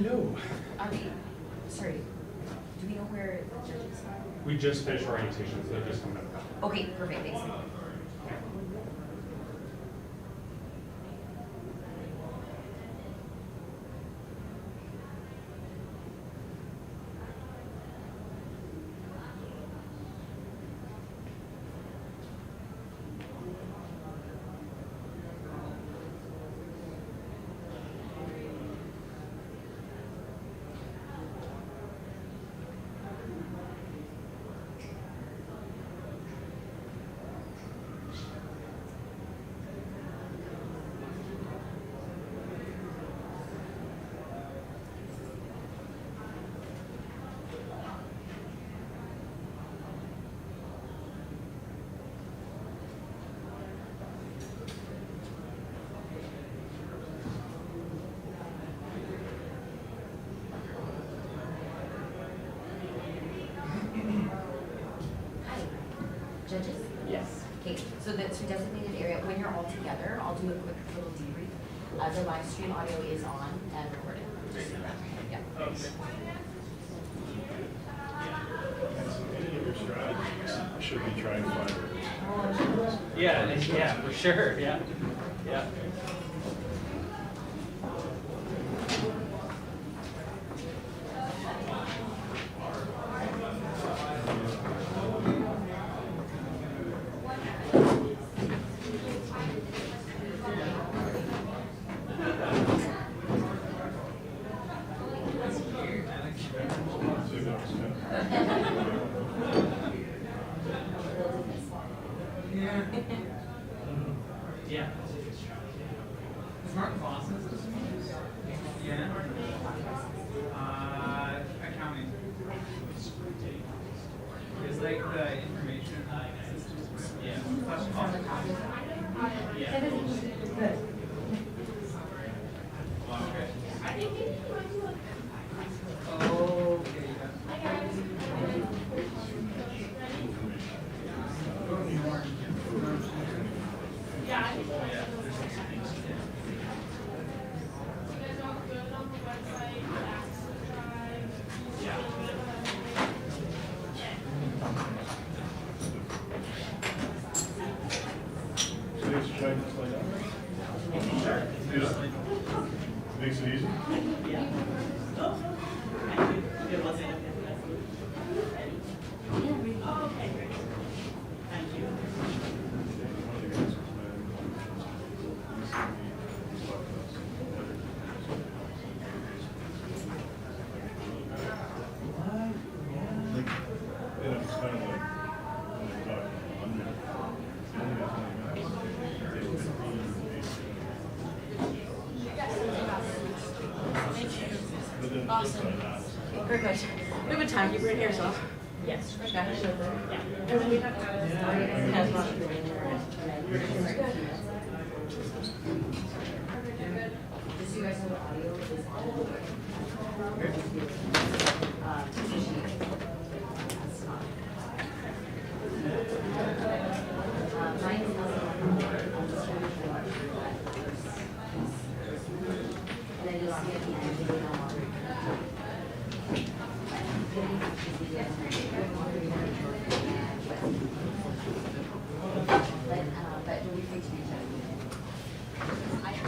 do. Are we, sorry, do we know where the judges are? We just finished orientation, so they're just coming up. Okay, perfect, thanks. Judges? Yes. Okay, so that's your designated area. When you're all together, I'll do a quick little debrief. The live stream audio is on and recorded. Just so that, yeah. Okay. Any of your strategies should be trying to find. Yeah, yeah, for sure. Yeah. Yeah. Yeah. Smart classes. Yeah. Accounting. It's like the information systems. Yeah. That's awesome. Yeah. Good. Okay. Today's trying to play out. Sure. Yeah. Makes it easy. And it's kind of like, when they talk under, it's only 20 minutes. But then the flip side, not. Very good. We have a timekeeper in here as well. Yes. Okay. Yeah. And then we have has one. Just so you guys know, the audio is on. And then you'll see at the end, you know, but don't be afraid to reach out. I can.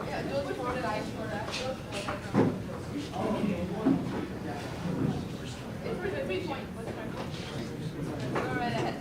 Yeah, do it before the live for that. It's for 3 points. Go right ahead.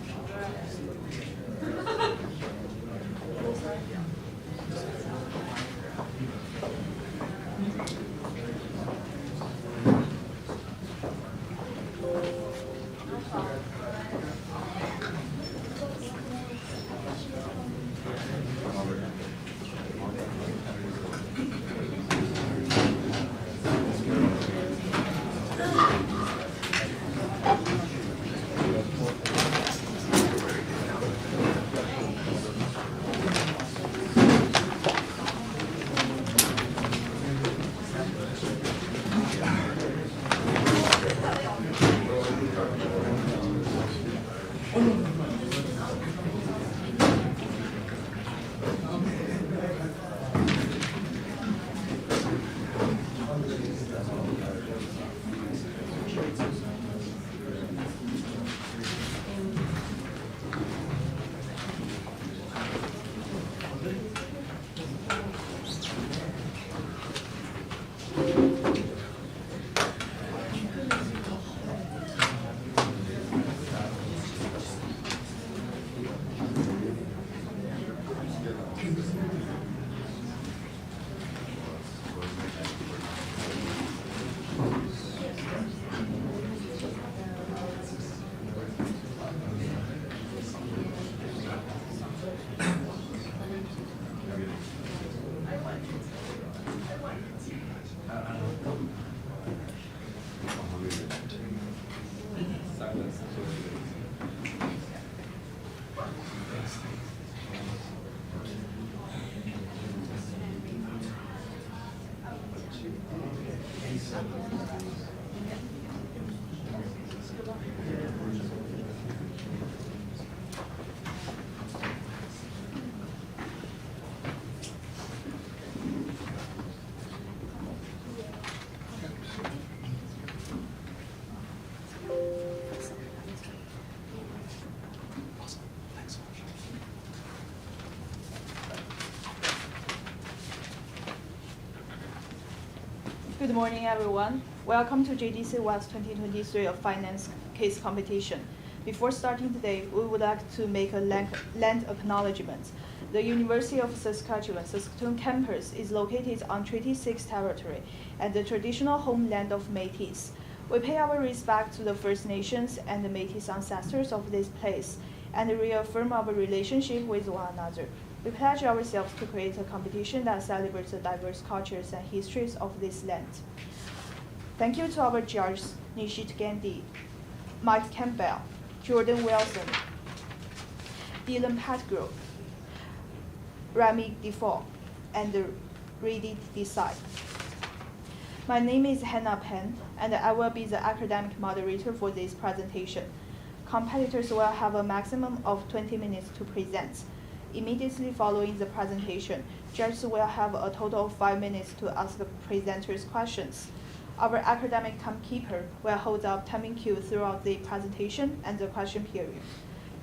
Good morning, everyone. Welcome to JDC West 2023 of Finance Case Competition. Before starting today, we would like to make a land acknowledgement. The University of Saskatchewan campus is located on Treaty 6 territory and the traditional homeland of Métis. We pay our respect to the First Nations and the Métis ancestors of this place and reaffirm our relationship with one another. We pledge ourselves to create a competition that celebrates the diverse cultures and histories of this land. Thank you to our judges, Nishit Gandhi, Mike Campbell, Jordan Wilson, Dylan Petgrove, Rami Default, and Reedy Desai. My name is Hannah Penn, and I will be the academic moderator for this presentation. Competitors will have a maximum of 20 minutes to present. Immediately following the presentation, judges will have a total of 5 minutes to ask the presenters questions. Our academic timekeeper will hold up timing cue throughout the presentation and the question period.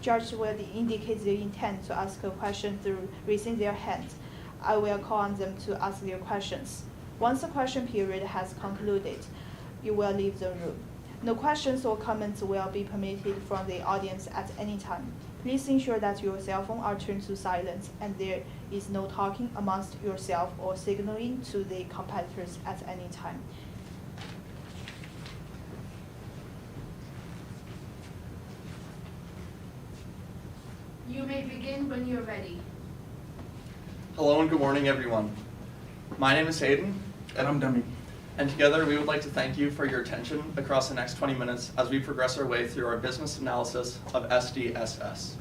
Judges will indicate their intent to ask a question through raising their hand. I will call on them to ask their questions. Once the question period has concluded, you will leave the room. No questions or comments will be permitted from the audience at any time. Please ensure that your cell phone are turned to silent and there is no talking amongst yourself or signaling to the competitors at any time. You may begin when you're ready. Hello and good morning, everyone. My name is Hayden. And I'm Demi. And together we would like to thank you for your attention across the next 20 minutes as we progress our way through our business analysis of SDSS.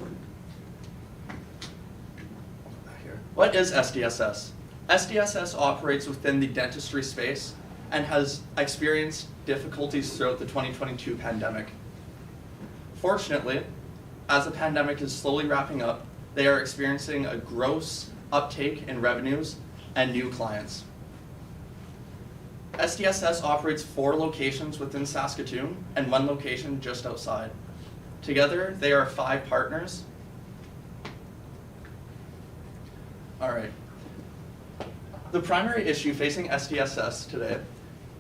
What is SDSS? SDSS operates within the dentistry space and has experienced difficulties throughout the 2022 pandemic. Fortunately, as the pandemic is slowly wrapping up, they are experiencing a gross uptake in revenues and new clients. SDSS operates 4 locations within Saskatoon and 1 location just outside. Together, they are 5 partners. All right. The primary issue facing SDSS today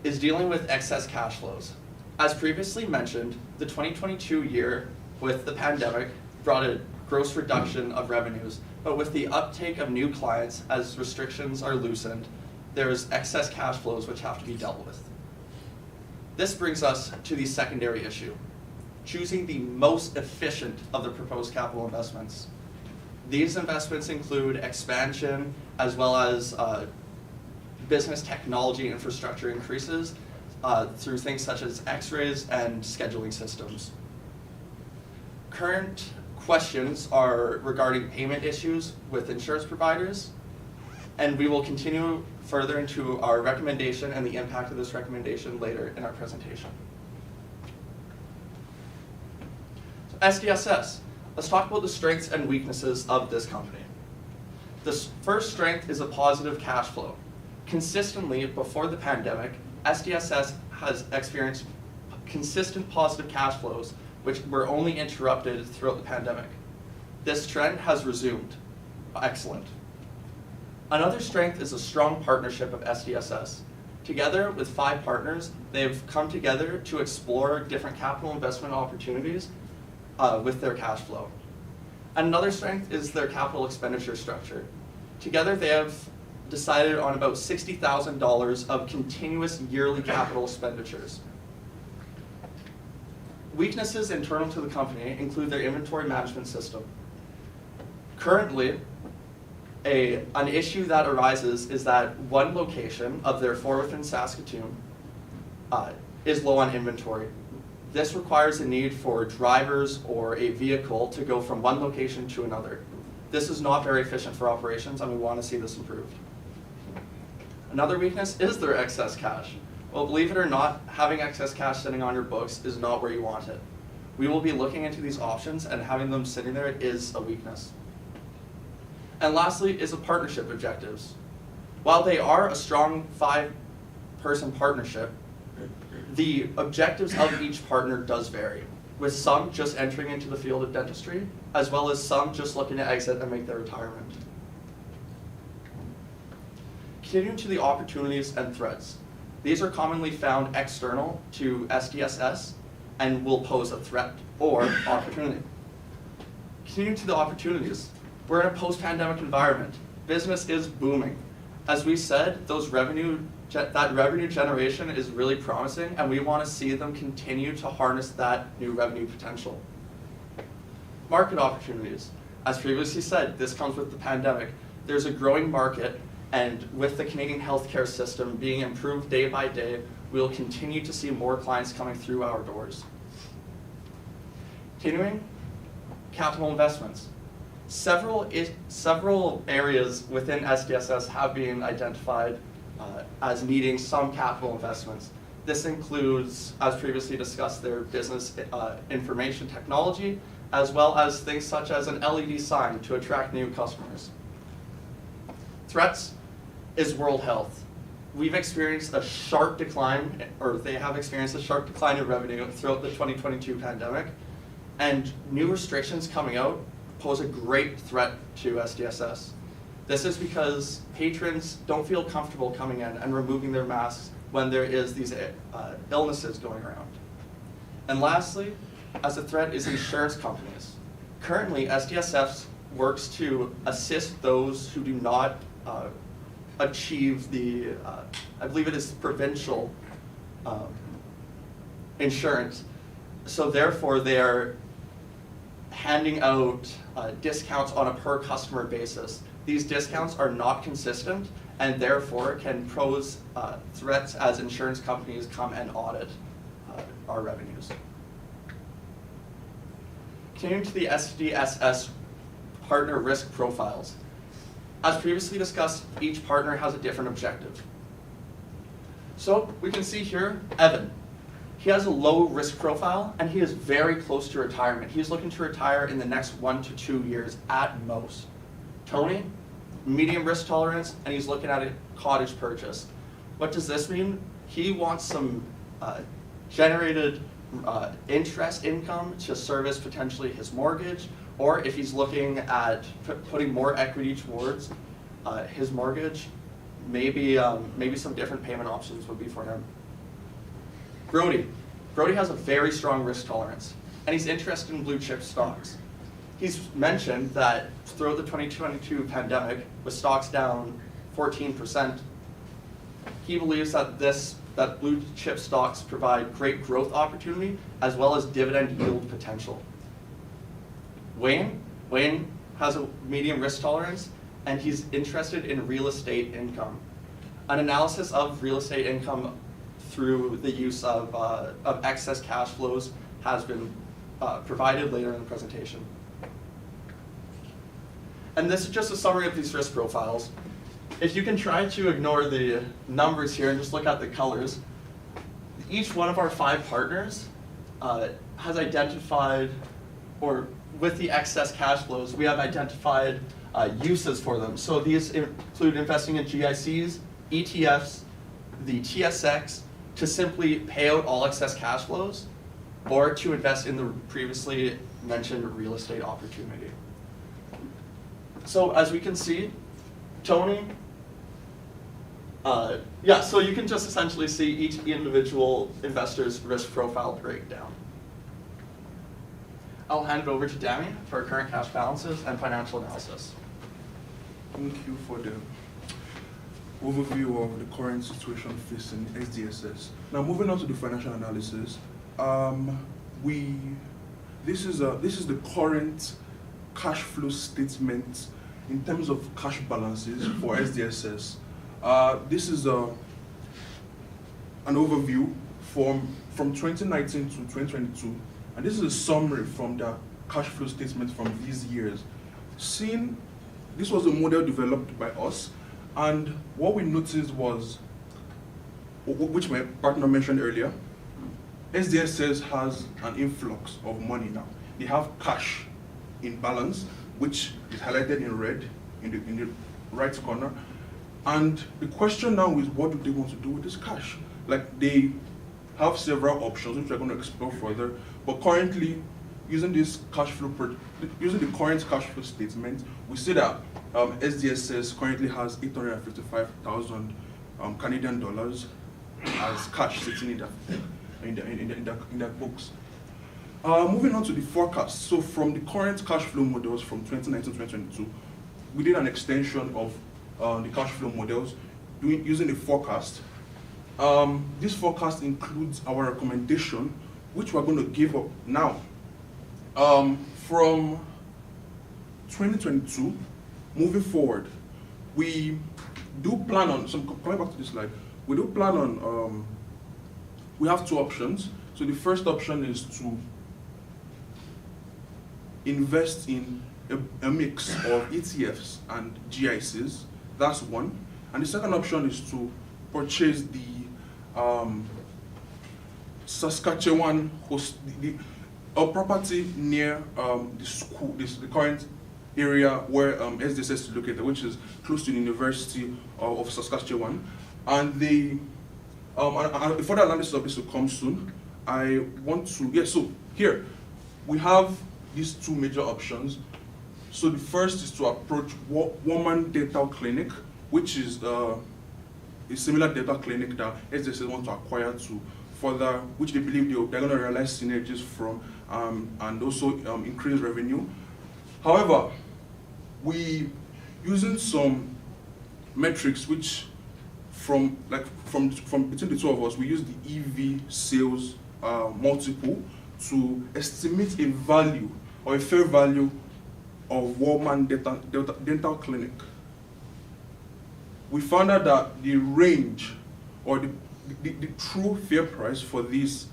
is dealing with excess cash flows. As previously mentioned, the 2022 year with the pandemic brought a gross reduction of revenues, but with the uptake of new clients as restrictions are loosened, there's excess cash flows which have to be dealt with. This brings us to the secondary issue, choosing the most efficient of the proposed capital investments. These investments include expansion as well as business technology infrastructure increases through things such as x-rays and scheduling systems. Current questions are regarding payment issues with insurance providers, and we will continue further into our recommendation and the impact of this recommendation later in our presentation. So SDSS, let's talk about the strengths and weaknesses of this company. The first strength is a positive cash flow. Consistently, before the pandemic, SDSS has experienced consistent positive cash flows, which were only interrupted throughout the pandemic. This trend has resumed. Excellent. Another strength is a strong partnership of SDSS. Together with 5 partners, they've come together to explore different capital investment opportunities with their cash flow. Another strength is their capital expenditure structure. Together they have decided on about $60,000 of continuous yearly capital expenditures. Weaknesses internal to the company include their inventory management system. Currently, an issue that arises is that one location of their 4 within Saskatoon is low on inventory. This requires a need for drivers or a vehicle to go from one location to another. This is not very efficient for operations, and we want to see this improved. Another weakness is their excess cash. Well, believe it or not, having excess cash sitting on your books is not where you want it. We will be looking into these options, and having them sitting there is a weakness. And lastly is the partnership objectives. While they are a strong 5-person partnership, the objectives of each partner does vary, with some just entering into the field of dentistry, as well as some just looking to exit and make their retirement. Continuing to the opportunities and threats. These are commonly found external to SDSS and will pose a threat or opportunity. Continuing to the opportunities. We're in a post-pandemic environment. Business is booming. As we said, that revenue generation is really promising, and we want to see them continue to harness that new revenue potential. Market opportunities. As previously said, this comes with the pandemic. There's a growing market, and with the Canadian healthcare system being improved day by day, we'll continue to see more clients coming through our doors. Continuing, capital investments. Several areas within SDSS have been identified as needing some capital investments. This includes, as previously discussed, their business information technology, as well as things such as an LED sign to attract new customers. Threats is world health. We've experienced a sharp decline, or they have experienced a sharp decline in revenue throughout the 2022 pandemic, and new restrictions coming out pose a great threat to SDSS. This is because patrons don't feel comfortable coming in and removing their masks when there is these illnesses going around. And lastly, as a threat is insurance companies. Currently, SDSS works to assist those who do not achieve the, I believe it is provincial insurance. So therefore, they are handing out discounts on a per customer basis. These discounts are not consistent, and therefore can pose threats as insurance companies come and audit our revenues. Continuing to the SDSS partner risk profiles. As previously discussed, each partner has a different objective. So we can see here, Evan. He has a low risk profile, and he is very close to retirement. He's looking to retire in the next 1 to 2 years at most. Tony, medium risk tolerance, and he's looking at a cottage purchase. What does this mean? He wants some generated interest income to service potentially his mortgage, or if he's looking at putting more equity towards his mortgage, maybe some different payment options would be for him. Brody has a very strong risk tolerance, and he's interested in blue chip stocks. He's mentioned that throughout the 2022 pandemic, with stocks down 14%, he believes that blue chip stocks provide great growth opportunity as well as dividend yield potential. Wayne has a medium risk tolerance, and he's interested in real estate income. An analysis of real estate income through the use of excess cash flows has been provided later in the presentation. And this is just a summary of these risk profiles. If you can try to ignore the numbers here and just look at the colors, each one of our 5 partners has identified, or with the excess cash flows, we have identified uses for them. So these include investing in GICs, ETFs, the TSX, to simply pay out all excess cash flows, or to invest in the previously mentioned real estate opportunity. So as we can see, Tony, so you can just essentially see each individual investor's risk profile breakdown. I'll hand it over to Dami for current cash balances and financial analysis. Thank you for the overview of the current situation facing SDSS. Now, moving on to the financial analysis, this is the current cash flow statement in terms of cash balances for SDSS. This is an overview from 2019 to 2022, and this is a summary from the cash flow statement from these years. This was a model developed by us, and what we noticed was which my partner mentioned earlier, SDSS has an influx of money now. They have cash in balance, which is highlighted in red in the right corner. And the question now is, what do they want to do with this cash? Like, they have several options, which we're going to explore further. But currently, using this using the current cash flow statement, we see that SDSS currently has 855,000 Canadian dollars as cash sitting in their books. Moving on to the forecast. So from the current cash flow models from 2019-2022, we did an extension of the cash flow models using a forecast. This forecast includes our recommendation, which we're going to give up now. From 2022, moving forward, we do plan on, so coming back to this slide, we do plan on, we have two options. So the first option is to invest in a mix of ETFs and GICs. That's one. And the second option is to purchase the Saskatchewan a property near the school, the current area where SDSS is located, which is close to the University of Saskatchewan. And the further analysis of this will come soon. I want to, so here we have these two major options. So the first is to approach Woman Dental Clinic, which is a similar dental clinic that SDSS want to acquire to further, which they believe they're going to realize synergies from and also increase revenue. However, we using some metrics which from between the two of us, we use the EV sales multiple to estimate a value or a fair value of Woman Dental Clinic. We found out that the range or the true fair price for this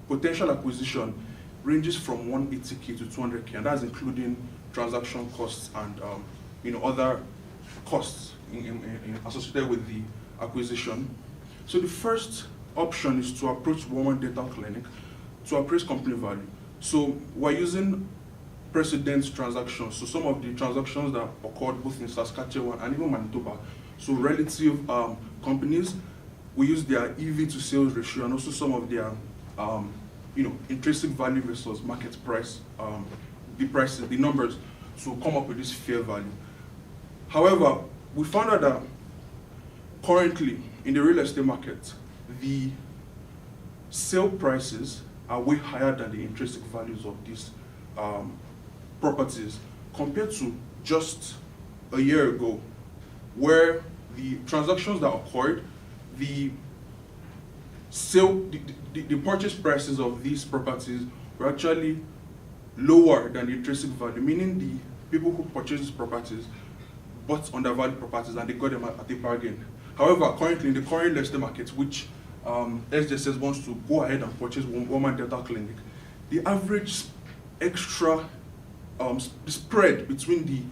potential acquisition ranges from 180K to 200K, and that's including transaction costs and other costs associated with the acquisition. So the first option is to approach Woman Dental Clinic to appraise company value. So we're using precedent transactions, so some of the transactions that occurred both in Saskatchewan and even Manitoba. So relative companies, we use their EV to sales ratio and also some of their intrinsic value versus market price, the numbers to come up with this fair value. However, we found out that currently in the real estate market, the sale prices are way higher than the intrinsic values of these properties compared to just a year ago, where the transactions that occurred, the purchase prices of these properties were actually lower than the intrinsic value, meaning the people who purchased these properties bought undervalued properties and they got them at a bargain. However, currently in the current real estate market, which SDSS wants to go ahead and purchase Woman Dental Clinic, the average extra spread between the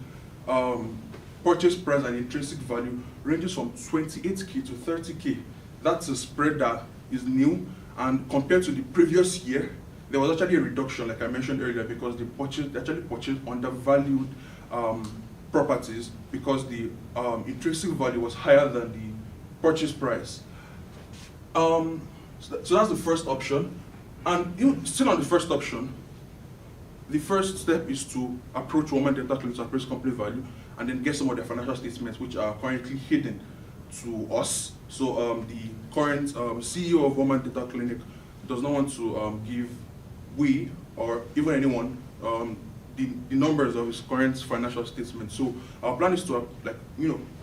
purchase price and intrinsic value ranges from 28K to 30K. That's a spread that is new, and compared to the previous year, there was actually a reduction, like I mentioned earlier, because they actually purchased undervalued properties because the intrinsic value was higher than the purchase price. So that's the first option. And still on the first option, the first step is to approach Woman Dental Clinic to appraise company value and then get some of their financial statements, which are currently hidden to us. So the current CEO of Woman Dental Clinic does not want to give we or even anyone the numbers of his current financial statement. So our plan is to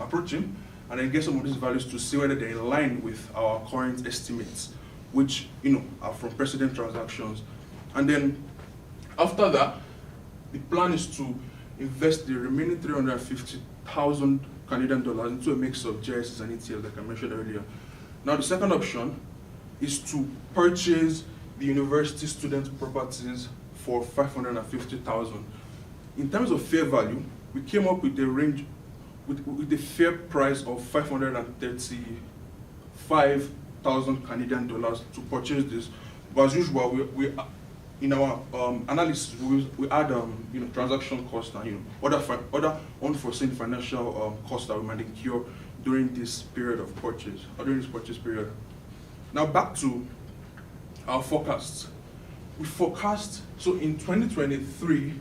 approach him and then get some of these values to see whether they're in line with our current estimates, which are from precedent transactions. And then after that, the plan is to invest the remaining 350,000 Canadian dollars into a mix of GICs and ETFs, like I mentioned earlier. Now, the second option is to purchase the university student properties for 550,000. In terms of fair value, we came up with a range with a fair price of 530 5,000 Canadian dollars to purchase this. But as usual, we in our analysis, we add transaction costs and other unforeseen financial costs that we might incur during this period of purchase, or during this purchase period. Now back to our forecasts. We forecast, so in 2023,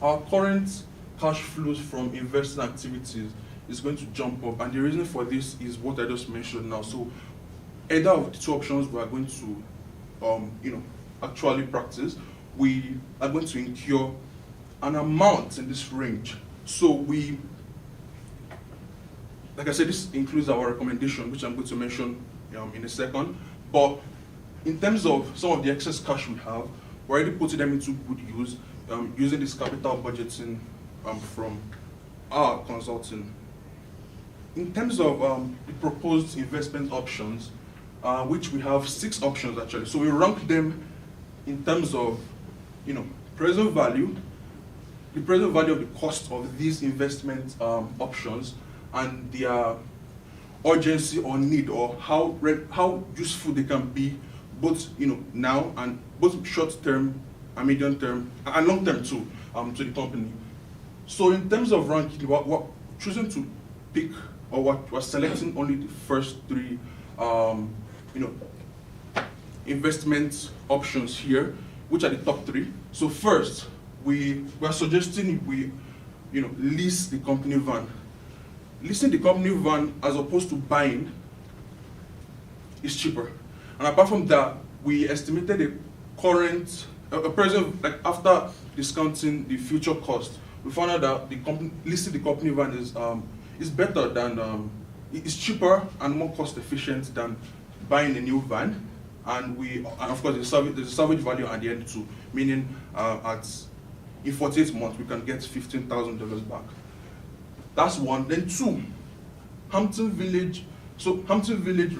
our current cash flows from investing activities is going to jump up, and the reason for this is what I just mentioned now. So either of the two options we are going to actually practice, we are going to incur an amount in this range. So like I said, this includes our recommendation, which I'm going to mention in a second. But in terms of some of the excess cash we have, we're already putting them into good use, using this capital budgeting from our consulting. In terms of the proposed investment options, which we have 6 options actually. So we rank them in terms of, present value, the present value of the cost of these investment options, and their urgency or need, or how useful they can be, both now and both short term and medium term and long term too, to the company. So in terms of ranking, we're choosing to pick, or we're selecting only the first 3 investment options here, which are the top 3. So first, we are suggesting we lease the company van. Leasing the company van as opposed to buying is cheaper. And apart from that, we estimated a current, present, like after discounting the future cost, we found out that the company, leasing the company van is better than, it's cheaper and more cost efficient than buying a new van. And of course there's a salvage value at the end too, meaning in 48 months we can get $15,000 back. That's one. Then 2, Hampton Village. So Hampton Village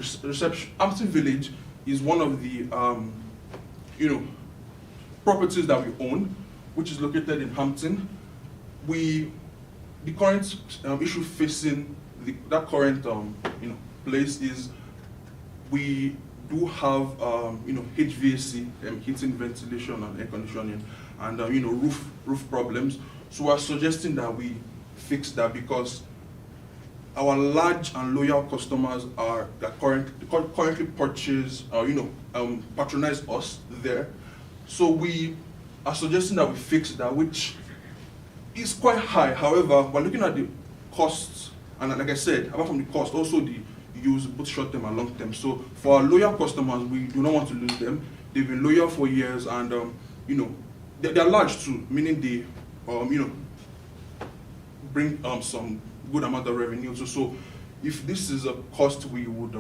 Hampton Village is one of the properties that we own, which is located in Hampton. The current issue facing that current place is we do have HVAC, heating, ventilation, and air conditioning, and roof problems. So we're suggesting that we fix that, because our large and loyal customers that currently purchase patronize us there. So we are suggesting that we fix that, which is quite high. However, we're looking at the costs, and like I said, apart from the cost, also the use, both short term and long term. So for our loyal customers, we do not want to lose them. They've been loyal for years, and they're large too, meaning they bring some good amount of revenue. So if this is a cost we would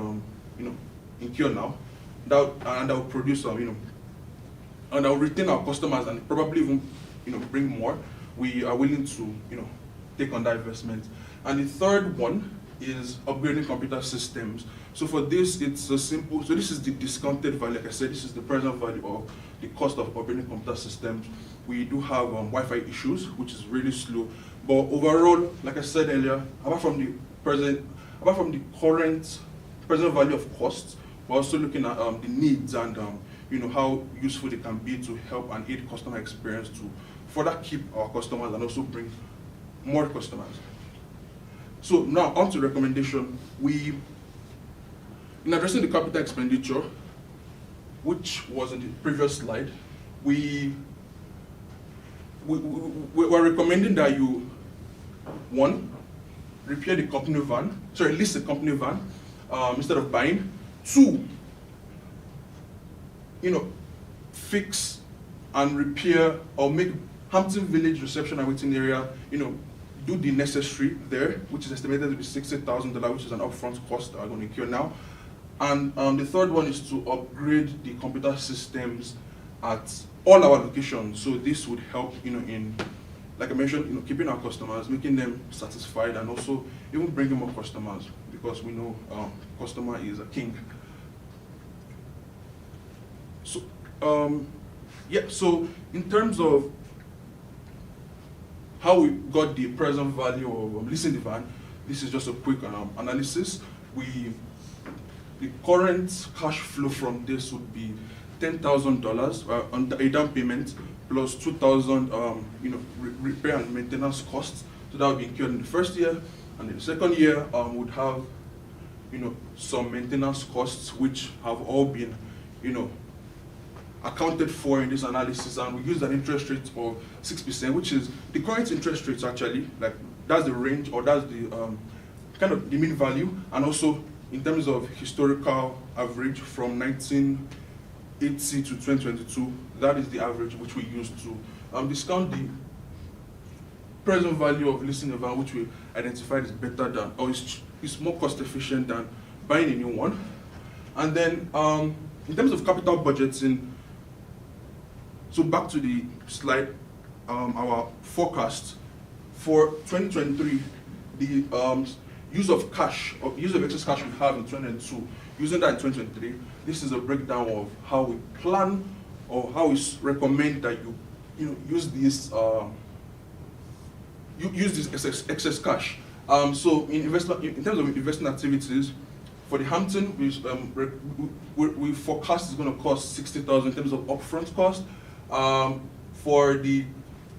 incur now, that will produce and that will retain our customers and probably even bring more, we are willing to take on that investment. And the third one is upgrading computer systems. So for this, it's a simple, so this is the discounted value. Like I said, this is the present value of the cost of upgrading computer systems. We do have Wi-Fi issues, which is really slow. But overall, like I said earlier, apart from the current present value of costs, we're also looking at the needs and how useful they can be to help and aid customer experience to further keep our customers and also bring more customers. So now on to recommendation. In addressing the capital expenditure, which was in the previous slide, we're recommending that you, 1, repair the company van, lease the company van instead of buying. 2, fix and repair or make Hampton Village reception and waiting area, do the necessary there, which is estimated to be $60,000, which is an upfront cost that we're going to incur now. And the third one is to upgrade the computer systems at all our locations. So this would help, in, like I mentioned, keeping our customers, making them satisfied, and also even bringing more customers, because we know customer is a king. So, so in terms of how we got the present value of leasing the van, this is just a quick analysis. the current cash flow from this would be $10,000 on a down payment plus 2,000 repair and maintenance costs. So that would be incurred in the first year, and in the second year would have some maintenance costs which have all been accounted for in this analysis, and we use an interest rate of 6%, which is the current interest rates actually, like that's the range, or that's the kind of the mean value, and also in terms of historical average from 1980 to 2022, that is the average which we use to discount the present value of leasing a van, which we identified is better than, or is more cost efficient than buying a new one. And then in terms of capital budgeting, so back to the slide, our forecast for 2023, the use of excess cash we have in 2022, using that in 2023, this is a breakdown of how we plan or how we recommend that you use this excess cash. So in terms of investment activities, for the Hampton, we forecast it's going to cost $60,000 in terms of upfront cost. For the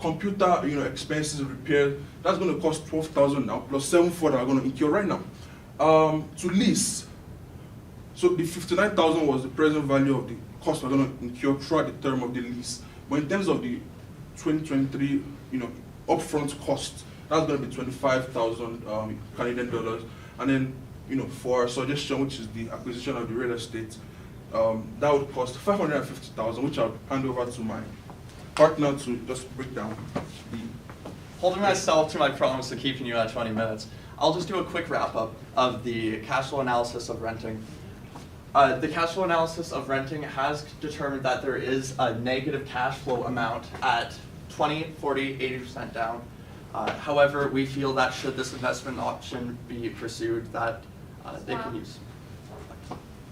computer, expenses, repair, that's going to cost $12,000 now, plus $7,400 that are going to incur right now. To lease, so the $59,000 was the present value of the cost we're going to incur throughout the term of the lease. But in terms of the 2023, upfront cost, that's going to be $25,000 Canadian dollars. And then, for our suggestion, which is the acquisition of the real estate, that would cost $550,000, which I'll hand over to my partner to just break down the. Holding myself to my promise of keeping you at 20 minutes, I'll just do a quick wrap up of the cash flow analysis of renting. The cash flow analysis of renting has determined that there is a negative cash flow amount at 20, 40, 80% down. However, we feel that should this investment option be pursued, that they can use.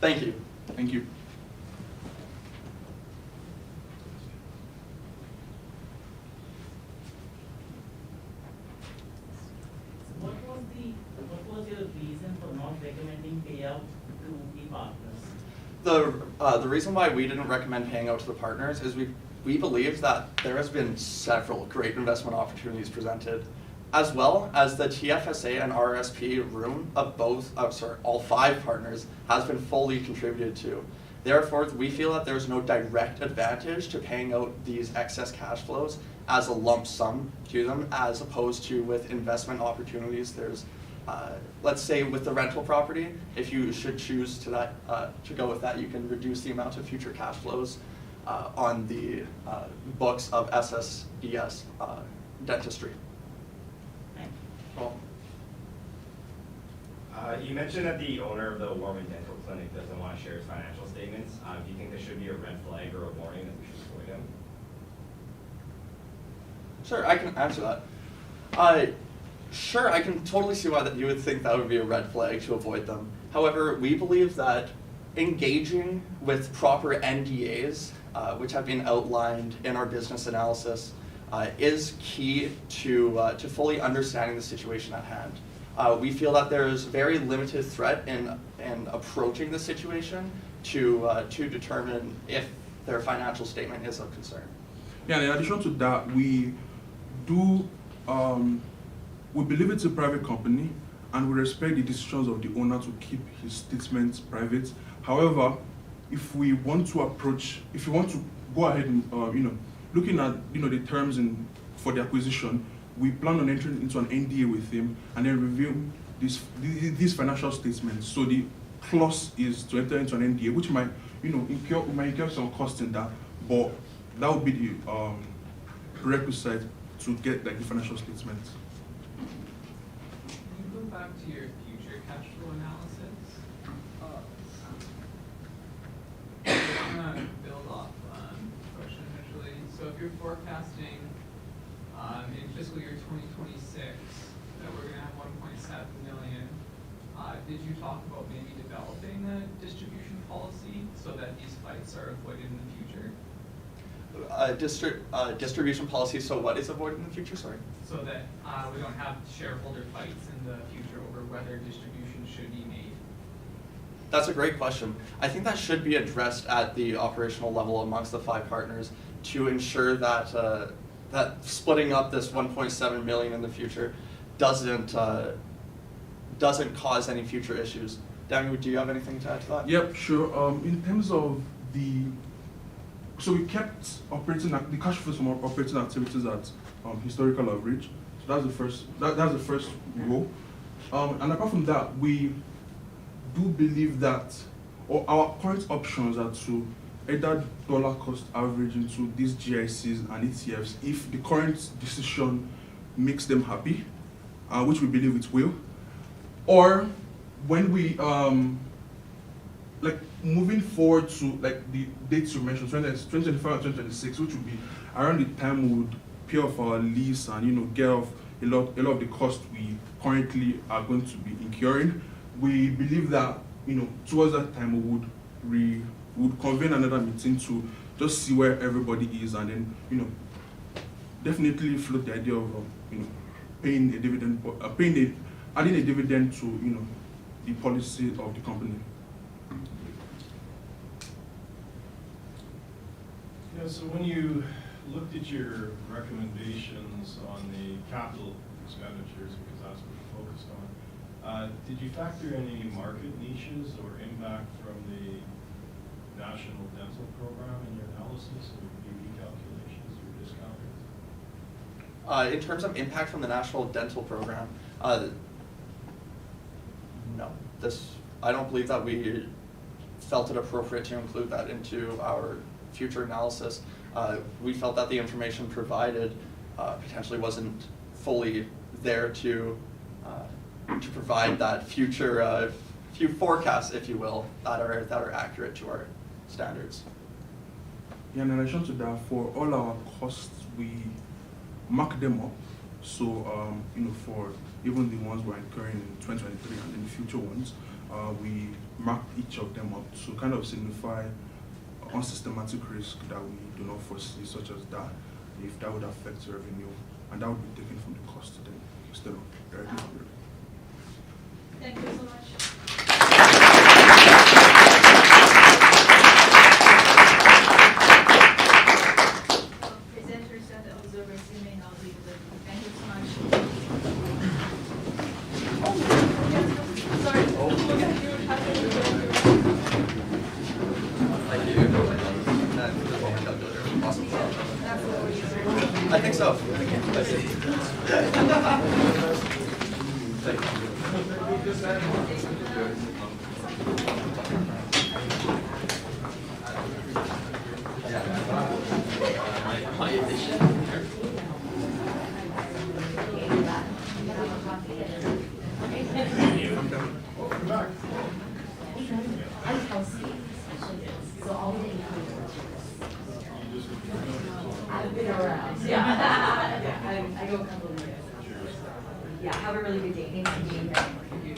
Thank you. Thank you. What was your reason for not recommending payout to the partners? The reason why we didn't recommend paying out to the partners is we believe that there has been several great investment opportunities presented, as well as the TFSA and RSP room of all 5 partners has been fully contributed to. Therefore, we feel that there's no direct advantage to paying out these excess cash flows as a lump sum to them, as opposed to with investment opportunities. There's, let's say with the rental property, if you should choose to go with that, you can reduce the amount of future cash flows on the books of SSDS dentistry. Well, you mentioned that the owner of the Warman Dental Clinic doesn't want to share his financial statements. Do you think there should be a red flag or a warning that we should avoid him? Sure, I can answer that. Sure, I can totally see why that you would think that would be a red flag to avoid them. However, we believe that engaging with proper NDAs, which have been outlined in our business analysis, is key to fully understanding the situation at hand. We feel that there is very limited threat in approaching the situation to determine if their financial statement is of concern. Yeah, in addition to that, we believe it's a private company, and we respect the decisions of the owner to keep his statements private. However, if we want to go ahead and looking at the terms for the acquisition, we plan on entering into an NDA with him and then review these financial statements. So the clause is to enter into an NDA, which might incur some cost in that, but that would be the prerequisite to get the financial statements. Can you go back to your future cash flow analysis? I'm gonna build off the question initially. So if you're forecasting in fiscal year 2026 that we're gonna have 1.7 million, did you talk about maybe developing a distribution policy so that these fights are avoided in the future? Distribution policy, so what is avoided in the future, sorry? So that we don't have shareholder fights in the future over whether distribution should be made. That's a great question. I think that should be addressed at the operational level amongst the 5 partners to ensure that that splitting up this 1.7 million in the future doesn't cause any future issues. Danny, do you have anything to add to that? Yep, sure. In terms of so we kept operating the cash flows from our operating activities at historical average. So that's the first. That's the first row. And apart from that, we do believe that our current options are to either dollar cost average into these GICs and ETFs if the current decision makes them happy, which we believe it will, or when we like moving forward to like the dates you mentioned, 2025 and 2026, which would be around the time we would pay off our lease and get off a lot of the costs we currently are going to be incurring. We believe that towards that time we would convene another meeting to just see where everybody is, and then definitely float the idea of paying a dividend, adding a dividend to the policy of the company. Yeah, so when you looked at your recommendations on the capital expenditures, because that's what you focused on, did you factor in any market niches or impact from the National Dental Program in your analysis or PV calculations or discount rates? In terms of impact from the National Dental Program, no. I don't believe that we felt it appropriate to include that into our future analysis. We felt that the information provided potentially wasn't fully there to provide that future few forecasts, if you will, that are accurate to our standards. Yeah, in addition to that, for all our costs, we mark them up. So, for even the ones we're incurring in 2023 and in the future ones, we mark each of them up to kind of signify unsystematic risk that we do not foresee, such as that, if that would affect revenue, and that would be taken from the cost then instead of directly from the revenue. Thank you so much. Presenters and observers, you may now leave the room. Thank you so much. Sorry. Thank you. I think so. Thank you. I've been around. Yeah. I go a couple of years. Yeah, have a really good day. Thanks for being here.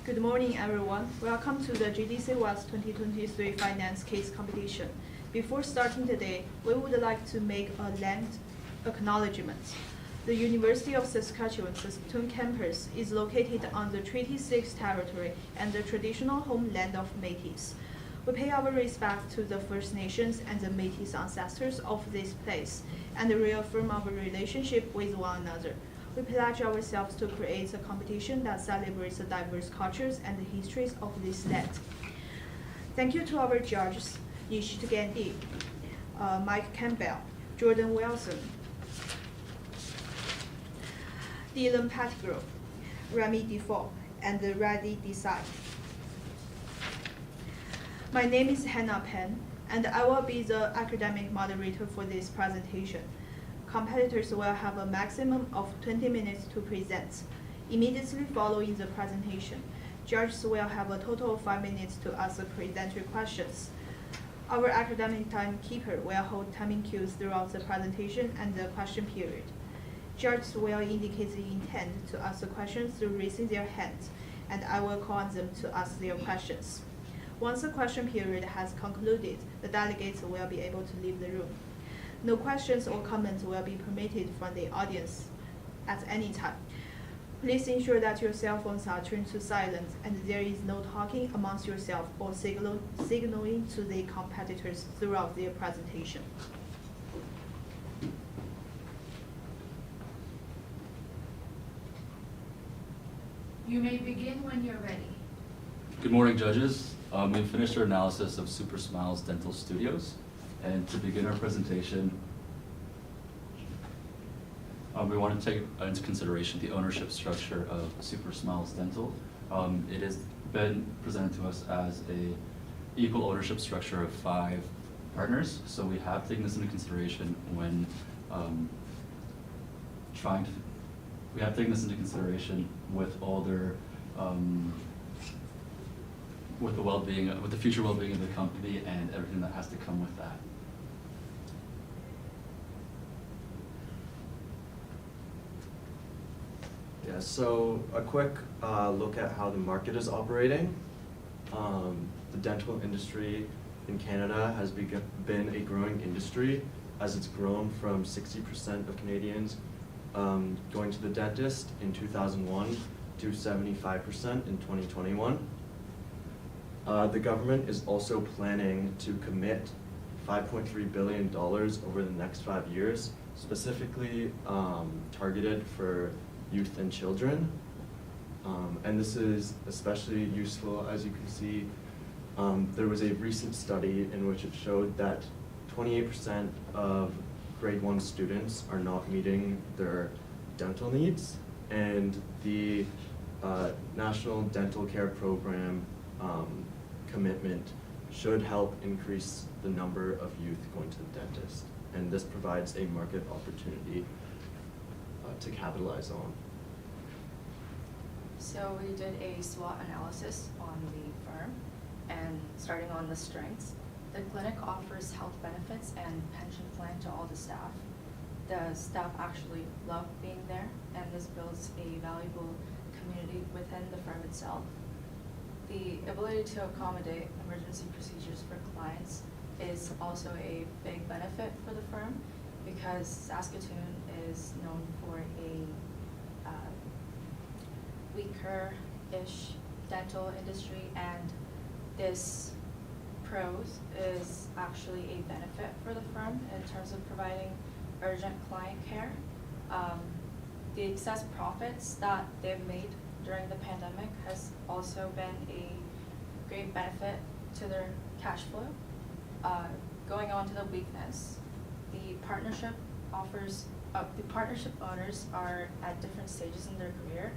Good morning, everyone. Welcome to the JDC West 2023 Finance Case Competition. Before starting today, we would like to make a land acknowledgement. The University of Saskatchewan, Saskatoon campus is located on the Treaty 6 territory and the traditional homeland of Métis. We pay our respect to the First Nations and the Métis ancestors of this place and reaffirm our relationship with one another. We pledge ourselves to create a competition that celebrates the diverse cultures and the histories of this land. Thank you to our judges, Nishit Gandhi, Mike Campbell, Jordan Wilson, Dylan Pettigrew, Remy Defoe, and Radhi Desai. My name is Hannah Penn, and I will be the academic moderator for this presentation. Competitors will have a maximum of 20 minutes to present. Immediately following the presentation, judges will have a total of 5 minutes to ask the presenter questions. Our academic timekeeper will hold timing cues throughout the presentation and the question period. Judges will indicate the intent to ask the questions through raising their hands, and I will call on them to ask their questions. Once the question period has concluded, the delegates will be able to leave the room. No questions or comments will be permitted from the audience at any time. Please ensure that your cell phones are turned to silent and there is no talking amongst yourself or signaling to the competitors throughout their presentation. You may begin when you're ready. Good morning, judges. We've finished our analysis of Super Smiles Dental Studios. And to begin our presentation, we want to take into consideration the ownership structure of Super Smiles Dental. It has been presented to us as a equal ownership structure of 5 partners. So we have taken this into consideration when we have taken this into consideration with all their with the well-being, with the future well-being of the company and everything that has to come with that. Yeah, so a quick look at how the market is operating. The dental industry in Canada has been a growing industry as it's grown from 60% of Canadians going to the dentist in 2001 to 75% in 2021. The government is also planning to commit $5.3 billion over the next 5 years, specifically targeted for youth and children. And this is especially useful, as you can see. There was a recent study in which it showed that 28% of grade 1 students are not meeting their dental needs, and the National Dental Care Program commitment should help increase the number of youth going to the dentist, and this provides a market opportunity to capitalize on. So we did a SWOT analysis on the firm, and starting on the strengths, the clinic offers health benefits and pension plan to all the staff. The staff actually love being there, and this builds a valuable community within the firm itself. The ability to accommodate emergency procedures for clients is also a big benefit for the firm, because Saskatoon is known for a weaker-ish dental industry, and this pros is actually a benefit for the firm in terms of providing urgent client care. The excess profits that they've made during the pandemic has also been a great benefit to their cash flow. Going on to the weakness, the partnership owners are at different stages in their career,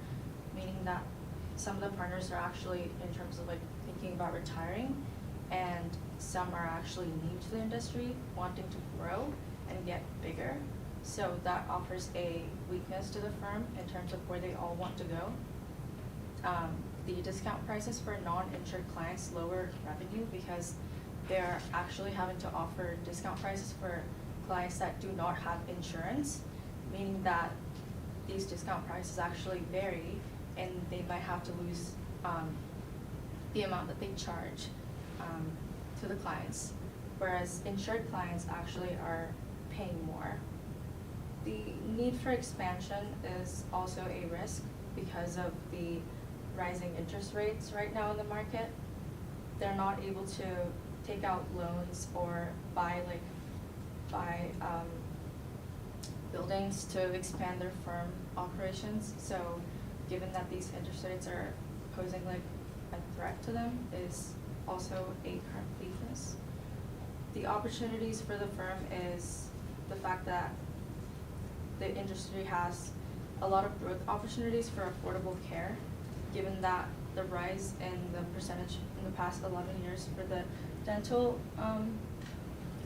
meaning that some of the partners are actually, in terms of like thinking about retiring, and some are actually new to the industry, wanting to grow and get bigger. So that offers a weakness to the firm in terms of where they all want to go. The discount prices for non-insured clients lower revenue because they're actually having to offer discount prices for clients that do not have insurance, meaning that these discount prices actually vary, and they might have to lose the amount that they charge to the clients, whereas insured clients actually are paying more. The need for expansion is also a risk because of the rising interest rates right now in the market. They're not able to take out loans or buy buildings to expand their firm operations. So given that these interest rates are posing like a threat to them is also a current weakness. The opportunities for the firm is the fact that the industry has a lot of growth opportunities for affordable care, given that the rise in the percentage in the past 11 years for the dental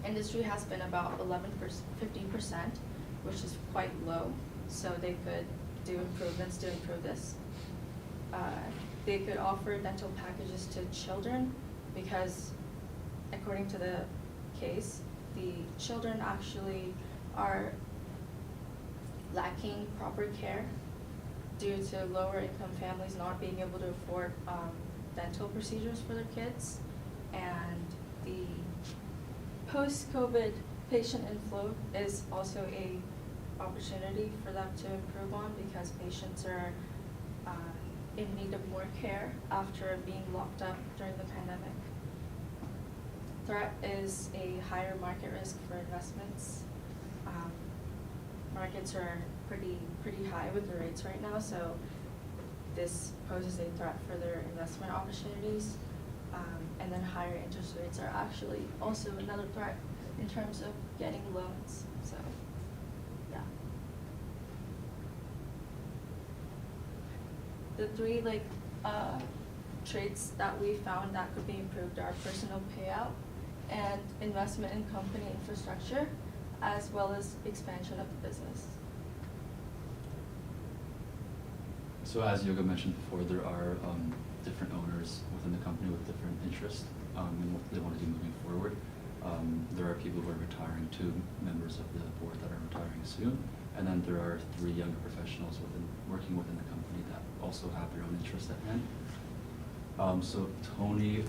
industry has been about 15%, which is quite low. So they could do improvements to improve this. They could offer dental packages to children because, according to the case, the children actually are lacking proper care due to lower income families not being able to afford dental procedures for their kids. And the post-COVID patient inflow is also a opportunity for them to improve on because patients are in need of more care after being locked up during the pandemic. Threat is a higher market risk for investments. Markets are pretty high with the rates right now, so this poses a threat for their investment opportunities. And then higher interest rates are actually also another threat in terms of getting loans. So, yeah. The three traits that we found that could be improved are personal payout and investment in company infrastructure, as well as expansion of the business. So as Yoga mentioned before, there are different owners within the company with different interests in what they want to do moving forward. There are people who are retiring, 2 members of the board that are retiring soon, and then there are 3 younger professionals working within the company that also have their own interests at hand. So Tony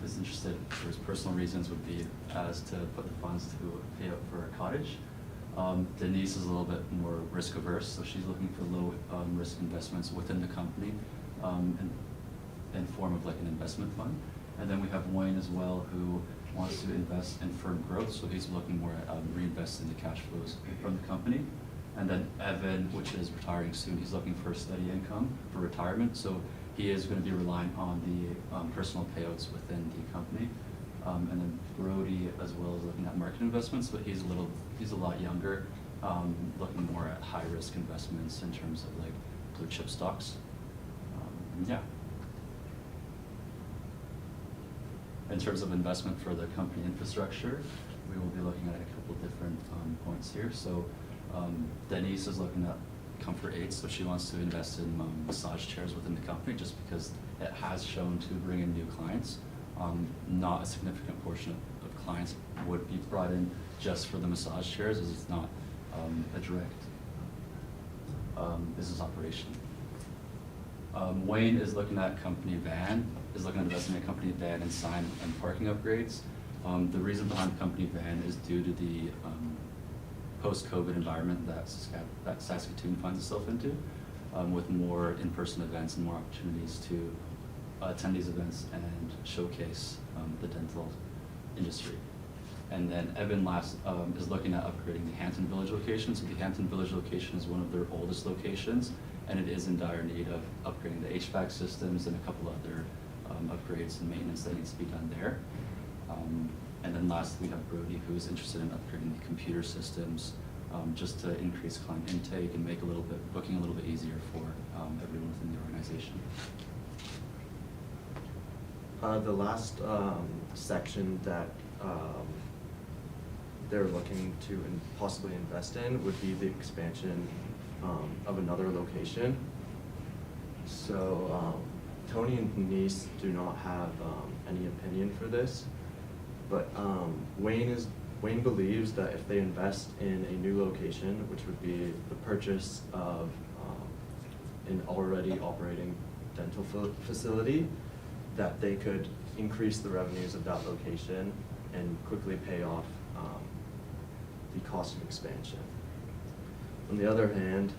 is interested for his personal reasons would be as to put the funds to pay out for a cottage. Denise is a little bit more risk averse, so she's looking for low risk investments within the company in form of like an investment fund. And then we have Wayne as well, who wants to invest in firm growth, so he's looking more at reinvesting the cash flows from the company. And then Evan, which is retiring soon, he's looking for a steady income for retirement, so he is going to be relying on the personal payouts within the company. And then Brody as well is looking at market investments, but he's a lot younger, looking more at high risk investments in terms of like blue chip stocks. Yeah. In terms of investment for the company infrastructure, we will be looking at a couple different points here. So Denise is looking at comfort aids, so she wants to invest in massage chairs within the company just because it has shown to bring in new clients. Not a significant portion of clients would be brought in just for the massage chairs, as it's not a direct business operation. Wayne is looking at company van, is looking at investing in a company van and sign and parking upgrades. The reason behind the company van is due to the post-COVID environment that Saskatoon finds itself into, with more in-person events and more opportunities to attend these events and showcase the dental industry. And then Evan is looking at upgrading the Hampton Village location. So the Hampton Village location is one of their oldest locations, and it is in dire need of upgrading the HVAC systems and a couple other upgrades and maintenance that needs to be done there. And then lastly, we have Brody, who is interested in upgrading the computer systems just to increase client intake and make booking a little bit easier for everyone within the organization. The last section that they're looking to possibly invest in would be the expansion of another location. So Tony and Denise do not have any opinion for this, but Wayne believes that if they invest in a new location, which would be the purchase of an already operating dental facility, that they could increase the revenues of that location and quickly pay off the cost of expansion. On the other hand,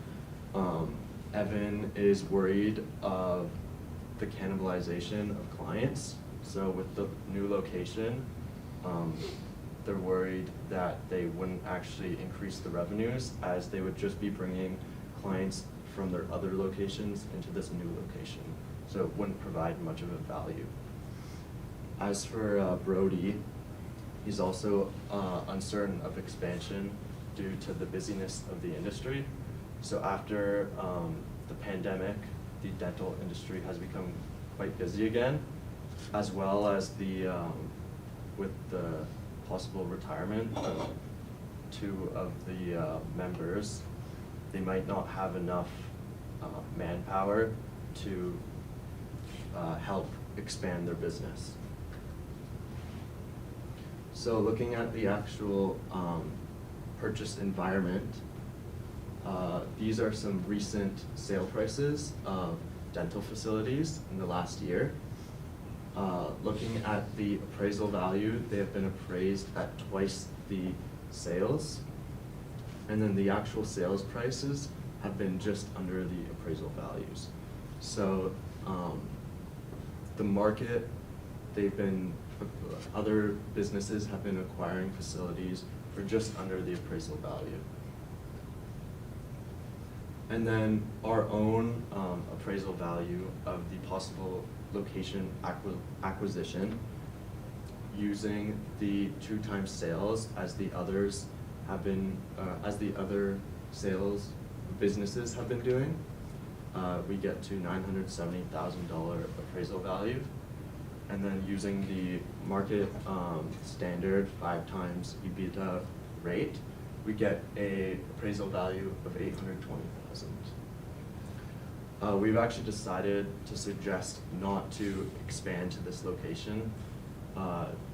Evan is worried of the cannibalization of clients. So with the new location, they're worried that they wouldn't actually increase the revenues, as they would just be bringing clients from their other locations into this new location. So it wouldn't provide much of a value. As for Brody, he's also uncertain of expansion due to the busyness of the industry. So after the pandemic, the dental industry has become quite busy again, as well as with the possible retirement of two of the members, they might not have enough manpower to help expand their business. So looking at the actual purchase environment, these are some recent sale prices of dental facilities in the last year. Looking at the appraisal value, they have been appraised at twice the sales. And then the actual sales prices have been just under the appraisal values. So the market, other businesses have been acquiring facilities for just under the appraisal value. And then our own appraisal value of the possible location acquisition, using the 2x sales as the others have been, as the other sales businesses have been doing, we get to $970,000 appraisal value. And then using the market standard 5x EBITDA rate, we get a appraisal value of $820,000. We've actually decided to suggest not to expand to this location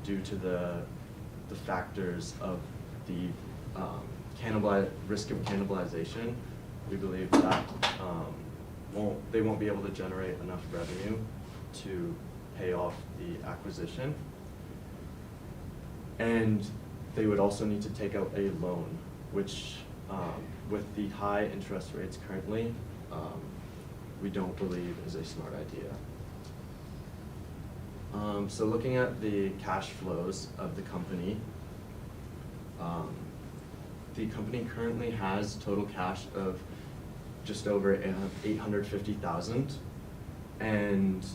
due to the factors of the risk of cannibalization. We believe that they won't be able to generate enough revenue to pay off the acquisition. And they would also need to take out a loan, which with the high interest rates currently, we don't believe is a smart idea. So looking at the cash flows of the company currently has total cash of just over $850,000, and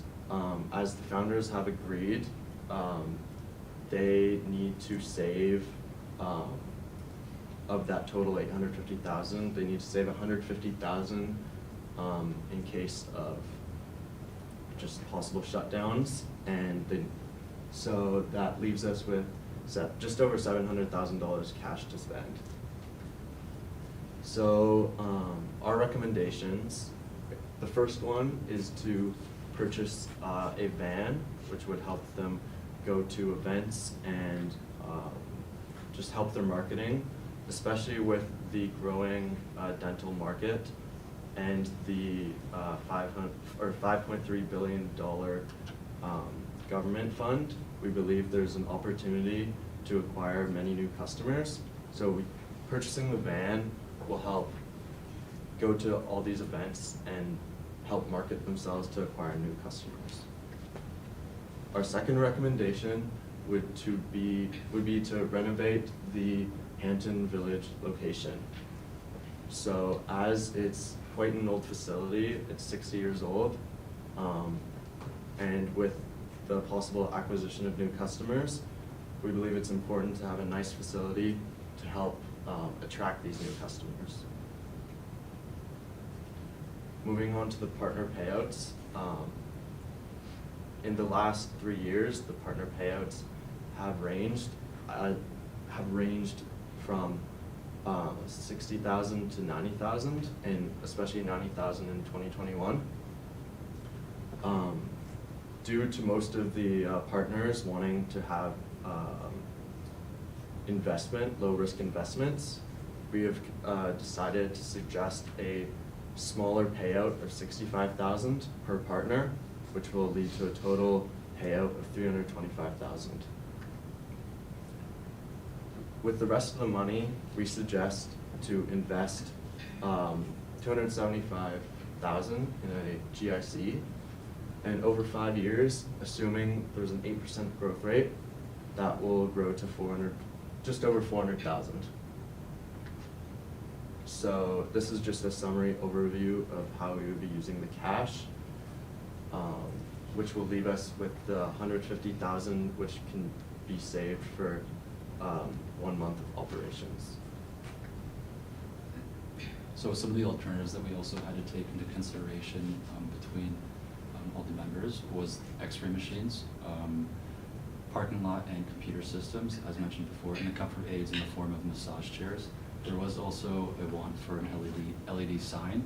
as the founders have agreed, they need to save of that total $850,000. They need to save $150,000 in case of just possible shutdowns, and so that leaves us with just over $700,000 cash to spend. So our recommendations, the first one is to purchase a van, which would help them go to events and just help their marketing, especially with the growing dental market and the $5.3 billion government fund. We believe there's an opportunity to acquire many new customers. So purchasing the van will help go to all these events and help market themselves to acquire new customers. Our second recommendation would be to renovate the Hampton Village location. So as it's quite an old facility, it's 60 years old, and with the possible acquisition of new customers, we believe it's important to have a nice facility to help attract these new customers. Moving on to the partner payouts. In the last 3 years, the partner payouts have ranged from 60,000 to 90,000, and especially 90,000 in 2021. Due to most of the partners wanting to have low-risk investments, we have decided to suggest a smaller payout of 65,000 per partner, which will lead to a total payout of 325,000. With the rest of the money, we suggest to invest 275,000 in a GIC, and over 5 years, assuming there's an 8% growth rate, that will grow to just over 400,000. So this is just a summary overview of how we would be using the cash, which will leave us with the 150,000, which can be saved for 1 month of operations. So some of the alternatives that we also had to take into consideration between all the members was X-ray machines, parking lot and computer systems, as mentioned before, and the comfort aids in the form of massage chairs. There was also a want for an LED sign,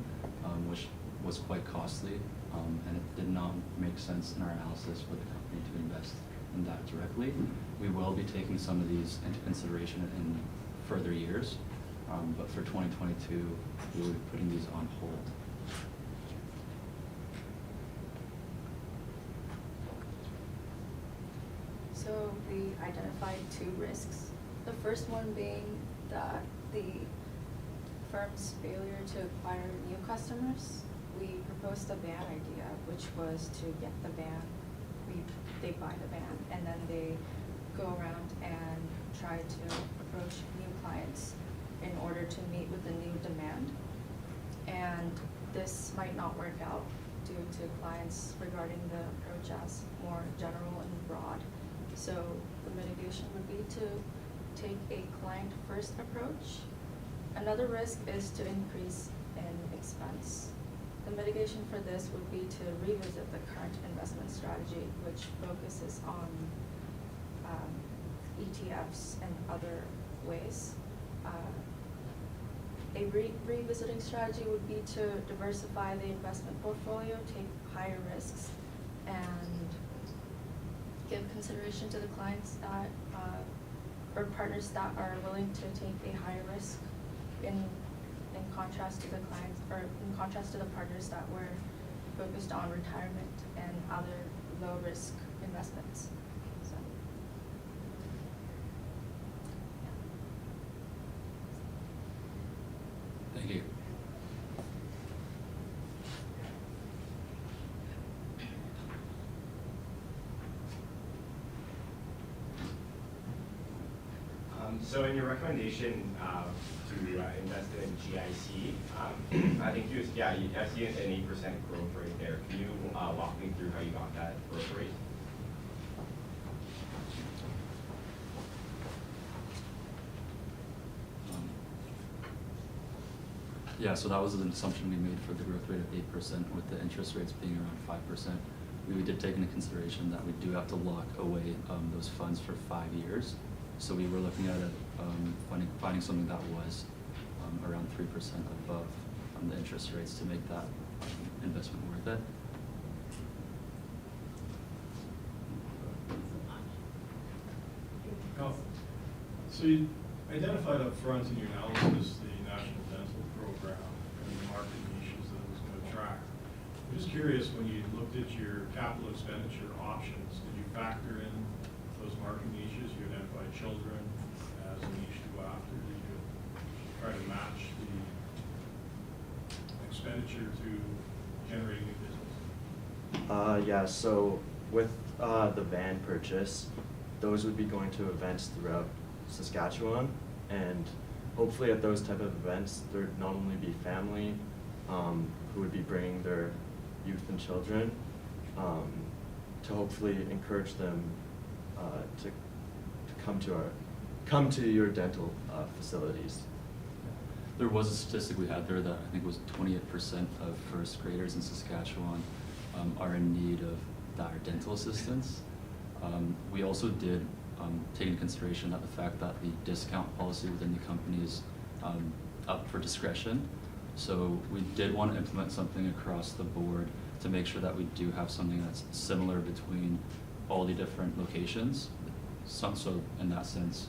which was quite costly, and it did not make sense in our analysis for the company to invest in that directly. We will be taking some of these into consideration in further years, but for 2022, we will be putting these on hold. So we identified 2 risks. The first one being that the firm's failure to acquire new customers. We proposed a van idea, which was to get the van, they buy the van, and then they go around and try to approach new clients in order to meet with the new demand. And this might not work out due to clients regarding the approach as more general and broad. So the mitigation would be to take a client-first approach. Another risk is to increase in expense. The mitigation for this would be to revisit the current investment strategy, which focuses on ETFs and other ways. A revisiting strategy would be to diversify the investment portfolio, take higher risks, and give consideration to the clients that, or partners that are willing to take a higher risk in contrast to the clients, or in contrast to the partners that were focused on retirement and other low-risk investments. So, yeah. Thank you. So in your recommendation to invest in GIC, I think you have seen an 8% growth rate there. Can you walk me through how you got that growth rate? Yeah, so that was an assumption we made for the growth rate of 8%, with the interest rates being around 5%. We did take into consideration that we do have to lock away those funds for 5 years. So we were looking at it, finding something that was around 3% above the interest rates to make that investment worth it. So you identified up front in your analysis the National Dental Program and the market niches that it was going to attract. I'm just curious, when you looked at your capital expenditure options, did you factor in those market niches? You identified children as a niche to go after. Did you try to match the expenditure to generate new business? Yeah, so with the van purchase, those would be going to events throughout Saskatchewan, and hopefully at those type of events, there'd not only be family who would be bringing their youth and children to hopefully encourage them to come to your dental facilities. There was a statistic we had there that I think was 28% of first graders in Saskatchewan are in need of dire dental assistance. We also did take into consideration that the fact that the discount policy within the company is up for discretion. So we did want to implement something across the board to make sure that we do have something that's similar between all the different locations. So in that sense,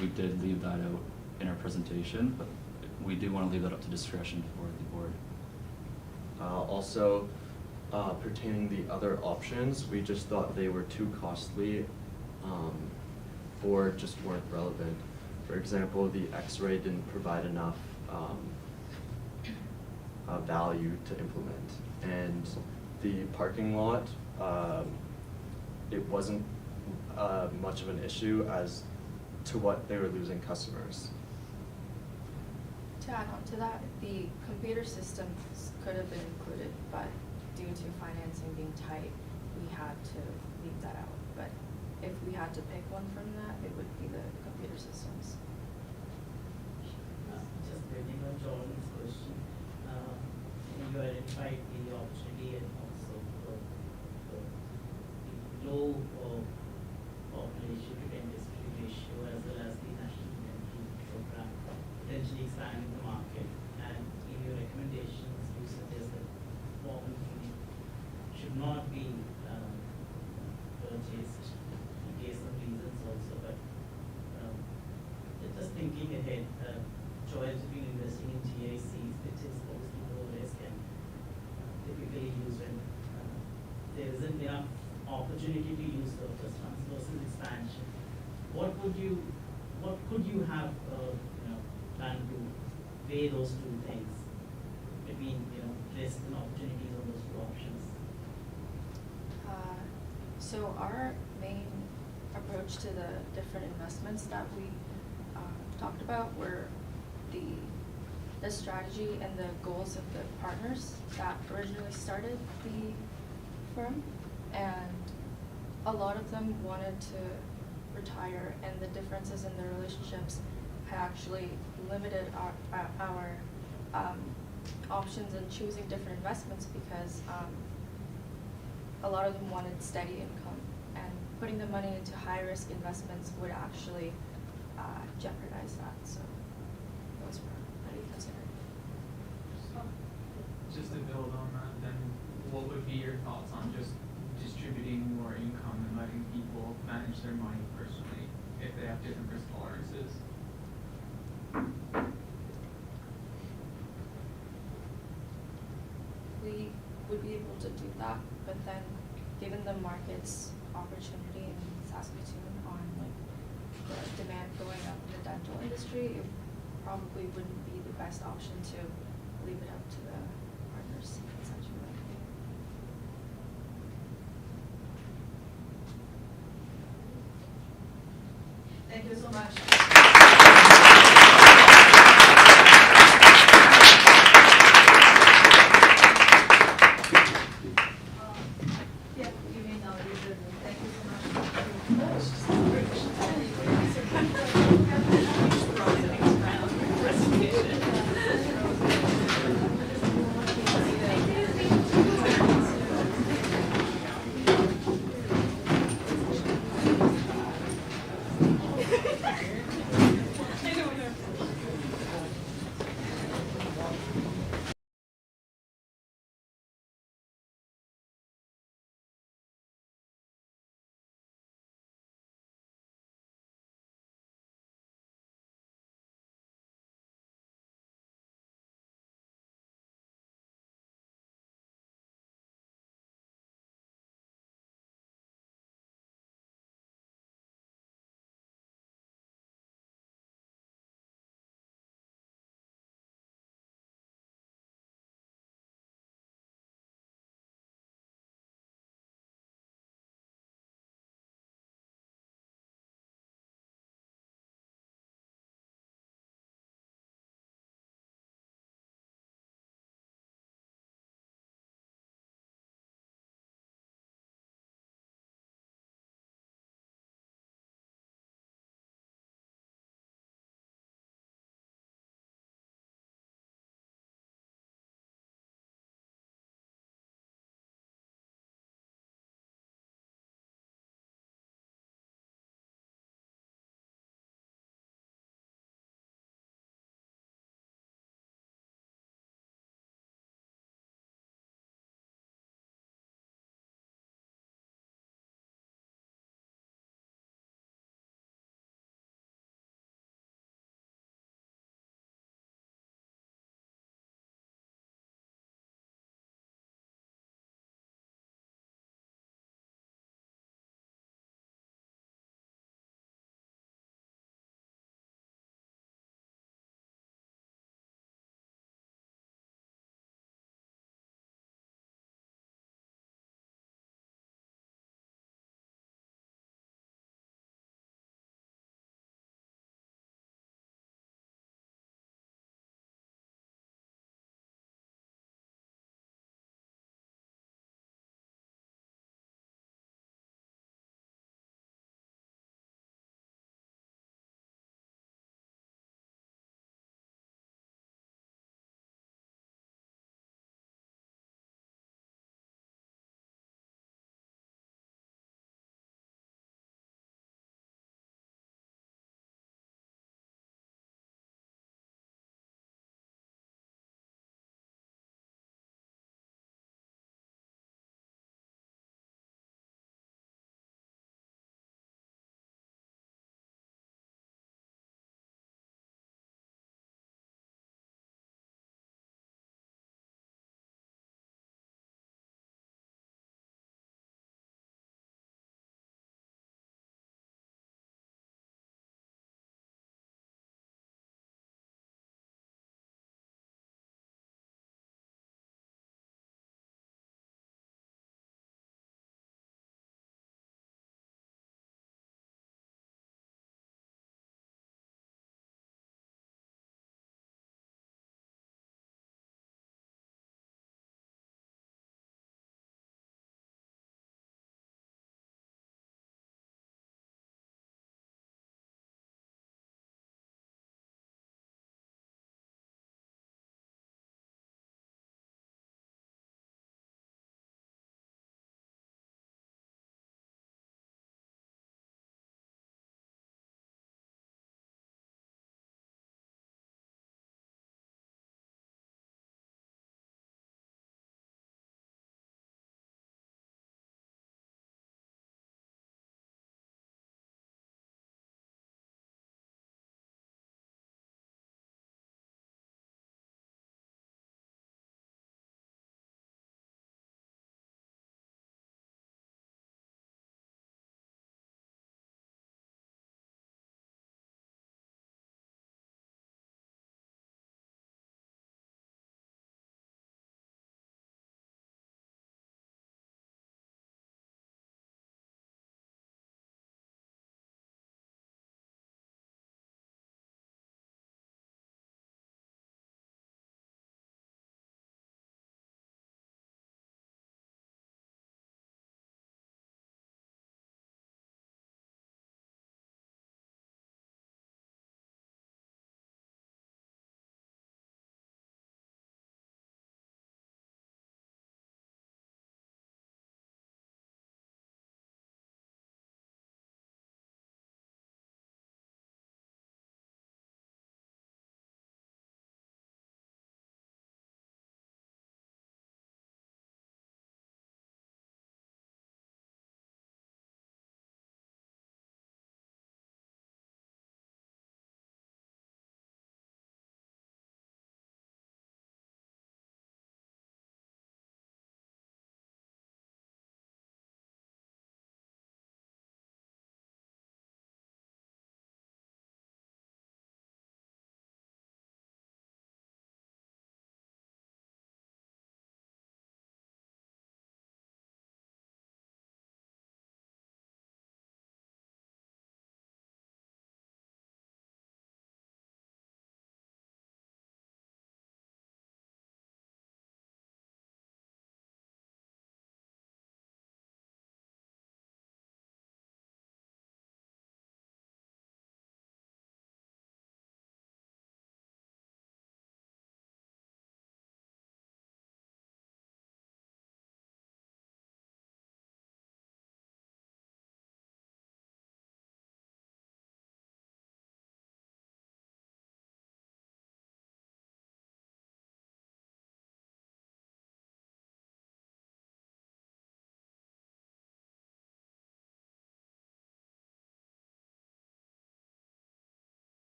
we did leave that out in our presentation, but we do want to leave that up to discretion for the board. Also, pertaining the other options, we just thought they were too costly or just weren't relevant. For example, the X-ray didn't provide enough value to implement, and the parking lot, it wasn't much of an issue as to what they were losing customers. To add on to that, the computer systems could have been included, but due to financing being tight, we had to leave that out. But if we had to pick one from that, it would be the computer systems. Just building on Jordan's question, you identified the opportunity and also the low population to industry ratio as well as the national dental program potentially expanding the market. And in your recommendations, you suggest that formal clinic should not be purchased in case of reasons also. But just thinking ahead, choice between investing in GICs, which is mostly low risk and typically used when there isn't enough opportunity to use surplus funds versus expansion. What could you have planned to weigh those two things between risks and opportunities on those two options? So our main approach to the different investments that we talked about were the strategy and the goals of the partners that originally started the firm, and a lot of them wanted to retire, and the differences in their relationships had actually limited our options in choosing different investments because a lot of them wanted steady income, and putting the money into high-risk investments would actually jeopardize that. So those were pretty considered. Just to build on that, then what would be your thoughts on just distributing more income and letting people manage their money personally if they have different risk tolerances? We would be able to do that, but then given the market's opportunity in Saskatoon on the demand going up in the dental industry, it probably wouldn't be the best option to leave it up to the partners, essentially. Thank you so much. Yeah, you may now leave the room. Thank you so much.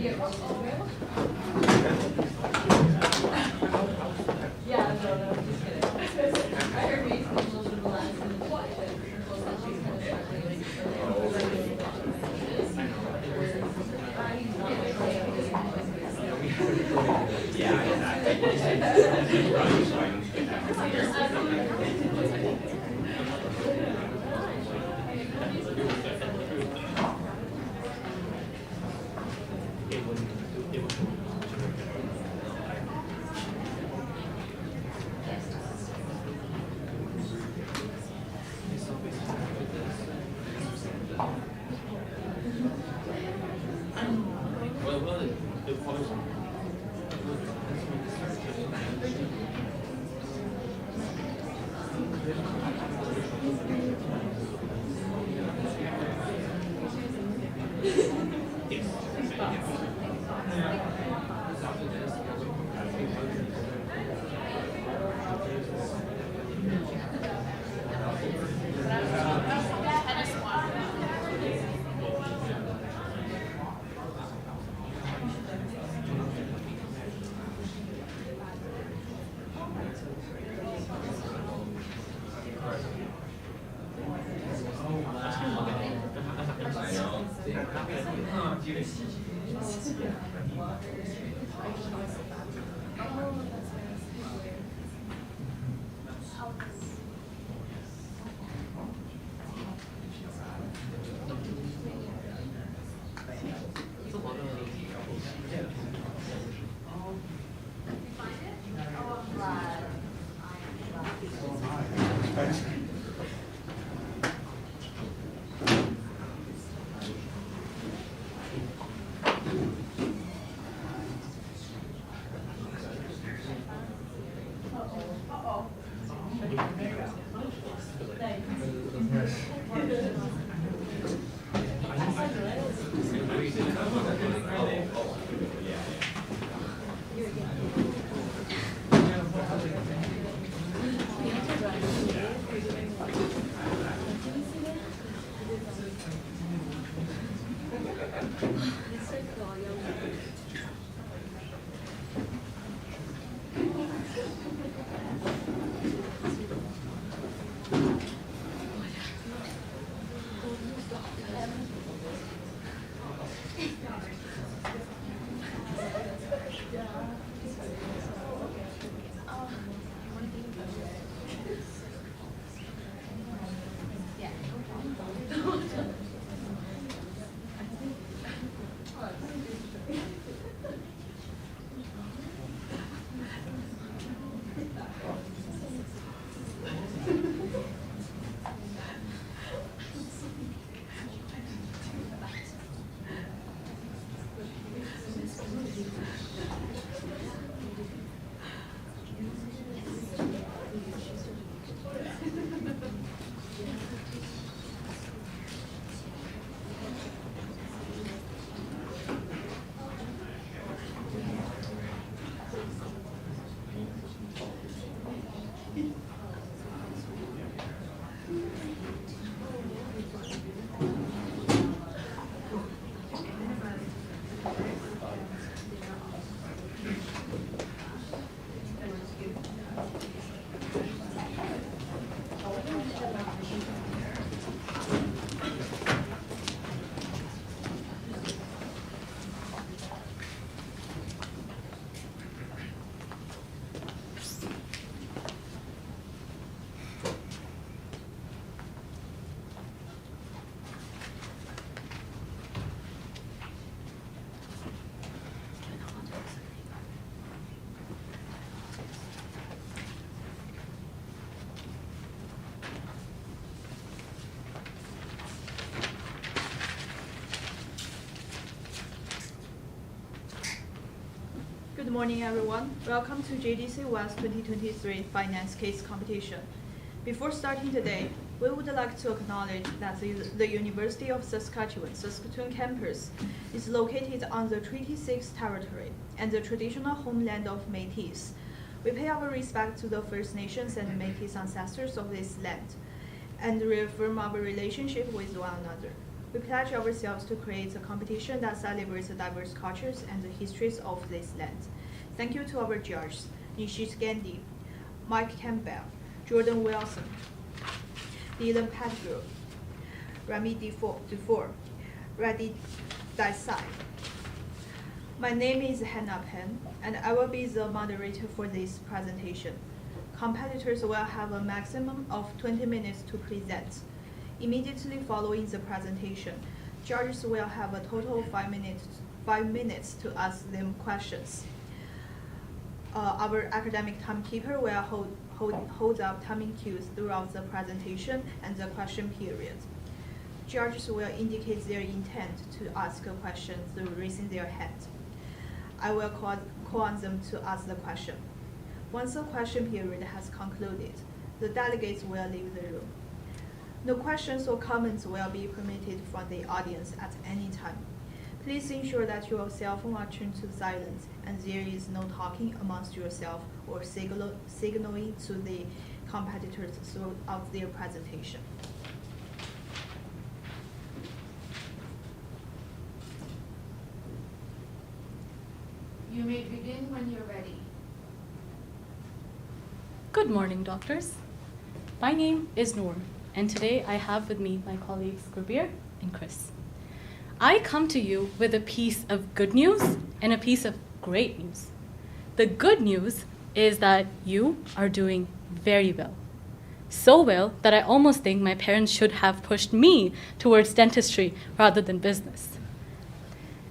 Yeah, no, just kidding. I heard Mason a little bit of the last minute, but she's kind of struggling. Good morning, everyone. Welcome to JDC West 2023 Finance Case Competition. Before starting today, we would like to acknowledge that the University of Saskatchewan campus is located on the Treaty 6 territory and the traditional homeland of Métis. We pay our respect to the First Nations and Métis ancestors of this land and reaffirm our relationship with one another. We pledge ourselves to create a competition that celebrates the diverse cultures and the histories of this land. Thank you to our judges, Nishish Gandhi, Mike Campbell, Jordan Wilson, Dylan Pettigrew, Rami Dufour, Radhi Desai. My name is Hannah Penn, and I will be the moderator for this presentation. Competitors will have a maximum of 20 minutes to present. Immediately following the presentation, judges will have a total of 5 minutes to ask them questions. Our academic timekeeper will hold up timing cues throughout the presentation and the question period. Judges will indicate their intent to ask a question through raising their hand. I will call on them to ask the question. Once the question period has concluded, the delegates will leave the room. No questions or comments will be permitted from the audience at any time. Please ensure that your cell phone are turned to silent and there is no talking amongst yourself or signaling to the competitors throughout their presentation. You may begin when you're ready. Good morning, doctors. My name is Noor, and today I have with me my colleagues Gurbir and Chris. I come to you with a piece of good news and a piece of great news. The good news is that you are doing very well. So well that I almost think my parents should have pushed me towards dentistry rather than business.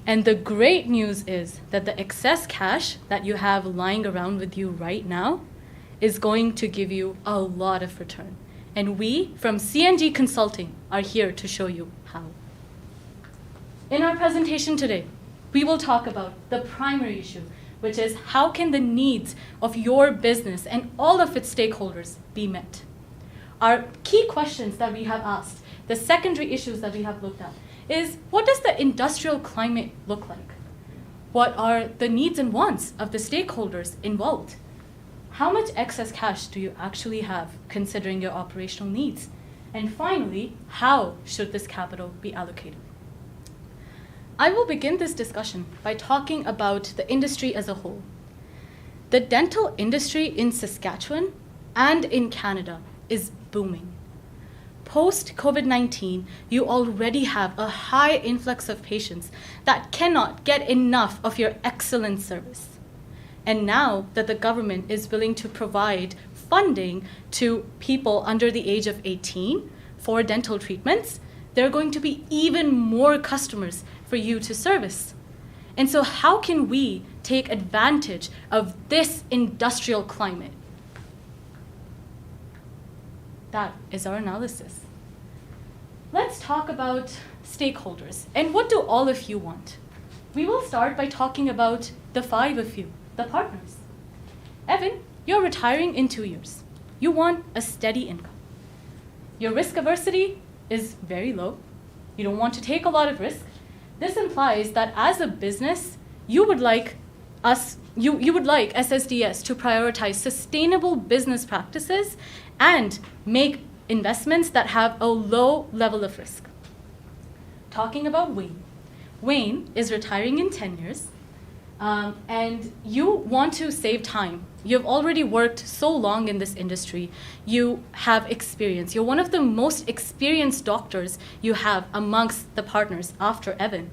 And the great news is that the excess cash that you have lying around with you right now is going to give you a lot of return. And we from CNG Consulting are here to show you how. In our presentation today, we will talk about the primary issue, which is how can the needs of your business and all of its stakeholders be met? Our key questions that we have asked, the secondary issues that we have looked at, is what does the industrial climate look like? What are the needs and wants of the stakeholders involved? How much excess cash do you actually have considering your operational needs? And finally, how should this capital be allocated? I will begin this discussion by talking about the industry as a whole. The dental industry in Saskatchewan and in Canada is booming. Post-COVID-19, you already have a high influx of patients that cannot get enough of your excellent service. And now that the government is willing to provide funding to people under the age of 18 for dental treatments, there are going to be even more customers for you to service. And so how can we take advantage of this industrial climate? That is our analysis. Let's talk about stakeholders and what do all of you want? We will start by talking about the 5 of you, the partners. Evan, you're retiring in 2 years. You want a steady income. Your risk aversity is very low. You don't want to take a lot of risk. This implies that as a business, you would like SSDS to prioritize sustainable business practices and make investments that have a low level of risk. Talking about Wayne. Wayne is retiring in 10 years, and you want to save time. You've already worked so long in this industry. You have experience. You're one of the most experienced doctors you have amongst the partners after Evan.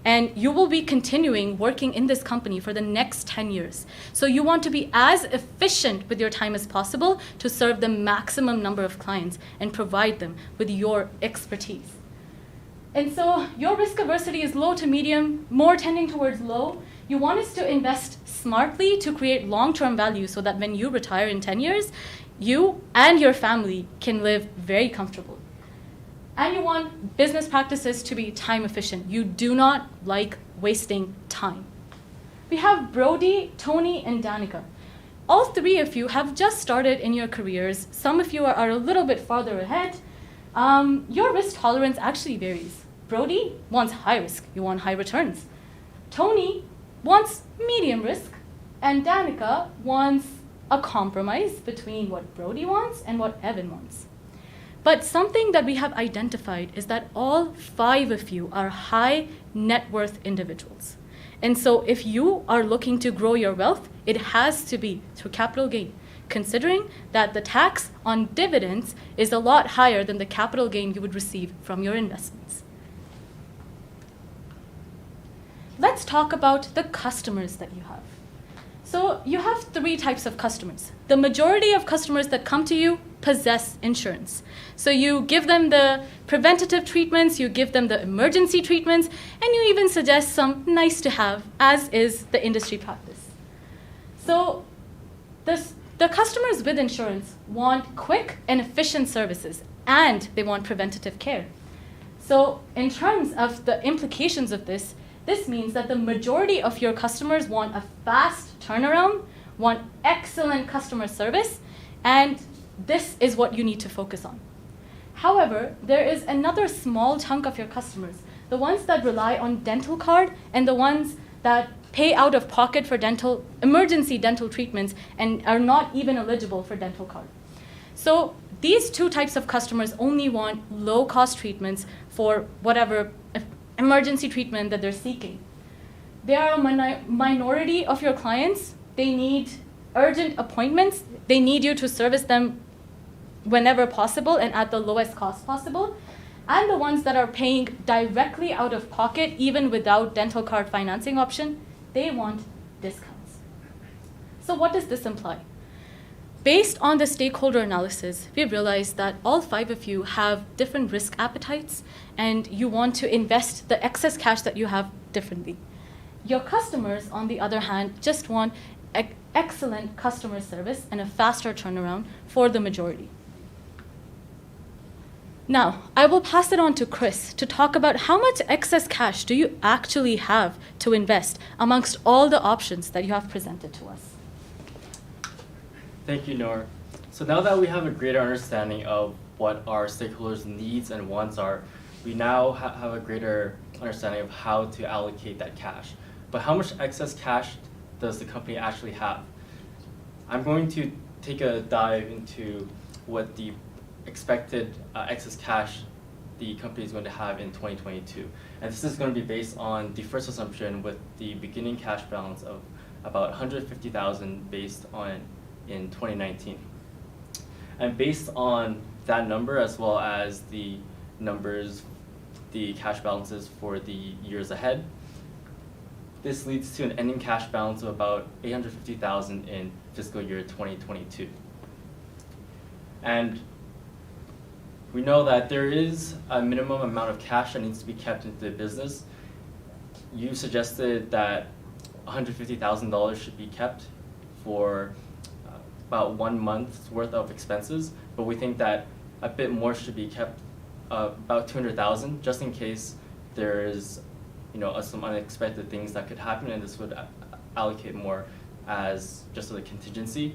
And you will be continuing working in this company for the next 10 years. So you want to be as efficient with your time as possible to serve the maximum number of clients and provide them with your expertise. And so your risk aversity is low to medium, more tending towards low. You want us to invest smartly to create long-term value so that when you retire in 10 years, you and your family can live very comfortably. And you want business practices to be time efficient. You do not like wasting time. We have Brody, Tony, and Danica. All 3 of you have just started in your careers. Some of you are a little bit farther ahead. Your risk tolerance actually varies. Brody wants high risk. You want high returns. Tony wants medium risk. And Danica wants a compromise between what Brody wants and what Evan wants. But something that we have identified is that all 5 of you are high net worth individuals. And so if you are looking to grow your wealth, it has to be through capital gain, considering that the tax on dividends is a lot higher than the capital gain you would receive from your investments. Let's talk about the customers that you have. So you have 3 types of customers. The majority of customers that come to you possess insurance. So you give them the preventative treatments, you give them the emergency treatments, and you even suggest some nice to have, as is the industry practice. So the customers with insurance want quick and efficient services, and they want preventative care. So in terms of the implications of this means that the majority of your customers want a fast turnaround, want excellent customer service, and this is what you need to focus on. However, there is another small chunk of your customers, the ones that rely on dental card and the ones that pay out of pocket for emergency dental treatments and are not even eligible for dental card. So these 2 types of customers only want low-cost treatments for whatever emergency treatment that they're seeking. They are a minority of your clients. They need urgent appointments. They need you to service them whenever possible and at the lowest cost possible. And the ones that are paying directly out of pocket, even without dental card financing option, they want discounts. So what does this imply? Based on the stakeholder analysis, we realized that all 5 of you have different risk appetites, and you want to invest the excess cash that you have differently. Your customers, on the other hand, just want excellent customer service and a faster turnaround for the majority. Now, I will pass it on to Chris to talk about how much excess cash do you actually have to invest amongst all the options that you have presented to us. Thank you, Noor. So now that we have a greater understanding of what our stakeholders' needs and wants are, we now have a greater understanding of how to allocate that cash. But how much excess cash does the company actually have? I'm going to take a dive into what the expected excess cash the company is going to have in 2022. And this is going to be based on the first assumption with the beginning cash balance of about $150,000 based on in 2019. And based on that number, as well as the numbers, the cash balances for the years ahead, this leads to an ending cash balance of about $850,000 in fiscal year 2022. And we know that there is a minimum amount of cash that needs to be kept into the business. You suggested that $150,000 should be kept for about 1 month's worth of expenses, but we think that a bit more should be kept, about $200,000, just in case there is, some unexpected things that could happen, and this would allocate more as just a contingency.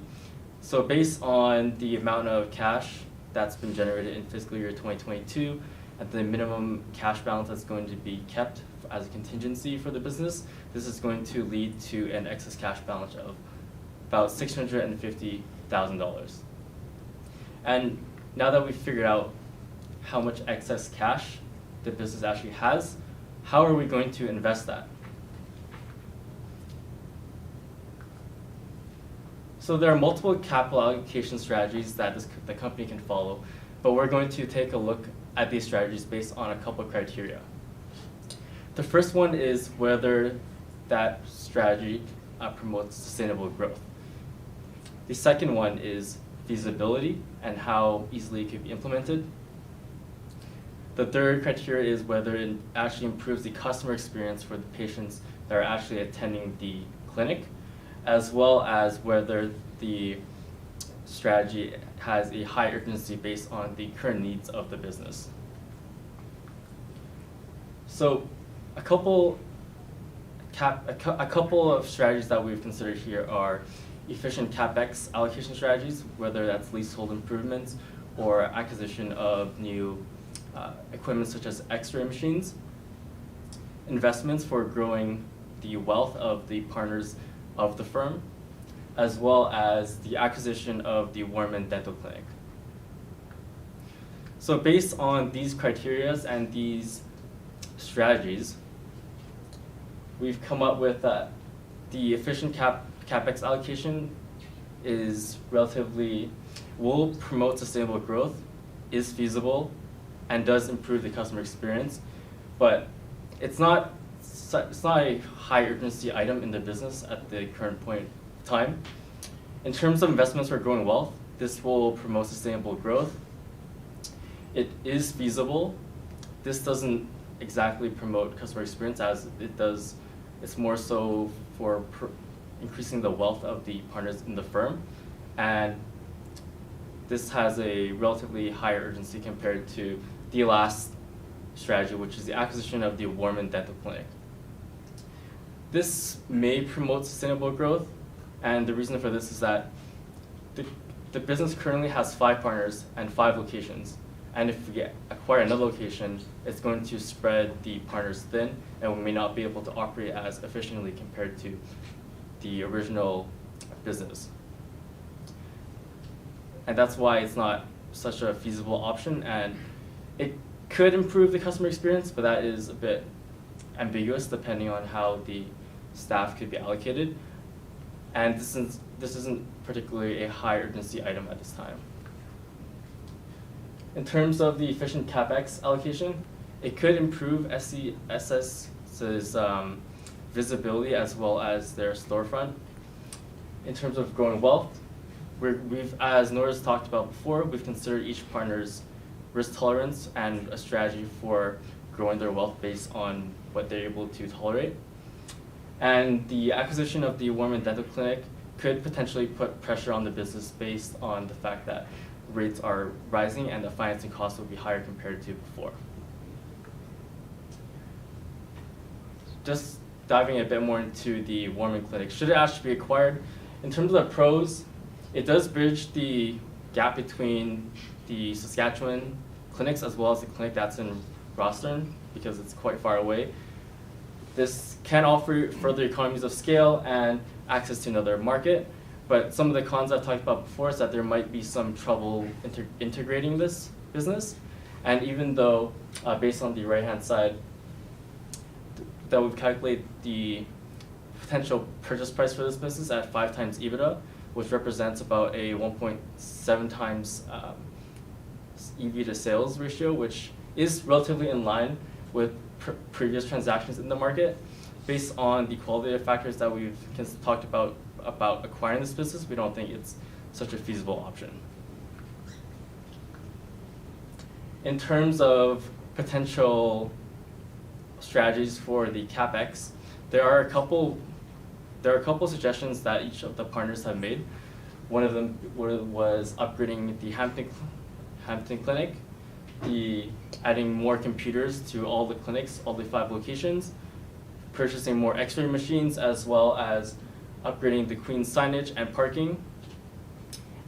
So based on the amount of cash that's been generated in fiscal year 2022, at the minimum cash balance that's going to be kept as a contingency for the business, this is going to lead to an excess cash balance of about $650,000. And now that we've figured out how much excess cash the business actually has, how are we going to invest that? So there are multiple capital allocation strategies that the company can follow, but we're going to take a look at these strategies based on a couple of criteria. The first one is whether that strategy promotes sustainable growth. The second one is feasibility and how easily it could be implemented. The third criteria is whether it actually improves the customer experience for the patients that are actually attending the clinic, as well as whether the strategy has a high urgency based on the current needs of the business. So a couple of strategies that we've considered here are efficient CapEx allocation strategies, whether that's leasehold improvements or acquisition of new equipment such as X-ray machines, investments for growing the wealth of the partners of the firm, as well as the acquisition of the Warman Dental Clinic. So based on these criterias and these strategies, we've come up with that the efficient CapEx allocation is will promote sustainable growth, is feasible, and does improve the customer experience, but it's not a high urgency item in the business at the current point in time. In terms of investments for growing wealth, this will promote sustainable growth. It is feasible. This doesn't exactly promote customer experience as it does. It's more so for increasing the wealth of the partners in the firm, and this has a relatively higher urgency compared to the last strategy, which is the acquisition of the Warman Dental Clinic. This may promote sustainable growth, and the reason for this is that the business currently has 5 partners and 5 locations, and if we acquire another location, it's going to spread the partners thin, and we may not be able to operate as efficiently compared to the original business. And that's why it's not such a feasible option, and it could improve the customer experience, but that is a bit ambiguous depending on how the staff could be allocated. And this isn't particularly a high urgency item at this time. In terms of the efficient CapEx allocation, it could improve SCSS's visibility as well as their storefront. In terms of growing wealth, we've, as Nora's talked about before, we've considered each partner's risk tolerance and a strategy for growing their wealth based on what they're able to tolerate. And the acquisition of the Warman Dental Clinic could potentially put pressure on the business based on the fact that rates are rising and the financing costs will be higher compared to before. Just diving a bit more into the Warman Clinic, should it actually be acquired? In terms of the pros, it does bridge the gap between the Saskatchewan clinics as well as the clinic that's in Rostern because it's quite far away. This can offer further economies of scale and access to another market, but some of the cons I've talked about before is that there might be some trouble integrating this business. And even though, based on the right-hand side, that we've calculated the potential purchase price for this business at 5 times EBITDA, which represents about a 1.7 times EV to sales ratio, which is relatively in line with previous transactions in the market. Based on the qualitative factors that we've talked about acquiring this business, we don't think it's such a feasible option. In terms of potential strategies for the CapEx, there are a couple suggestions that each of the partners have made. One of them was upgrading the Hampton Clinic, adding more computers to all the clinics, all the 5 locations, purchasing more X-ray machines, as well as upgrading the Queen's signage and parking,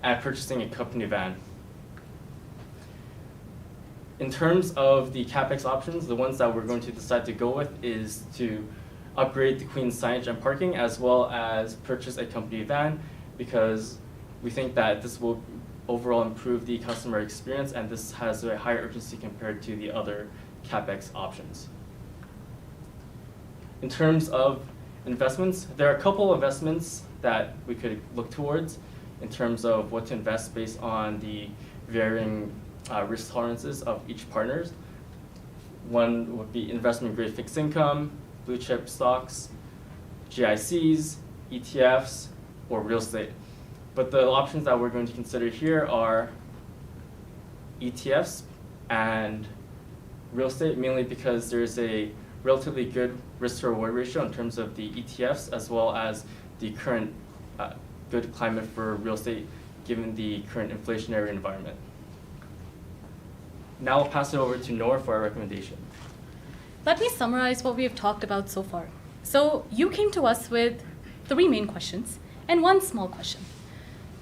and purchasing a company van. In terms of the CapEx options, the ones that we're going to decide to go with is to upgrade the Queen's signage and parking, as well as purchase a company van, because we think that this will overall improve the customer experience, and this has a higher urgency compared to the other CapEx options. In terms of investments, there are a couple investments that we could look towards in terms of what to invest based on the varying risk tolerances of each partner. One would be investment grade fixed income, blue chip stocks, GICs, ETFs, or real estate. But the options that we're going to consider here are ETFs and real estate, mainly because there's a relatively good risk to reward ratio in terms of the ETFs, as well as the current good climate for real estate given the current inflationary environment. Now I'll pass it over to Nora for our recommendation. Let me summarize what we have talked about so far. So you came to us with 3 main questions and 1 small question.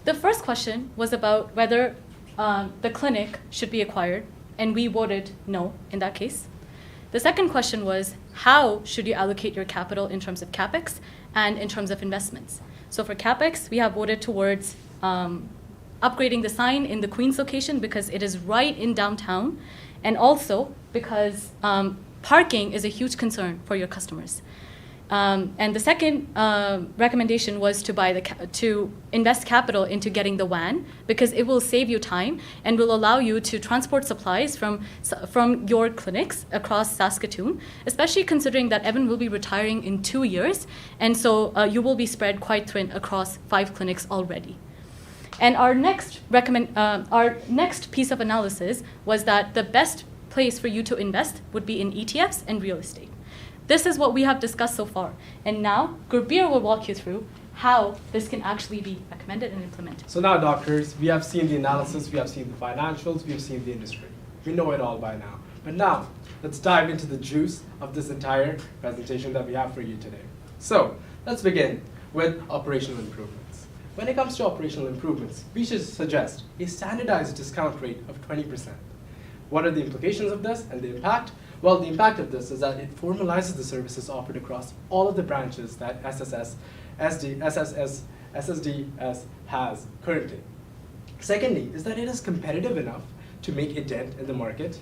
The first question was about whether the clinic should be acquired, and we voted no in that case. The second question was, how should you allocate your capital in terms of CapEx and in terms of investments? So for CapEx, we have voted towards upgrading the sign in the Queens location because it is right in downtown, and also because parking is a huge concern for your customers. And the second recommendation was to invest capital into getting the van because it will save you time and will allow you to transport supplies from your clinics across Saskatoon, especially considering that Evan will be retiring in 2 years, and so you will be spread quite thin across 5 clinics already. And our next piece of analysis was that the best place for you to invest would be in ETFs and real estate. This is what we have discussed so far. And now, Gurbir will walk you through how this can actually be recommended and implemented. So now, doctors, we have seen the analysis, we have seen the financials, we have seen the industry. We know it all by now. But now, let's dive into the juice of this entire presentation that we have for you today. So, let's begin with operational improvements. When it comes to operational improvements, we should suggest a standardized discount rate of 20%. What are the implications of this and the impact? Well, the impact of this is that it formalizes the services offered across all of the branches that SSDS has currently. Secondly, is that it is competitive enough to make a dent in the market,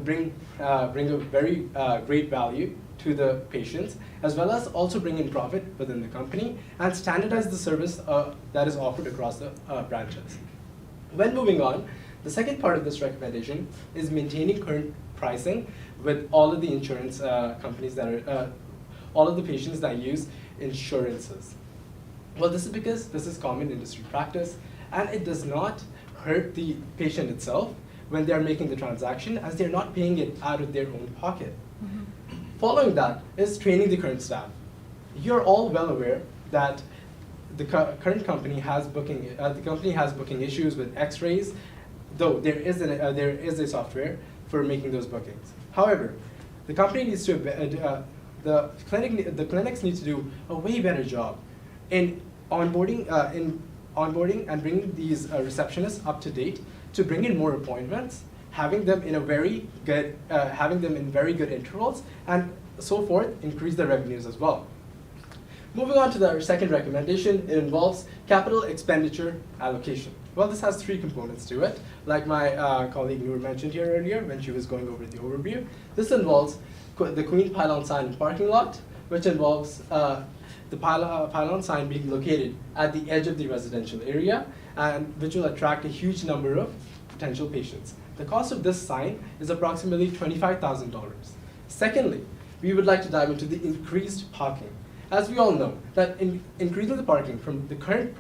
bring a very great value to the patients, as well as also bring in profit within the company and standardize the service that is offered across the branches. When moving on, the second part of this recommendation is maintaining current pricing with all of the insurance companies that are, all of the patients that use insurances. Well, this is because this is common industry practice, and it does not hurt the patient itself when they're making the transaction, as they're not paying it out of their own pocket. Mm-hmm. Following that is training the current staff. You're all well aware that the current company has booking issues with X-rays, though there is a software for making those bookings. However, the company needs to the clinics need to do a way better job in onboarding and bringing these receptionists up to date to bring in more appointments, having them in very good intervals, and so forth, increase their revenues as well. Moving on to our second recommendation, it involves capital expenditure allocation. Well, this has 3 components to it. Like my colleague Noor mentioned here earlier when she was going over the overview, this involves the Queen Pylon sign and parking lot, which involves the pylon sign being located at the edge of the residential area, and which will attract a huge number of potential patients. The cost of this sign is approximately $25,000. Secondly, we would like to dive into the increased parking. As we all know, that increasing the parking from the current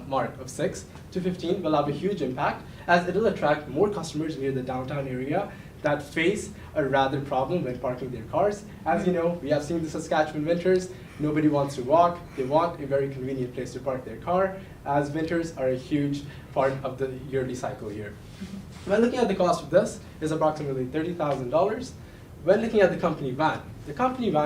mark of 6 to 15 will have a huge impact, as it will attract more customers near the downtown area that face a rather problem when parking their cars. As you know, we have seen the Saskatchewan winters. Nobody wants to walk. They want a very convenient place to park their car, as winters are a huge part of the yearly cycle here. When looking at the cost of this is approximately $30,000. When looking at the company van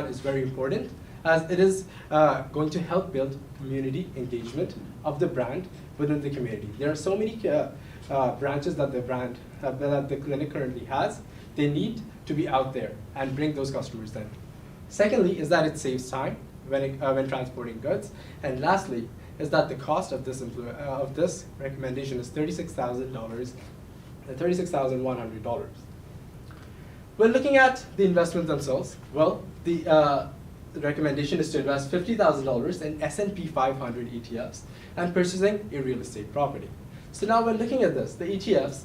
is very important, as it is going to help build community engagement of the brand within the community. There are so many branches that the clinic currently has. They need to be out there and bring those customers in. Secondly, is that it saves time when transporting goods. And lastly, is that the cost of this recommendation is $36,100. When looking at the investments themselves, well, the recommendation is to invest $50,000 in S&P 500 ETFs and purchasing a real estate property. So now when looking at this, the ETFs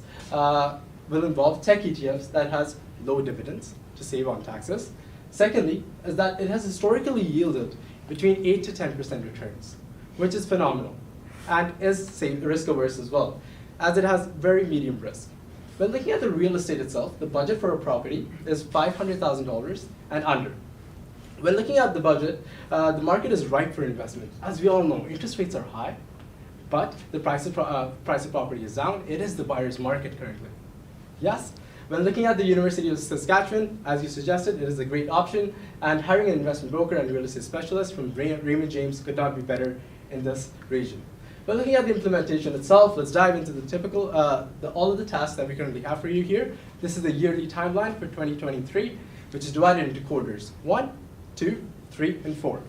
will involve tech ETFs that has low dividends to save on taxes. Secondly, is that it has historically yielded between 8 to 10% returns, which is phenomenal, and is risk averse as well, as it has very medium risk. When looking at the real estate itself, the budget for a property is $500,000 and under. When looking at the budget, the market is ripe for investment. As we all know, interest rates are high, but the price of property is down. It is the buyer's market currently. Yes, when looking at the University of Saskatchewan, as you suggested, it is a great option, and hiring an investment broker and real estate specialist from Raymond James could not be better in this region. When looking at the implementation itself, let's dive into the typical, all of the tasks that we currently have for you here. This is the yearly timeline for 2023, which is divided into quarters, 1, 2, 3, and 4.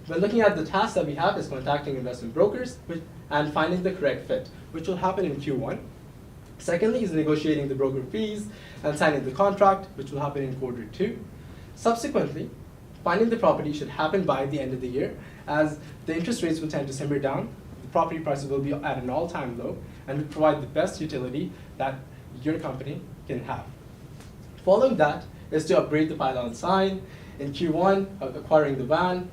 When looking at the tasks that we have is contacting investment brokers and finding the correct fit, which will happen in Q1. Secondly is negotiating the broker fees and signing the contract, which will happen in Q2. Subsequently, finding the property should happen by the end of the year, as the interest rates will tend to simmer down, the property prices will be at an all-time low, and will provide the best utility that your company can have. Following that is to upgrade the pylon sign. In Q1, acquiring the van,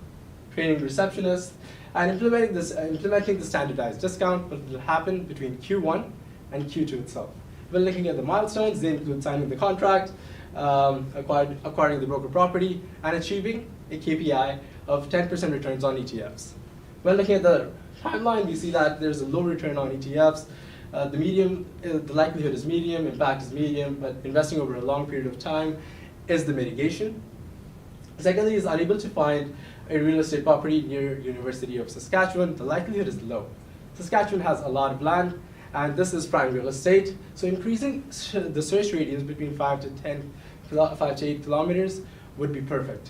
training receptionists, and implementing the standardized discount, but it will happen between Q1 and Q2 itself. When looking at the milestones, they include signing the contract, acquiring the broker property, and achieving a KPI of 10% returns on ETFs. When looking at the timeline, we see that there's a low return on ETFs. The likelihood is medium, impact is medium, but investing over a long period of time is the mitigation. Secondly, is unable to find a real estate property near University of Saskatchewan. The likelihood is low. Saskatchewan has a lot of land, and this is prime real estate. So increasing the search radius between 5 to 8 kilometers would be perfect.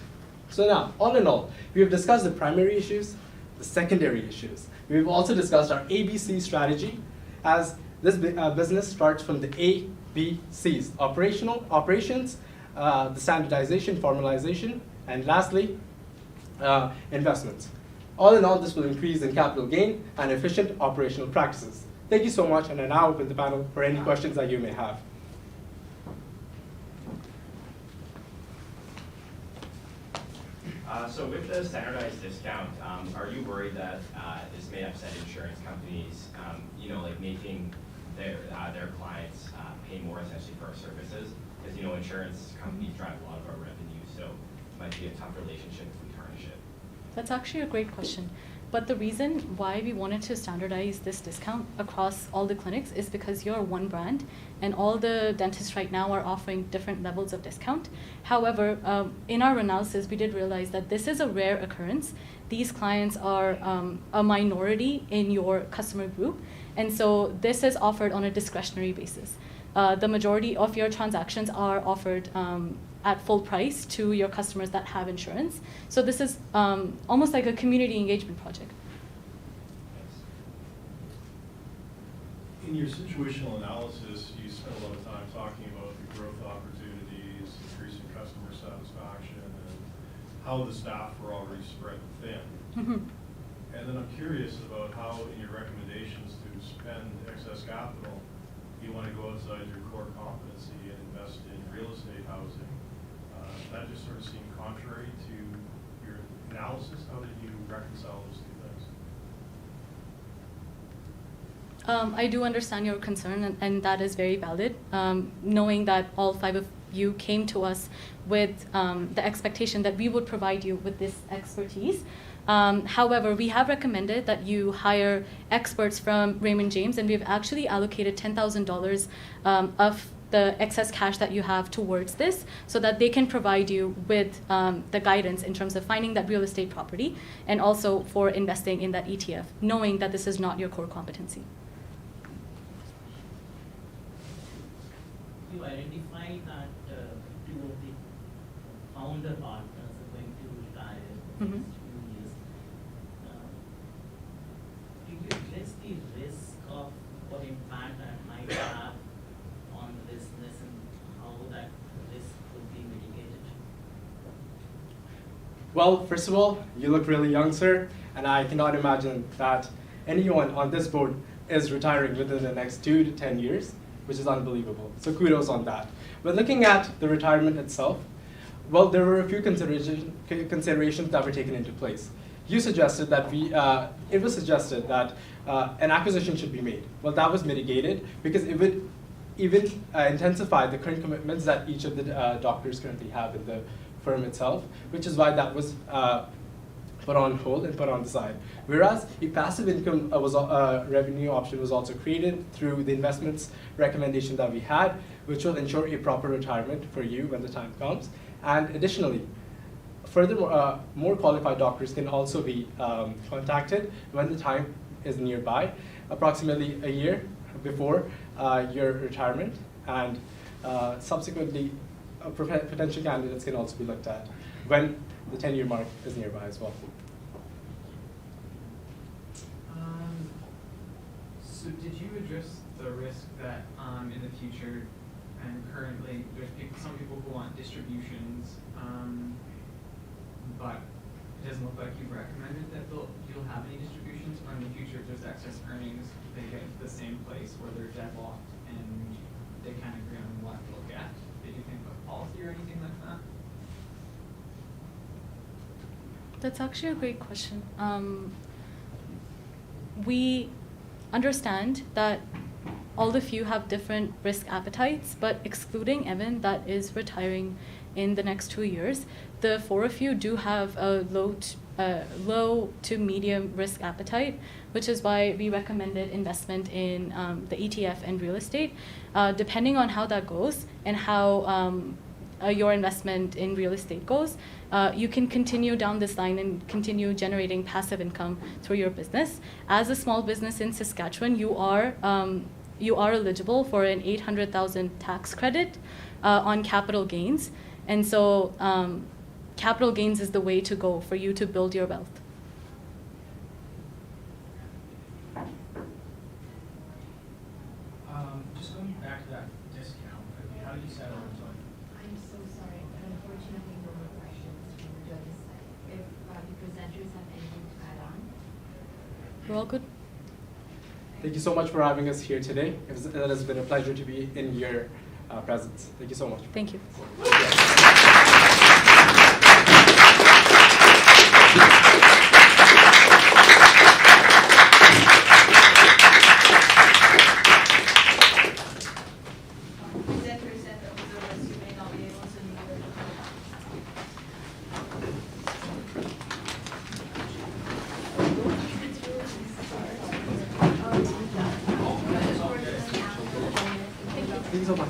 So now, all in all, we have discussed the primary issues, the secondary issues. We've also discussed our ABC strategy, as this business starts from the A, B, C's: operations, the standardization, formalization, and lastly, investments. All in all, this will increase in capital gain and efficient operational practices. Thank you so much, and I now open the panel for any questions that you may have. So with the standardized discount, are you worried that this may upset insurance companies, like making their clients pay more essentially for our services? Because insurance companies drive a lot of our revenue, so it might be a tough relationship if we tarnish it. That's actually a great question. But the reason why we wanted to standardize this discount across all the clinics is because you're one brand, and all the dentists right now are offering different levels of discount. However, in our analysis, we did realize that this is a rare occurrence. These clients are a minority in your customer group, and so this is offered on a discretionary basis. The majority of your transactions are offered at full price to your customers that have insurance. So this is almost like a community engagement project. In your situational analysis, you spent a lot of time talking about the growth opportunities, increasing customer satisfaction, and how the staff were already spread thin. Mm-hmm. And then I'm curious about how, in your recommendations to spend excess capital, you want to go outside your core competency and invest in real estate housing. That just sort of seemed contrary to your analysis. How did you reconcile those two things? I do understand your concern, and that is very valid. Knowing that all 5 of you came to us with the expectation that we would provide you with this expertise. However, we have recommended that you hire experts from Raymond James, and we've actually allocated $10,000 of the excess cash that you have towards this, so that they can provide you with the guidance in terms of finding that real estate property, and also for investing in that ETF, knowing that this is not your core competency. You identified that 2 of the founder partners are going to retire in the next few years. Did you address the risk of what impact that might have on the business and how that risk could be mitigated? Well, first of all, you look really young, sir, and I cannot imagine that anyone on this board is retiring within the next 2 to 10 years, which is unbelievable. So kudos on that. But looking at the retirement itself, well, there were a few considerations that were taken into place. You suggested that it was suggested that an acquisition should be made. Well, that was mitigated because it would even intensify the current commitments that each of the doctors currently have in the firm itself, which is why that was put on hold and put on the side. Whereas a passive income revenue option was also created through the investments recommendation that we had, which will ensure a proper retirement for you when the time comes. And additionally, furthermore, more qualified doctors can also be contacted when the time is nearby, approximately a year before your retirement, and subsequently potential candidates can also be looked at when the 10-year mark is nearby as well. So did you address the risk that in the future and currently there's some people who want distributions, but it doesn't look like you've recommended that you'll have any distributions, or in the future if there's excess earnings, they get to the same place where they're deadlocked and they kind of agree on what to look at? Did you think of policy or anything like that? That's actually a great question. We understand that all of you have different risk appetites, but excluding Evan, that is retiring in the next 2 years, the four of you do have a low to medium risk appetite, which is why we recommended investment in the ETF and real estate. Depending on how that goes and how your investment in real estate goes, you can continue down this line and continue generating passive income through your business. As a small business in Saskatchewan, you are eligible for an $800,000 tax credit on capital gains. And so capital gains is the way to go for you to build your wealth. Just going back to that discount, how did you settle on it? I'm so sorry, but unfortunately, no more questions from the judge's side. If the presenters have anything to add on. We're all good. Thank you so much for having us here today. It has been a pleasure to be in your presence. Thank you so much. Thank you. Presenters and observers, you may not be able to leave. Thank you so much.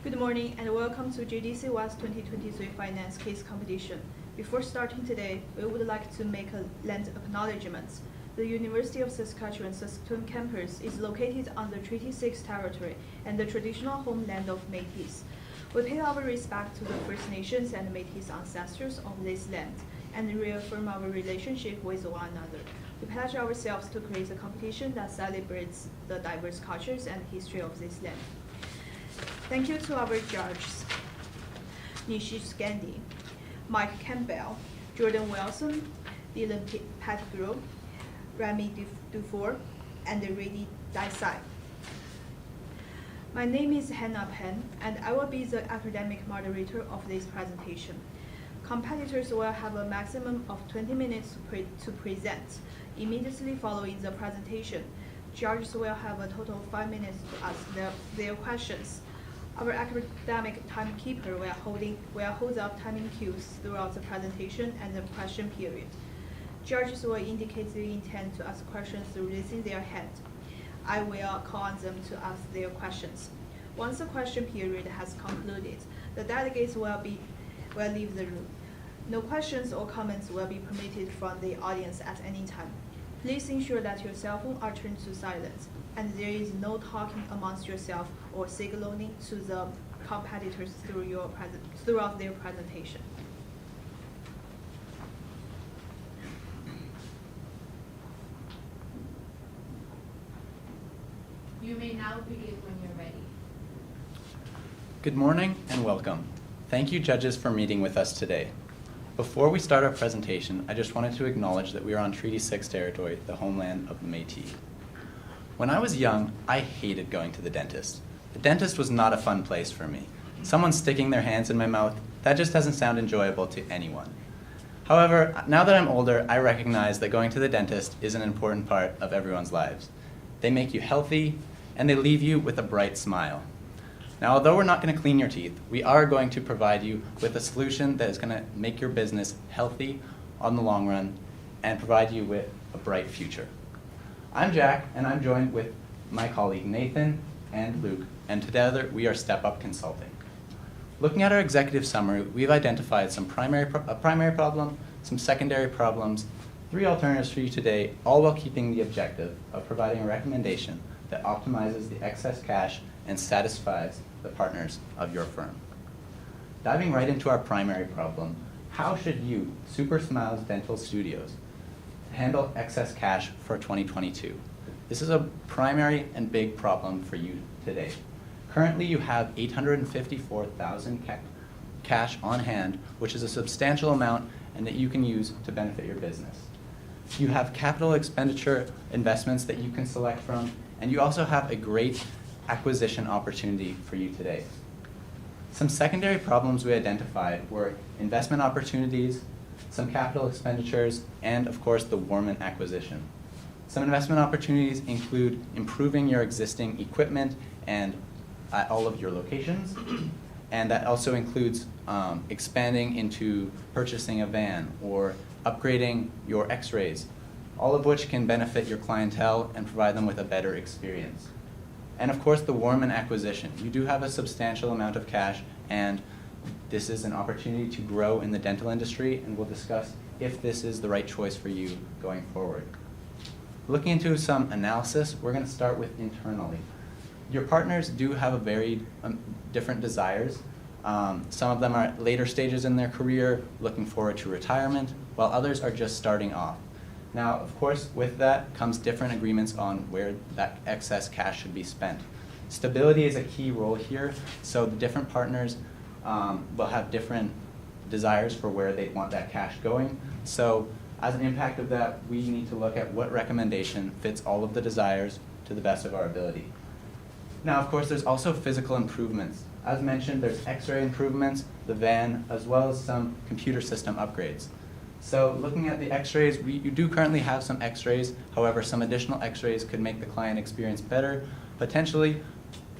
Good morning and welcome to JDC West 2023 Finance Case Competition. Before starting today, we would like to make a land acknowledgement. The University of Saskatchewan Saskatoon campus is located on the Treaty 6 territory and the traditional homeland of Métis. We pay our respect to the First Nations and Métis ancestors of this land and reaffirm our relationship with one another. We pledge ourselves to create a competition that celebrates the diverse cultures and history of this land. Thank you to our judges, Nishi Scandi, Mike Campbell, Jordan Wilson, Dylan Pettigrew, Remy Dufour, and Rady Desai. My name is Hannah Penn, and I will be the academic moderator of this presentation. Competitors will have a maximum of 20 minutes to present. Immediately following the presentation, judges will have a total of 5 minutes to ask their questions. Our academic timekeeper will hold up timing cues throughout the presentation and the question period. Judges will indicate their intent to ask questions through raising their hand. I will call on them to ask their questions. Once the question period has concluded, the delegates will leave the room. No questions or comments will be permitted from the audience at any time. Please ensure that your cell phones are turned to silent, and there is no talking amongst yourself or signaling to the competitors throughout their presentation. You may now begin when you're ready. Good morning and welcome. Thank you, judges, for meeting with us today. Before we start our presentation, I just wanted to acknowledge that we are on Treaty 6 territory, the homeland of the Métis. When I was young, I hated going to the dentist. The dentist was not a fun place for me. Someone sticking their hands in my mouth, that just doesn't sound enjoyable to anyone. However, now that I'm older, I recognize that going to the dentist is an important part of everyone's lives. They make you healthy, and they leave you with a bright smile. Now, although we're not going to clean your teeth, we are going to provide you with a solution that is going to make your business healthy on the long run and provide you with a bright future. I'm Jack, and I'm joined with my colleague Nathan and Luke, and together we are Step Up Consulting. Looking at our executive summary, we've identified a primary problem, some secondary problems, 3 alternatives for you today, all while keeping the objective of providing a recommendation that optimizes the excess cash and satisfies the partners of your firm. Diving right into our primary problem, how should you, Super Smiles Dental Studios, handle excess cash for 2022? This is a primary and big problem for you today. Currently, you have $854,000 cash on hand, which is a substantial amount and that you can use to benefit your business. You have capital expenditure investments that you can select from, and you also have a great acquisition opportunity for you today. Some secondary problems we identified were investment opportunities, some capital expenditures, and of course the Warman acquisition. Some investment opportunities include improving your existing equipment and at all of your locations, and that also includes expanding into purchasing a van or upgrading your x-rays, all of which can benefit your clientele and provide them with a better experience. And of course, the Warman acquisition. You do have a substantial amount of cash, and this is an opportunity to grow in the dental industry, and we'll discuss if this is the right choice for you going forward. Looking into some analysis, we're going to start with internally. Your partners do have a very different desires. Some of them are at later stages in their career, looking forward to retirement, while others are just starting off. Now, of course, with that comes different agreements on where that excess cash should be spent. Stability is a key role here, so the different partners will have different desires for where they want that cash going. So as an impact of that, we need to look at what recommendation fits all of the desires to the best of our ability. Now, of course, there's also physical improvements. As mentioned, there's x-ray improvements, the van, as well as some computer system upgrades. So looking at the x-rays, you do currently have some x-rays. However, some additional x-rays could make the client experience better, potentially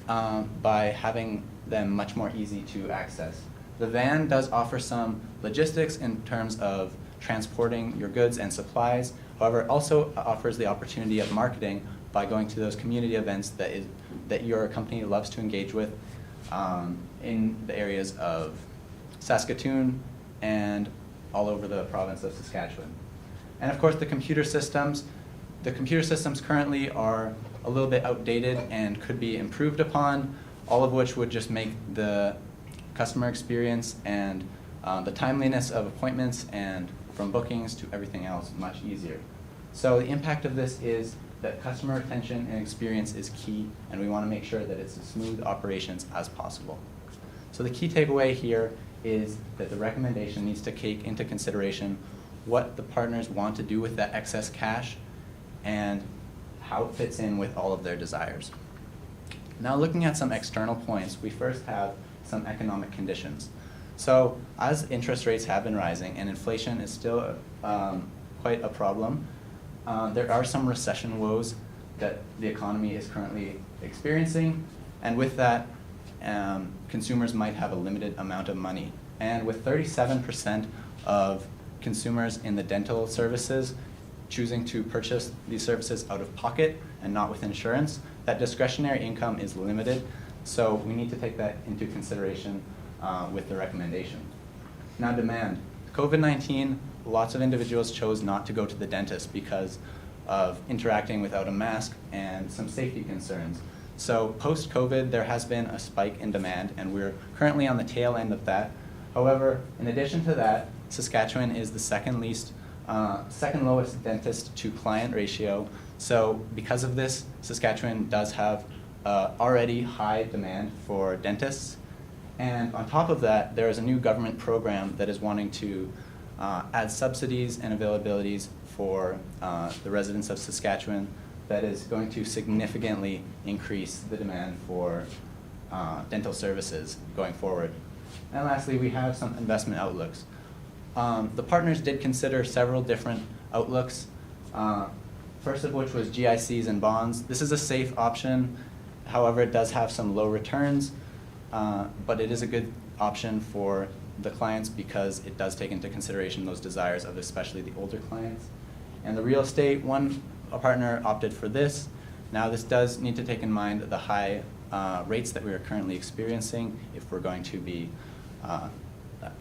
by having them much more easy to access. The van does offer some logistics in terms of transporting your goods and supplies. However, it also offers the opportunity of marketing by going to those community events that your company loves to engage with. in the areas of Saskatoon and all over the province of Saskatchewan. And of course, the computer systems currently are a little bit outdated and could be improved upon, all of which would just make the customer experience and the timeliness of appointments and from bookings to everything else much easier. So the impact of this is that customer retention and experience is key, and we want to make sure that it's as smooth operations as possible. So the key takeaway here is that the recommendation needs to take into consideration what the partners want to do with that excess cash and how it fits in with all of their desires. Now, looking at some external points, we first have some economic conditions. So as interest rates have been rising and inflation is still quite a problem, there are some recession woes that the economy is currently experiencing, and with that, consumers might have a limited amount of money. And with 37% of consumers in the dental services choosing to purchase these services out of pocket and not with insurance, that discretionary income is limited, so we need to take that into consideration with the recommendation. Now, demand. COVID-19, lots of individuals chose not to go to the dentist because of interacting without a mask and some safety concerns. So post-COVID, there has been a spike in demand, and we're currently on the tail end of that. However, in addition to that, Saskatchewan is the second lowest dentist to client ratio. So because of this, Saskatchewan does have already high demand for dentists. And on top of that, there is a new government program that is wanting to add subsidies and availabilities for the residents of Saskatchewan that is going to significantly increase the demand for dental services going forward. And lastly, we have some investment outlooks. The partners did consider several different outlooks, first of which was GICs and bonds. This is a safe option. However, it does have some low returns, but it is a good option for the clients because it does take into consideration those desires of especially the older clients. And the real estate, a partner opted for this. Now, this does need to take in mind the high rates that we are currently experiencing if we're going to be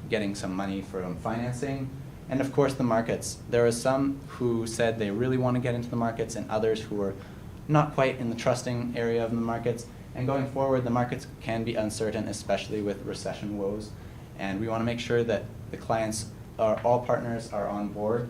getting some money from financing. And of course, the markets. There are some who said they really want to get into the markets and others who are not quite in the trusting area of the markets. And going forward, the markets can be uncertain, especially with recession woes. And we want to make sure that the clients, all partners, are on board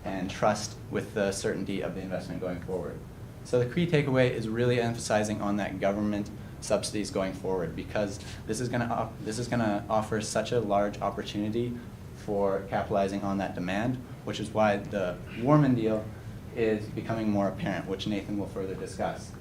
and trust with the certainty of the investment going forward. So the key takeaway is really emphasizing on that government subsidies going forward, because this is going to offer such a large opportunity for capitalizing on that demand, which is why the Warman deal is becoming more apparent, which Nathan will further discuss.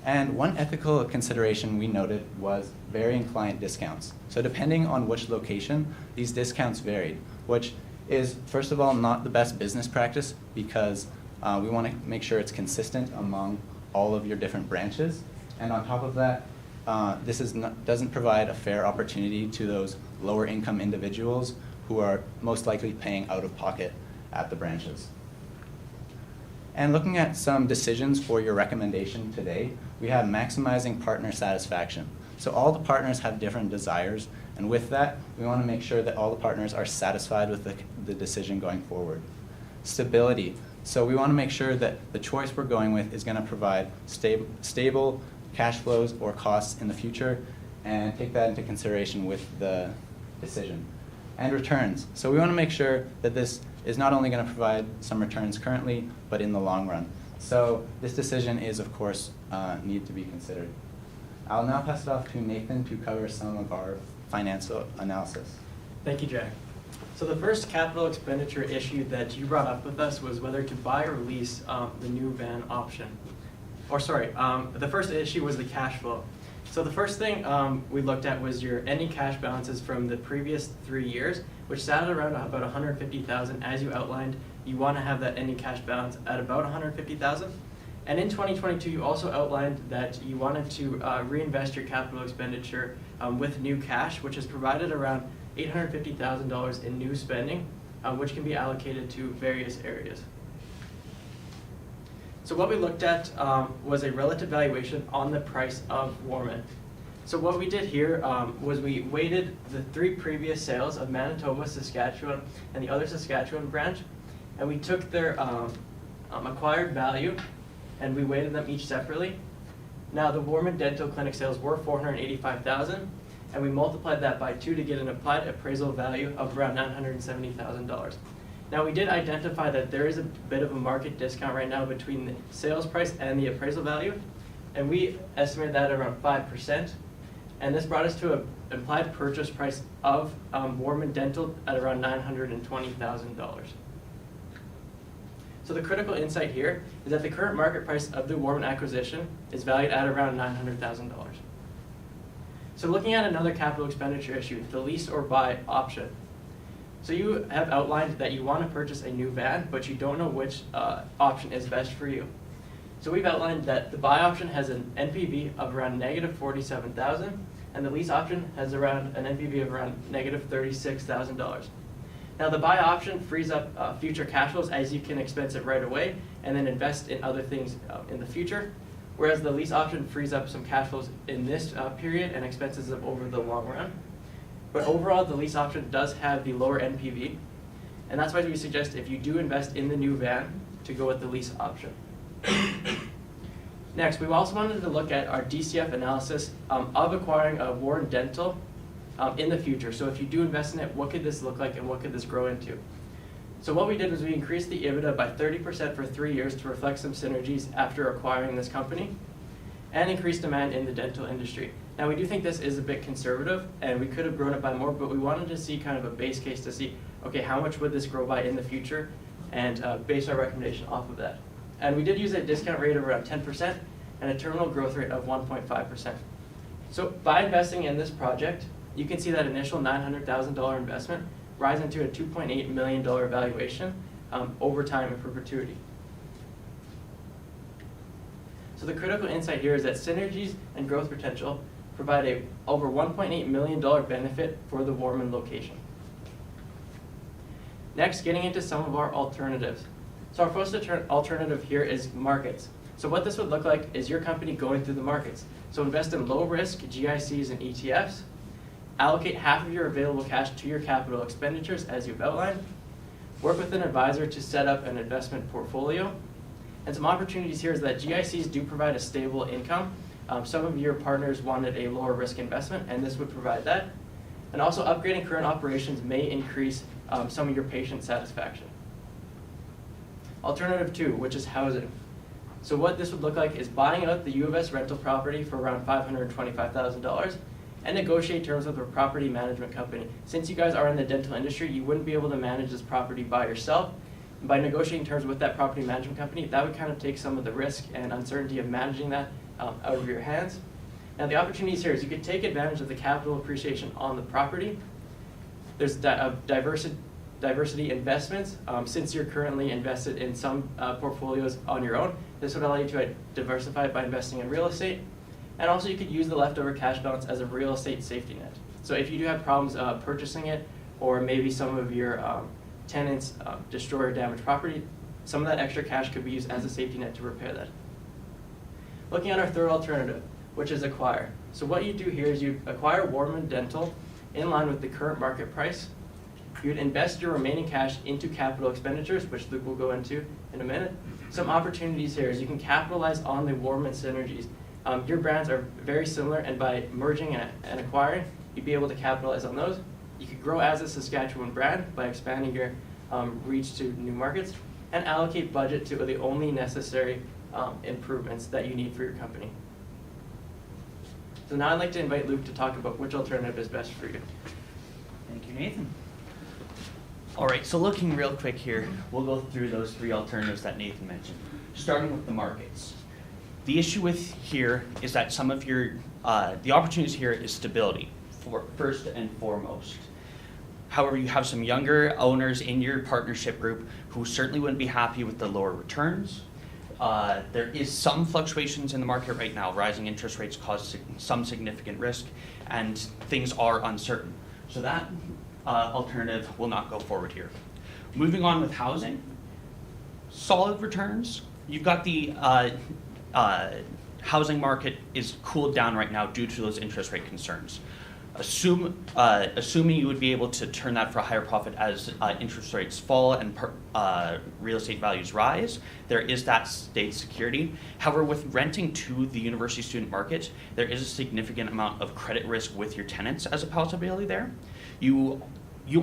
And one ethical consideration we noted was varying client discounts. So depending on which location, these discounts varied, which is, first of all, not the best business practice because we want to make sure it's consistent among all of your different branches. And on top of that, this doesn't provide a fair opportunity to those lower income individuals who are most likely paying out of pocket at the branches. And looking at some decisions for your recommendation today, we have maximizing partner satisfaction. So all the partners have different desires, and with that, we want to make sure that all the partners are satisfied with the decision going forward. Stability. So we want to make sure that the choice we're going with is going to provide stable cash flows or costs in the future, and take that into consideration with the decision. And returns. So we want to make sure that this is not only going to provide some returns currently, but in the long run. So this decision is, of course, need to be considered. I'll now pass it off to Nathan to cover some of our financial analysis. Thank you, Jack. So the first capital expenditure issue that you brought up with us was whether to buy or lease the new van option. Or sorry, the first issue was the cash flow. So the first thing we looked at was your ending cash balances from the previous 3 years, which sat at around about $150,000. As you outlined, you want to have that ending cash balance at about $150,000. And in 2022, you also outlined that you wanted to reinvest your capital expenditure with new cash, which has provided around $850,000 in new spending, which can be allocated to various areas. So what we looked at was a relative valuation on the price of Warman. So what we did here was we weighted the 3 previous sales of Manitoba, Saskatchewan, and the other Saskatchewan branch, and we took their acquired value and we weighted them each separately. Now the Warman Dental Clinic sales were $485,000, and we multiplied that by 2 to get an applied appraisal value of around $970,000. Now we did identify that there is a bit of a market discount right now between the sales price and the appraisal value, and we estimated that around 5%, and this brought us to an implied purchase price of Warman Dental at around $920,000. So the critical insight here is that the current market price of the Warman acquisition is valued at around $900,000. So looking at another capital expenditure issue, the lease or buy option. So you have outlined that you want to purchase a new van, but you don't know which option is best for you. So we've outlined that the buy option has an NPV of around -$47,000, and the lease option has around an NPV of around -$36,000. Now the buy option frees up future cash flows as you can expense it right away and then invest in other things in the future, whereas the lease option frees up some cash flows in this period and expenses them over the long run. But overall, the lease option does have the lower NPV, and that's why we suggest if you do invest in the new van to go with the lease option. Next, we also wanted to look at our DCF analysis of acquiring a Warman Dental in the future. So if you do invest in it, what could this look like and what could this grow into? So what we did was we increased the EBITDA by 30% for 3 years to reflect some synergies after acquiring this company and increased demand in the dental industry. Now we do think this is a bit conservative and we could have grown it by more, but we wanted to see kind of a base case to see, okay, how much would this grow by in the future, and base our recommendation off of that. And we did use a discount rate of around 10% and a terminal growth rate of 1.5%. So by investing in this project, you can see that initial $900,000 investment rise into a $2.8 million valuation over time in perpetuity. So the critical insight here is that synergies and growth potential provide a over $1.8 million benefit for the Warman location. Next, getting into some of our alternatives. So our first alternative here is markets. So what this would look like is your company going through the markets. So invest in low risk GICs and ETFs, allocate half of your available cash to your capital expenditures as you've outlined, work with an advisor to set up an investment portfolio. And some opportunities here is that GICs do provide a stable income. Some of your partners wanted a lower risk investment, and this would provide that. And also upgrading current operations may increase some of your patient satisfaction. Alternative 2, which is housing. So what this would look like is buying out the U of S rental property for around $525,000 and negotiate terms with a property management company. Since you guys are in the dental industry, you wouldn't be able to manage this property by yourself. And by negotiating terms with that property management company, that would kind of take some of the risk and uncertainty of managing that out of your hands. Now the opportunities here is you could take advantage of the capital appreciation on the property. There's diversity investments. Since you're currently invested in some portfolios on your own, this would allow you to diversify by investing in real estate. And also you could use the leftover cash balance as a real estate safety net. So if you do have problems purchasing it, or maybe some of your tenants destroy or damage property, some of that extra cash could be used as a safety net to repair that. Looking at our third alternative, which is acquire. So what you do here is you acquire Warman Dental in line with the current market price. You would invest your remaining cash into capital expenditures, which Luke will go into in a minute. Some opportunities here is you can capitalize on the Warman synergies. Your brands are very similar, and by merging and acquiring, you'd be able to capitalize on those. You could grow as a Saskatchewan brand by expanding your reach to new markets, and allocate budget to the only necessary improvements that you need for your company. So now I'd like to invite Luke to talk about which alternative is best for you. Thank you, Nathan. All right, so looking real quick here, we'll go through those 3 alternatives that Nathan mentioned, starting with the markets. The issue with here is that some of your, the opportunities here is stability, first and foremost. However, you have some younger owners in your partnership group who certainly wouldn't be happy with the lower returns. There is some fluctuations in the market right now. Rising interest rates cause some significant risk, and things are uncertain. So that alternative will not go forward here. Moving on with housing, solid returns. You've got the housing market is cooled down right now due to those interest rate concerns. Assuming you would be able to turn that for a higher profit as interest rates fall and real estate values rise, there is that state security. However, with renting to the university student market, there is a significant amount of credit risk with your tenants as a possibility there. You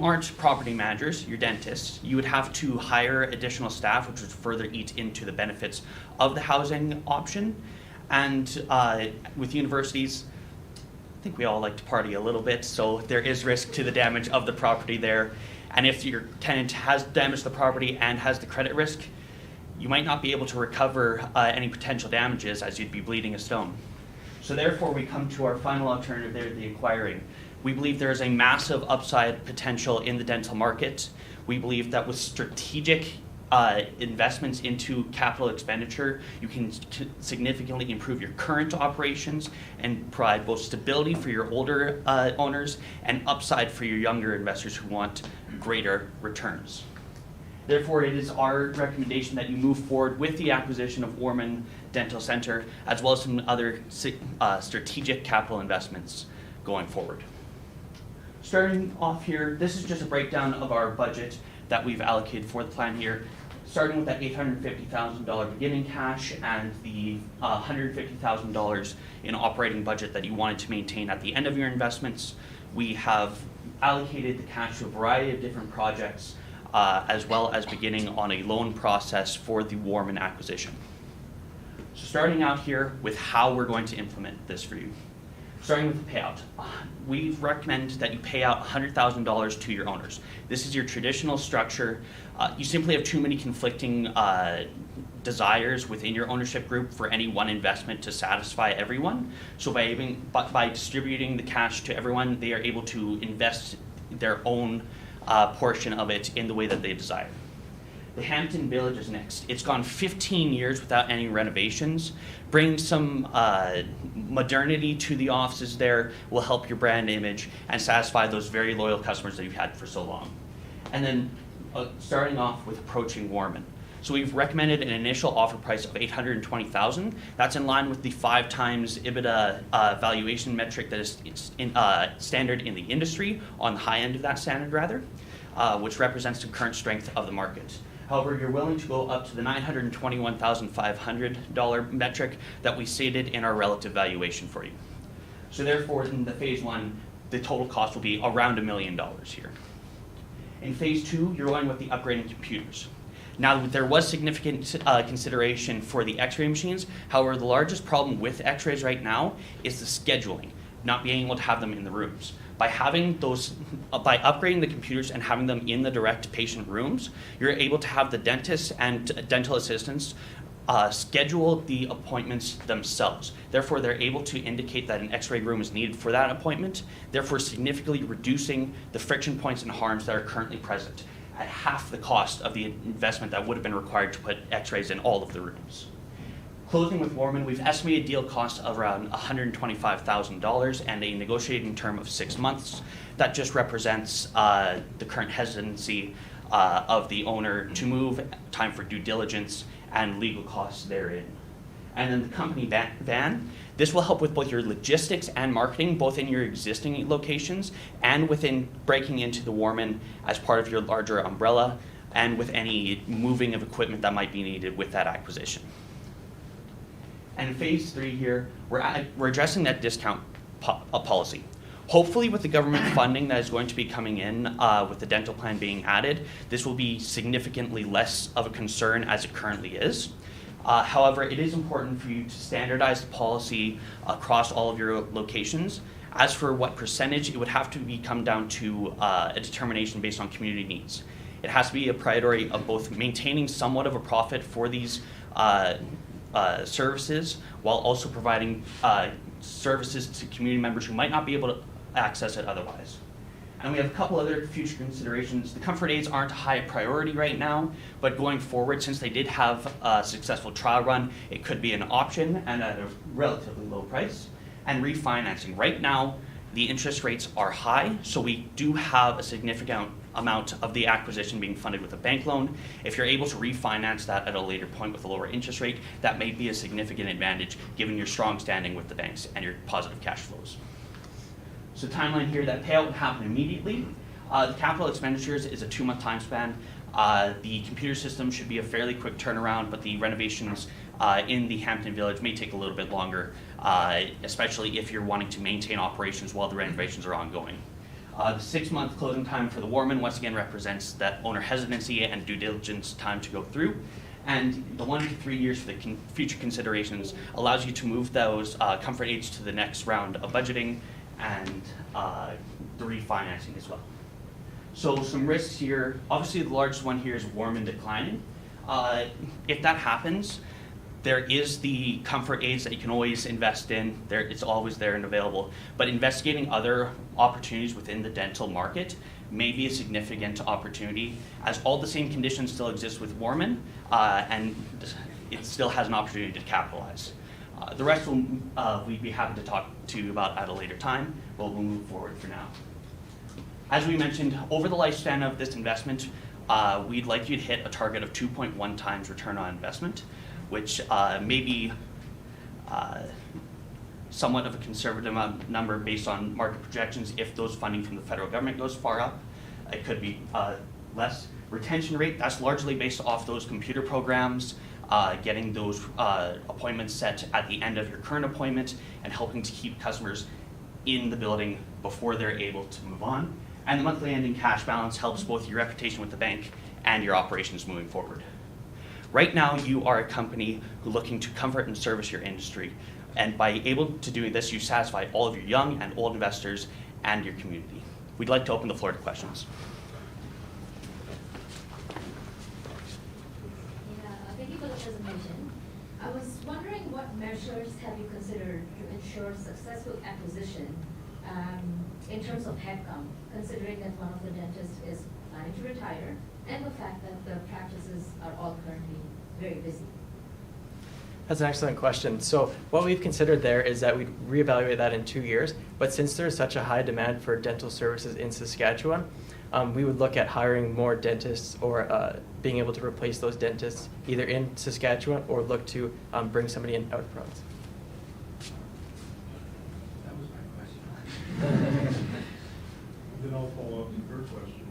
aren't property managers, you're dentists. You would have to hire additional staff, which would further eat into the benefits of the housing option. And with universities, I think we all like to party a little bit, so there is risk to the damage of the property there. And if your tenant has damaged the property and has the credit risk, you might not be able to recover any potential damages, as you'd be bleeding a stone. So therefore, we come to our final alternative there, the acquiring. We believe there is a massive upside potential in the dental market. We believe that with strategic investments into capital expenditure, you can significantly improve your current operations and provide both stability for your older owners and upside for your younger investors who want greater returns. Therefore, it is our recommendation that you move forward with the acquisition of Warman Dental Center, as well as some other strategic capital investments going forward. Starting off here, this is just a breakdown of our budget that we've allocated for the plan here, starting with that $850,000 beginning cash and the $150,000 in operating budget that you wanted to maintain at the end of your investments. We have allocated the cash to a variety of different projects, as well as beginning on a loan process for the Warman acquisition. So starting out here with how we're going to implement this for you. Starting with the payout, we recommend that you pay out $100,000 to your owners. This is your traditional structure. You simply have too many conflicting desires within your ownership group for any one investment to satisfy everyone. So by distributing the cash to everyone, they are able to invest their own portion of it in the way that they desire. The Hampton Village is next. It's gone 15 years without any renovations. Bring some modernity to the offices there will help your brand image and satisfy those very loyal customers that you've had for so long. And then starting off with approaching Warman. So we've recommended an initial offer price of $820,000. That's in line with the 5 times EBITDA valuation metric that is standard in the industry, on the high end of that standard rather, which represents the current strength of the market. However, you're willing to go up to the $921,500 metric that we stated in our relative valuation for you. So therefore, in the phase 1, the total cost will be around $1 million here. In phase 2, you're going with the upgrading computers. Now, there was significant consideration for the x-ray machines. However, the largest problem with x-rays right now is the scheduling, not being able to have them in the rooms. By upgrading the computers and having them in the direct patient rooms, you're able to have the dentists and dental assistants schedule the appointments themselves. Therefore, they're able to indicate that an x-ray room is needed for that appointment, therefore significantly reducing the friction points and harms that are currently present at half the cost of the investment that would have been required to put x-rays in all of the rooms. Closing with Warman, we've estimated deal cost of around $125,000 and a negotiating term of 6 months. That just represents the current hesitancy of the owner to move, time for due diligence, and legal costs therein. And then the company van, this will help with both your logistics and marketing, both in your existing locations and within breaking into the Warman as part of your larger umbrella, and with any moving of equipment that might be needed with that acquisition. And in phase 3 here, we're addressing that discount policy. Hopefully with the government funding that is going to be coming in with the dental plan being added, this will be significantly less of a concern as it currently is. However, it is important for you to standardize the policy across all of your locations. As for what percentage, it would have to come down to a determination based on community needs. It has to be a priority of both maintaining somewhat of a profit for these services, while also providing services to community members who might not be able to access it otherwise. And we have a couple other future considerations. The comfort aids aren't a high priority right now, but going forward, since they did have a successful trial run, it could be an option and at a relatively low price. And refinancing. Right now, the interest rates are high, so we do have a significant amount of the acquisition being funded with a bank loan. If you're able to refinance that at a later point with a lower interest rate, that may be a significant advantage given your strong standing with the banks and your positive cash flows. So timeline here, that payout would happen immediately. The capital expenditures is a 2-month time span. The computer system should be a fairly quick turnaround, but the renovations in the Hampton Village may take a little bit longer, especially if you're wanting to maintain operations while the renovations are ongoing. The 6-month closing time for the Warman once again represents that owner hesitancy and due diligence time to go through. And the 1 to 3 years for the future considerations allows you to move those comfort aids to the next round of budgeting and the refinancing as well. So some risks here, obviously the largest one here is Warman declining. If that happens, there is the comfort aids that you can always invest in. It's always there and available. But investigating other opportunities within the dental market may be a significant opportunity, as all the same conditions still exist with Warman, and it still has an opportunity to capitalize. The rest we'd be happy to talk to you about at a later time, but we'll move forward for now. As we mentioned, over the lifespan of this investment, we'd like you to hit a target of 2.1 times return on investment, which may be somewhat of a conservative number based on market projections. If those funding from the federal government goes far up, it could be less. Retention rate, that's largely based off those computer programs, getting those appointments set at the end of your current appointment and helping to keep customers in the building before they're able to move on. And the monthly ending cash balance helps both your reputation with the bank and your operations moving forward. Right now, you are a company who's looking to comfort and service your industry. And by able to do this, you satisfy all of your young and old investors and your community. We'd like to open the floor to questions. Yeah, thank you for the presentation. I was wondering what measures have you considered to ensure successful acquisition in terms of headcount, considering that one of the dentists is planning to retire and the fact that the practices are all currently very busy? That's an excellent question. So what we've considered there is that we'd reevaluate that in 2 years, but since there's such a high demand for dental services in Saskatchewan, we would look at hiring more dentists or being able to replace those dentists either in Saskatchewan or look to bring somebody in out of province. That was my question. Then I'll follow up with your question.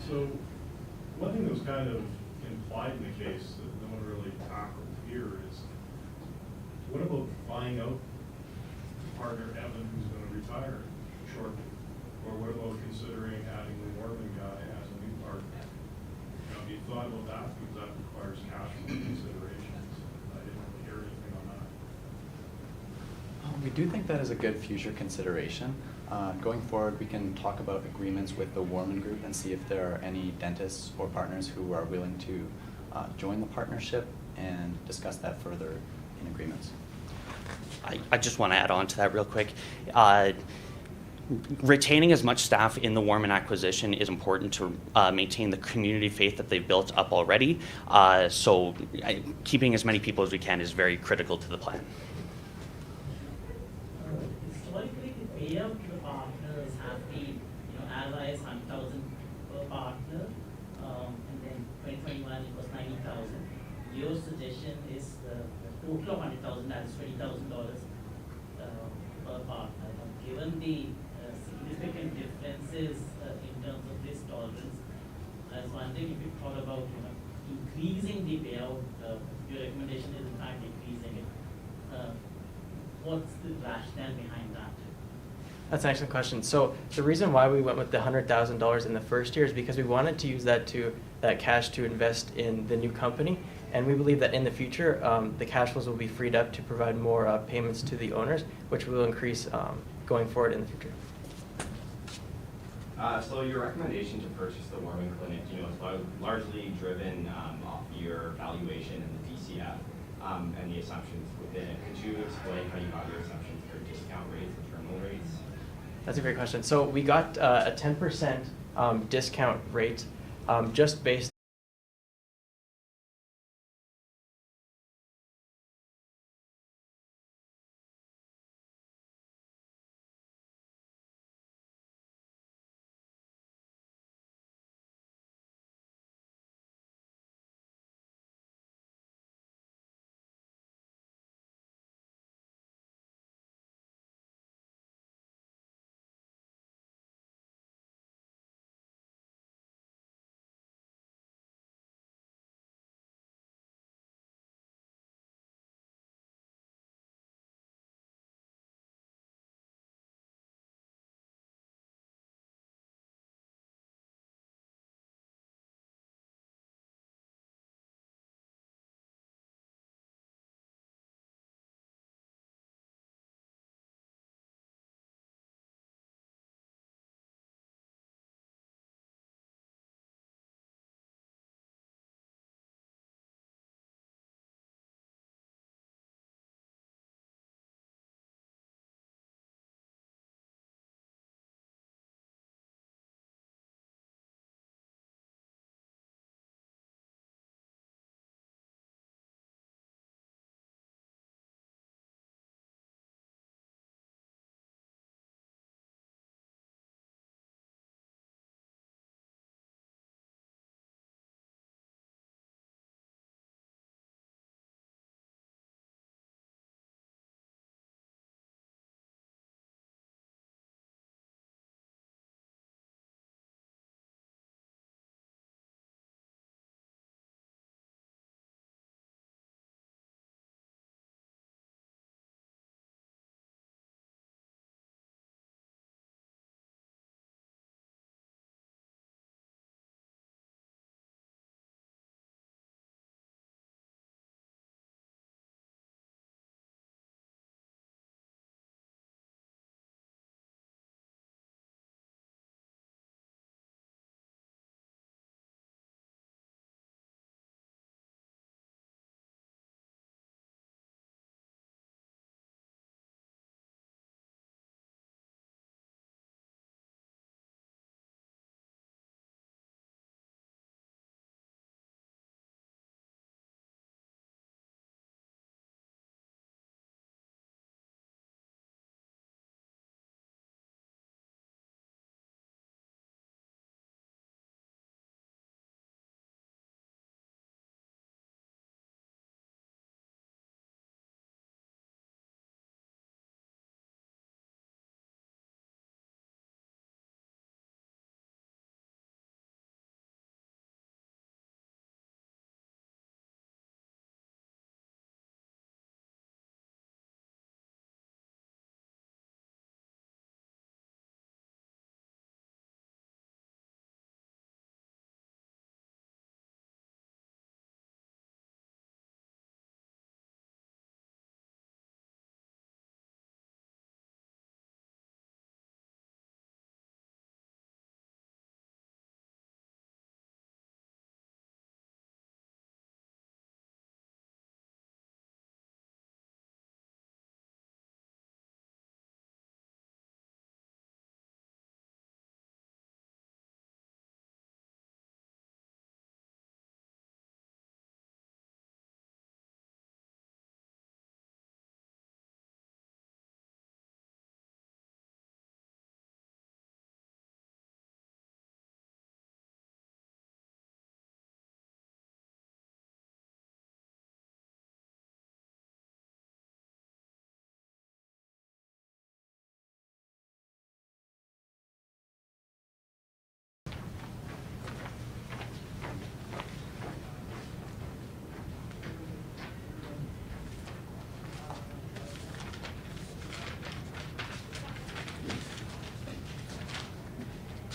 So one thing that was kind of implied in the case that no one really tackled here is, what about buying out partner Evan, who's going to retire shortly? Or what about considering adding the Mormon guy as a new partner? Have you thought about that? Because that requires cash flow considerations. I didn't really hear anything on that. We do think that is a good future consideration. Going forward, we can talk about agreements with the Warman Group and see if there are any dentists or partners who are willing to join the partnership and discuss that further in agreements. I just want to add on to that real quick. Retaining as much staff in the Warman acquisition is important to maintain the community faith that they've built up already. So keeping as many people as we can is very critical to the plan. Historically, the payout to the partners has been, as high as 100,000 per partner, and then 2021 it was 90,000. Your suggestion is the total of 100,000, that is $20,000 per partner. Given the significant differences in terms of risk tolerance, I was wondering if you thought about increasing the payout. Your recommendation is in fact increasing it. What's the rationale behind that? That's an excellent question. So the reason why we went with the $100,000 in the first year is because we wanted to use that cash to invest in the new company, and we believe that in the future the cash flows will be freed up to provide more payments to the owners, which will increase going forward in the future. So your recommendation to purchase the Warman Clinic, is largely driven off your valuation and the DCF and the assumptions within it. Could you explain how you got your assumptions for discount rates and terminal rates? That's a great question. So we got a 10% discount rate just based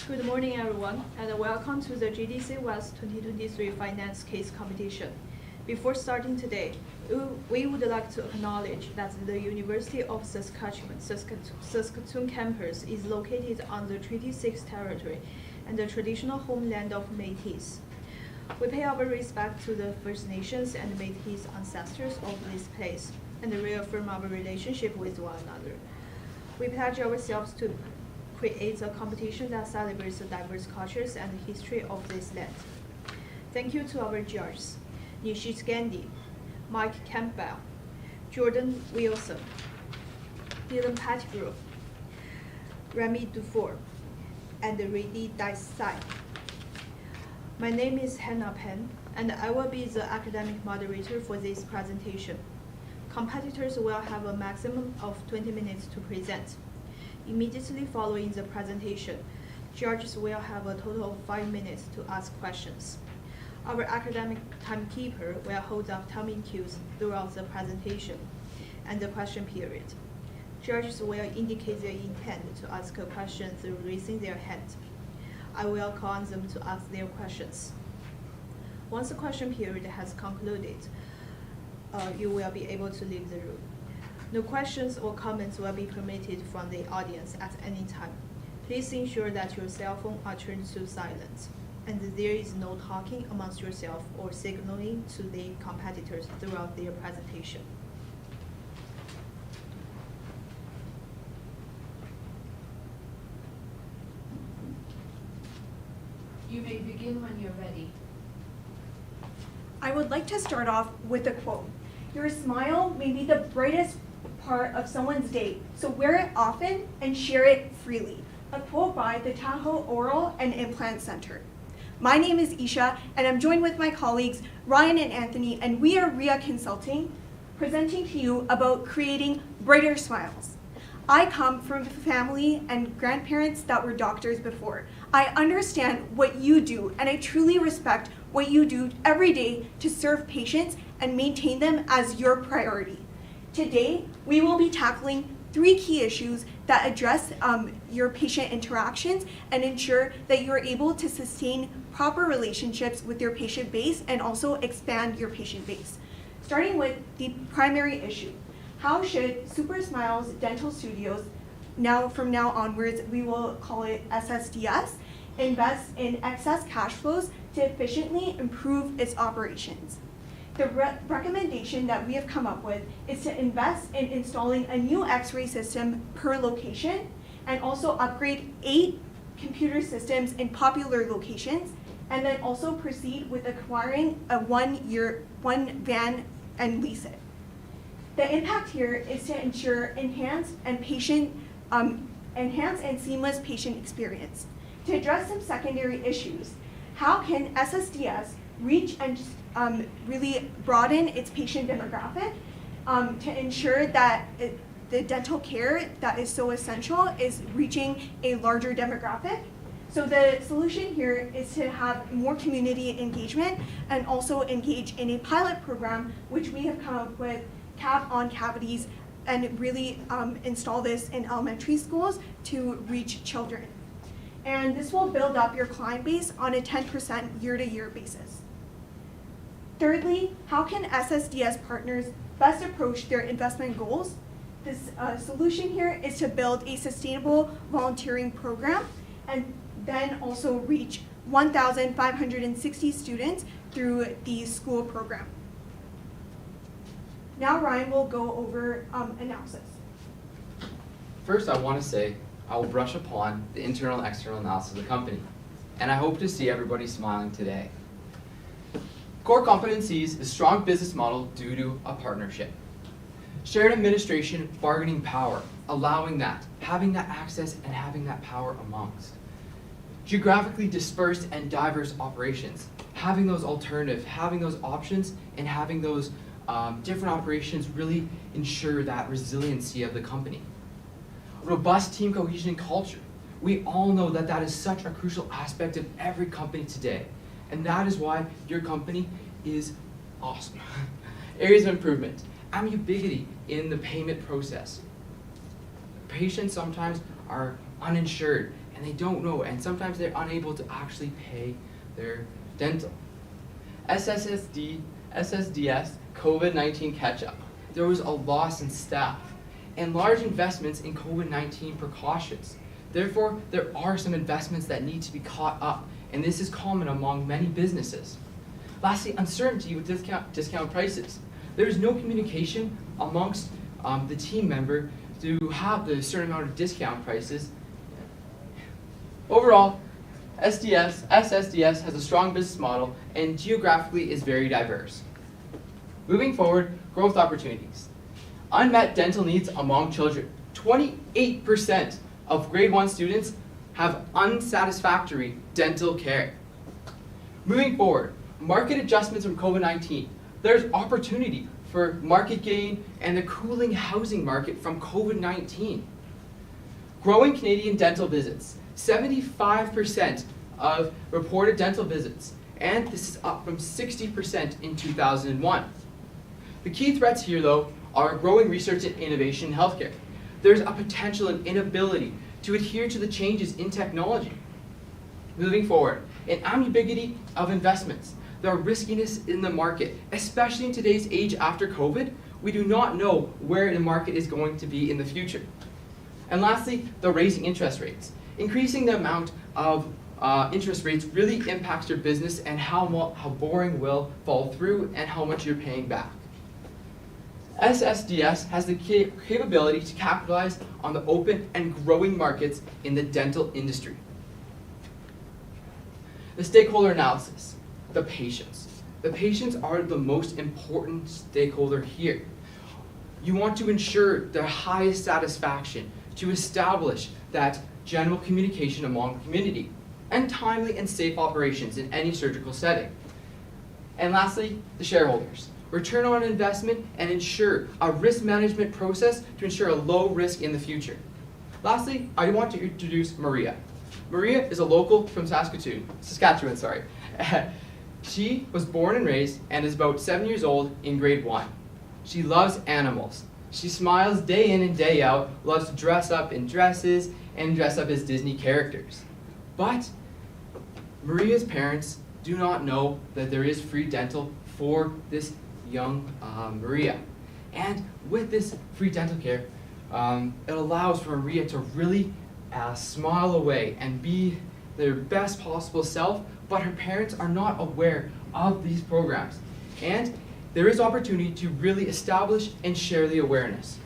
Good morning, everyone, and welcome to the JDC West 2023 Finance Case Competition. Before starting today, we would like to acknowledge that the University of Saskatchewan campus is located on the Treaty 6 territory and the traditional homeland of Métis. We pay our respect to the First Nations and Métis ancestors of this place and reaffirm our relationship with one another. We pledge ourselves to create a competition that celebrates the diverse cultures and history of this land. Thank you to our judges, Nishit Gandhi, Mike Campbell, Jordan Wilson, Dylan Pettigrew, Remy Dufour, and Regina Desai. My name is Hannah Penn, and I will be the academic moderator for this presentation. Competitors will have a maximum of 20 minutes to present. Immediately following the presentation, judges will have a total of 5 minutes to ask questions. Our academic timekeeper will hold up timing cues throughout the presentation and the question period. Judges will indicate their intent to ask a question through raising their hand. I will call on them to ask their questions. Once the question period has concluded, you will be able to leave the room. No questions or comments will be permitted from the audience at any time. Please ensure that your cell phone are turned to silent, and there is no talking amongst yourself or signaling to the competitors throughout their presentation. You may begin when you're ready. I would like to start off with a quote. Your smile may be the brightest part of someone's day, so wear it often and share it freely. A quote by the Tahoe Oral and Implant Center. My name is Isha, and I'm joined with my colleagues Ryan and Anthony, and we are RIA Consulting, presenting to you about creating brighter smiles. I come from a family and grandparents that were doctors before. I understand what you do, and I truly respect what you do every day to serve patients and maintain them as your priority. Today, we will be tackling 3 key issues that address your patient interactions and ensure that you're able to sustain proper relationships with your patient base and also expand your patient base. Starting with the primary issue, how should Super Smiles Dental Studios, from now onwards, we will call it SSDS, invest in excess cash flows to efficiently improve its operations? The recommendation that we have come up with is to invest in installing a new X-ray system per location and also upgrade 8 computer systems in popular locations, and then also proceed with acquiring a one van and lease it. The impact here is to ensure enhanced and seamless patient experience. To address some secondary issues, how can SSDS reach and really broaden its patient demographic to ensure that the dental care that is so essential is reaching a larger demographic? So the solution here is to have more community engagement and also engage in a pilot program, which we have come up with, cap on cavities, and really install this in elementary schools to reach children. And this will build up your client base on a 10% year-to-year basis. Thirdly, how can SSDS partners best approach their investment goals? This solution here is to build a sustainable volunteering program and then also reach 1,560 students through the school program. Now Ryan will go over analysis. First, I want to say I will brush upon the internal and external analysis of the company, and I hope to see everybody smiling today. Core competencies is strong business model due to a partnership. Shared administration, bargaining power, allowing that, having that access and having that power amongst. Geographically dispersed and diverse operations, having those alternatives, having those options, and having those different operations really ensure that resiliency of the company. Robust team cohesion and culture. We all know that that is such a crucial aspect of every company today. And that is why your company is awesome. Areas of improvement. Ambiguity in the payment process. Patients sometimes are uninsured and they don't know, and sometimes they're unable to actually pay their dental. SSDS, COVID-19 catch-up. There was a loss in staff and large investments in COVID-19 precautions. Therefore, there are some investments that need to be caught up, and this is common among many businesses. Lastly, uncertainty with discount prices. There is no communication amongst the team member to have the certain amount of discount prices. Overall, SSDS has a strong business model and geographically is very diverse. Moving forward, growth opportunities. Unmet dental needs among children. 28% of grade 1 students have unsatisfactory dental care. Moving forward, market adjustments from COVID-19. There's opportunity for market gain and the cooling housing market from COVID-19. Growing Canadian dental visits. 75% of reported dental visits, and this is up from 60% in 2001. The key threats here, though, are growing research and innovation in healthcare. There's a potential and inability to adhere to the changes in technology. Moving forward, an ambiguity of investments. There are riskiness in the market, especially in today's age after COVID. We do not know where the market is going to be in the future. And lastly, the raising interest rates. Increasing the amount of interest rates really impacts your business and how borrowing will fall through and how much you're paying back. SSDS has the capability to capitalize on the open and growing markets in the dental industry. The stakeholder analysis, the patients. The patients are the most important stakeholder here. You want to ensure their highest satisfaction to establish that general communication among the community and timely and safe operations in any surgical setting. And lastly, the shareholders. Return on investment and ensure a risk management process to ensure a low risk in the future. Lastly, I want to introduce Maria. Maria is a local from Saskatchewan. She was born and raised and is about 7 years old in grade 1. She loves animals. She smiles day in and day out, loves to dress up in dresses and dress up as Disney characters. But Maria's parents do not know that there is free dental for this young Maria. And with this free dental care, it allows for Maria to really smile away and be their best possible self, but her parents are not aware of these programs. And there is opportunity to really establish and share the awareness.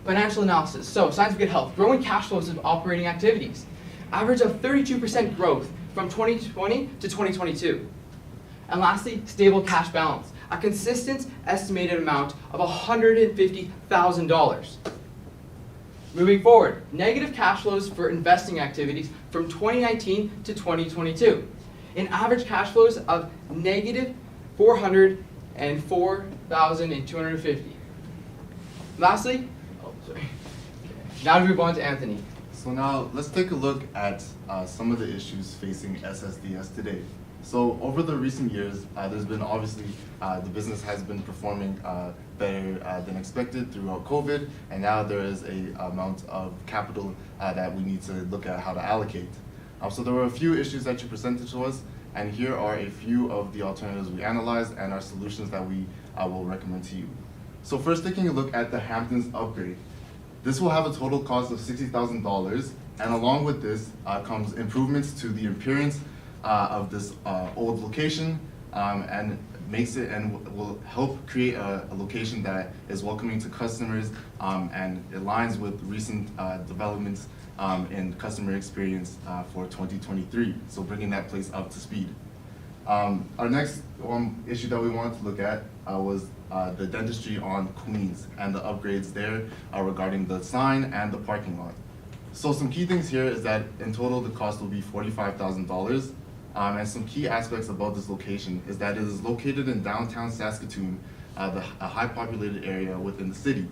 Financial analysis. So, signs of good health. Growing cash flows of operating activities. Average of 32% growth from 2020 to 2022. And lastly, stable cash balance. A consistent estimated amount of $150,000. Moving forward, negative cash flows for investing activities from 2019 to 2022. An average cash flows of negative $404,250. Lastly, now to move on to Anthony. So now let's take a look at some of the issues facing SSDS today. So over the recent years, there's been obviously, the business has been performing better than expected throughout COVID, and now there is a amount of capital that we need to look at how to allocate. So there were a few issues that you presented to us, and here are a few of the alternatives we analyzed and our solutions that we will recommend to you. So first, taking a look at the Hamptons upgrade. This will have a total cost of $60,000, and along with this comes improvements to the appearance of this old location, and makes it and will help create a location that is welcoming to customers and aligns with recent developments in customer experience for 2023. So bringing that place up to speed. Our next issue that we wanted to look at was the dentistry on Queens and the upgrades there regarding the sign and the parking lot. So some key things here is that in total the cost will be $45,000. And some key aspects about this location is that it is located in downtown Saskatoon, a high populated area within the city.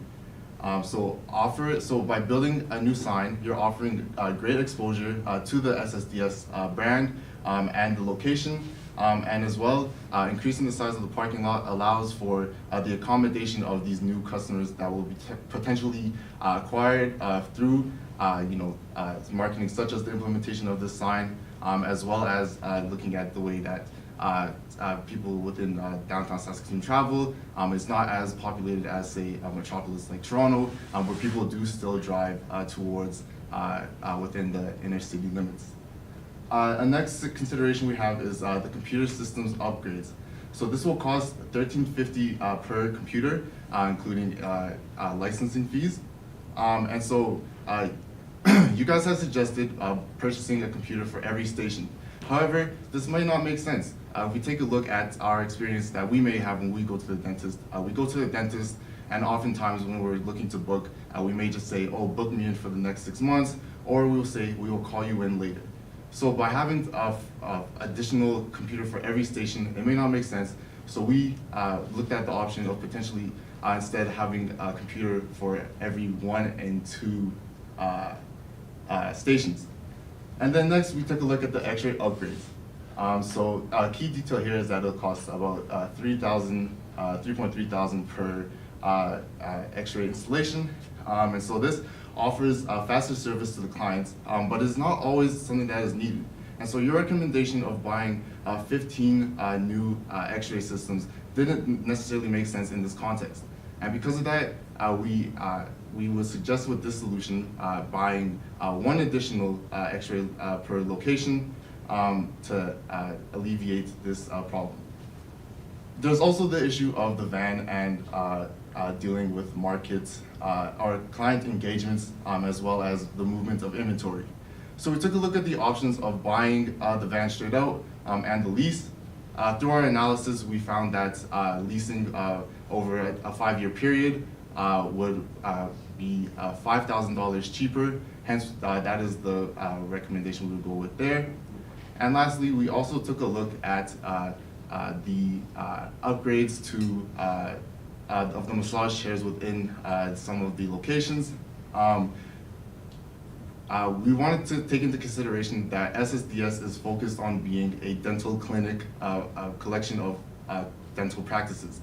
So by building a new sign, you're offering great exposure to the SSDS brand and the location, And as well, increasing the size of the parking lot allows for the accommodation of these new customers that will be potentially acquired through marketing, such as the implementation of this sign, as well as looking at the way that people within downtown Saskatoon travel. It's not as populated as, say, a metropolis like Toronto, where people do still drive towards within the inner city limits. A next consideration we have is the computer systems upgrades. So this will cost $13.50 per computer, including licensing fees. And so you guys have suggested purchasing a computer for every station. However, this might not make sense. If we take a look at our experience that we may have when we go to the dentist, we go to the dentist, and oftentimes when we're looking to book, we may just say, oh, book me in for the next 6 months, or we'll say, we will call you in later. So by having additional computer for every station, it may not make sense. So we looked at the option of potentially instead having a computer for every 1 and 2 stations. And then next, we took a look at the X-ray upgrades. So a key detail here is that it'll cost about $3,300 per X-ray installation. And so this offers faster service to the clients, but it's not always something that is needed. And so your recommendation of buying 15 new X-ray systems didn't necessarily make sense in this context. And because of that, we would suggest with this solution buying 1 additional X-ray per location to alleviate this problem. There's also the issue of the van and dealing with markets, our client engagements, as well as the movement of inventory. So we took a look at the options of buying the van straight out and the lease. Through our analysis, we found that leasing over a 5-year period would be $5,000 cheaper. Hence, that is the recommendation we would go with there. And lastly, we also took a look at the upgrades to of the massage chairs within some of the locations. We wanted to take into consideration that SSDS is focused on being a dental clinic, a collection of dental practices.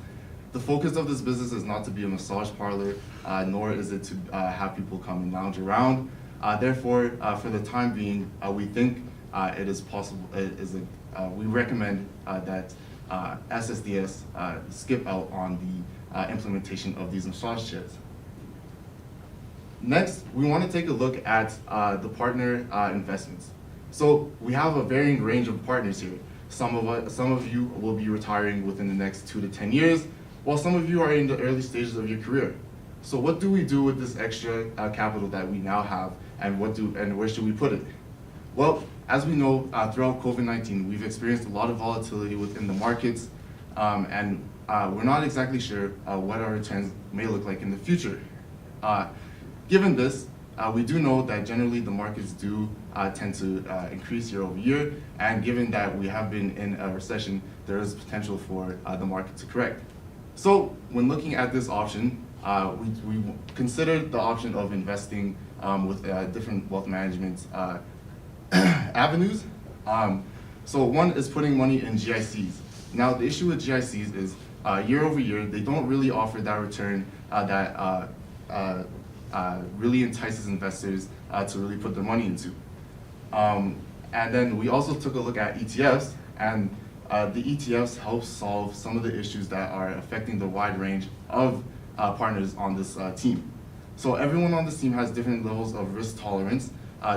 The focus of this business is not to be a massage parlor, nor is it to have people come and lounge around. Therefore, for the time being, we think it is possible. We recommend that SSDS skip out on the implementation of these massage chairs. Next, we want to take a look at the partner investments. So we have a varying range of partners here. Some of you will be retiring within the next 2 to 10 years, while some of you are in the early stages of your career. So what do we do with this extra capital that we now have, and where should we put it? Well, as we know, throughout COVID-19, we've experienced a lot of volatility within the markets, and we're not exactly sure what our returns may look like in the future. Given this, we do know that generally the markets do tend to increase year over year, and given that we have been in a recession, there is potential for the market to correct. So when looking at this option, we considered the option of investing with different wealth management avenues. So one is putting money in GICs. Now the issue with GICs is year over year, they don't really offer that return that really entices investors to really put their money into. And then we also took a look at ETFs, and the ETFs help solve some of the issues that are affecting the wide range of partners on this team. So everyone on this team has different levels of risk tolerance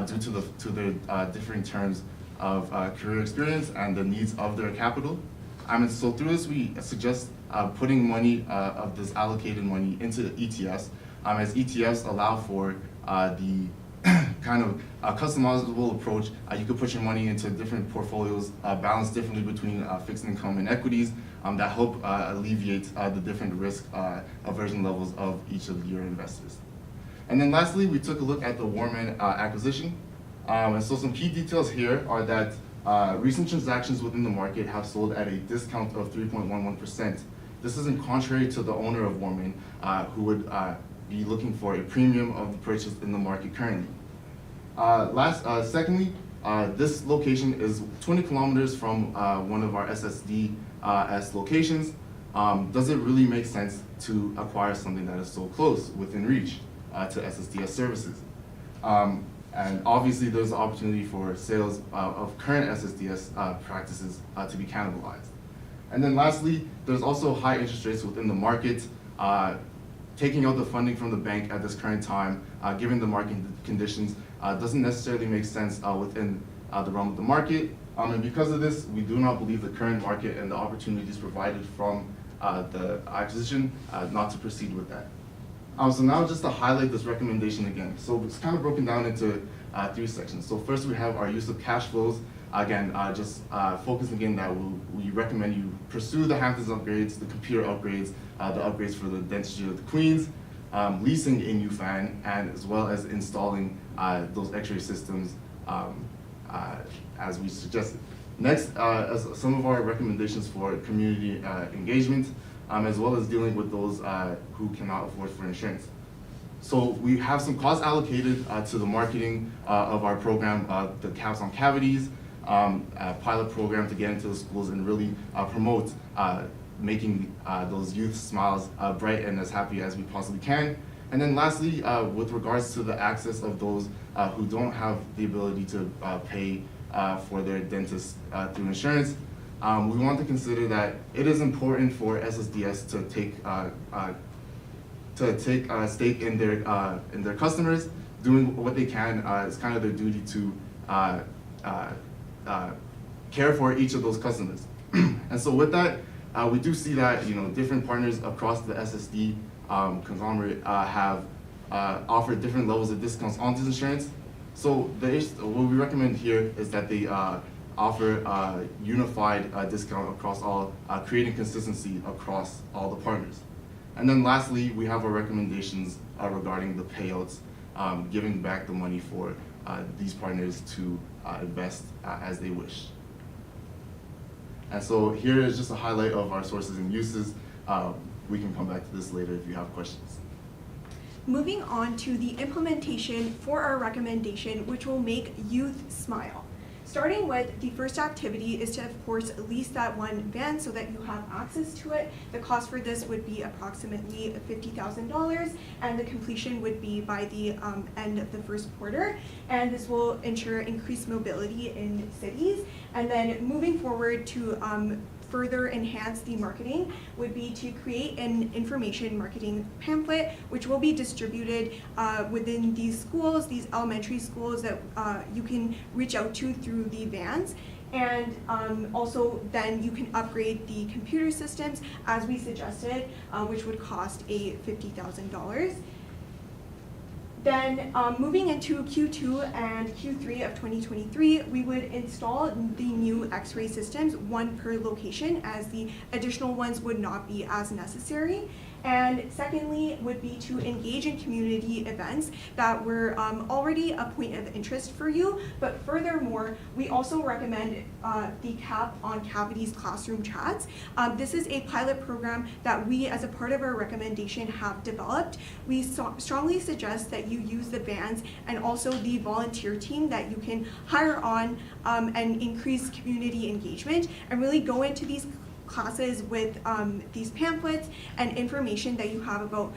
due to their differing terms of career experience and the needs of their capital. And so through this, we suggest putting money of this allocated money into ETFs, as ETFs allow for the kind of customizable approach. You could put your money into different portfolios, balanced differently between fixed income and equities that help alleviate the different risk aversion levels of each of your investors. And then lastly, we took a look at the Warman acquisition. And so some key details here are that recent transactions within the market have sold at a discount of 3.11%. This is in contrary to the owner of Warman, who would be looking for a premium of the purchase in the market currently. Secondly, This location is 20 kilometers from one of our SSDS locations. Does it really make sense to acquire something that is so close, within reach, to SSDS services? And obviously there's an opportunity for sales of current SSDS practices to be cannibalized. And then lastly, there's also high interest rates within the market. Taking out the funding from the bank at this current time, given the market conditions, doesn't necessarily make sense within the realm of the market. And because of this, we do not believe the current market and the opportunities provided from the acquisition not to proceed with that. So now just to highlight this recommendation again. So it's kind of broken down into 3 sections. So first we have our use of cash flows. Again, just focusing again that we recommend you pursue the Hamptons upgrades, the computer upgrades, the upgrades for the dentistry of the Queens, leasing a new fan, and as well as installing those X-ray systems as we suggested. Next, as some of our recommendations for community engagement, as well as dealing with those who cannot afford for insurance. So we have some costs allocated to the marketing of our program, the Caps on Cavities, a pilot program to get into the schools and really promote making those youth smiles bright and as happy as we possibly can. And then lastly, with regards to the access of those who don't have the ability to pay for their dentist through insurance, we want to consider that it is important for SSDS to take stake in their customers, doing what they can. It's kind of their duty to care for each of those customers. And so with that, we do see that different partners across the SSD conglomerate have offered different levels of discounts on this insurance. So what we recommend here is that they offer a unified discount across all, creating consistency across all the partners. And then lastly, we have our recommendations regarding the payouts, giving back the money for these partners to invest as they wish. And so here is just a highlight of our sources and uses. We can come back to this later if you have questions. Moving on to the implementation for our recommendation, which will make youth smile. Starting with the first activity is to, of course, lease that one van so that you have access to it. The cost for this would be approximately $50,000, and the completion would be by the end of the first quarter. And this will ensure increased mobility in cities. And then moving forward to further enhance the marketing would be to create an information marketing pamphlet, which will be distributed within these schools, these elementary schools that you can reach out to through the vans. And also then you can upgrade the computer systems as we suggested, which would cost $50,000. Then moving into Q2 and Q3 of 2023, we would install the new X-ray systems, one per location, as the additional ones would not be as necessary. And secondly would be to engage in community events that were already a point of interest for you, but furthermore, we also recommend the Cap on Cavities classroom chats. This is a pilot program that we, as a part of our recommendation, have developed. We strongly suggest that you use the vans and also the volunteer team that you can hire on and increase community engagement and really go into these classes with these pamphlets and information that you have about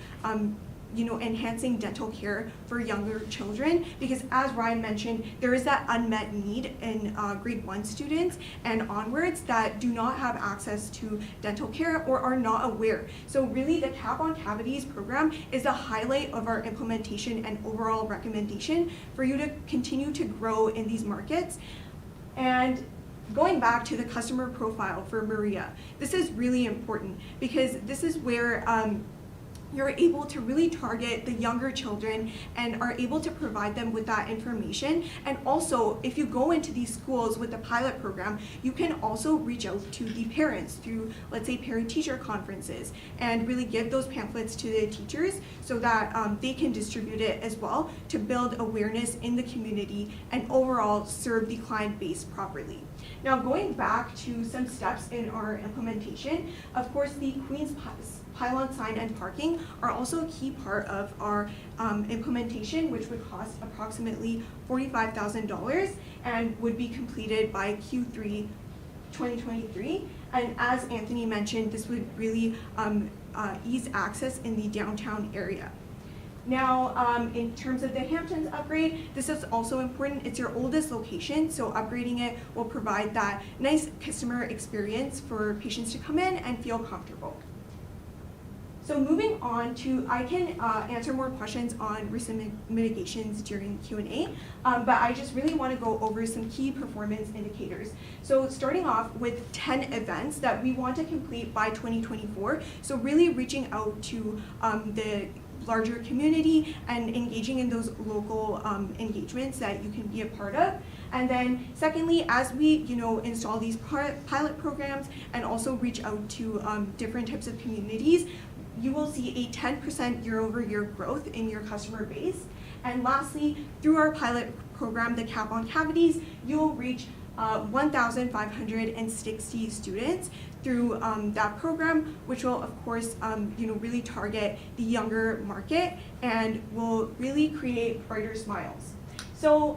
enhancing dental care for younger children, because as Ryan mentioned, there is that unmet need in grade 1 students and onwards that do not have access to dental care or are not aware. So really the Cap on Cavities program is a highlight of our implementation and overall recommendation for you to continue to grow in these markets. And going back to the customer profile for Maria, this is really important because this is where you're able to really target the younger children and are able to provide them with that information. And also, if you go into these schools with the pilot program, you can also reach out to the parents through, let's say, parent-teacher conferences and really give those pamphlets to the teachers so that they can distribute it as well to build awareness in the community and overall serve the client base properly. Now, going back to some steps in our implementation, of course, the Queen's pylon sign and parking are also a key part of our implementation, which would cost approximately $45,000 and would be completed by Q3 2023. And as Anthony mentioned, this would really ease access in the downtown area. Now, in terms of the Hamptons upgrade, this is also important. It's your oldest location, so upgrading it will provide that nice customer experience for patients to come in and feel comfortable. So moving on to, I can answer more questions on recent mitigations during Q&A, but I just really want to go over some key performance indicators. So starting off with 10 events that we want to complete by 2024, so really reaching out to the larger community and engaging in those local engagements that you can be a part of. And then secondly, as we install these pilot programs and also reach out to different types of communities, you will see a 10% year-over-year growth in your customer base. And lastly, through our pilot program, the Cap on Cavities, you'll reach 1,560 students through that program, which will of course really target the younger market and will really create brighter smiles. So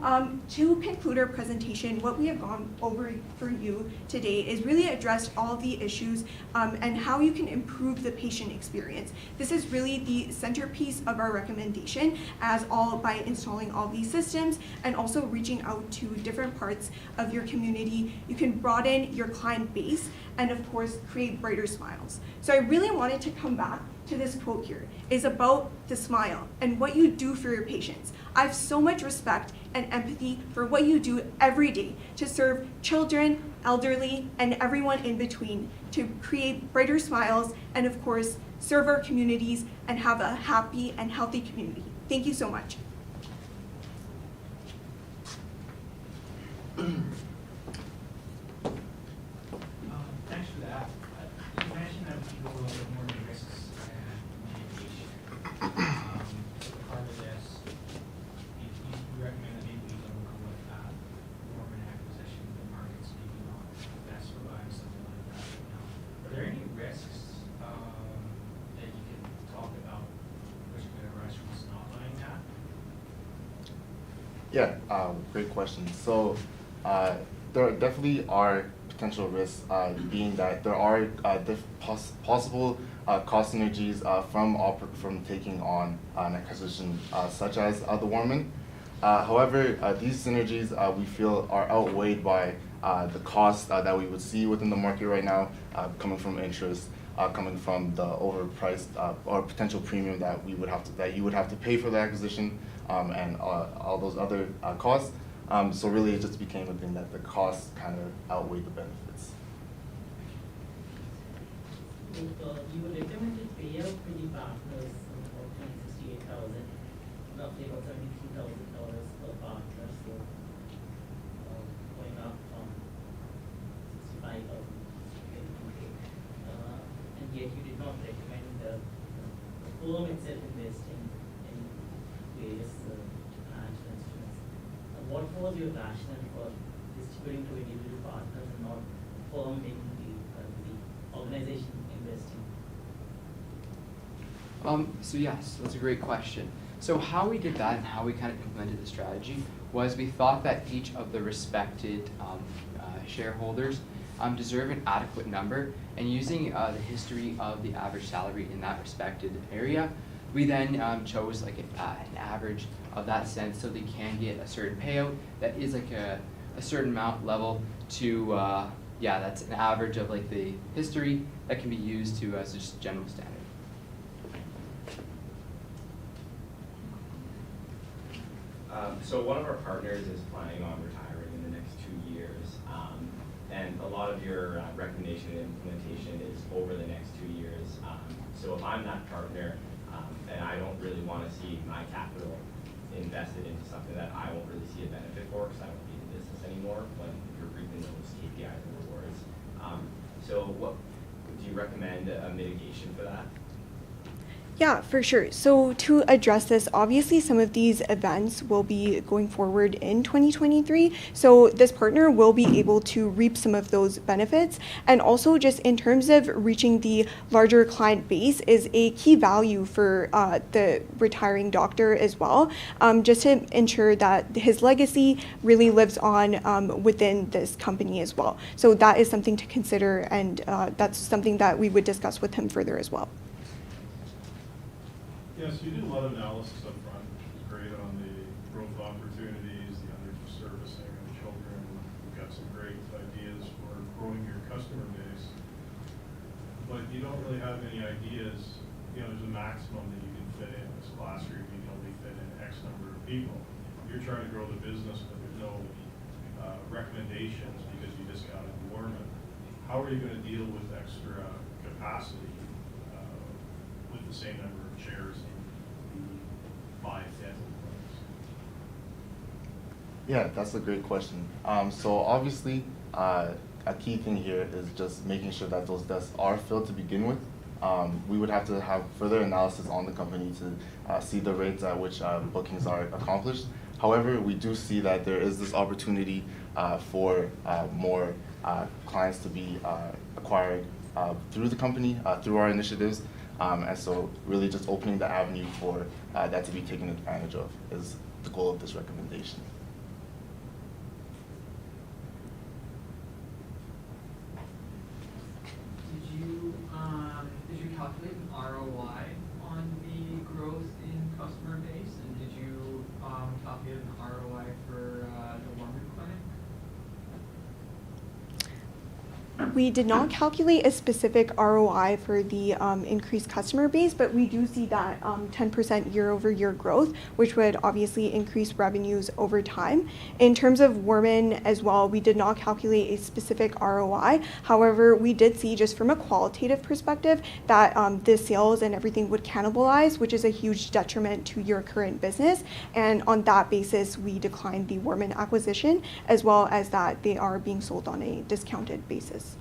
to conclude our presentation, what we have gone over for you today is really addressed all the issues and how you can improve the patient experience. This is really the centerpiece of our recommendation, as all by installing all these systems and also reaching out to different parts of your community, you can broaden your client base and of course create brighter smiles. So I really wanted to come back to this quote here, is about the smile and what you do for your patients. I have so much respect and empathy for what you do every day to serve children, elderly, and everyone in between, to create brighter smiles and of course serve our communities and have a happy and healthy community. Thank you so much. Thanks for that. You mentioned that we go a little bit more into risks and mitigation. Part of this, you recommend that maybe we don't go with more of an acquisition, the market's maybe not best for buying something like that right now. Are there any risks that you can talk about which could arise from us not buying that? Yeah, great question. So there definitely are potential risks, being that there are possible cost synergies from taking on an acquisition such as the Warman. However, these synergies we feel are outweighed by the cost that we would see within the market right now, coming from interest, coming from the overpriced or potential premium that you would have to pay for the acquisition, and all those other costs. So really, it just became a thing that the costs kind of outweigh the benefits. You would recommend to pay out to the partners about $268,000, roughly about $73,000 per partner, so going up from $65,000. And yet you did not recommend the firm itself investing in various financial instruments. What was your rationale for distributing to individual partners and not firm making the organization investing? So yes, that's a great question. So how we did that and how we kind of implemented the strategy was we thought that each of the respected shareholders deserve an adequate number, and using the history of the average salary in that respected area, we then chose like an average of that sense, so they can get a certain payout that is like a certain amount level to, yeah, that's an average of like the history that can be used to as just general standard. So one of our partners is planning on retiring in the next 2 years, and a lot of your recommendation and implementation is over the next 2 years. So if I'm that partner, and I don't really want to see my capital invested into something that I won't really see a benefit for, because I won't be in the business anymore when you're reaping those KPIs and rewards. So what do you recommend a mitigation for that? Yeah, for sure. So to address this, obviously some of these events will be going forward in 2023. So this partner will be able to reap some of those benefits. And also just in terms of reaching the larger client base is a key value for the retiring doctor as well, just to ensure that his legacy really lives on within this company as well. So that is something to consider, and that's something that we would discuss with him further as well. Yes, you did a lot of analysis up front, which is great on the growth opportunities, the under-servicing of children. You've got some great ideas for growing your customer base. But you don't really have any ideas, there's a maximum that you can fit in this classroom. You can only fit in X number of people. You're trying to grow the business, but there's no recommendations because you just got a Warman. How are you going to deal with extra capacity with the same number of chairs? 5, 10 Yeah, that's a great question. So obviously, a key thing here is just making sure that those desks are filled to begin with. We would have to have further analysis on the company to see the rates at which bookings are accomplished. However, we do see that there is this opportunity for more clients to be acquired through the company, through our initiatives. And so really just opening the avenue for that to be taken advantage of is the goal of this recommendation. Did you calculate an ROI on the growth in customer base, and did you calculate an ROI for the Warman Clinic? We did not calculate a specific ROI for the increased customer base, but we do see that 10% year-over-year growth, which would obviously increase revenues over time. In terms of Warman as well, we did not calculate a specific ROI. However, we did see just from a qualitative perspective that the sales and everything would cannibalize, which is a huge detriment to your current business. And on that basis, we declined the Warman acquisition, as well as that they are being sold on a discounted basis.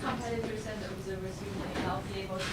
Competitors and observers, you may not be able to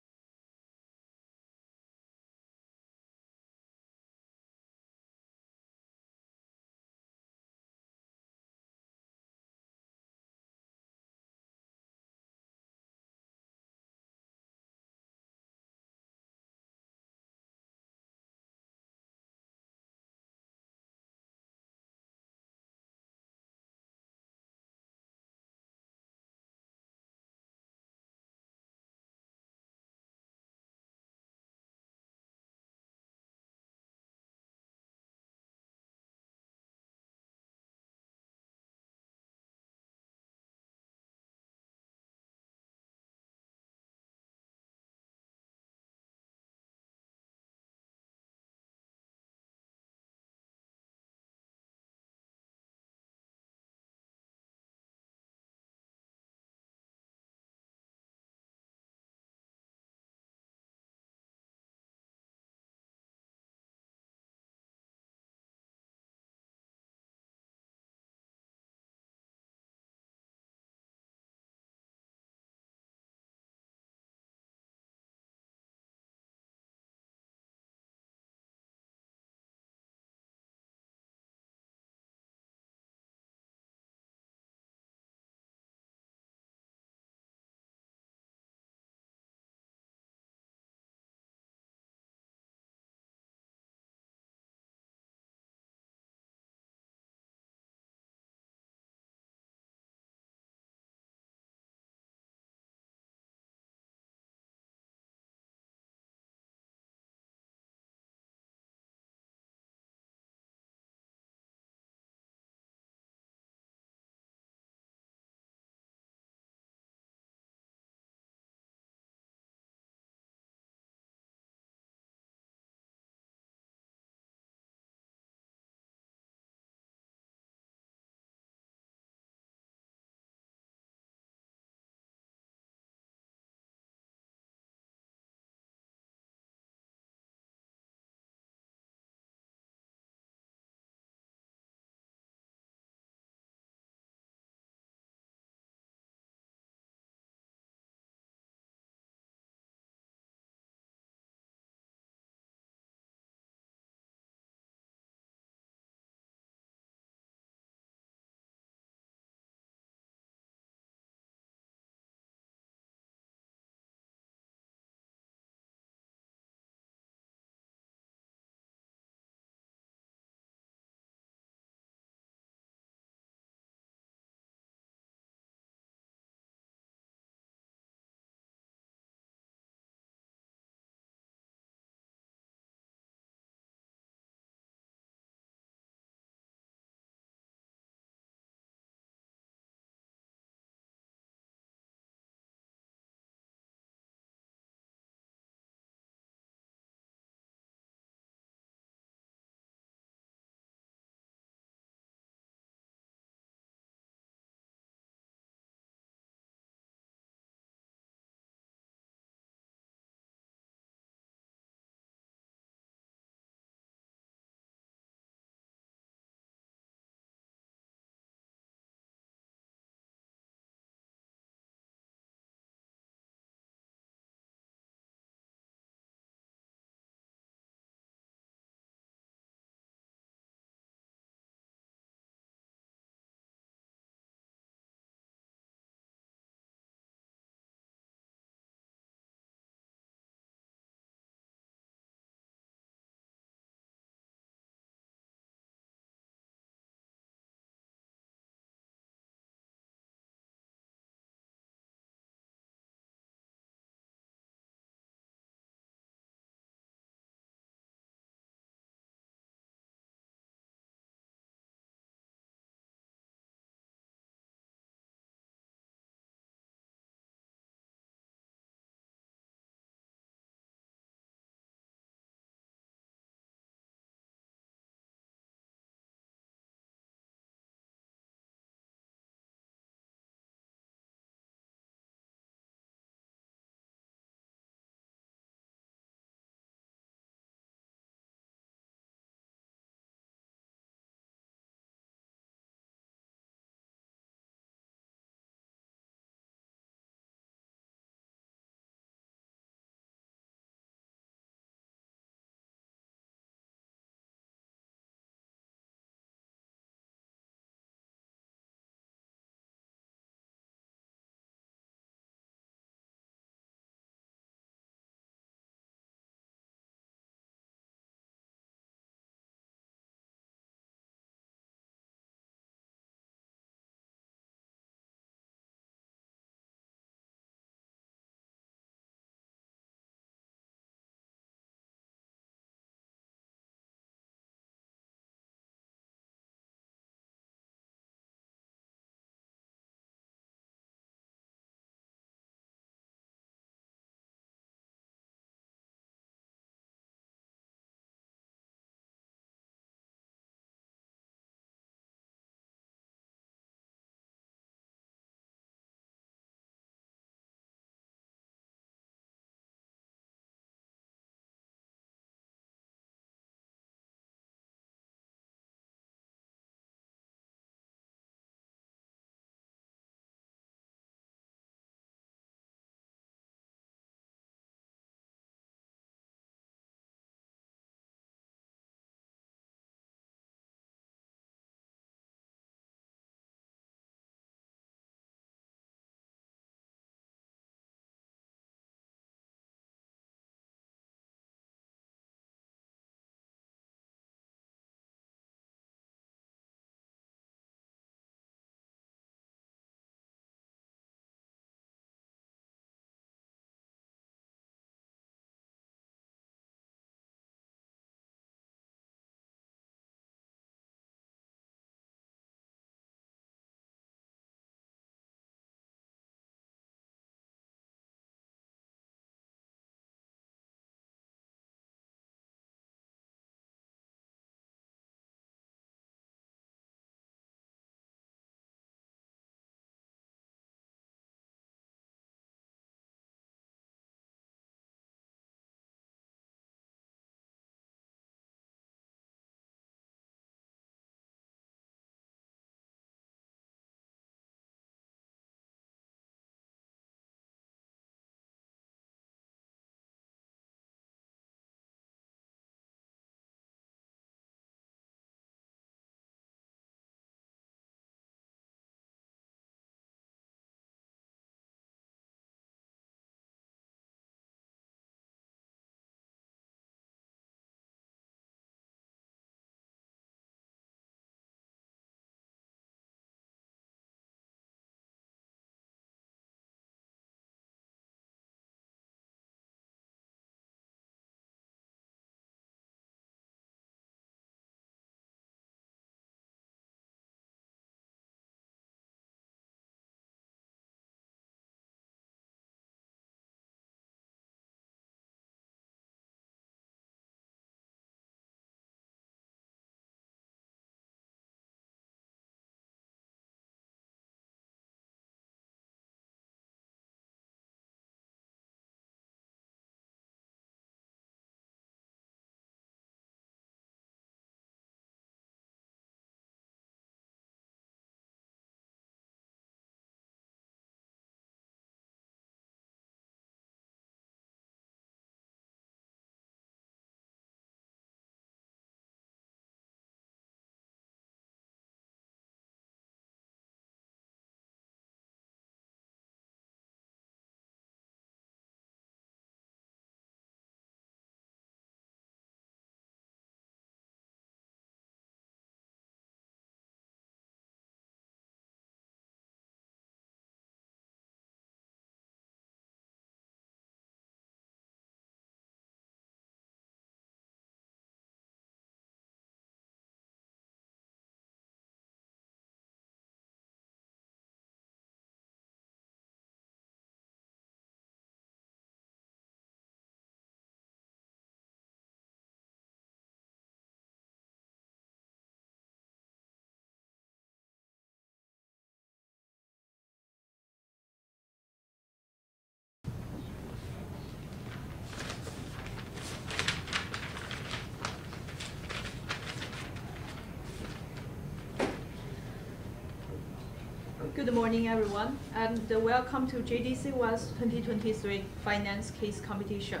Good morning, everyone, and welcome to JDC West 2023 Finance Case Competition.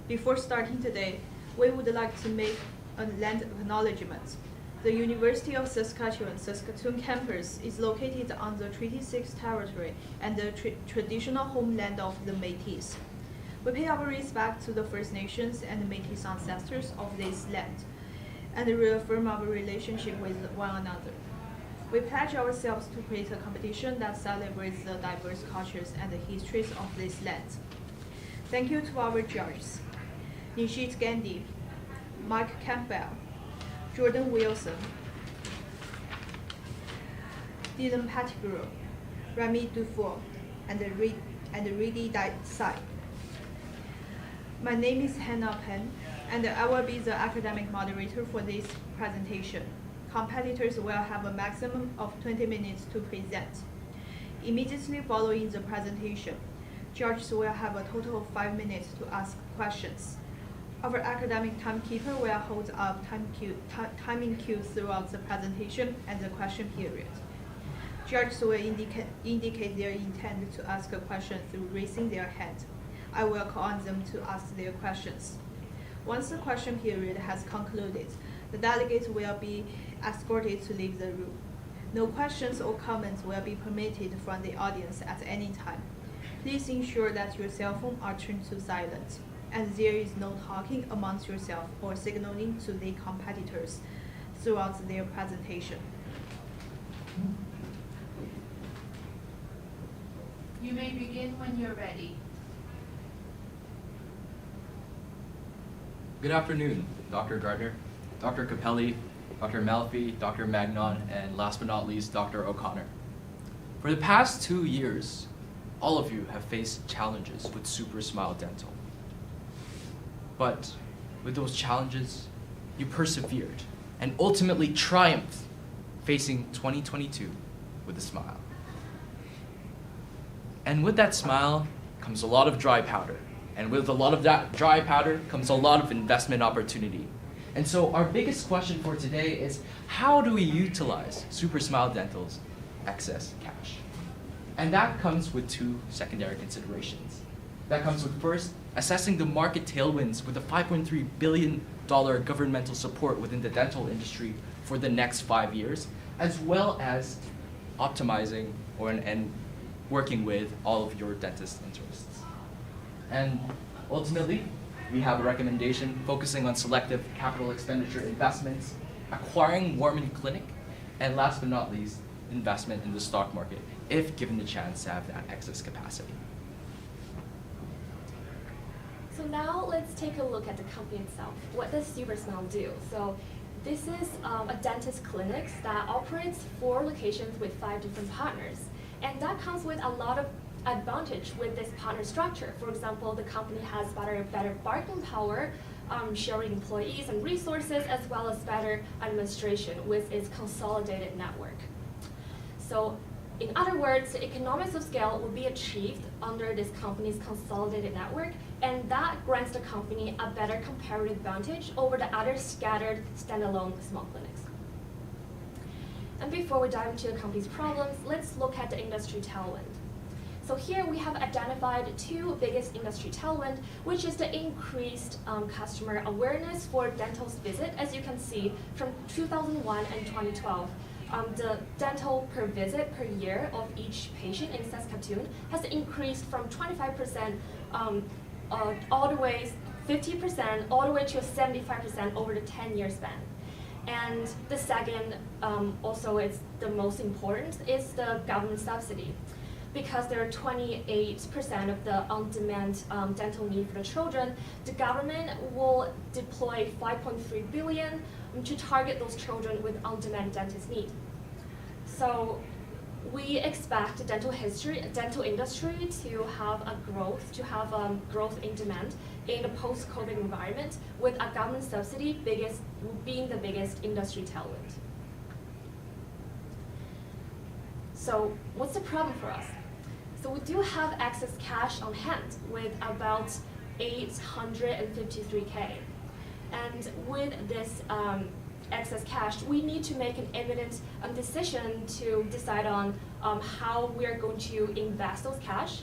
Before starting today, we would like to make a land acknowledgement. The University of Saskatchewan campus is located on the Treaty 6 territory and the traditional homeland of the Métis. We pay our respect to the First Nations and Métis ancestors of this land, and reaffirm our relationship with one another. We pledge ourselves to create a competition that celebrates the diverse cultures and the histories of this land. Thank you to our judges, Nishit Gandhi, Mike Campbell, Jordan Wilson, Dylan Pettigrew, Remy Dufour, and Reedy Sai. My name is Hannah Penn, and I will be the academic moderator for this presentation. Competitors will have a maximum of 20 minutes to present. Immediately following the presentation, judges will have a total of 5 minutes to ask questions. Our academic timekeeper will hold a timing queue throughout the presentation and the question period. Judges will indicate their intent to ask a question through raising their hand. I will call on them to ask their questions. Once the question period has concluded, the delegates will be escorted to leave the room. No questions or comments will be permitted from the audience at any time. Please ensure that your cell phones are turned to silent, and there is no talking amongst yourself or signaling to the competitors throughout their presentation. You may begin when you're ready. Good afternoon, Dr. Gardner, Dr. Capelli, Dr. Malfi, Dr. Magnon, and last but not least, Dr. O'Connor. For the past 2 years, all of you have faced challenges with Super Smile Dental. But with those challenges, you persevered and ultimately triumphed, facing 2022 with a smile. And with that smile comes a lot of dry powder. And with a lot of that dry powder comes a lot of investment opportunity. And so our biggest question for today is, how do we utilize Super Smile Dental's excess cash? And that comes with 2 secondary considerations. That comes with, first, assessing the market tailwinds with a $5.3 billion governmental support within the dental industry for the next 5 years, as well as optimizing and working with all of your dentist interests. And ultimately, we have a recommendation focusing on selective capital expenditure investments, acquiring Warman Clinic, and last but not least, investment in the stock market, if given the chance to have that excess capacity. So now let's take a look at the company itself. What does Super Smile do? So this is a dentist clinic that operates 4 locations with 5 different partners. And that comes with a lot of advantage with this partner structure. For example, the company has better bargaining power, sharing employees and resources, as well as better administration with its consolidated network. So in other words, the economics of scale will be achieved under this company's consolidated network, and that grants the company a better comparative advantage over the other scattered standalone small clinics. And before we dive into the company's problems, let's look at the industry tailwind. So here we have identified 2 biggest industry tailwind, which is the increased customer awareness for dental visit. As you can see, from 2001 and 2012, the dental per visit per year of each patient in Saskatoon has increased from 25% all the way 50% all the way to 75% over the 10-year span. And the second, also is the most important, is the government subsidy. Because there are 28% of the on-demand dental need for the children, the government will deploy $5.3 billion to target those children with on-demand dentist need. So we expect the dental industry to have growth in demand in a post-COVID environment, with a government subsidy being the biggest industry tailwind. So what's the problem for us? So we do have excess cash on hand with about $853K. And with this excess cash, we need to make an evident decision to decide on how we are going to invest those cash.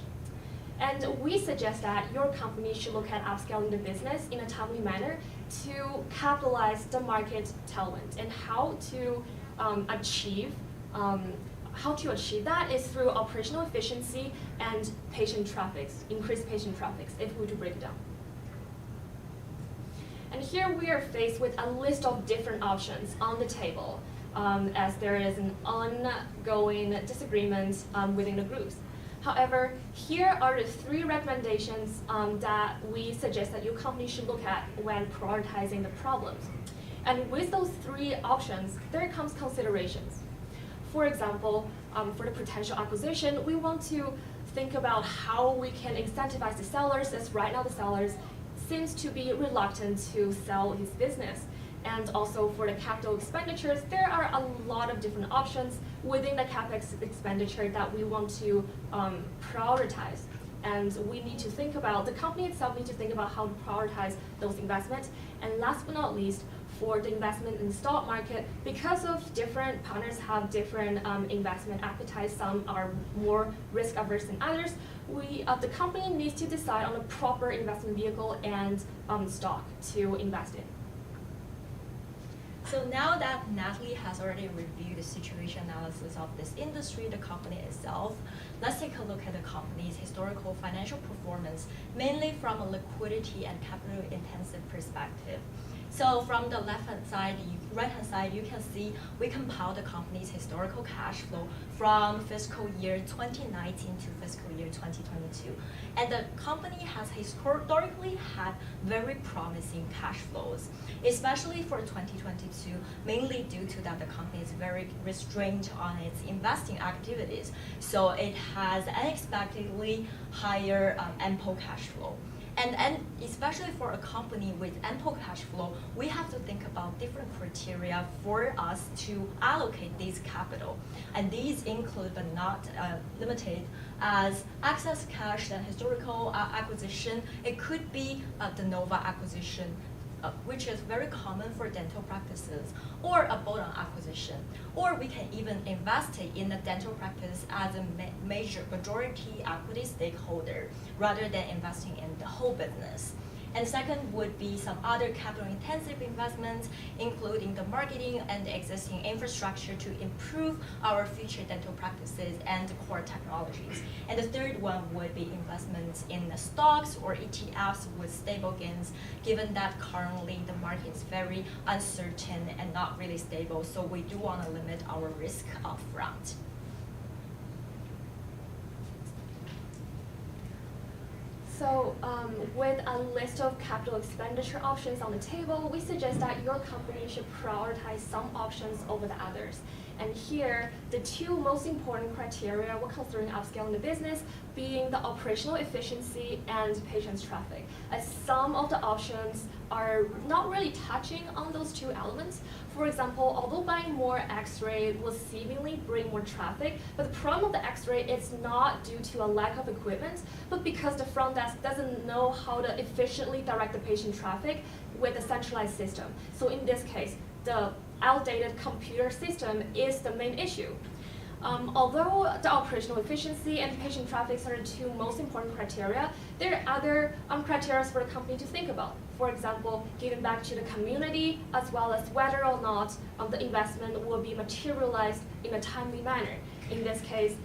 And we suggest that your company should look at upscaling the business in a timely manner to capitalize the market tailwind. And how to achieve that is through operational efficiency and patient traffic, increased patient traffic, if we were to break it down. And here we are faced with a list of different options on the table, as there is an ongoing disagreement within the groups. However, here are the 3 recommendations that we suggest that your company should look at when prioritizing the problems. And with those 3 options, there comes considerations. For example, for the potential acquisition, we want to think about how we can incentivize the sellers, as right now the sellers seems to be reluctant to sell his business. And also for the capital expenditures, there are a lot of different options within the CapEx expenditure that we want to prioritize. And we need to think about, the company itself needs to think about how to prioritize those investments. And last but not least, for the investment in the stock market, because of different partners have different investment appetites, some are more risk averse than others, the company needs to decide on a proper investment vehicle and stock to invest in. So now that Natalie has already reviewed the situation analysis of this industry, the company itself, let's take a look at the company's historical financial performance, mainly from a liquidity and capital intensive perspective. So from the left-hand side, right-hand side, you can see we compiled the company's historical cash flow from fiscal year 2019 to fiscal year 2022. And the company has historically had very promising cash flows, especially for 2022, mainly due to that the company is very restrained on its investing activities. So it has unexpectedly higher ample cash flow. And especially for a company with ample cash flow, we have to think about different criteria for us to allocate this capital. And these include, but not limited, as excess cash and historical acquisition. It could be de novo acquisition, which is very common for dental practices, or a bolt-on acquisition. Or we can even invest in the dental practice as a majority equity stakeholder, rather than investing in the whole business. And second would be some other capital-intensive investments, including the marketing and the existing infrastructure to improve our future dental practices and core technologies. And the third one would be investments in the stocks or ETFs with stable gains, given that currently the market is very uncertain and not really stable, so we do want to limit our risk upfront. So with a list of capital expenditure options on the table, we suggest that your company should prioritize some options over the others. And here, the 2 most important criteria we're considering upscaling the business being the operational efficiency and patients traffic. As some of the options are not really touching on those 2 elements. For example, although buying more X-ray will seemingly bring more traffic, but the problem of the X-ray is not due to a lack of equipment, but because the front desk doesn't know how to efficiently direct the patient traffic with a centralized system. So in this case, the outdated computer system is the main issue. Although the operational efficiency and patient traffic are the 2 most important criteria, there are other criteria for the company to think about. For example, giving back to the community, as well as whether or not the investment will be materialized in a timely manner. In this case,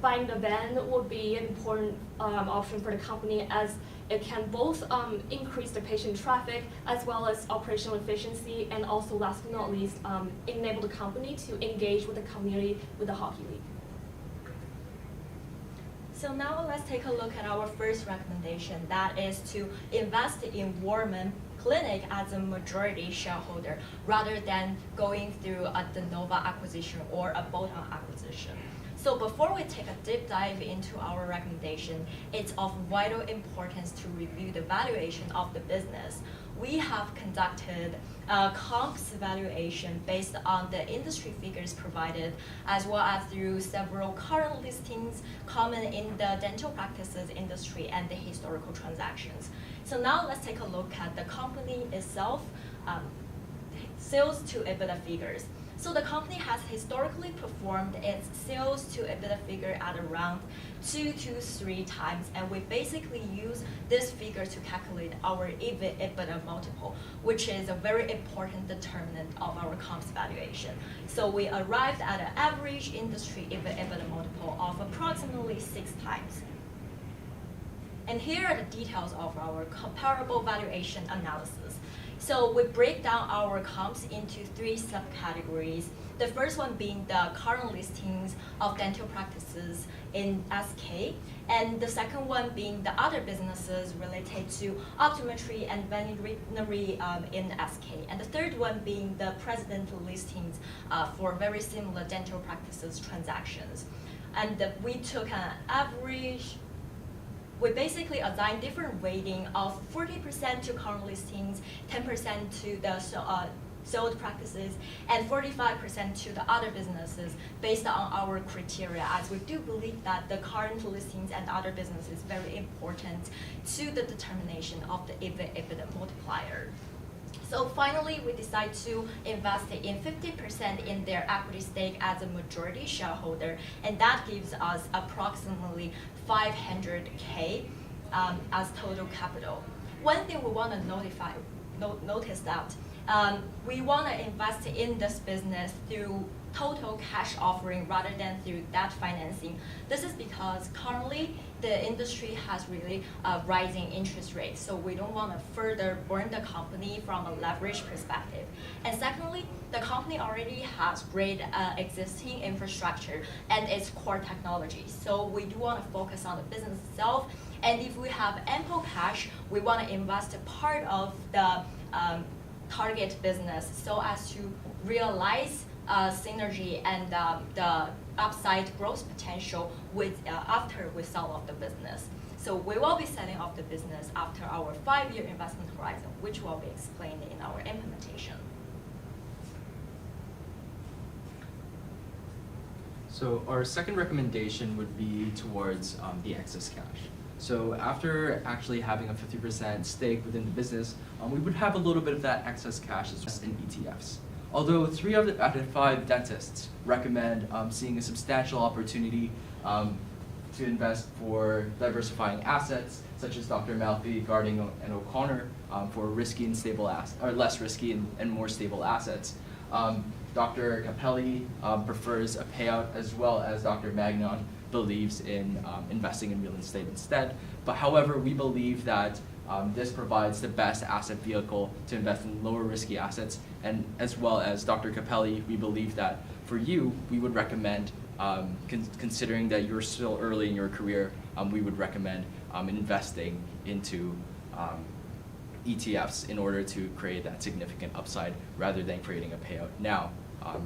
buying the van would be an important option for the company, as it can both increase the patient traffic as well as operational efficiency, and also last but not least, enable the company to engage with the community with the hockey league. So now let's take a look at our first recommendation, that is to invest in Warman Clinic as a majority shareholder, rather than going through a de novo acquisition or a bolt-on acquisition. So before we take a deep dive into our recommendation, it's of vital importance to review the valuation of the business. We have conducted a comps valuation based on the industry figures provided, as well as through several current listings common in the dental practices industry and the historical transactions. So now let's take a look at the company itself. sales to EBITDA figures. So the company has historically performed its sales to EBITDA figure at around 2 to 3 times, and we basically use this figure to calculate our EBITDA multiple, which is a very important determinant of our comp's valuation. So we arrived at an average industry EBITDA multiple of approximately 6 times. And here are the details of our comparable valuation analysis. So we break down our comps into 3 subcategories. The first one being the current listings of dental practices in SK, and the second one being the other businesses related to optometry and veterinary in SK, and the third one being the president listings for very similar dental practices transactions. And we took an average. We basically assigned different weighting of 40% to current listings, 10% to the sold practices, and 45% to the other businesses based on our criteria, as we do believe that the current listings and other businesses is very important to the determination of the EBITDA multiplier. So finally, we decide to invest in 50% in their equity stake as a majority shareholder, and that gives us approximately 500K as total capital. One thing we want to notice that we want to invest in this business through total cash offering rather than through debt financing. This is because currently the industry has really rising interest rates, so we don't want to further burn the company from a leverage perspective. And secondly, the company already has great existing infrastructure and its core technology, so we do want to focus on the business itself. And if we have ample cash, we want to invest a part of the target business so as to realize synergy and the upside growth potential after we sell off the business. So we will be selling off the business after our 5-year investment horizon, which will be explained in our implementation. So our second recommendation would be towards the excess cash. So after actually having a 50% stake within the business, we would have a little bit of that excess cash as in ETFs. Although 3 out of 5 dentists recommend seeing a substantial opportunity to invest for diversifying assets, such as Dr. Malfi, Garding, and O'Connor for risky and stable assets, or less risky and more stable assets. Dr. Capelli prefers a payout, as well as Dr. Magnon believes in investing in real estate instead. But however, we believe that this provides the best asset vehicle to invest in lower risky assets, and as well as Dr. Capelli, we believe that for you, we would recommend, considering that you're still early in your career, we would recommend investing into ETFs in order to create that significant upside rather than creating a payout now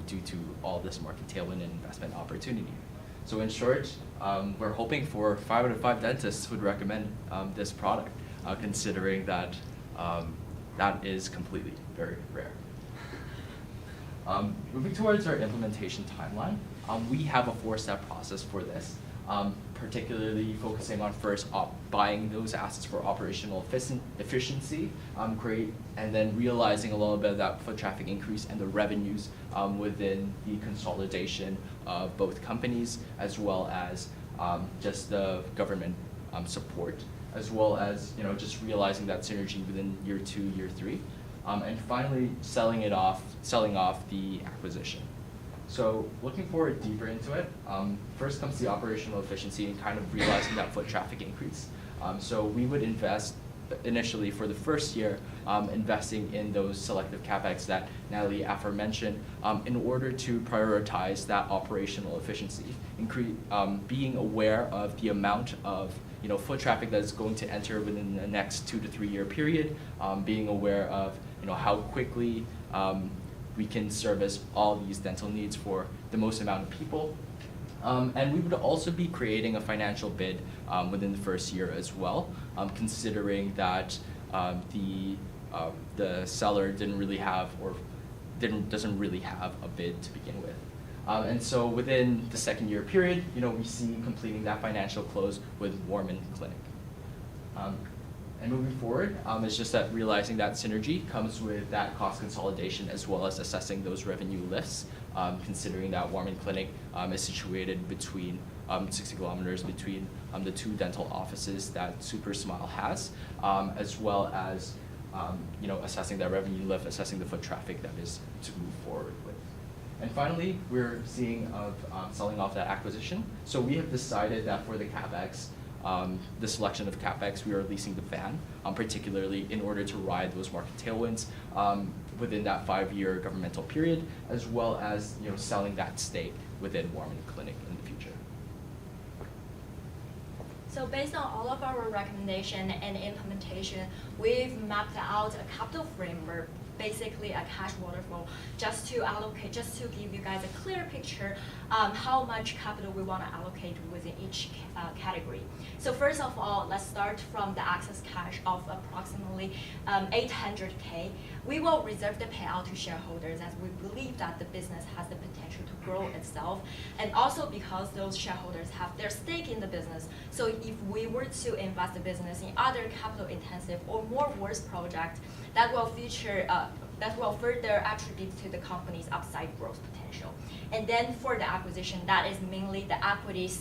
due to all this market tailwind and investment opportunity. So in short, we're hoping for 5 out of 5 dentists would recommend this product, considering that that is completely very rare. Moving towards our implementation timeline, we have a 4-step process for this, particularly focusing on first buying those assets for operational efficiency, and then realizing a little bit of that foot traffic increase and the revenues within the consolidation of both companies, as well as just the government support, as well as just realizing that synergy within year 2, year 3, and finally selling off the acquisition. So looking forward deeper into it, first comes the operational efficiency and kind of realizing that foot traffic increase. So we would invest initially for the first year, investing in those selective CapEx that Natalie aforementioned, in order to prioritize that operational efficiency, being aware of the amount of foot traffic that is going to enter within the next 2 to 3 year period, being aware of how quickly we can service all these dental needs for the most amount of people. And we would also be creating a financial bid within the first year as well, considering that the seller doesn't really have a bid to begin with. And so within the second year period, we see completing that financial close with Warman Clinic. And moving forward, it's just that realizing that synergy comes with that cost consolidation as well as assessing those revenue lifts, considering that Warman Clinic is situated between 60 kilometers between the two dental offices that Super Smile has, as well as assessing that revenue lift, assessing the foot traffic that is to move forward with. And finally, we're seeing of selling off that acquisition. So we have decided that for the CapEx, the selection of CapEx, we are leasing the van, particularly in order to ride those market tailwinds within that 5-year governmental period, as well as selling that stake within Warman Clinic in the future. So based on all of our recommendation and implementation, we've mapped out a capital framework, basically a cash waterfall, just to give you guys a clear picture how much capital we want to allocate within each category. So first of all, let's start from the excess cash of approximately 800K. We will reserve the payout to shareholders as we believe that the business has the potential to grow itself, and also because those shareholders have their stake in the business. So if we were to invest the business in other capital intensive or more worse projects, that will further attribute to the company's upside growth potential. And then for the acquisition, that is mainly the equity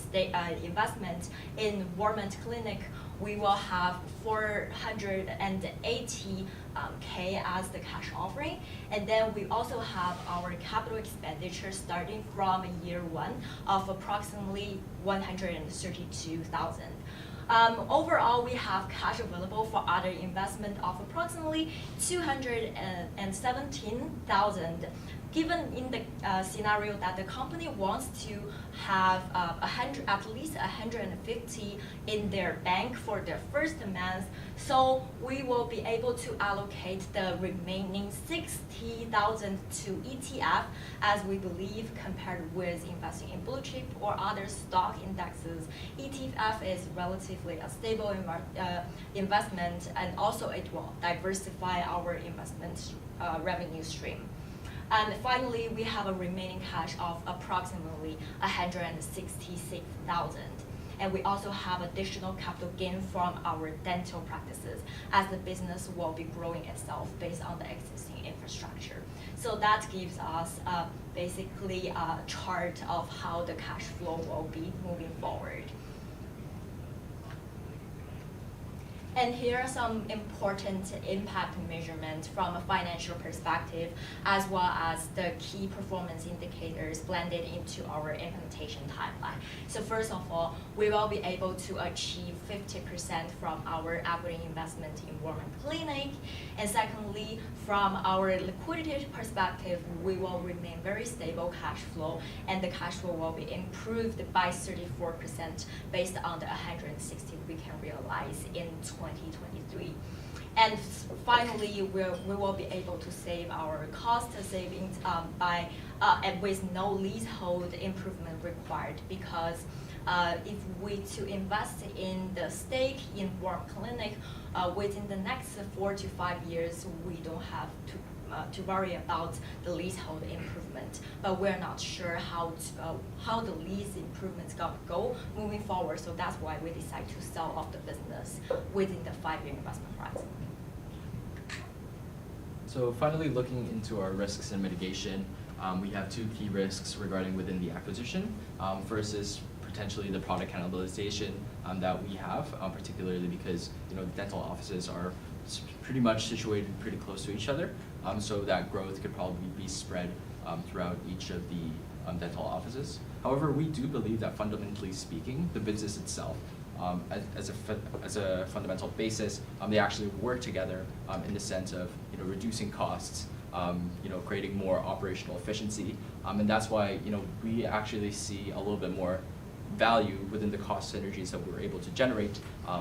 investment in Warman Clinic. We will have 480K as the cash offering, and then we also have our capital expenditure starting from year 1 of approximately 132,000. Overall, we have cash available for other investment of approximately 217,000. Given in the scenario that the company wants to have at least 150 in their bank for their first month, so we will be able to allocate the remaining 60,000 to ETF, as we believe compared with investing in blue chip or other stock indexes, ETF is relatively a stable investment, and also it will diversify our investment revenue stream. And finally, we have a remaining cash of approximately 166,000. And we also have additional capital gain from our dental practices, as the business will be growing itself based on the existing infrastructure. So that gives us basically a chart of how the cash flow will be moving forward. And here are some important impact measurements from a financial perspective, as well as the key performance indicators blended into our implementation timeline. So first of all, we will be able to achieve 50% from our equity investment in Warman Clinic. And secondly, from our liquidity perspective, we will remain very stable cash flow, and the cash flow will be improved by 34% based on the 160 we can realize in 2023. And finally, we will be able to save our cost savings with no leasehold improvement required, because if we to invest in the stake in Warman Clinic within the next 4 to 5 years, we don't have to worry about the leasehold improvement, but we're not sure how the lease improvements gonna go moving forward. So that's why we decide to sell off the business within the 5-year investment horizon. So finally, looking into our risks and mitigation, we have 2 key risks regarding within the acquisition. First is potentially the product cannibalization that we have, particularly because the dental offices are pretty much situated pretty close to each other, so that growth could probably be spread throughout each of the dental offices. However, we do believe that fundamentally speaking, the business itself, as a fundamental basis, they actually work together in the sense of reducing costs, creating more operational efficiency, and that's why we actually see a little bit more value within the cost synergies that we're able to generate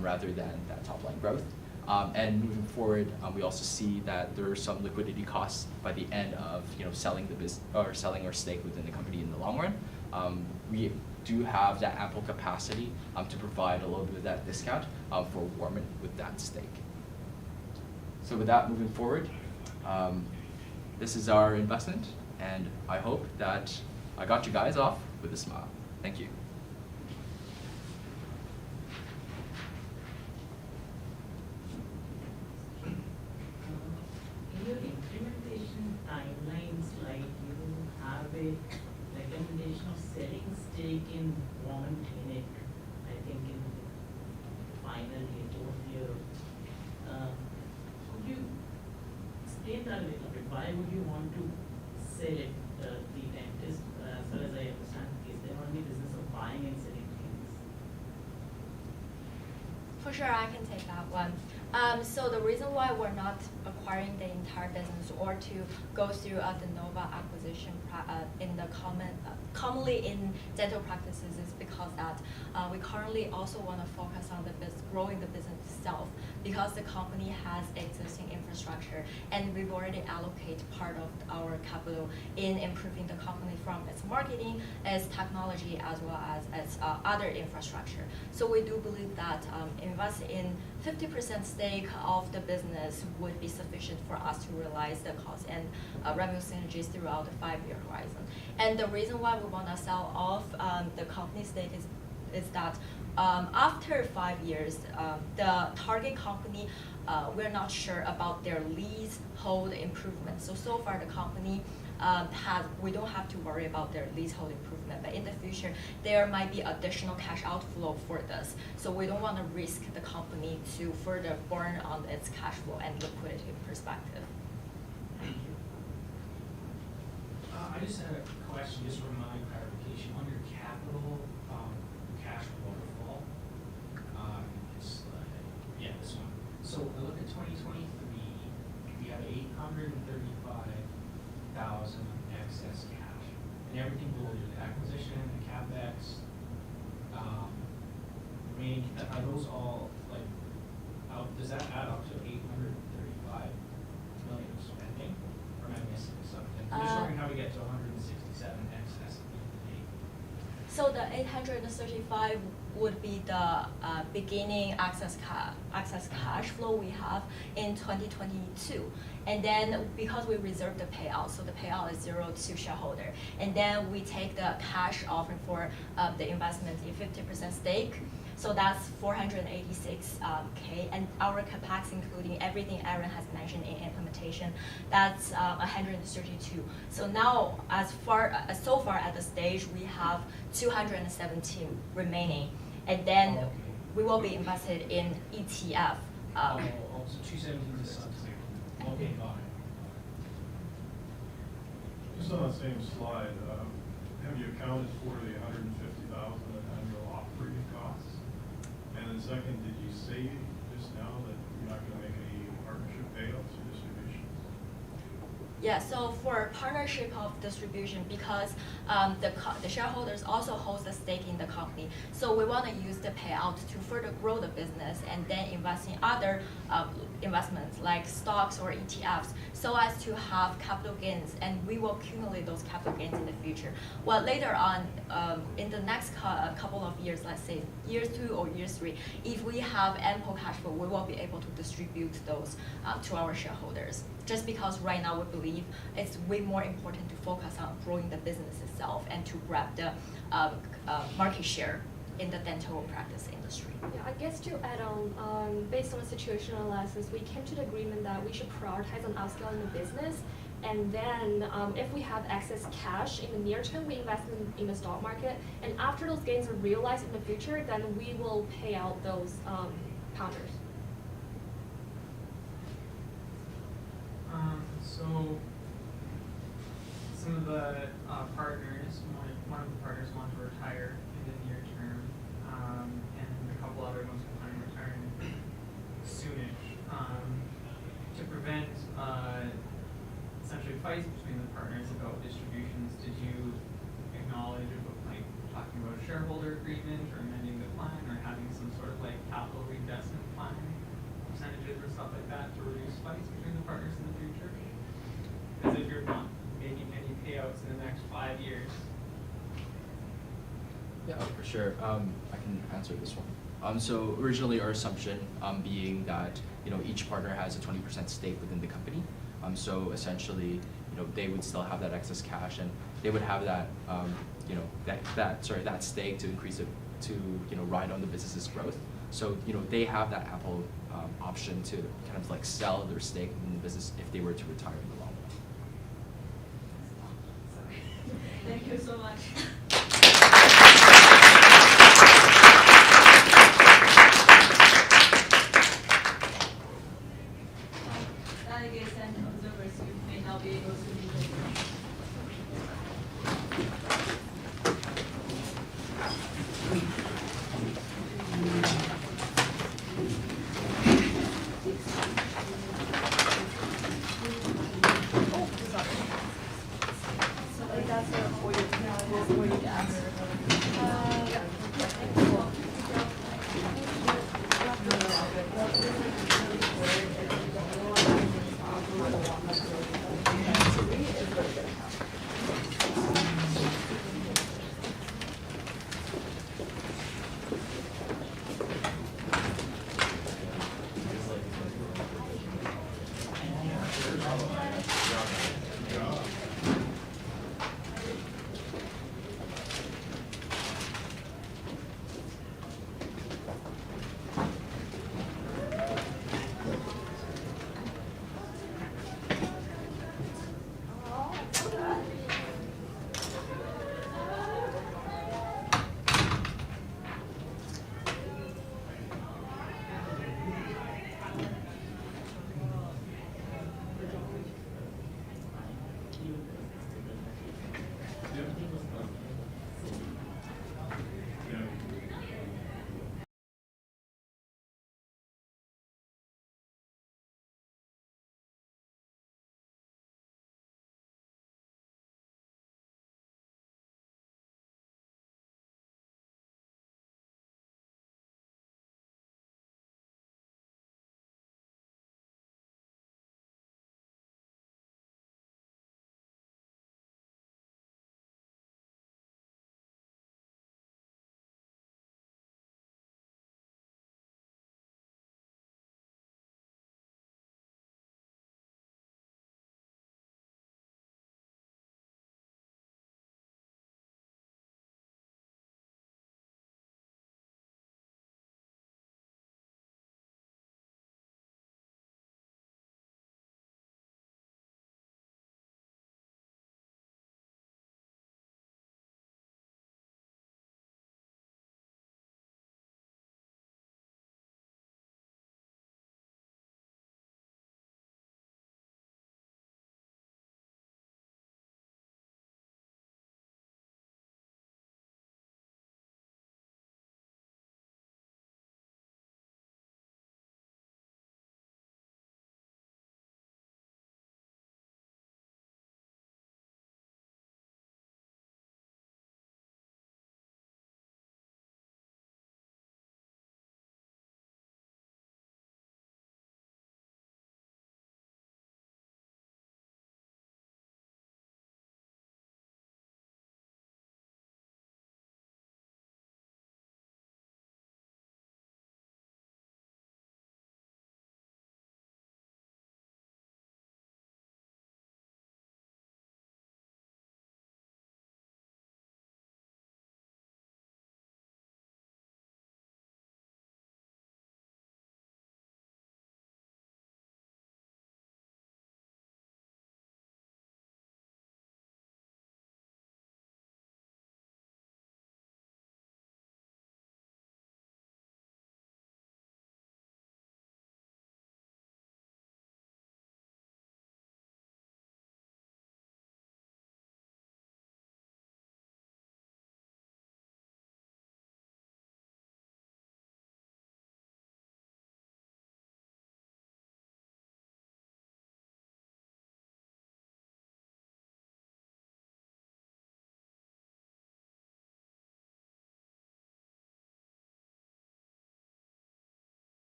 rather than that top line growth. And moving forward, we also see that there are some liquidity costs by the end of selling the business or selling our stake within the company in the long run. We do have that ample capacity to provide a little bit of that discount for Warman with that stake. So with that, moving forward, this is our investment, and I hope that I got you guys off with a smile. Thank you. recommendation of selling stake in one clinic, I think in final year, fourth year. Could you explain that a little bit? Why would you want to sell it? The dentist, as far as I understand, is there only business of buying and selling things? For sure, I can take that one. So the reason why we're not acquiring the entire business or to go through a de novo acquisition in the commonly in dental practices is because that we currently also want to focus on the growing the business itself, because the company has existing infrastructure and we've already allocated part of our capital in improving the company from its marketing, its technology, as well as its other infrastructure. So we do believe that invest in 50% stake of the business would be sufficient for us to realize the cost and revenue synergies throughout the 5-year horizon. And the reason why we want to sell off the company stake is that after 5 years, the target company, we're not sure about their leasehold improvements. So far the company we don't have to worry about their leasehold improvement, but in the future there might be additional cash outflow for this. So we don't want to risk the company to further burn on its cash flow and liquidity perspective. Thank you. I just had a question, just for my clarification. On your capital cash waterfall, it's this one. So I look at 2023, we have 835,000 excess cash, and everything below the acquisition, the capex, remaining. Are those all like out? Does that add up to 835 million of spending, or am I missing something? I'm just wondering how we get to 167 excess at the end of the day. So the 835 would be the beginning excess cash flow we have in 2022. And then because we reserve the payout, so the payout is 0 to shareholder. And then we take the cash offering for the investment in 50% stake. So that's 486K, and our capex, including everything Aaron has mentioned in implementation, that's 132. So now, so far at the stage, we have 217 remaining, and then we will be invested in ETF. So 217 is something. Okay, got it. Just on that same slide, have you accounted for the 150,000 in annual operating costs? And then second, did you say just now that you're not going to make any partnership payouts or distributions? Yeah, so for partnership of distribution, because the shareholders also hold a stake in the company, so we want to use the payout to further grow the business and then invest in other investments like stocks or ETFs, so as to have capital gains, and we will accumulate those capital gains in the future. Well, later on, in the next couple of years, let's say year 2 or year 3, if we have ample cash flow, we will be able to distribute those to our shareholders. Just because right now we believe it's way more important to focus on growing the business itself and to grab the market share in the dental practice industry. Yeah, I guess to add on, based on the situational analysis, we came to the agreement that we should prioritize on upscaling the business, and then if we have excess cash in the near term, we invest in the stock market, and after those gains are realized in the future, then we will pay out those pounders. So some of the partners, one of the partners want to retire in the near term, and a couple other ones are planning on retiring soonish. To prevent essentially fights between the partners about distributions, did you acknowledge about talking about a shareholder agreement or amending the plan or having some sort of capital reinvestment plan percentages or stuff like that to reduce fights between the partners in the future? Because if you're not making any payouts in the next 5 years. Yeah, for sure. I can answer this one. So originally our assumption being that each partner has a 20% stake within the company. So essentially, they would still have that excess cash, and they would have that that stake to increase it to ride on the business's growth. So they have that ample option to kind of sell their stake in the business if they were to retire in the long run. Thank you so much. Delegates and observers, you may now be able to leave the room.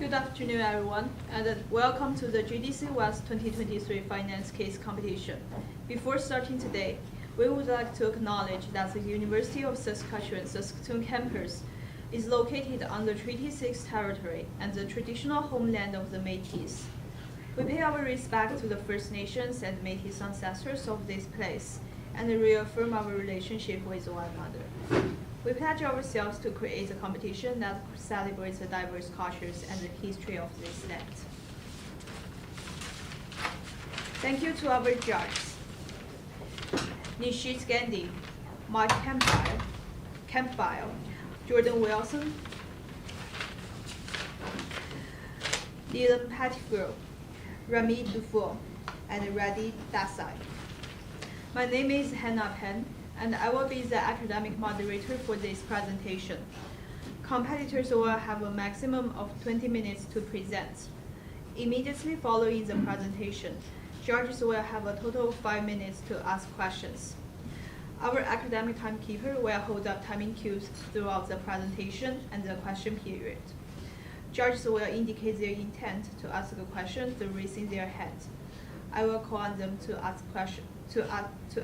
Good afternoon, everyone, and welcome to the JDC West 2023 Finance Case Competition. Before starting today, we would like to acknowledge that the University of Saskatchewan campus is located on the Treaty 6 territory and the traditional homeland of the Métis. We pay our respect to the First Nations and Métis ancestors of this place and reaffirm our relationship with one another. We pledge ourselves to create a competition that celebrates the diverse cultures and the history of this land. Thank you to our judges, Nishit Gandhi, Mike Campbell, Jordan Wilson, Dylan Pettigrew, Rami Dufour, and Radhi Desai. My name is Hannah Penn, and I will be the academic moderator for this presentation. Competitors will have a maximum of 20 minutes to present. Immediately following the presentation, judges will have a total of 5 minutes to ask questions. Our academic timekeeper will hold up timing cues throughout the presentation and the question period. Judges will indicate their intent to ask a question through raising their hand. I will call on them to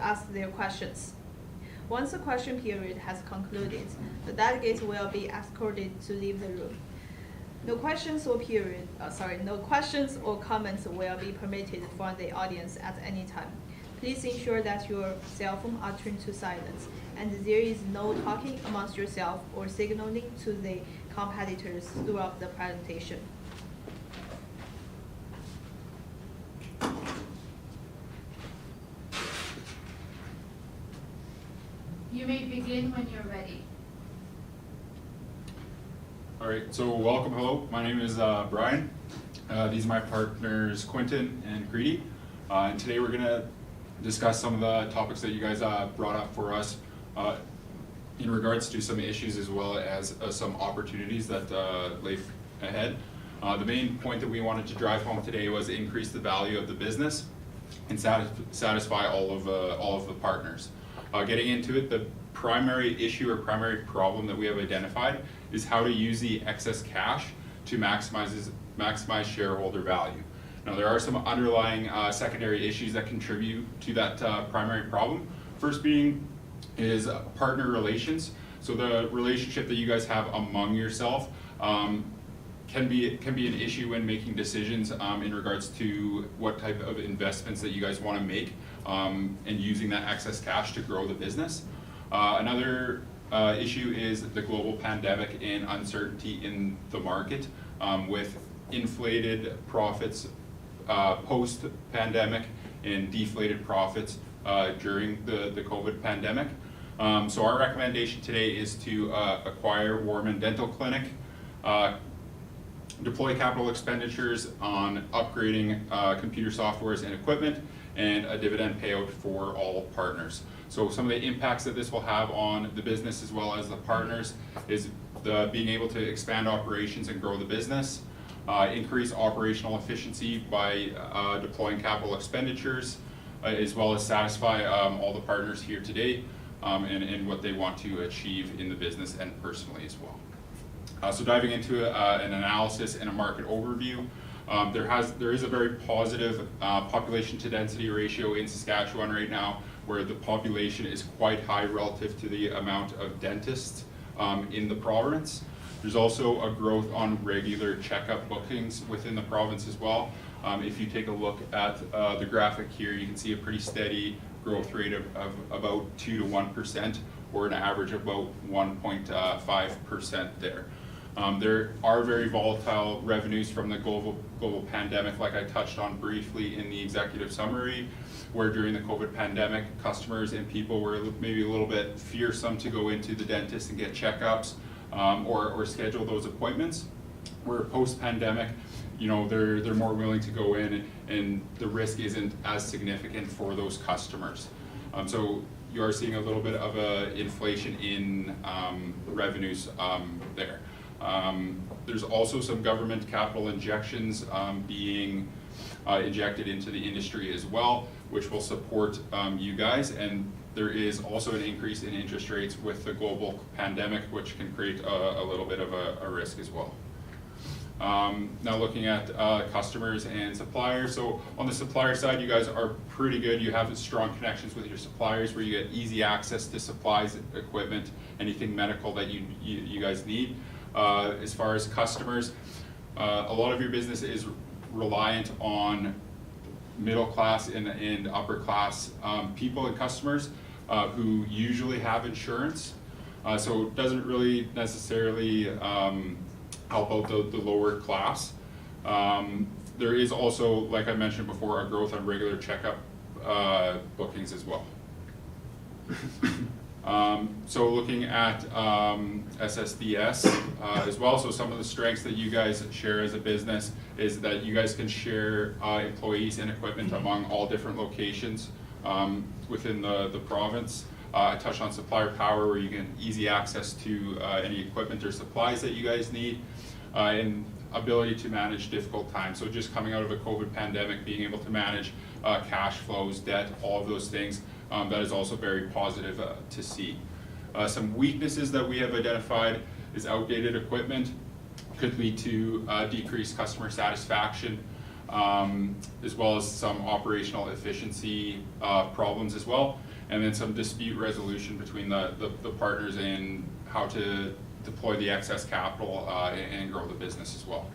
ask their questions. Once the question period has concluded, the delegates will be escorted to leave the room. No questions or comments will be permitted from the audience at any time. Please ensure that your cell phone are turned to silence, and there is no talking amongst yourself or signaling to the competitors throughout the presentation. You may begin when you're ready. All right, so welcome, hello. My name is Brian. These are my partners, Quentin and Greedy. And today we're gonna discuss some of the topics that you guys brought up for us in regards to some issues as well as some opportunities that lay ahead. The main point that we wanted to drive home today was increase the value of the business and satisfy all of the partners. Getting into it, the primary issue or primary problem that we have identified is how to use the excess cash to maximize shareholder value. Now, there are some underlying secondary issues that contribute to that primary problem. First being is partner relations. So the relationship that you guys have among yourself can be an issue when making decisions in regards to what type of investments that you guys want to make and using that excess cash to grow the business. Another issue is the global pandemic and uncertainty in the market with inflated profits post-pandemic and deflated profits during the COVID pandemic. So our recommendation today is to acquire Warman Dental Clinic, deploy capital expenditures on upgrading computer softwares and equipment, and a dividend payout for all partners. So some of the impacts that this will have on the business as well as the partners is being able to expand operations and grow the business, increase operational efficiency by deploying capital expenditures, as well as satisfy all the partners here today and what they want to achieve in the business and personally as well. So diving into an analysis and a market overview, there is a very positive population to density ratio in Saskatchewan right now, where the population is quite high relative to the amount of dentists in the province. There's also a growth on regular checkup bookings within the province as well. If you take a look at the graphic here, you can see a pretty steady growth rate of about 2 to 1%, or an average of about 1.5% there. There are very volatile revenues from the global pandemic, like I touched on briefly in the executive summary, where during the COVID pandemic, customers and people were maybe a little bit fearsome to go into the dentist and get checkups or schedule those appointments. Where post-pandemic, you know, they're more willing to go in and the risk isn't as significant for those customers. So you are seeing a little bit of a inflation in revenues there. There's also some government capital injections being injected into the industry as well, which will support you guys. And there is also an increase in interest rates with the global pandemic, which can create a little bit of a risk as well. Now looking at customers and suppliers. So on the supplier side, you guys are pretty good. You have strong connections with your suppliers where you get easy access to supplies, equipment, anything medical that you guys need. As far as customers, a lot of your business is reliant on middle class and upper class people and customers who usually have insurance. So it doesn't really necessarily help out the lower class. There is also, like I mentioned before, a growth on regular checkup bookings as well. So looking at SSDS as well, so some of the strengths that you guys share as a business is that you guys can share employees and equipment among all different locations within the province. I touched on supplier power where you get easy access to any equipment or supplies that you guys need, and ability to manage difficult times. So just coming out of a COVID pandemic, being able to manage cash flows, debt, all of those things, that is also very positive to see. Some weaknesses that we have identified is outdated equipment could lead to decreased customer satisfaction, as well as some operational efficiency problems as well, and then some dispute resolution between the partners and how to deploy the excess capital and grow the business as well.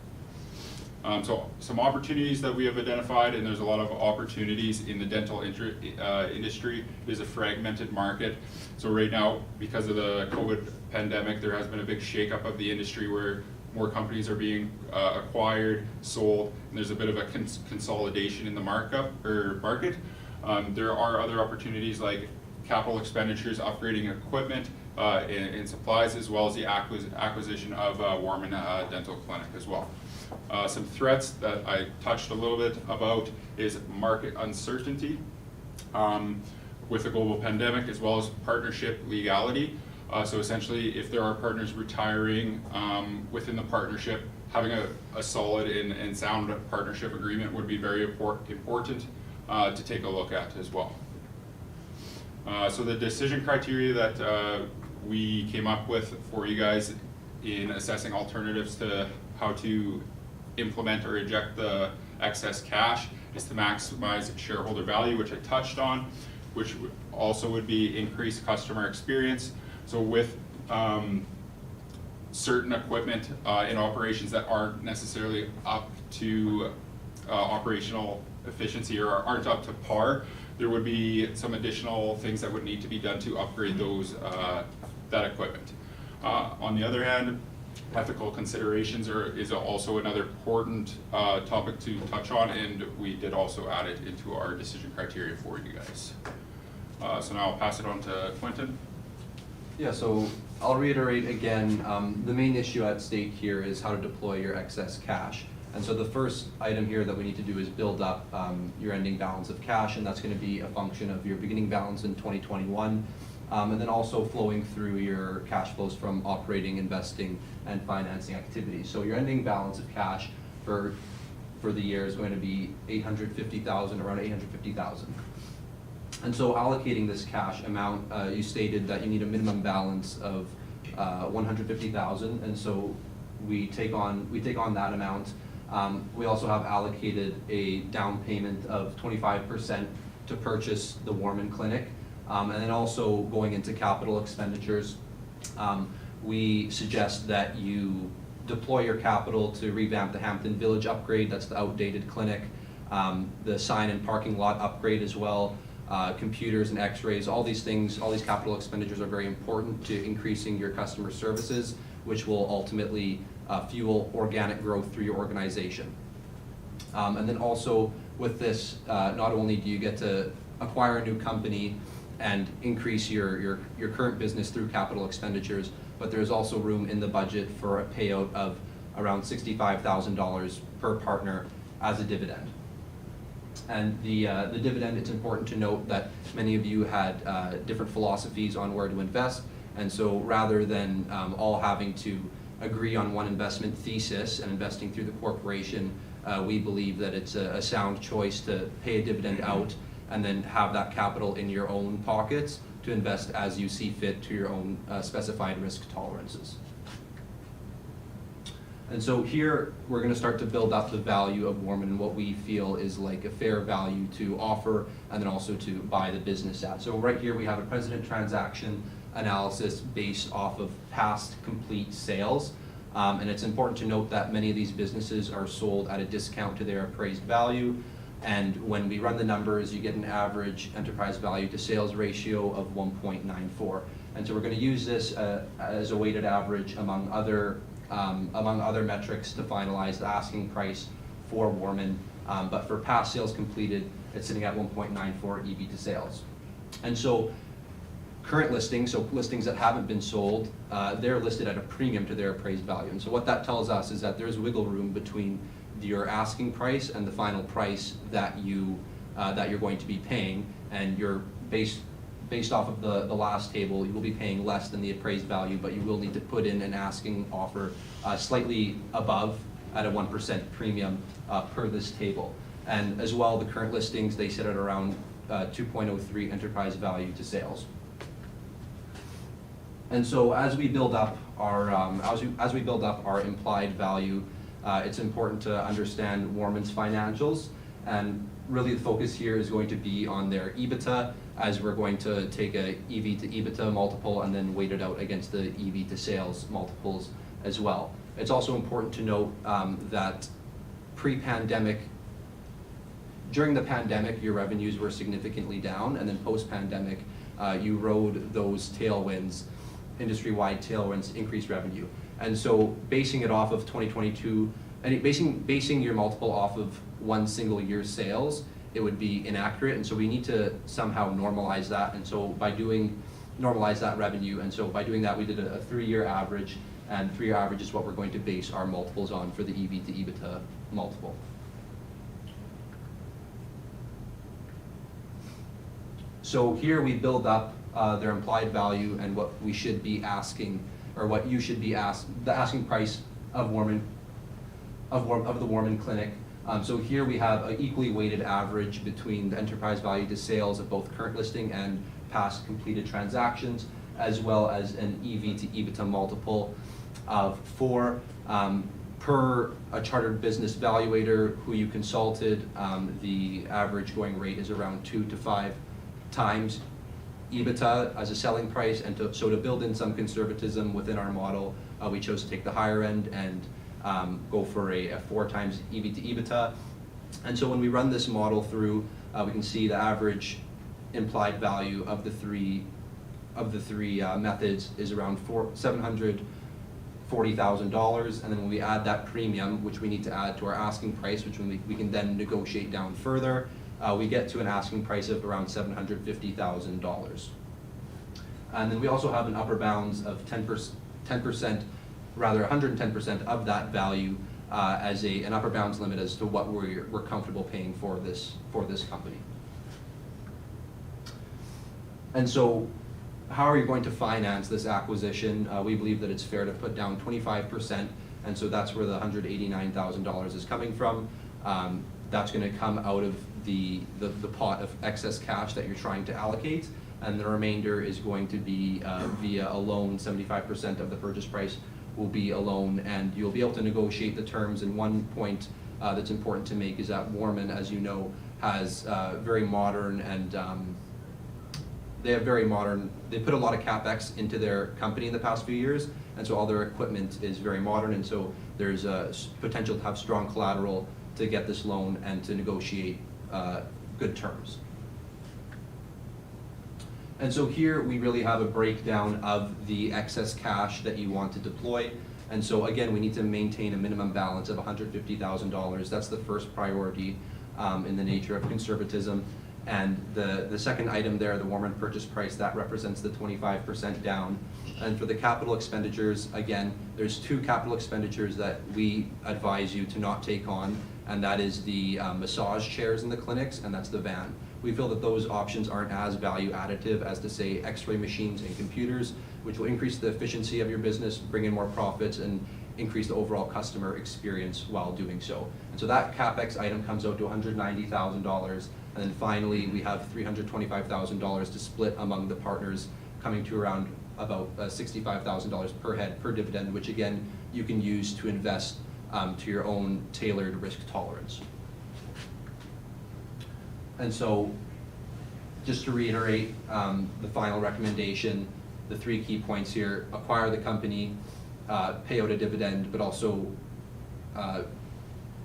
So some opportunities that we have identified, and there's a lot of opportunities in the dental industry. It is a fragmented market. So right now, because of the COVID pandemic, there has been a big shakeup of the industry where more companies are being acquired, sold, and there's a bit of a consolidation in the market. There are other opportunities like capital expenditures, upgrading equipment, and supplies, as well as the acquisition of Warman Dental Clinic as well. Some threats that I touched a little bit about is market uncertainty with the global pandemic, as well as partnership legality. So essentially, if there are partners retiring within the partnership, having a solid and sound partnership agreement would be very important to take a look at as well. So the decision criteria that we came up with for you guys in assessing alternatives to how to implement or eject the excess cash is to maximize shareholder value, which I touched on, which also would be increased customer experience. So with certain equipment in operations that aren't necessarily up to operational efficiency or aren't up to par, there would be some additional things that would need to be done to upgrade those that equipment. On the other hand, ethical considerations is also another important topic to touch on, and we did also add it into our decision criteria for you guys. So now I'll pass it on to Quentin. Yeah, so I'll reiterate again, the main issue at stake here is how to deploy your excess cash. And so the first item here that we need to do is build up your ending balance of cash, and that's going to be a function of your beginning balance in 2021, and then also flowing through your cash flows from operating, investing, and financing activities. So your ending balance of cash for the year is going to be $850,000, around $850,000. And so allocating this cash amount, you stated that you need a minimum balance of $150,000, and so we take on that amount. We also have allocated a down payment of 25% to purchase the Warman Clinic, and then also going into capital expenditures. We suggest that you deploy your capital to revamp the Hampton Village upgrade, that's the outdated clinic, the sign and parking lot upgrade as well, computers and x-rays, all these things, all these capital expenditures are very important to increasing your customer services, which will ultimately fuel organic growth through your organization. And then also with this, not only do you get to acquire a new company and increase your current business through capital expenditures, but there's also room in the budget for a payout of around $65,000 per partner as a dividend. And the dividend, it's important to note that many of you had different philosophies on where to invest, and so rather than all having to agree on one investment thesis and investing through the corporation, we believe that it's a sound choice to pay a dividend out and then have that capital in your own pockets to invest as you see fit to your own specified risk tolerances. And so here, we're gonna start to build up the value of Warman and what we feel is like a fair value to offer and then also to buy the business at. So right here, we have a precedent transaction analysis based off of past complete sales. And it's important to note that many of these businesses are sold at a discount to their appraised value. And when we run the numbers, you get an average enterprise value to sales ratio of 1.94. And so we're gonna use this as a weighted average among other metrics to finalize the asking price for Warman. But for past sales completed, it's sitting at 1.94 EV to sales. And so current listings, so listings that haven't been sold, they're listed at a premium to their appraised value. And so what that tells us is that there's wiggle room between your asking price and the final price that you're going to be paying, and you're based off of the last table, you will be paying less than the appraised value, but you will need to put in an asking offer slightly above at a 1% premium per this table. And as well, the current listings, they sit at around 2.03 enterprise value to sales. And so as we build up our implied value, it's important to understand Warman's financials, and really the focus here is going to be on their EBITDA, as we're going to take a EV to EBITDA multiple and then weight it out against the EV to sales multiples as well. It's also important to note that during the pandemic, your revenues were significantly down, and then post-pandemic, you rode those tailwinds, industry-wide tailwinds, to increase revenue. And so basing it off of 2022, and basing your multiple off of one single year's sales, it would be inaccurate, and so we need to somehow normalize that. And so normalize that revenue, and so by doing that, we did a 3-year average, and 3-year average is what we're going to base our multiples on for the EV to EBITDA multiple. So here we build up their implied value and what we should be asking, or what you should be the asking price of Warman, of the Warman clinic. So here we have an equally weighted average between the enterprise value to sales of both current listing and past completed transactions, as well as an EV to EBITDA multiple of 4. Per a chartered business valuator who you consulted, the average going rate is around 2 to 5 times EBITDA as a selling price. And so to build in some conservatism within our model, we chose to take the higher end and go for a 4 times EV to EBITDA. And so when we run this model through, we can see the average implied value of the three methods is around $740,000, and then when we add that premium, which we need to add to our asking price, which we can then negotiate down further, we get to an asking price of around $750,000. And then we also have an upper bounds of 110% of that value as an upper bounds limit as to what we're comfortable paying for this company. And so how are you going to finance this acquisition? We believe that it's fair to put down 25%, and so that's where the $189,000 is coming from. That's going to come out of the pot of excess cash that you're trying to allocate, and the remainder is going to be via a loan. 75% of the purchase price will be a loan, and you'll be able to negotiate the terms. And one point that's important to make is that Warman, as you know, has very modern and they put a lot of CapEx into their company in the past few years, and so all their equipment is very modern, and so there's a potential to have strong collateral to get this loan and to negotiate good terms. And so here we really have a breakdown of the excess cash that you want to deploy. And so again, we need to maintain a minimum balance of $150,000. That's the first priority in the nature of conservatism. And the second item there, the Warman purchase price, that represents the 25% down. And for the capital expenditures, again, there's 2 capital expenditures that we advise you to not take on, and that is the massage chairs in the clinics, and that's the van. We feel that those options aren't as value additive as to say x-ray machines and computers, which will increase the efficiency of your business, bring in more profits, and increase the overall customer experience while doing so. And so that CapEx item comes out to $190,000. And then finally, we have $325,000 to split among the partners, coming to around about $65,000 per head per dividend, which again, you can use to invest to your own tailored risk tolerance. And so, just to reiterate the final recommendation, the 3 key points here: acquire the company, pay out a dividend, but also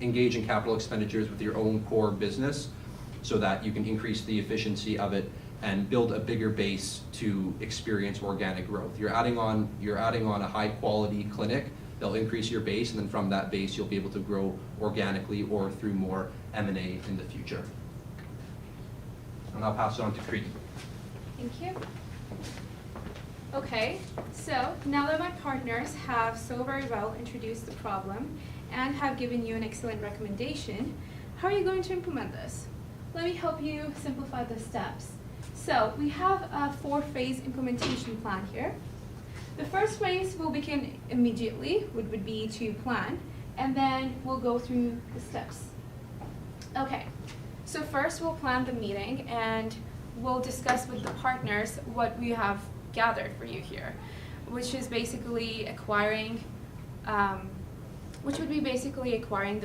engage in capital expenditures with your own core business so that you can increase the efficiency of it and build a bigger base to experience organic growth. You're adding on a high quality clinic, they'll increase your base, and then from that base you'll be able to grow organically or through more M&A in the future. And I'll pass it on to Crete. Thank you. Okay, so now that my partners have so very well introduced the problem and have given you an excellent recommendation, how are you going to implement this? Let me help you simplify the steps. So we have a 4-phase implementation plan here. The first phase will begin immediately, which would be to plan, and then we'll go through the steps. Okay, so first we'll plan the meeting and we'll discuss with the partners what we have gathered for you here, which is basically acquiring, the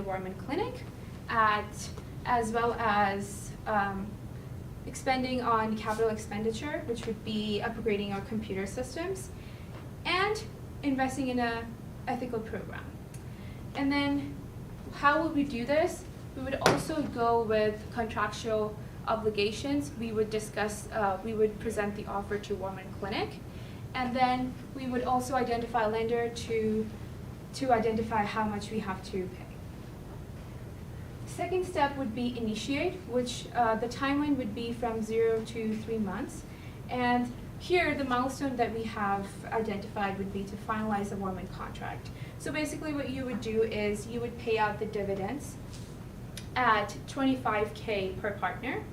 Warman Clinic as well as expending on capital expenditure, which would be upgrading our computer systems, and investing in an ethical program. And then how would we do this? We would also go with contractual obligations. We would discuss, we would present the offer to Warman Clinic, and then we would also identify a lender to identify how much we have to pay. Second step would be initiate, which the timeline would be from 0 to 3 months. And here, the milestone that we have identified would be to finalize the Warman contract. So basically what you would do is you would pay out the dividends at $25K per partner,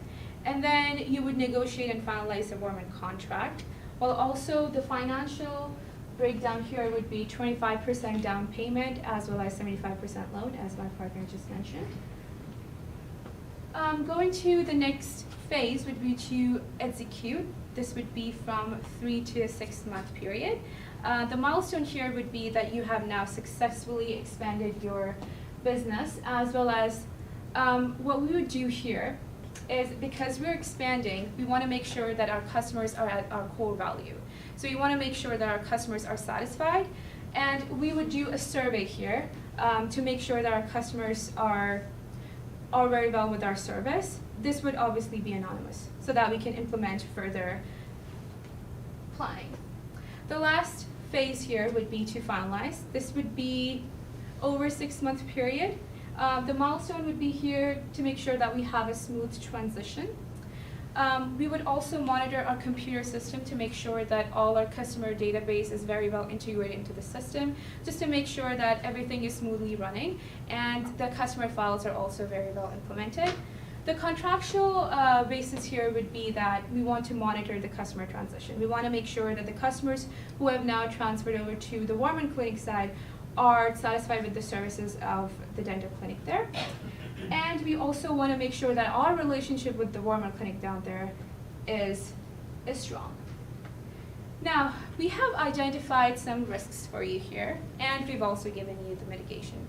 and then you would negotiate and finalize the Warman contract, while also the financial breakdown here would be 25% down payment as well as 75% loan, as my partner just mentioned. Going to the next phase would be to execute. This would be from 3 to a 6 month period. The milestone here would be that you have now successfully expanded your business, as well as what we would do here is, because we're expanding, we want to make sure that our customers are at our core value. So we want to make sure that our customers are satisfied, and we would do a survey here to make sure that our customers are very well with our service. This would obviously be anonymous so that we can implement further planning. The last phase here would be to finalize. This would be over a 6 month period. The milestone would be here to make sure that we have a smooth transition. We would also monitor our computer system to make sure that all our customer database is very well integrated into the system, just to make sure that everything is smoothly running and the customer files are also very well implemented. The contractual basis here would be that we want to monitor the customer transition. We want to make sure that the customers who have now transferred over to the Warman Clinic side are satisfied with the services of the dental clinic there. And we also want to make sure that our relationship with the Warman Clinic down there is strong. Now, we have identified some risks for you here, and we've also given you the mitigation.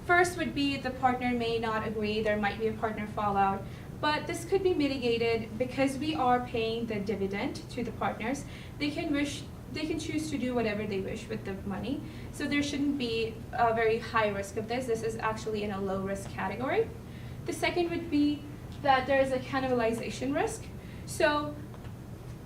First would be the partner may not agree, there might be a partner fallout, but this could be mitigated because we are paying the dividend to the partners. They can choose to do whatever they wish with the money, so there shouldn't be a very high risk of this. This is actually in a low risk category. The second would be that there is a cannibalization risk. So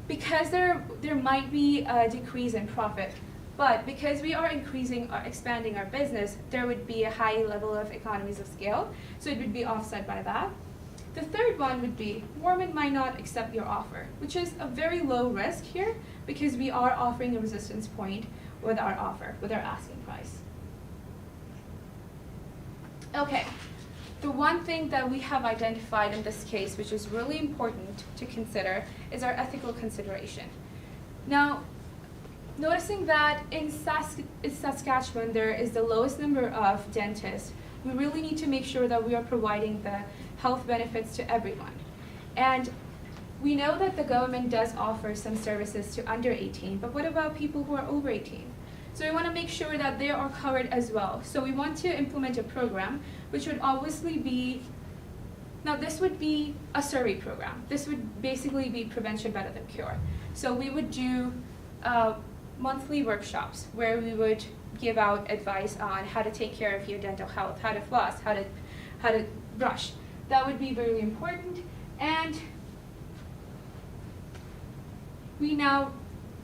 because there might be a decrease in profit, but because we are expanding our business, there would be a high level of economies of scale, so it would be offset by that. The third one would be Warman might not accept your offer, which is a very low risk here because we are offering a resistance point with our offer, with our asking price. Okay, the one thing that we have identified in this case, which is really important to consider, is our ethical consideration. Now, noticing that in Saskatchewan there is the lowest number of dentists, we really need to make sure that we are providing the health benefits to everyone. And we know that the government does offer some services to under 18, but what about people who are over 18? So we want to make sure that they are covered as well. So we want to implement a program which would obviously be, now this would be a survey program. This would basically be prevention better than cure. So we would do monthly workshops where we would give out advice on how to take care of your dental health, how to floss, how to brush. That would be really important. And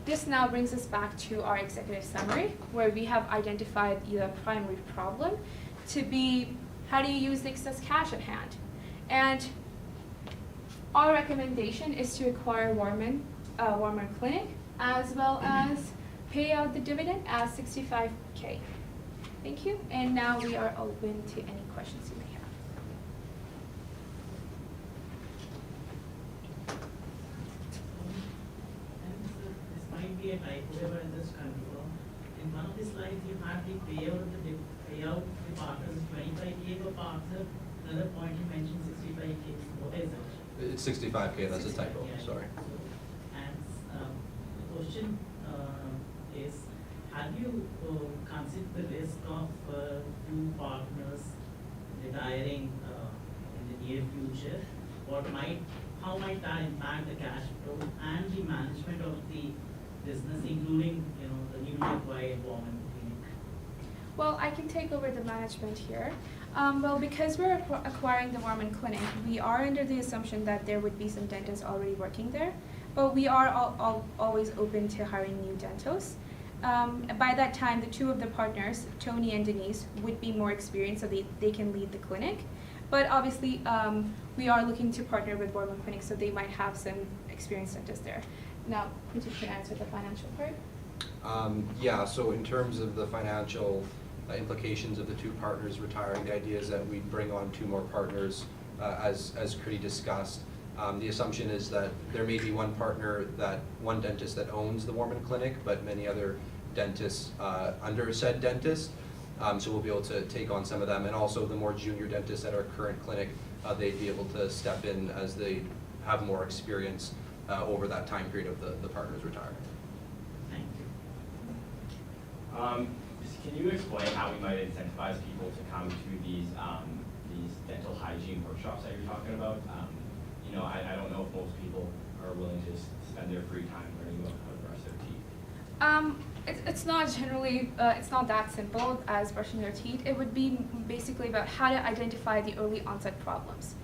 this now brings us back to our executive summary, where we have identified the primary problem to be, how do you use the excess cash at hand? And our recommendation is to acquire Warman Clinic, as well as pay out the dividend as $65K. Thank you, and now we are open to any questions you may have. This might be a typo, but I just confirm. In one of the slides, you have the payout to partners 25K per partner. Another point you mentioned 65K. What is it? It's 65K, that's a typo, Yeah. sorry. And the question is, have you considered the risk of two partners retiring in the near future? How might that impact the cash flow and the management of the business, including the newly acquired Warman Clinic? Well, I can take over the management here. Well, because we're acquiring the Warman Clinic, we are under the assumption that there would be some dentists already working there, but we are always open to hiring new dentists. By that time, the two of the partners, Tony and Denise, would be more experienced, so they can lead the clinic. But obviously, we are looking to partner with Warman Clinic, so they might have some experienced dentists there. Now, could you answer the financial part? Yeah, so in terms of the financial implications of the two partners retiring, the idea is that we bring on two more partners, as Kriti discussed. The assumption is that there may be one dentist that owns the Warman Clinic, but many other dentists under said dentist. So we'll be able to take on some of them, and also the more junior dentists at our current clinic, they'd be able to step in as they have more experience over that time period of the partner's retirement. Thank you. Can you explain how we might incentivize people to come to these dental hygiene workshops that you're talking about? I don't know if most people are willing to spend their free time learning about how to brush their teeth. It's not generally, it's not that simple as brushing your teeth. It would be basically about how to identify the early onset problems.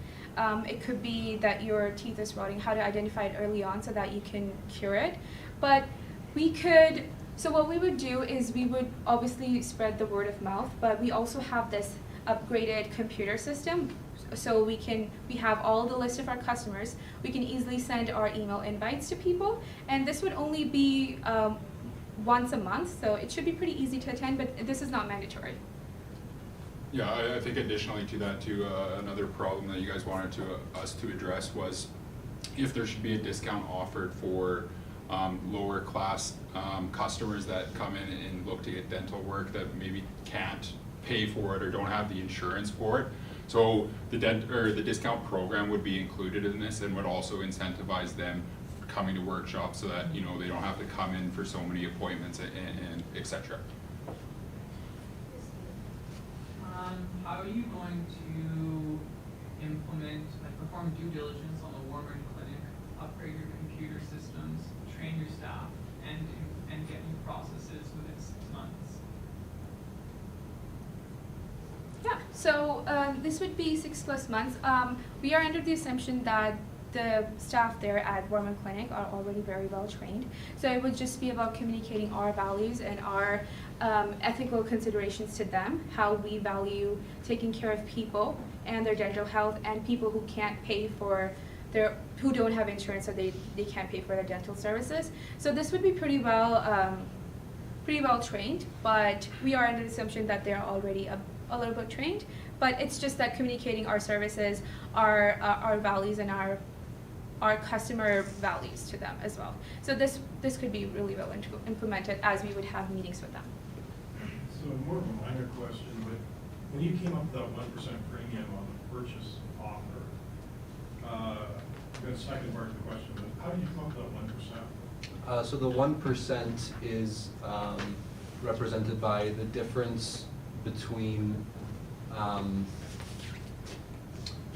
It could be that your teeth is rotting, how to identify it early on so that you can cure it. But so what we would do is we would obviously spread the word of mouth, but we also have this upgraded computer system. So we have all the list of our customers. We can easily send our email invites to people, and this would only be once a month, so it should be pretty easy to attend, but this is not mandatory. Yeah, I think additionally to that too, another problem that you guys wanted us to address was if there should be a discount offered for lower class customers that come in and look to get dental work that maybe can't pay for it or don't have the insurance for it. So the discount program would be included in this and would also incentivize them coming to workshops so that they don't have to come in for so many appointments and etc. How are you going to perform due diligence on the Warman Clinic, upgrade your computer systems, train your staff, and get new processes within 6 months? Yeah, so this would be 6+ months. We are under the assumption that the staff there at Warman Clinic are already very well trained. So it would just be about communicating our values and our ethical considerations to them, how we value taking care of people and their dental health, and people who can't pay for who don't have insurance, so they can't pay for their dental services. So this would be pretty well trained, but we are under the assumption that they're already a little bit trained. But it's just that communicating our services, our values, and our customer values to them as well. So this could be really well implemented as we would have meetings with them. So more of a minor question, but when you came up with that 1% premium on the purchase offer, the second part of the question, but how did you come up with that 1%? So the 1% is represented by the difference between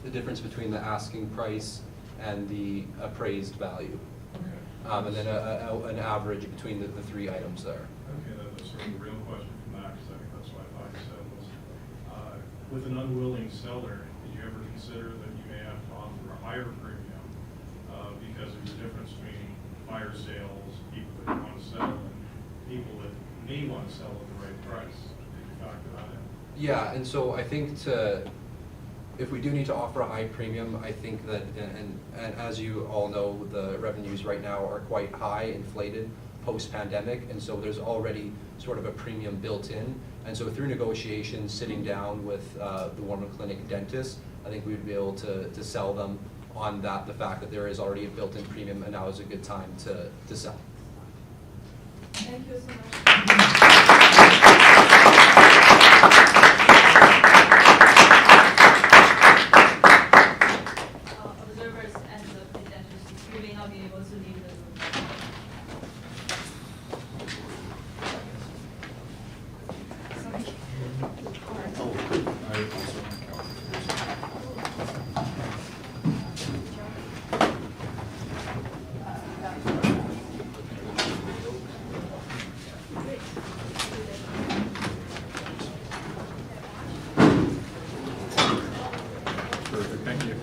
the asking price and the appraised value, and then an average between the three items there. Okay, that's sort of the real question from that, because I think that's what I thought you said was, with an unwilling seller, did you ever consider that you may have to offer a higher premium because of the difference between fire sales, people that want to sell, and people that may want to sell at the right price? Did you factor that in? Yeah, and so I think if we do need to offer a high premium, I think that, and as you all know, the revenues right now are quite high, inflated, post-pandemic, and so there's already sort of a premium built in. And so through negotiations, sitting down with the Warman Clinic dentist, I think we would be able to sell them on that, the fact that there is already a built-in premium, and now is a good time to sell. Thank you so much. Observers and the dentist, you may not be able to leave the room. Perfect, thank you.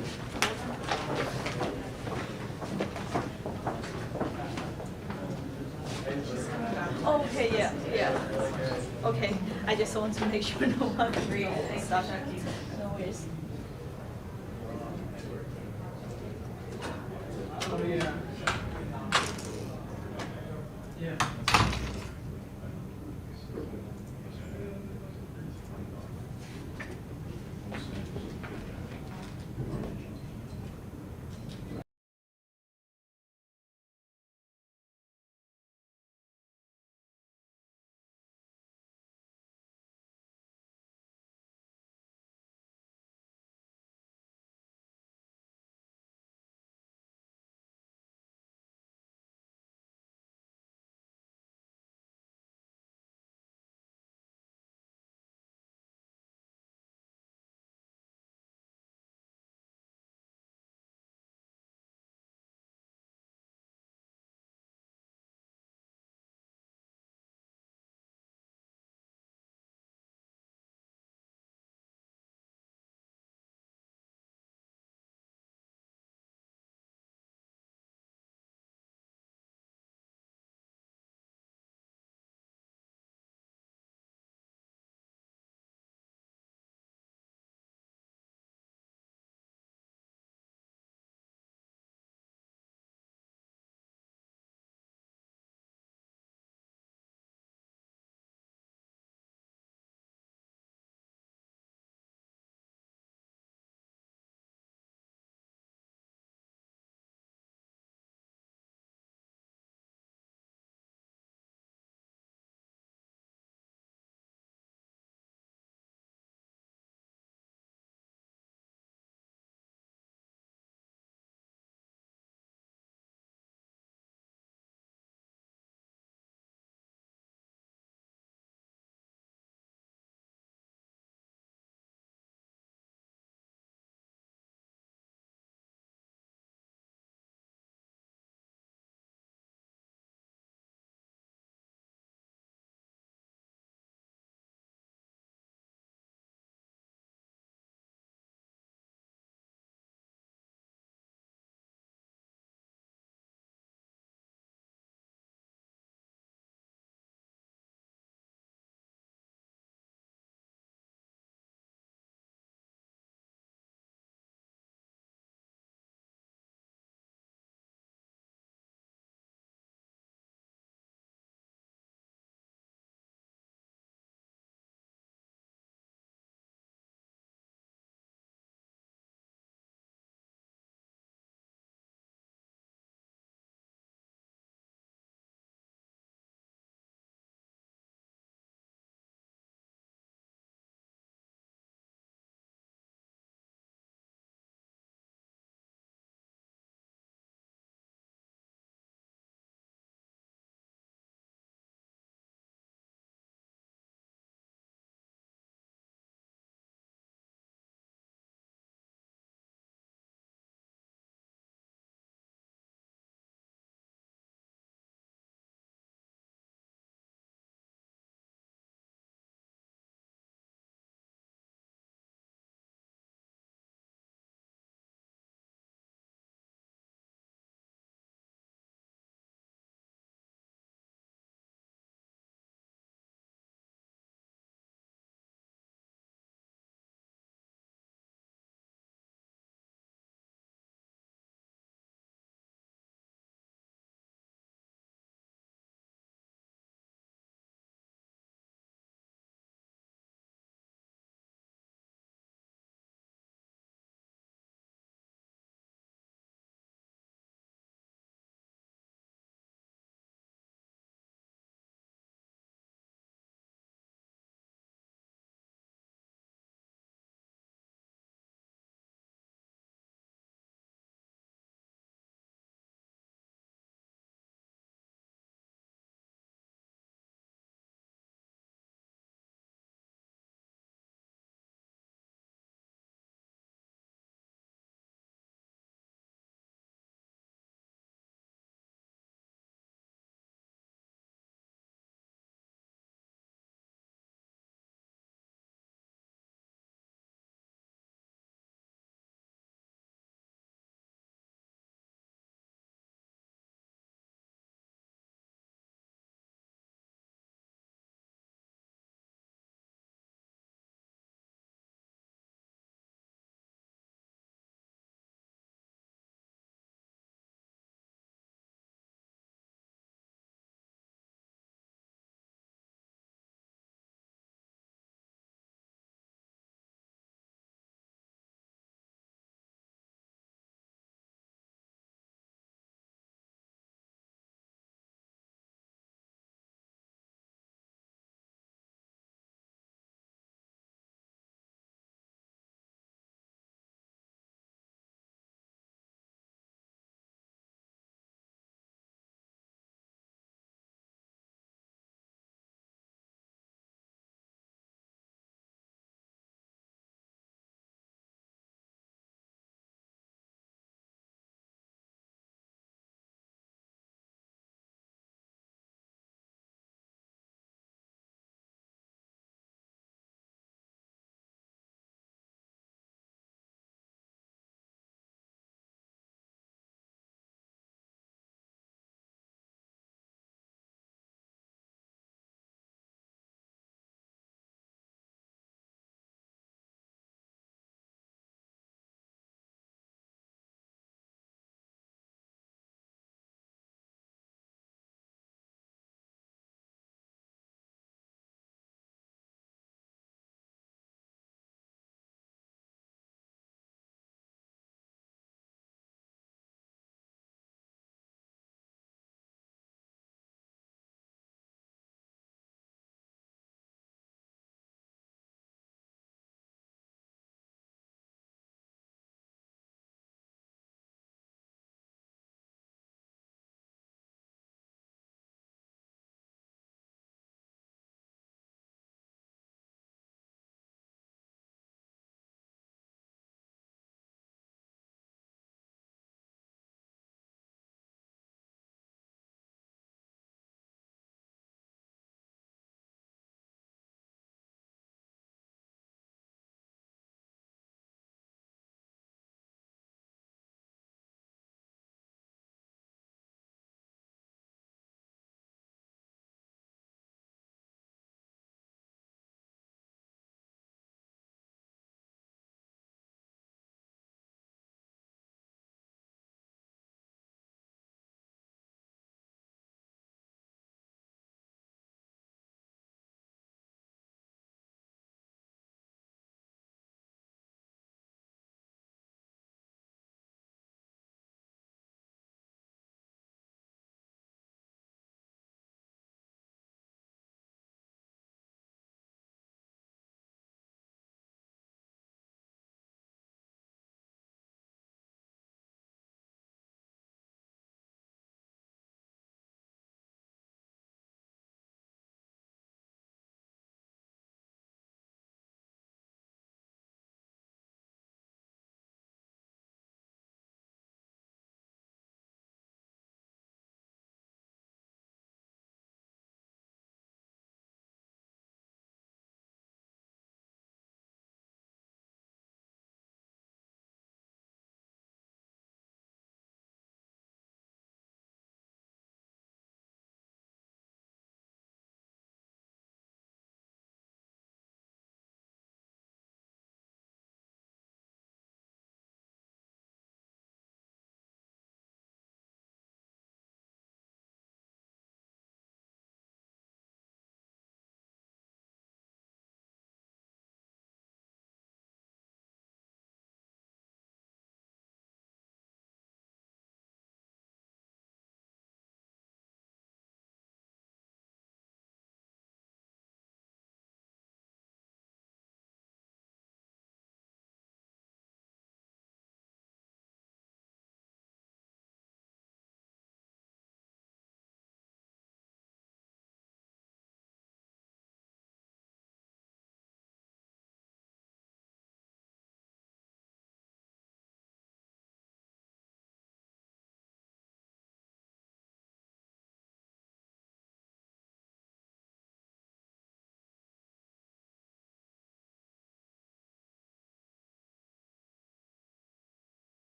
Okay, yeah. Okay, I just want to make sure no one read stuff. No worries. Oh, yeah.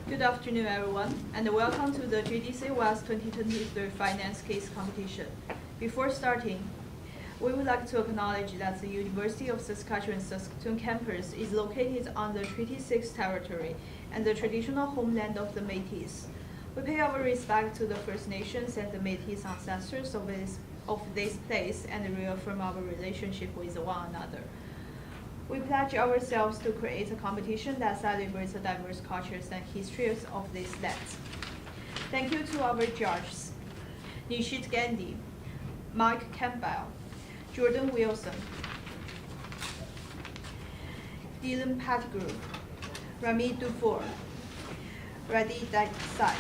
Good afternoon, everyone, and welcome to the JDC West 2023 Finance Case Competition. Before starting, we would like to acknowledge that the University of Saskatchewan campus is located on the Treaty 6 territory and the traditional homeland of the Métis. We pay our respect to the First Nations and the Métis ancestors of this place and reaffirm our relationship with one another. We pledge ourselves to create a competition that celebrates the diverse cultures and histories of these lands. Thank you to our judges, Nishit Gandhi, Mike Campbell, Jordan Wilson, Dylan Pettigrew, Rami Dufour, Radhi Desai.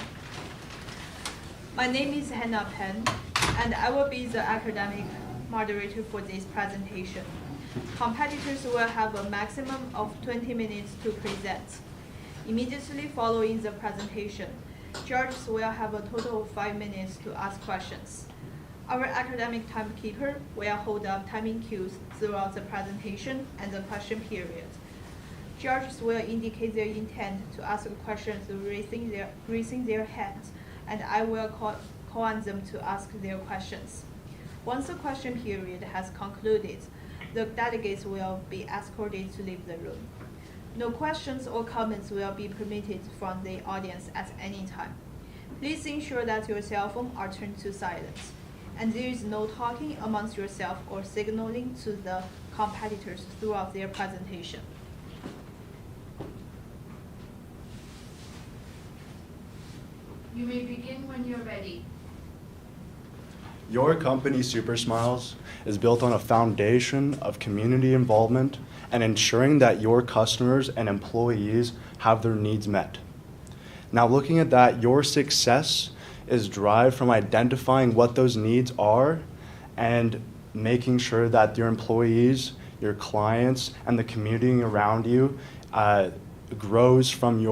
My name is Hannah Penn, and I will be the academic moderator for this presentation. Competitors will have a maximum of 20 minutes to present. Immediately following the presentation, judges will have a total of 5 minutes to ask questions. Our academic timekeeper will hold up timing cues throughout the presentation and the question period. Judges will indicate their intent to ask a question through raising their hands, and I will call on them to ask their questions. Once the question period has concluded, the delegates will be escorted to leave the room. No questions or comments will be permitted from the audience at any time. Please ensure that your cell phones are turned to silence, and there is no talking amongst yourself or signaling to the competitors throughout their presentation. You may begin when you're ready. Your company, Super Smiles, is built on a foundation of community involvement and ensuring that your customers and employees have their needs met. Now, looking at that, your success is derived from identifying what those needs are and making sure that your employees, your clients, and the community around you grows from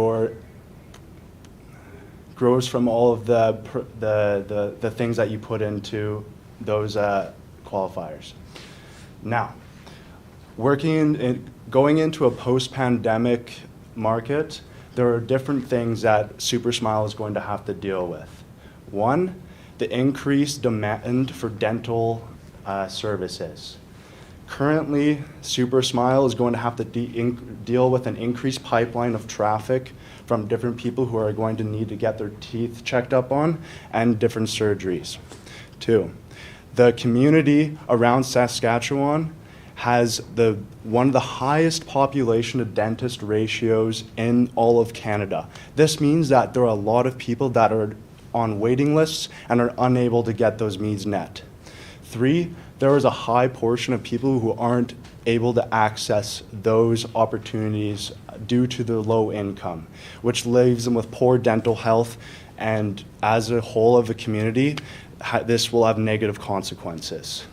all of the things that you put into those qualifiers. Now, going into a post-pandemic market, there are different things that Super Smile is going to have to deal with. One, the increased demand for dental services. Currently, Super Smile is going to have to deal with an increased pipeline of traffic from different people who are going to need to get their teeth checked up on and different surgeries. Two, the community around Saskatchewan has one of the highest population to dentist ratios in all of Canada. This means that there are a lot of people that are on waiting lists and are unable to get those needs met. Three, there is a high portion of people who aren't able to access those opportunities due to their low income, which leaves them with poor dental health, and as a whole of the community, this will have negative consequences.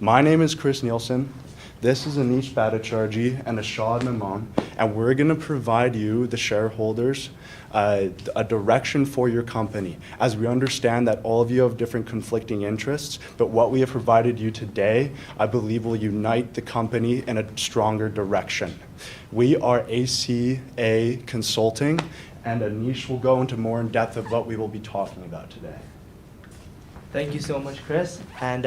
My name is Chris Nielsen. This is Anish Bhattacharjee and Ashad Maman, and we're going to provide you, the shareholders, a direction for your company, as we understand that all of you have different conflicting interests, but what we have provided you today, I believe, will unite the company in a stronger direction. We are ACA Consulting, and Anish will go into more in depth of what we will be talking about today. Thank you so much, Chris. And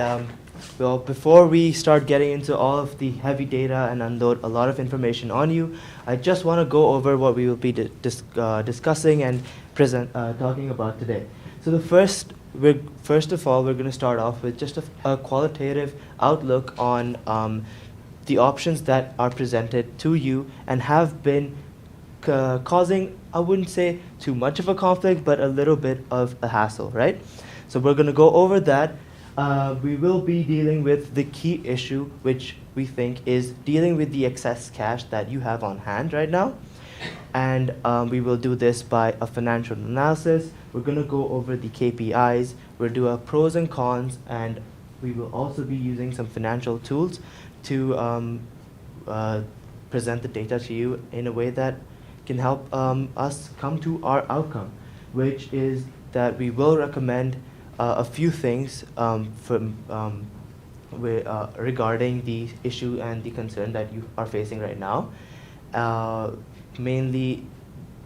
well, before we start getting into all of the heavy data and unload a lot of information on you, I just want to go over what we will be discussing and talking about today. So first of all, we're going to start off with just a qualitative outlook on the options that are presented to you and have been causing, I wouldn't say too much of a conflict, but a little bit of a hassle, right? So we're going to go over that. We will be dealing with the key issue, which we think is dealing with the excess cash that you have on hand right now. And we will do this by a financial analysis. We're going to go over the KPIs. We'll do a pros and cons, and we will also be using some financial tools to present the data to you in a way that can help us come to our outcome, which is that we will recommend a few things regarding the issue and the concern that you are facing right now. Mainly,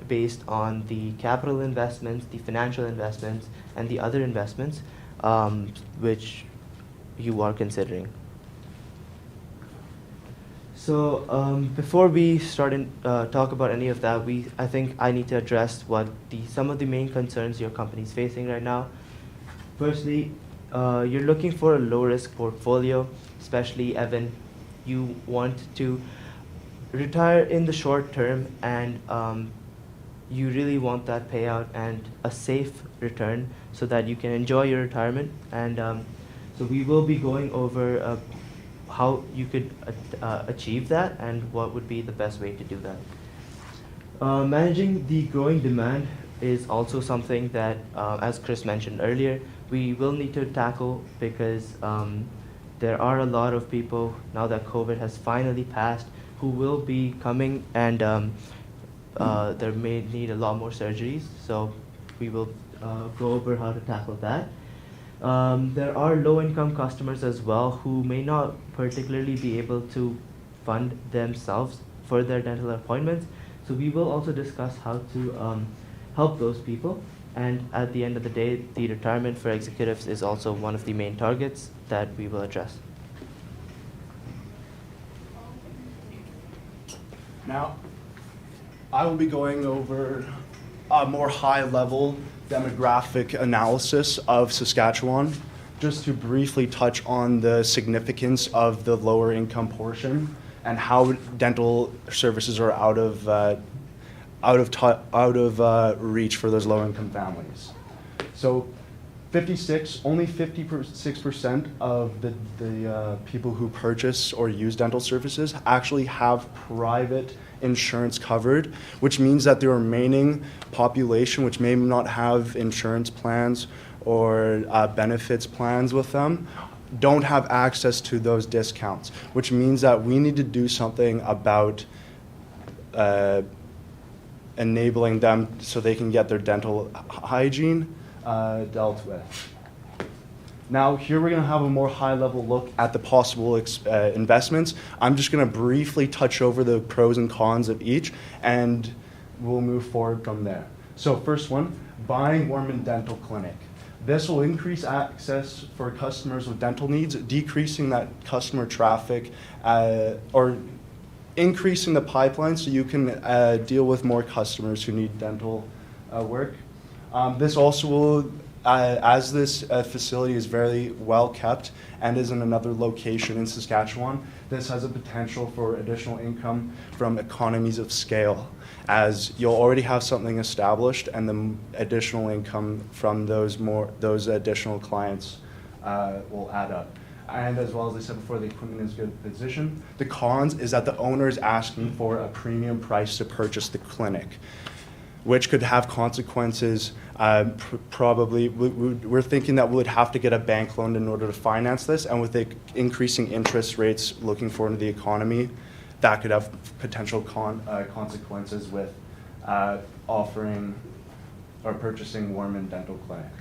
based on the capital investments, the financial investments, and the other investments which you are considering. So before we start and talk about any of that, I think I need to address what some of the main concerns your company is facing right now. Firstly, you're looking for a low-risk portfolio, especially Evan. You want to retire in the short term, and you really want that payout and a safe return so that you can enjoy your retirement. And so we will be going over how you could achieve that and what would be the best way to do that. Managing the growing demand is also something that, as Chris mentioned earlier, we will need to tackle because there are a lot of people, now that COVID has finally passed, who will be coming and there may need a lot more surgeries. So we will go over how to tackle that. There are low-income customers as well who may not particularly be able to fund themselves for their dental appointments. So we will also discuss how to help those people. And at the end of the day, the retirement for executives is also one of the main targets that we will address. Now, I will be going over a more high-level demographic analysis of Saskatchewan, just to briefly touch on the significance of the lower income portion and how dental services are out of reach for those low income families. So only 56% of the people who purchase or use dental services actually have private insurance covered, which means that the remaining population, which may not have insurance plans or benefits plans with them, don't have access to those discounts, which means that we need to do something about enabling them so they can get their dental hygiene dealt with. Now, here we're going to have a more high-level look at the possible investments. I'm just going to briefly touch over the pros and cons of each, and we'll move forward from there. So first one, buying Warman Dental Clinic. This will increase access for customers with dental needs, decreasing that customer traffic, or increasing the pipeline so you can deal with more customers who need dental work. This also will, as this facility is very well kept and is in another location in Saskatchewan, this has a potential for additional income from economies of scale, as you'll already have something established, and the additional income from those additional clients will add up. And as well as I said before, the equipment is in good position. The cons is that the owner is asking for a premium price to purchase the clinic, which could have consequences. Probably, we're thinking that we would have to get a bank loan in order to finance this, and with the increasing interest rates looking forward into the economy, that could have potential consequences with offering or purchasing Warman Dental Clinic.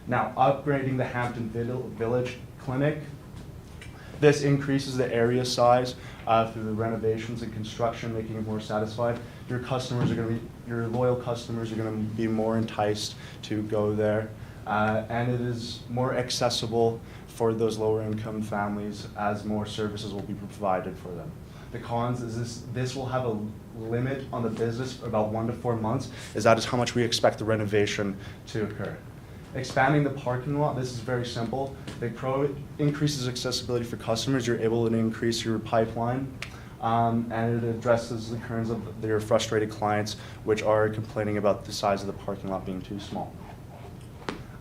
Now, upgrading the Hampton Village Clinic. This increases the area size through the renovations and construction, making it more satisfied. Your loyal customers are going to be more enticed to go there, and it is more accessible for those lower income families as more services will be provided for them. The cons is this will have a limit on the business for about 1 to 4 months, as that is how much we expect the renovation to occur. Expanding the parking lot, this is very simple. The pro increases accessibility for customers. You're able to increase your pipeline, and it addresses the concerns of your frustrated clients, which are complaining about the size of the parking lot being too small.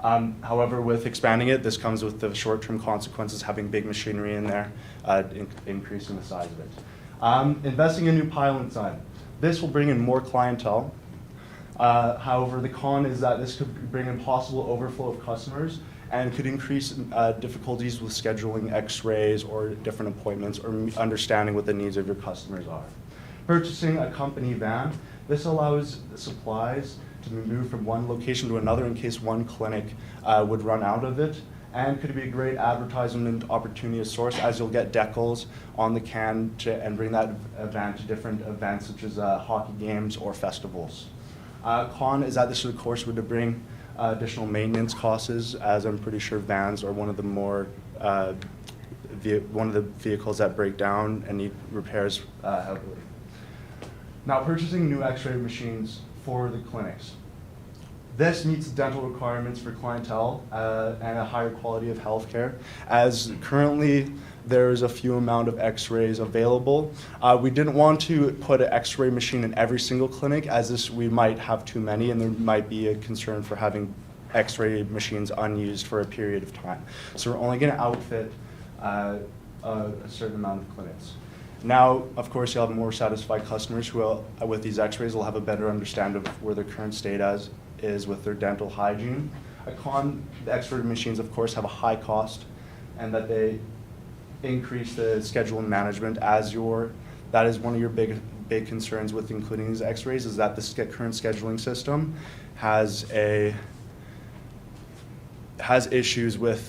However, with expanding it, this comes with the short-term consequences, having big machinery in there, increasing the size of it. Investing in a new pilot sign. This will bring in more clientele. However, the con is that this could bring in possible overflow of customers and could increase difficulties with scheduling x-rays or different appointments or understanding what the needs of your customers are. Purchasing a company van. This allows the supplies to be moved from one location to another in case one clinic would run out of it, and could be a great advertisement opportunity source, as you'll get decals on the can and bring that van to different events such as hockey games or festivals. Con is that this, of course, would bring additional maintenance costs, as I'm pretty sure vans are one of the more one of the vehicles that break down and need repairs heavily. Now, purchasing new X-ray machines for the clinics. This meets dental requirements for clientele and a higher quality of healthcare, as currently there's a few amount of X-rays available. We didn't want to put an X-ray machine in every single clinic, as this we might have too many, and there might be a concern for having X-ray machines unused for a period of time. So we're only going to outfit a certain amount of clinics. Now, of course, you'll have more satisfied customers who, will, with these X-rays, will have a better understanding of where their current state is with their dental hygiene. The X-ray machines, of course, have a high cost, and that they increase the schedule and management that is one of your big concerns with including these X-rays, is that the current scheduling system has issues with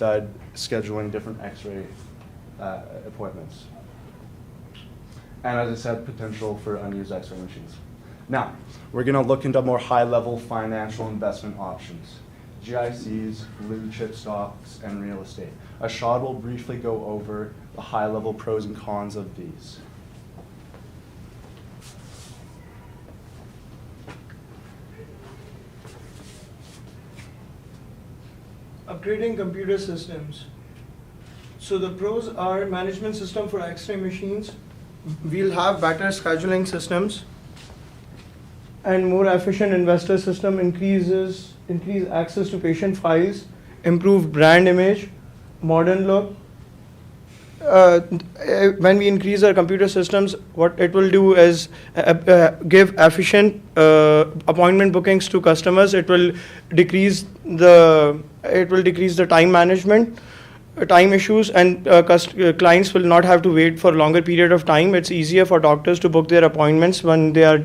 scheduling different X-ray appointments. And as I said, potential for unused X-ray machines. Now, we're going to look into more high-level financial investment options. GICs, blue chip stocks, and real estate. Ashad will briefly go over the high-level pros and cons of these. Upgrading computer systems. So the pros are management system for X-ray machines. We'll have better scheduling systems and more efficient investor system, increase access to patient files, improve brand image, modern look. When we increase our computer systems, what it will do is give efficient appointment bookings to customers. It will decrease the time management, time issues, and clients will not have to wait for a longer period of time. It's easier for doctors to book their appointments when they are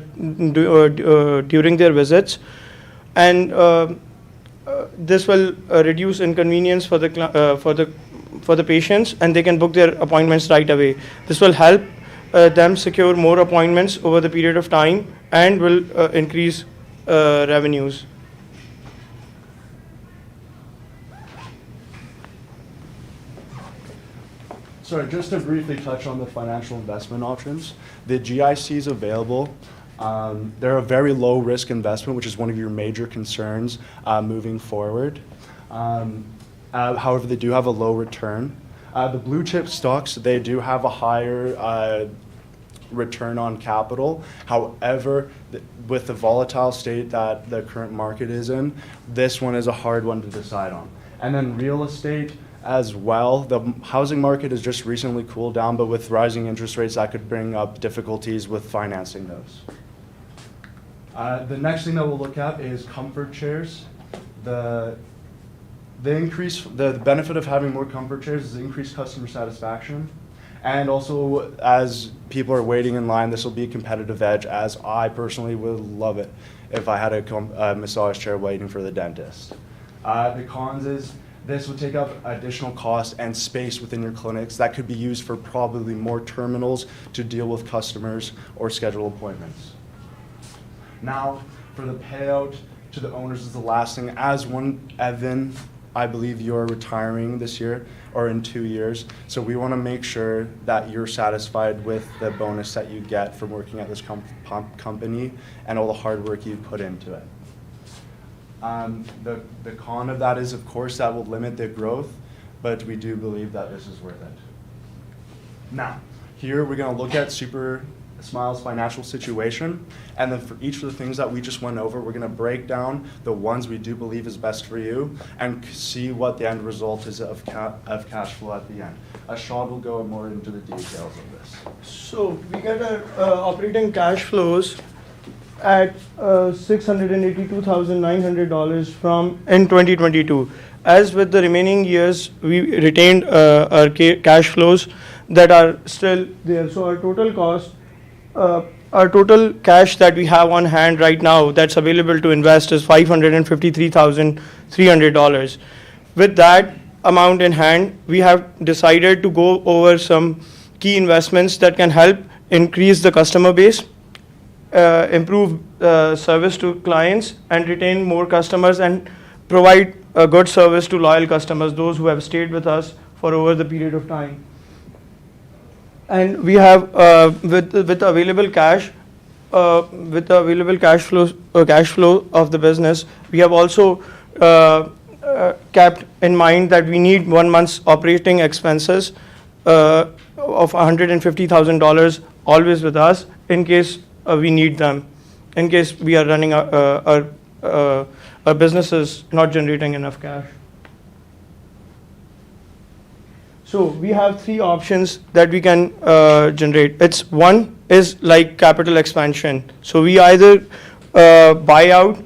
during their visits, and this will reduce inconvenience for the patients, and they can book their appointments right away. This will help them secure more appointments over the period of time and will increase revenues. Sorry, just to briefly touch on the financial investment options. The GICs available, they're a very low risk investment, which is one of your major concerns moving forward. However, they do have a low return. The blue chip stocks, they do have a higher return on capital. However, with the volatile state that the current market is in, this one is a hard one to decide on. And then real estate as well. The housing market has just recently cooled down, but with rising interest rates, that could bring up difficulties with financing those. The next thing that we'll look at is comfort chairs. The benefit of having more comfort chairs is increased customer satisfaction. And also, as people are waiting in line, this will be a competitive edge, as I personally would love it if I had a massage chair waiting for the dentist. The cons is this would take up additional cost and space within your clinics that could be used for probably more terminals to deal with customers or schedule appointments. Now, for the payout to the owners is the last thing. As one, Evan, I believe you're retiring this year or in 2 years, so we want to make sure that you're satisfied with the bonus that you get from working at this company and all the hard work you put into it. The con of that is, of course, that will limit the growth, but we do believe that this is worth it. Now, here we're going to look at Super Smile's financial situation, and then for each of the things that we just went over, we're going to break down the ones we do believe is best for you and see what the end result is of cash flow at the end. Ashad will go more into the details of this. So we get our operating cash flows at $682,900 from in 2022. As with the remaining years, we retained our cash flows that are still there. So our total cost, our total cash that we have on hand right now that's available to invest is $553,300. With that amount in hand, we have decided to go over some key investments that can help increase the customer base, improve service to clients and retain more customers and provide a good service to loyal customers, those who have stayed with us for over the period of time. And we have with available cash, with the available cash flow of the business, we have also kept in mind that we need 1 month's operating expenses of $150,000 always with us in case we need them, in case we are running our business is not generating enough cash. So we have 3 options that we can generate. It's one is like capital expansion. So we either buy out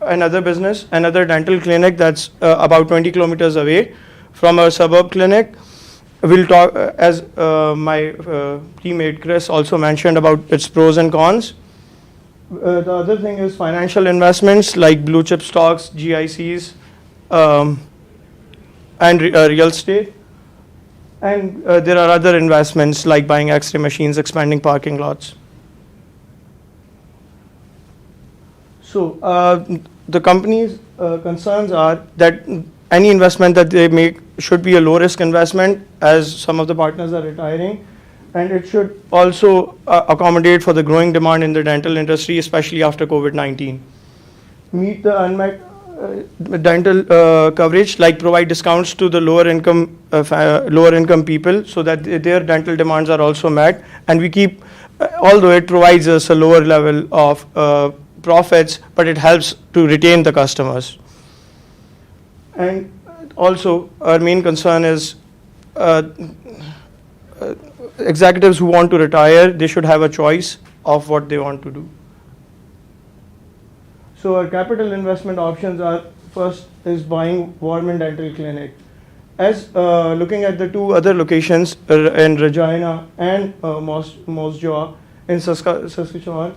another business, another dental clinic that's about 20 kilometers away from a suburb clinic. We'll talk, as my teammate Chris also mentioned, about its pros and cons. The other thing is financial investments like blue chip stocks, GICs, and real estate. And there are other investments like buying X-ray machines, expanding parking lots. So the company's concerns are that any investment that they make should be a low-risk investment, as some of the partners are retiring, and it should also accommodate for the growing demand in the dental industry, especially after COVID-19. Meet the unmet dental coverage, like provide discounts to the lower income people, so that their dental demands are also met, and we keep, although it provides us a lower level of profits, but it helps to retain the customers. And also, our main concern is executives who want to retire, they should have a choice of what they want to do. So our capital investment options are, first is buying Warman Dental Clinic. As looking at the 2 other locations in Regina and Moose Jaw in Saskatchewan,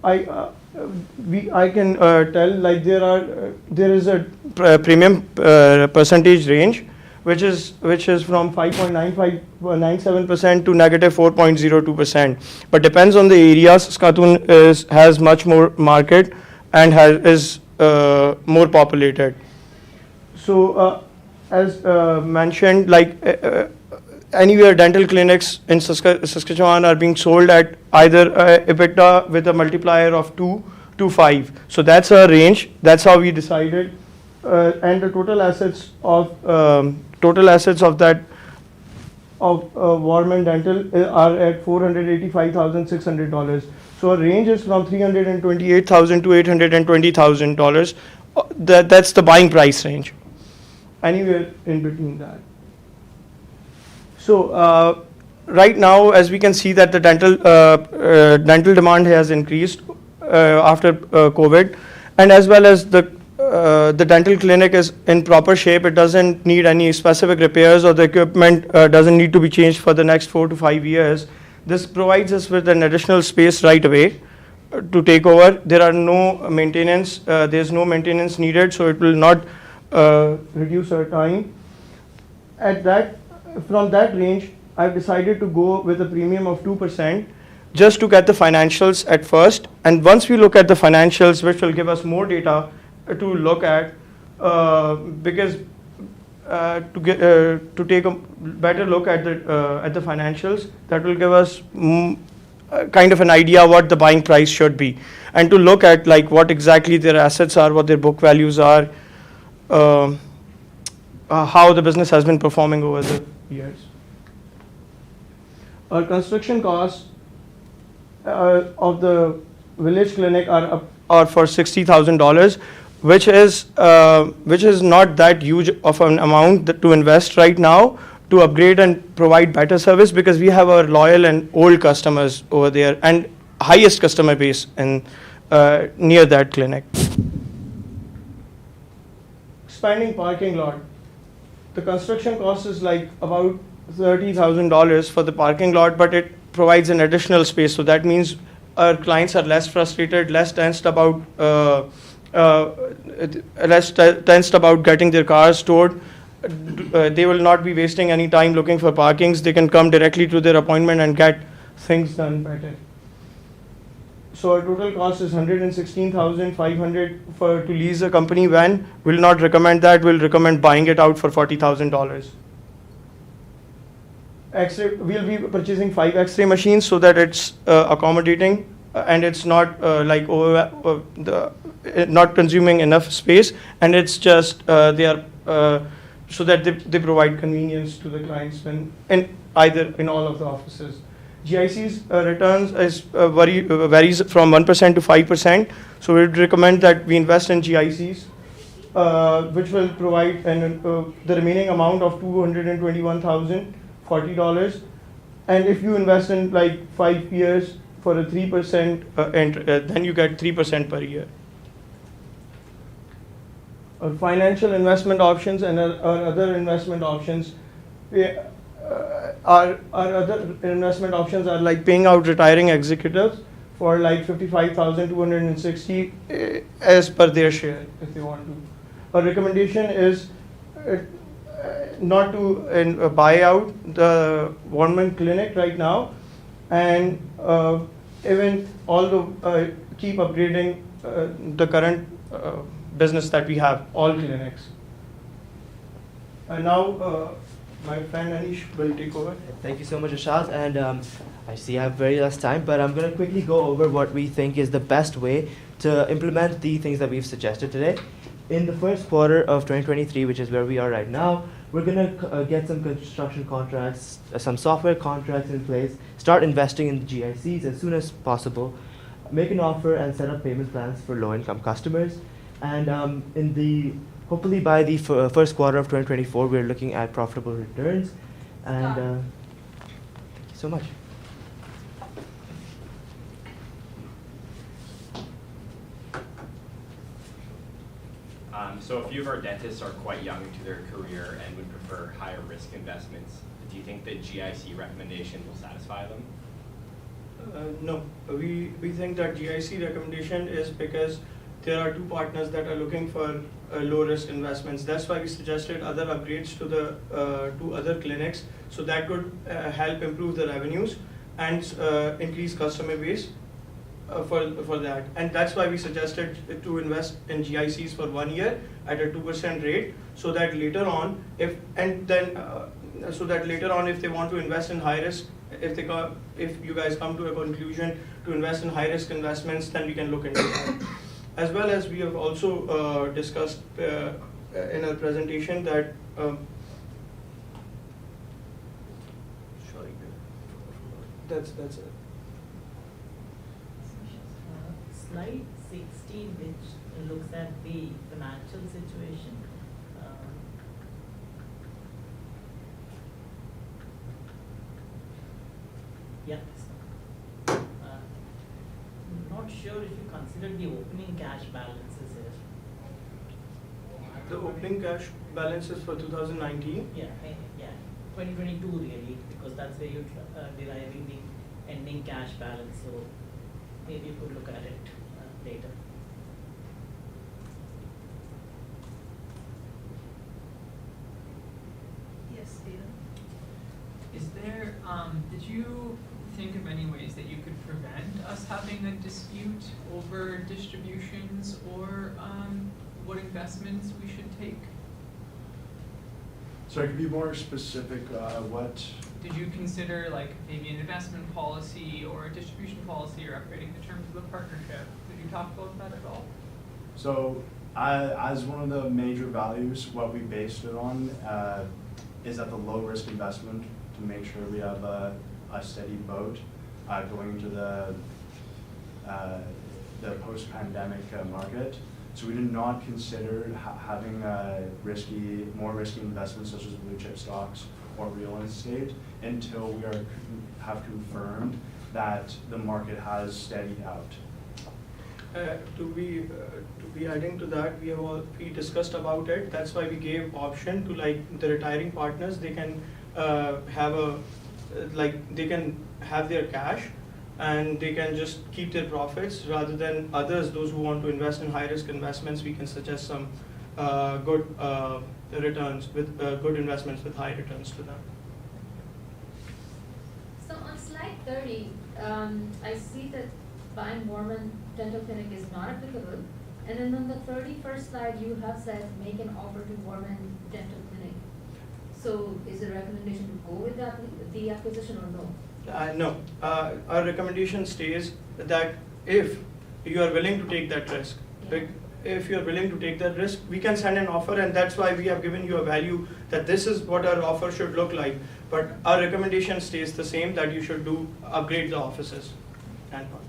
I can tell like there is a premium percentage range, which is from 5.97% to -4.02%. But depends on the area. Saskatchewan has much more market and is more populated. So as mentioned, like anywhere dental clinics in Saskatchewan are being sold at either EBITDA with a multiplier of 2 to 5. So that's our range. That's how we decided. And the total assets of Warman Dental are at $485,600. So our range is from $328,000 to $820,000. That's the buying price range. Anywhere in between that. So right now, as we can see, that the dental demand has increased after COVID, and as well as the dental clinic is in proper shape. It doesn't need any specific repairs, or the equipment doesn't need to be changed for the next 4 to 5 years. This provides us with an additional space right away to take over. There are no maintenance. There's no maintenance needed, so it will not reduce our time. From that range, I've decided to go with a premium of 2%, just to get the financials at first. And once we look at the financials, which will give us more data to look at, because to take a better look at the financials, that will give us kind of an idea what the buying price should be, and to look at like what exactly their assets are, what their book values are, how the business has been performing over the years. Our construction costs of the village clinic are for $60,000, which is not that huge of an amount to invest right now to upgrade and provide better service, because we have our loyal and old customers over there and highest customer base in near that clinic. Expanding parking lot. The construction cost is like about $30,000 for the parking lot, but it provides an additional space. So that means our clients are less frustrated, less tensed about getting their cars stored. They will not be wasting any time looking for parkings. They can come directly to their appointment and get things done better. So our total cost is 116,500 for to lease a company van. Will not recommend that. Will recommend buying it out for $40,000. X-ray. We'll be purchasing 5 X-ray machines so that it's accommodating and it's not not consuming enough space, and it's just they are so that they provide convenience to the clients in all of the offices. GIC's returns varies from 1% to 5%. So we would recommend that we invest in GICs, which will provide the remaining amount of $221,040. And if you invest in like 5 years for a 3%, then you get 3% per year. Our financial investment options and our other investment options. Our other investment options are like paying out retiring executives for like $55,260 as per their share if they want to. Our recommendation is not to buy out the government clinic right now, and even although keep upgrading the current business that we have, all clinics. And now my friend Anish will take over. Thank you so much, Ashad. And I see I have very less time, but I'm going to quickly go over what we think is the best way to implement the things that we've suggested today. In the first quarter of 2023, which is where we are right now, we're going to get some construction contracts, some software contracts in place, start investing in the GICs as soon as possible, make an offer and set up payment plans for low-income customers. And hopefully by the first quarter of 2024, we're looking at profitable returns. And thank you so much. So a few of our dentists are quite young into their career and would prefer higher risk investments. Do you think the GIC recommendation will satisfy them? No, we think that GIC recommendation is because there are 2 partners that are looking for low risk investments. That's why we suggested other upgrades to the 2 other clinics, so that could help improve the revenues and increase customer base for that. And that's why we suggested to invest in GICs for 1 year at a 2% rate, so that later on, if they want to invest in high risk, if you guys come to a conclusion to invest in high risk investments, then we can look into that. As well as we have also discussed in our presentation that that's it. Slide 16, which looks at the financial situation. Not sure if you considered the opening cash balances here. The opening cash balances for 2019? Yeah, 2022 really, because that's where you're deriving the ending cash balance. So maybe you could look at it later. Yes, Stephen. Is there, did you think of any ways that you could prevent us having a dispute over distributions or what investments we should take? So I could be more specific, what? Did you consider like maybe an investment policy or a distribution policy or upgrading the terms of the partnership? Did you talk about that at all? So as one of the major values, what we based it on is at the low risk investment to make sure we have a steady boat going into the post-pandemic market. So we did not consider having more risky investments such as blue chip stocks or real estate until we have confirmed that the market has steadied out. To be adding to that, we discussed about it. That's why we gave option to like the retiring partners. They can they can have their cash and they can just keep their profits, rather than others, those who want to invest in high risk investments. We can suggest some good returns with good investments with high returns to them. So on slide 30, I see that Fine Mormon Dental Clinic is not applicable. And then on the 31st slide, you have said make an offer to Mormon Dental Clinic. So is the recommendation to go with the acquisition or no? No. Our recommendation stays that if you are willing to take that risk, if you are willing to take that risk, we can send an offer, and that's why we have given you a value that this is what our offer should look like. But our recommendation stays the same, that you should upgrade the offices and all.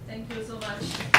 Thank you so much.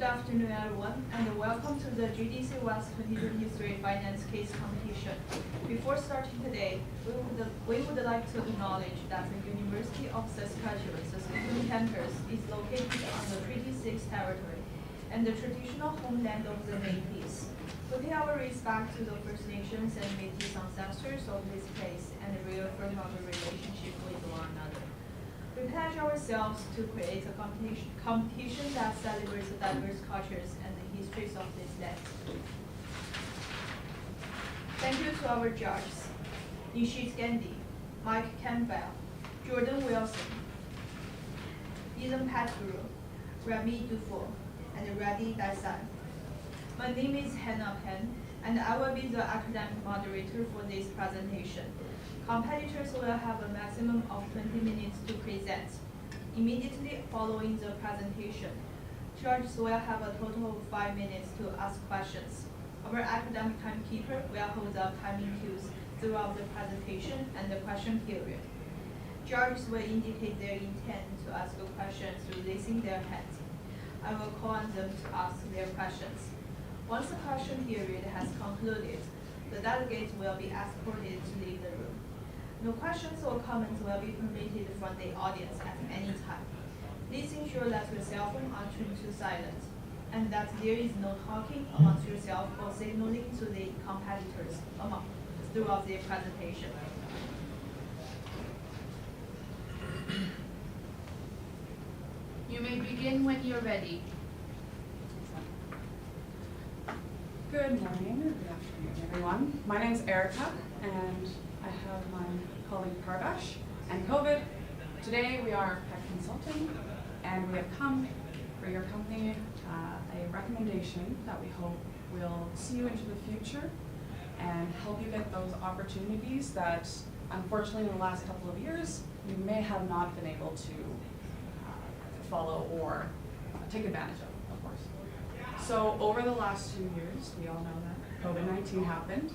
afternoon, everyone, and welcome to the JDC West 2023 Finance Case Competition. Before starting today, we would like to acknowledge that the University of Saskatchewan, Saskatchewan campus is located on the Treaty 6 territory and the traditional homeland of the Métis. We pay our respect to the First Nations and Métis ancestors of this place and reaffirm our relationship with one another. We pledge ourselves to create a competition that celebrates the diverse cultures and the histories of this land. Thank you to our judges, Nishit Gandhi, Mike Campbell, Jordan Wilson, Ethan Petru, Rami Dufour, and Radhi Desai. My name is Hannah Penn, and I will be the academic moderator for this presentation. Competitors will have a maximum of 20 minutes to present. Immediately following the presentation, judges will have a total of 5 minutes to ask questions. Our academic timekeeper will hold up timing cues throughout the presentation and the question period. Judges will indicate their intent to ask a question through raising their hands. I will call on them to ask their questions. Once the question period has concluded, the delegates will be escorted to leave the room. No questions or comments will be permitted from the audience at any time. Please ensure that your cell phone are tuned to silent, and that there is no talking amongst yourself or signaling to the competitors throughout their presentation. You may begin when you're ready. Good morning, or good afternoon, everyone. My name is Erica, and I have my colleague Parvesh and COVID. Today we are Peck Consulting, and we have come for your company a recommendation that we hope will see you into the future and help you get those opportunities that, unfortunately, in the last couple of years, you may have not been able to follow or take advantage of course. So over the last 2 years, we all know that COVID-19 happened.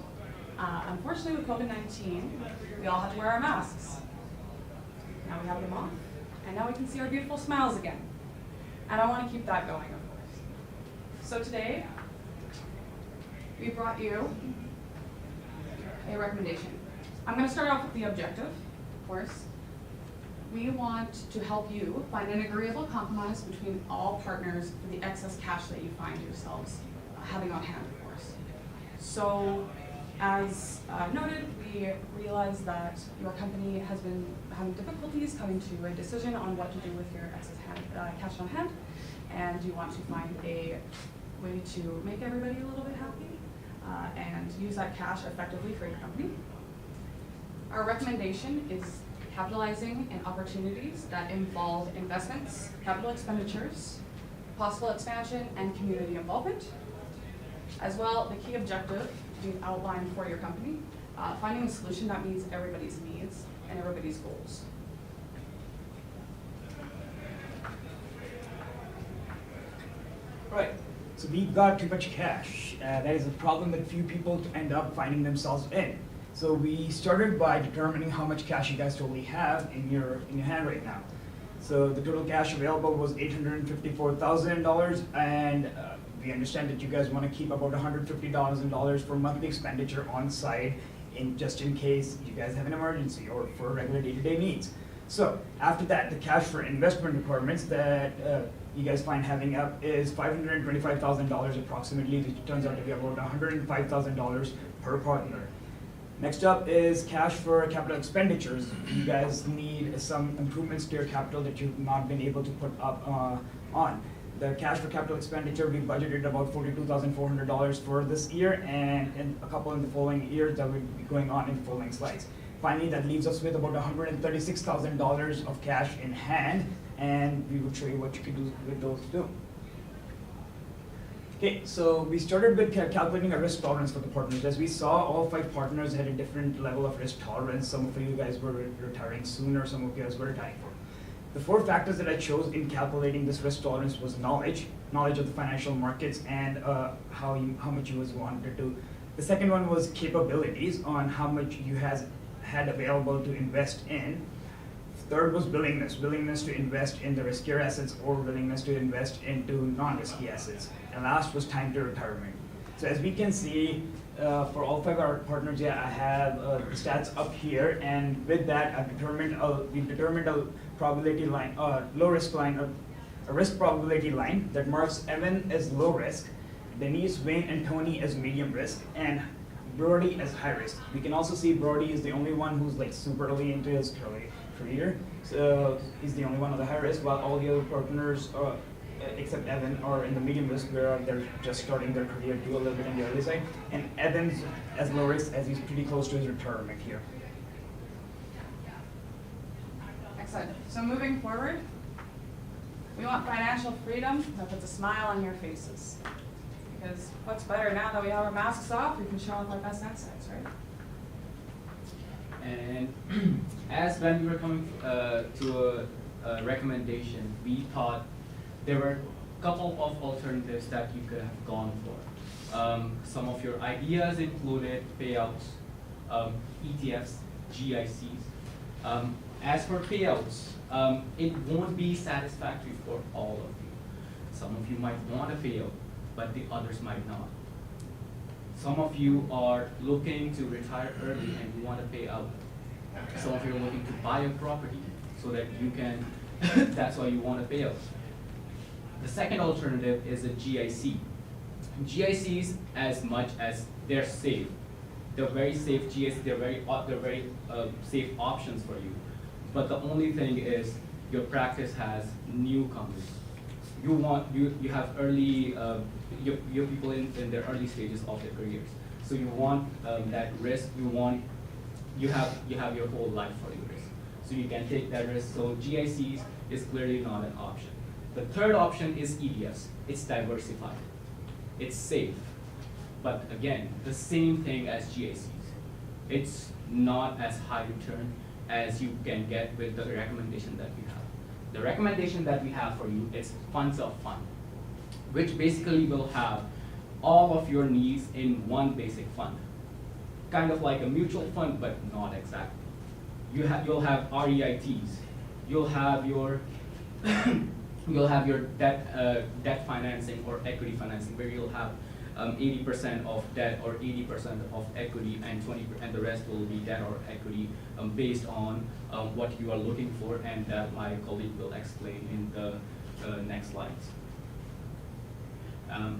Unfortunately, with COVID-19, we all had to wear our masks. Now we have them off, and now we can see our beautiful smiles again. And I want to keep that going, of course. So today, we brought you a recommendation. I'm going to start off with the objective, of course. We want to help you find an agreeable compromise between all partners for the excess cash that you find yourselves having on hand, of course. So, as noted, we realize that your company has been having difficulties coming to a decision on what to do with your excess cash on hand, and you want to find a way to make everybody a little bit happy and use that cash effectively for your company. Our recommendation is capitalizing in opportunities that involve investments, capital expenditures, possible expansion, and community involvement. As well, the key objective being outlined for your company, finding a solution that meets everybody's needs and everybody's goals. Right, so we've got too much cash. That is a problem that few people end up finding themselves in. So we started by determining how much cash you guys totally have in your hand right now. So the total cash available was $854,000, and we understand that you guys want to keep about $150,000 for monthly expenditure on site, just in case you guys have an emergency or for regular day-to-day needs. So after that, the cash for investment requirements that you guys find having up is $525,000 approximately, which turns out to be about $105,000 per partner. Next up is cash for capital expenditures. You guys need some improvements to your capital that you've not been able to put up on. The cash for capital expenditure, we budgeted about $42,400 for this year, and a couple in the following years that will be going on in the following slides. Finally, that leaves us with about $136,000 of cash in hand, and we will show you what you can do with those too. Okay, so we started with calculating a risk tolerance for the partners. As we saw, all 5 partners had a different level of risk tolerance. Some of you guys were retiring sooner, some of you guys were retiring for. The 4 factors that I chose in calculating this risk tolerance was knowledge of the financial markets and how much you guys wanted to. The second one was capabilities, on how much you had available to invest in. Third was willingness to invest in the riskier assets or willingness to invest into non-risky assets. And last was time to retirement. So as we can see, for all 5 of our partners, I have the stats up here, and with that, we've determined a probability line, low risk line, a risk probability line that marks Evan as low risk, Denise, Wayne, and Tony as medium risk, and Brody as high risk. We can also see Brody is the only one who's like super early into his career, so he's the only one on the high risk, while all the other partners, except Evan, are in the medium risk where they're just starting their career, do a little bit on the early side, and Evan's as low risk as he's pretty close to his retirement here. Excellent. So moving forward, we want financial freedom that puts a smile on your faces. Because what's better now that we have our masks off, we can show off our best assets, right? And as when we were coming to a recommendation, we thought there were a couple of alternatives that you could have gone for. Some of your ideas included payouts, ETFs, GICs. As for payouts, it won't be satisfactory for all of you. Some of you might want a payout, but the others might not. Some of you are looking to retire early and you want to pay out. Some of you are looking to buy a property so that you can, that's why you want to pay out. The second alternative is a GIC. GICs, as much as they're safe, they're very safe GICs, they're very safe options for you. But the only thing is your practice has newcomers. You have early, your people in their early stages of their careers. So you want that risk, you have your whole life for your risk. So you can take that risk. So GICs is clearly not an option. The third option is ETFs. It's diversified. It's safe. But again, the same thing as GICs. It's not as high return as you can get with the recommendation that we have. The recommendation that we have for you is funds of fund, which basically will have all of your needs in one basic fund. Kind of like a mutual fund, but not exactly. You'll have REITs. You'll have your debt financing or equity financing, where you'll have 80% of debt or 80% of equity, and the rest will be debt or equity based on what you are looking for, and that my colleague will explain in the next slides.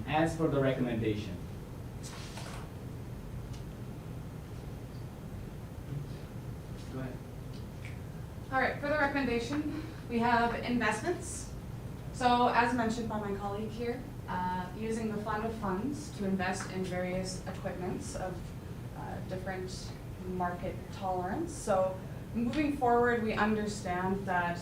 As for the recommendation, go ahead. All right, for the recommendation, we have investments. So as mentioned by my colleague here, using the fund of funds to invest in various equipments of different market tolerance. So moving forward, we understand that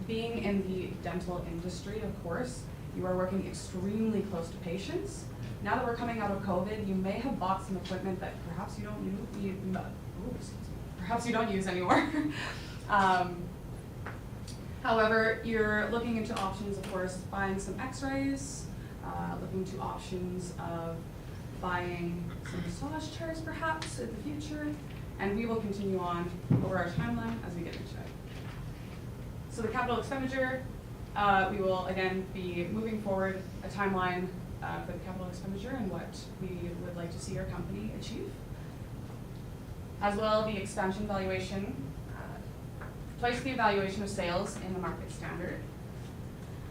being in the dental industry, of course, you are working extremely close to patients. Now that we're coming out of COVID, you may have bought some equipment that perhaps you don't use anymore. However, you're looking into options, of course, buying some x-rays, looking to options of buying some massage chairs perhaps in the future, and we will continue on over our timeline as we get into it. So the capital expenditure, we will again be moving forward a timeline for the capital expenditure and what we would like to see our company achieve. As well, the expansion valuation, twice the evaluation of sales in the market standard,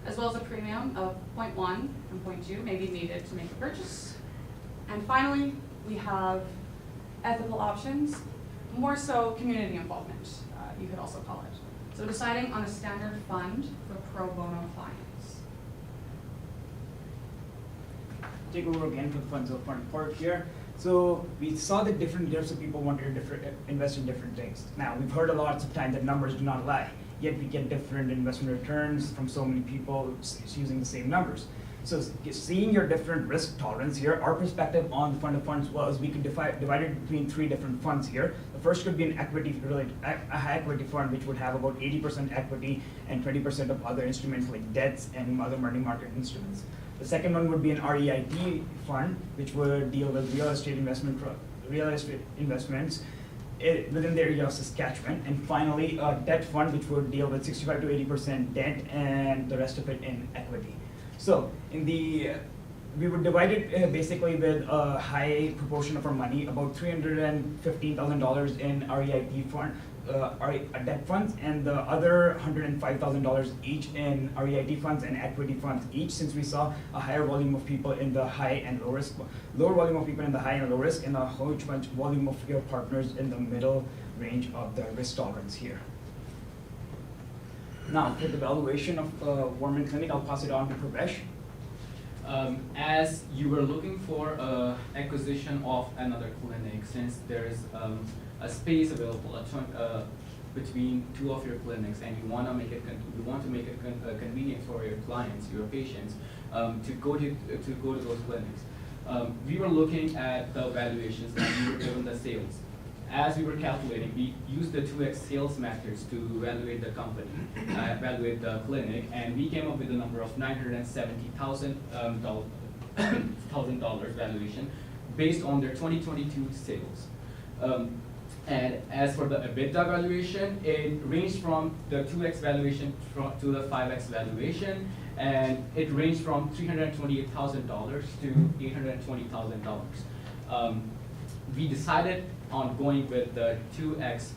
as well as a premium of 0.1 and 0.2 may be needed to make a purchase. And finally, we have ethical options, more so community involvement, you could also call it. So deciding on a standard fund for pro bono clients. Take over again for the funds of fund part here. So we saw that different groups of people wanted to invest in different things. Now, we've heard a lot of time that numbers do not lie, yet we get different investment returns from so many people using the same numbers. So seeing your different risk tolerance here, our perspective on the fund of funds was we could divide it between 3 different funds here. The first could be an a high equity fund, which would have about 80% equity and 20% of other instruments like debts and other money market instruments. The second one would be an REIT fund, which would deal with real estate investments within the area of Saskatchewan. And finally, a debt fund, which would deal with 65 to 80% debt and the rest of it in equity. So we would divide it basically with a high proportion of our money, about $315,000 in REIT fund, debt funds, and the other $105,000 each in REIT funds and equity funds each, since we saw a higher volume of people in the high and low risk, lower volume of people in the high and low risk, and a huge volume of your partners in the middle range of the risk tolerance here. Now, for the valuation of Warman Clinic, I'll pass it on to Pravesh. As you were looking for acquisition of another clinic, since there is a space available between two of your clinics, and you want to make it convenient for your clients, your patients, to go to those clinics. We were looking at the valuations and we were given the sales. As we were calculating, we used the 2x sales methods to evaluate the company, evaluate the clinic, and we came up with a number of $970,000 valuation based on their 2022 sales. And as for the EBITDA valuation, it ranged from the 2x valuation to the 5x valuation, and it ranged from $328,000 to $820,000. We decided on going with the 2x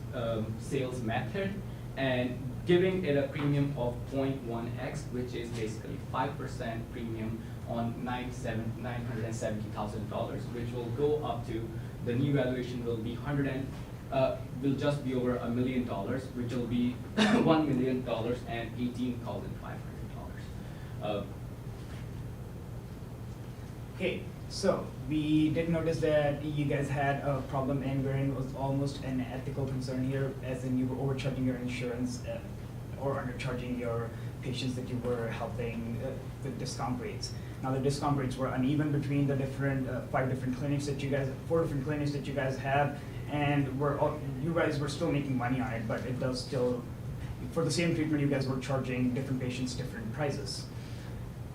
sales method and giving it a premium of 0.1x, which is basically 5% premium on $970,000, which will go up to, the new valuation will be will just be over $1 million, which will be $1 million and $18,500. Okay, so we did notice that you guys had a problem and wherein was almost an ethical concern here, as in you were overcharging your insurance or undercharging your patients that you were helping with discount rates. Now the discount rates were uneven between the different 4 different clinics that you guys have, and you guys were still making money on it, but it does still, for the same treatment, you guys were charging different patients different prices.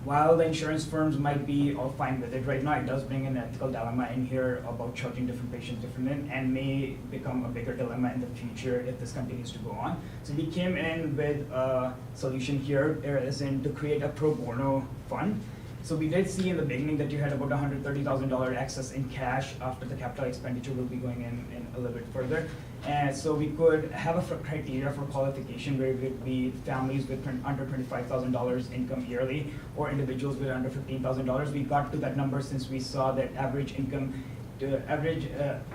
While the insurance firms might be all fine with it right now, it does bring an ethical dilemma in here about charging different patients differently, and may become a bigger dilemma in the future if this continues to go on. So we came in with a solution here, as in to create a pro bono fund. So we did see in the beginning that you had about $130,000 excess in cash after the capital expenditure. Will be going in a little bit further. And so we could have a criteria for qualification where it would be families with under $25,000 income yearly or individuals with under $15,000. We got to that number since we saw that average income, the average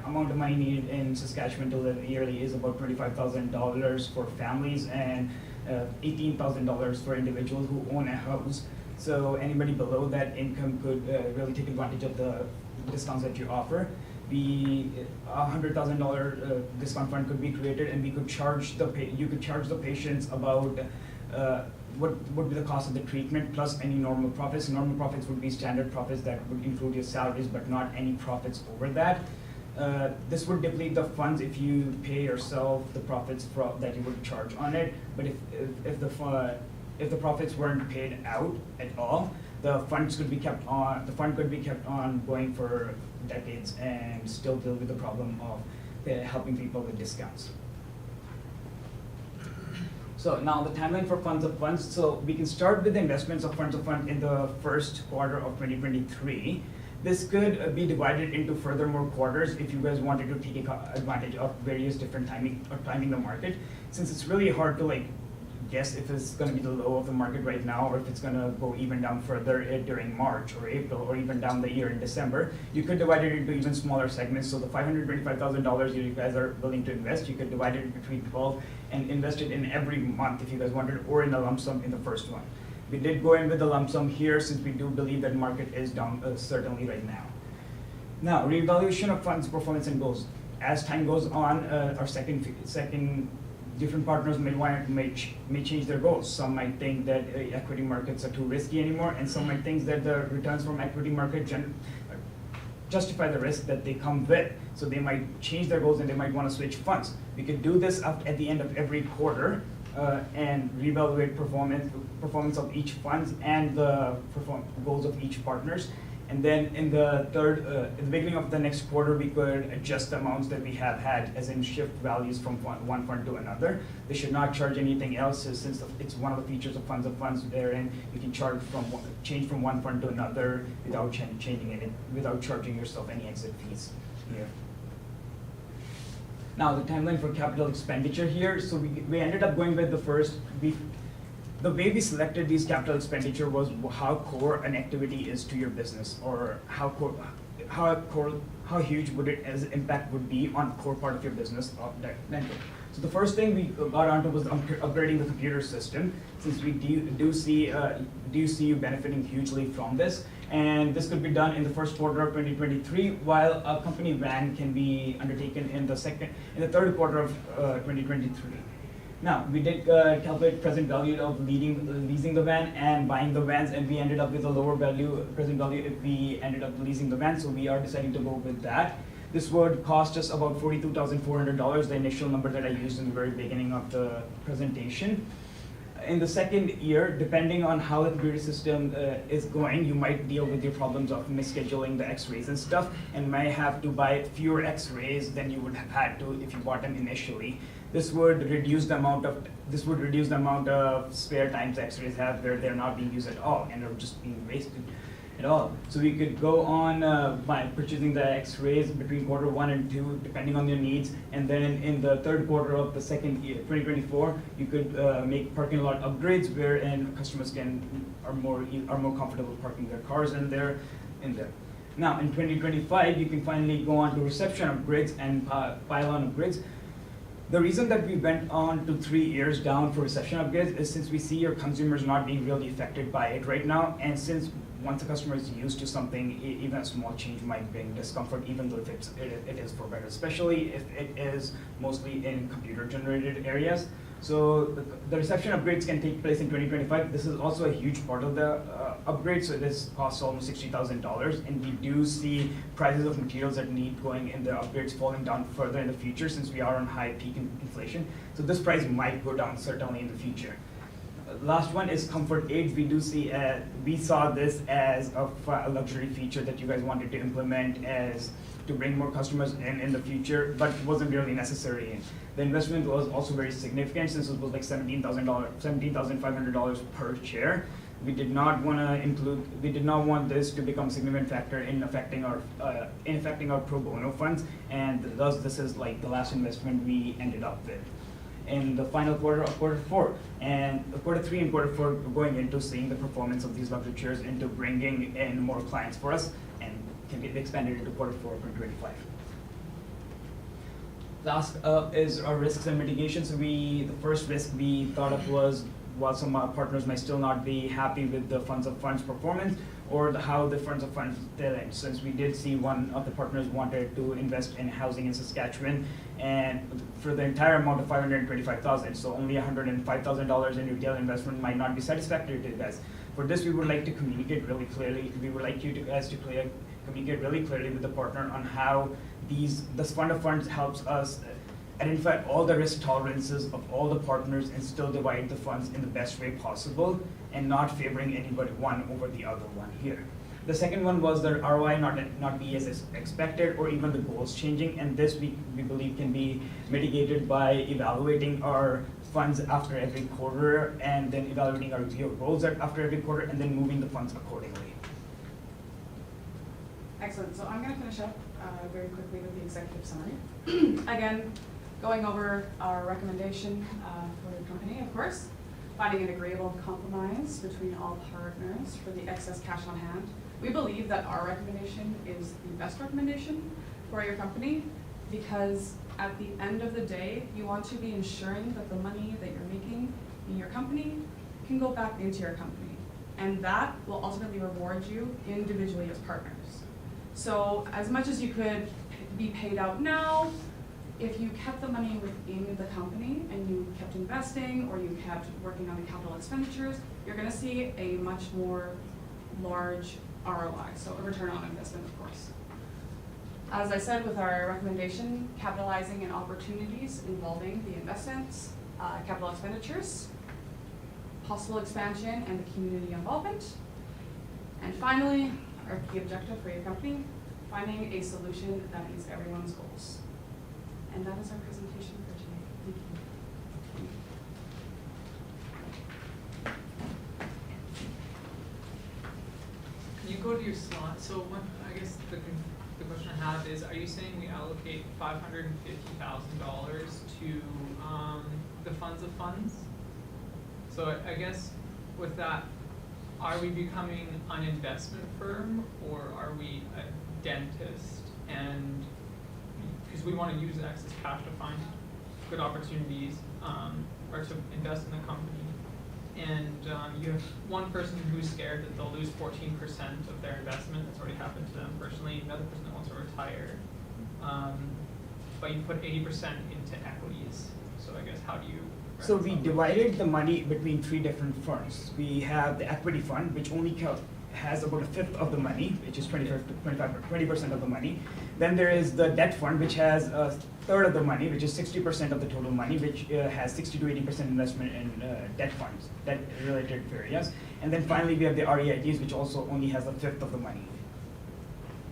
amount of money needed in Saskatchewan to live yearly is about $25,000 for families and $18,000 for individuals who own a house. So anybody below that income could really take advantage of the discounts that you offer. $100,000 discount fund could be created, and we could charge you could charge the patients about what would be the cost of the treatment plus any normal profits. Normal profits would be standard profits that would include your salaries, but not any profits over that. This would deplete the funds if you pay yourself the profits that you would charge on it. But if the profits weren't paid out at all, the funds could be kept on. The fund could be kept on going for decades and still deal with the problem of helping people with discounts. So now the timeline for funds of funds. So we can start with the investments of funds of fund in the first quarter of 2023. This could be divided into furthermore quarters if you guys wanted to take advantage of various different timing the market. Since it's really hard to guess if it's going to be the low of the market right now or if it's going to go even down further during March or April or even down the year in December. You could divide it into even smaller segments. So the $525,000 you guys are willing to invest, you could divide it between 12 and invest it in every month if you guys wanted, or in a lump sum in the first one. We did go in with the lump sum here since we do believe that market is down certainly right now. Now, reevaluation of funds performance and goals. As time goes on, our second different partners may change their goals. Some might think that equity markets are too risky anymore, and some might think that the returns from equity market justify the risk that they come with. So they might change their goals and they might want to switch funds. We could do this at the end of every quarter and reevaluate performance of each fund and the goals of each partners. And then in the in the beginning of the next quarter, we could adjust the amounts that we have had, as in shift values from one fund to another. They should not charge anything else, since it's one of the features of funds therein. You can change from one fund to another without changing it, without charging yourself any exit fees here. Now the timeline for capital expenditure here. So we ended up going with the way we selected these capital expenditure was how core an activity is to your business, or how huge would it as impact would be on core part of your business of dental. So the first thing we got onto was upgrading the computer system, since we do see you benefiting hugely from this. And this could be done in the first quarter of 2023, while a company van can be undertaken in the third quarter of 2023. Now, we did calculate present value of leasing the van and buying the vans, and we ended up with a lower present value if we ended up leasing the van, so we are deciding to go with that. This would cost us about $42,400, the initial number that I used in the very beginning of the presentation. In the second year, depending on how the computer system is going, you might deal with your problems of misscheduling the x-rays and stuff, and may have to buy fewer x-rays than you would have had to if you bought them initially. This would reduce the amount of spare times x-rays have where they're not being used at all and are just being wasted at all. So we could go on by purchasing the x-rays between quarter 1 and 2, depending on your needs, and then in the third quarter of the second year, 2024, you could make parking lot upgrades wherein customers are more comfortable parking their cars in there. Now in 2025, you can finally go on to reception upgrades and pylon upgrades. The reason that we went on to 3 years down for reception upgrades is since we see your consumers not being really affected by it right now, and since once a customer is used to something, even a small change might bring discomfort, even though if it is for better, especially if it is mostly in computer-generated areas. So the reception upgrades can take place in 2025. This is also a huge part of the upgrade, so this costs almost $60,000, and we do see prices of materials that need going in the upgrades falling down further in the future, since we are on high peak inflation. So this price might go down certainly in the future. Last one is comfort aids. We saw this as a luxury feature that you guys wanted to implement as to bring more customers in the future, but wasn't really necessary. The investment was also very significant, since it was like $17,500 per chair. We did not want this to become a significant factor in affecting our pro bono funds, and thus this is like the last investment we ended up with. In the final quarter of quarter 4, and quarter 3 and quarter 4 going into seeing the performance of these luxury chairs into bringing in more clients for us, and can get expanded into quarter 4 of 2025. Last up is our risks and mitigation. So the first risk we thought of was, while some partners may still not be happy with the funds of funds performance, or how the funds of funds did, since we did see one of the partners wanted to invest in housing in Saskatchewan, and for the entire amount of $525,000, so only $105,000 in retail investment might not be satisfactory to you guys. For this, we would like to communicate really clearly. We would like you guys to communicate really clearly with the partner on how this fund of funds helps us identify all the risk tolerances of all the partners and still divide the funds in the best way possible, and not favoring anybody one over the other one here. The second one was the ROI not be as expected, or even the goals changing, and this we believe can be mitigated by evaluating our funds after every quarter, and then evaluating our goals after every quarter, and then moving the funds accordingly. Excellent. So I'm going to finish up very quickly with the executive summary. Again, going over our recommendation for the company, of course, finding an agreeable compromise between all partners for the excess cash on hand. We believe that our recommendation is the best recommendation for your company, because at the end of the day, you want to be ensuring that the money that you're making in your company can go back into your company. And that will ultimately reward you individually as partners. So as much as you could be paid out now, if you kept the money within the company and you kept investing, or you kept working on the capital expenditures, you're going to see a much more large ROI, so a return on investment, of course. As I said, with our recommendation, capitalizing on opportunities involving the investments, capital expenditures, possible expansion, and the community involvement. And finally, our key objective for your company, finding a solution that meets everyone's goals. And that is our presentation for today. Thank you. Can you go to your slide? So what, I guess the question I have is, are you saying we allocate $550,000 to the funds of funds? So I guess with that, are we becoming an investment firm or are we a dentist? And because we want to use excess cash to find good opportunities or to invest in the company. And you have one person who's scared that they'll lose 14% of their investment. That's already happened to them personally. Another person that wants to retire. But you put 80% into equities. So I guess how do you? So we divided the money between 3 different funds. We have the equity fund, which only has about 1/5 of the money, which is 20% of the money. Then there is the debt fund, which has 1/3 of the money, which is 60% of the total money, which has 60 to 80% investment in debt funds, debt-related areas. And then finally, we have the REITs, which also only has 1/5 of the money.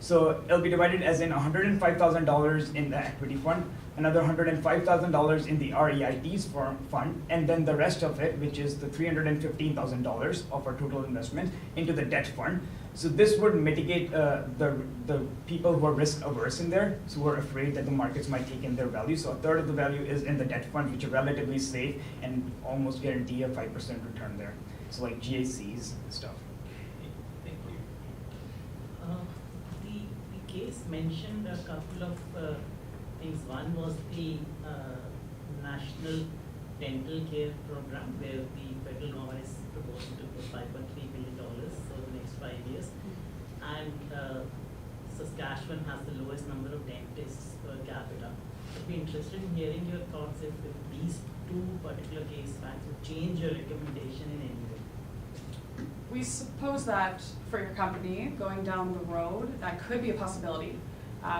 So it'll be divided as in $105,000 in the equity fund, another $105,000 in the REITs fund, and then the rest of it, which is the $315,000 of our total investment, into the debt fund. So this would mitigate the people who are risk averse in there, so who are afraid that the markets might take in their value. So 1/3 of the value is in the debt fund, which are relatively safe and almost guarantee a 5% return there. So like GACs and stuff. Thank you. The case mentioned a couple of things. One was the National Dental Care Program, where the federal government is proposing to put $5.3 billion over the next 5 years. And Saskatchewan has the lowest number of dentists per capita. I'd be interested in hearing your thoughts if these 2 particular case facts would change your recommendation in any way. We suppose that for your company, going down the road, that could be a possibility.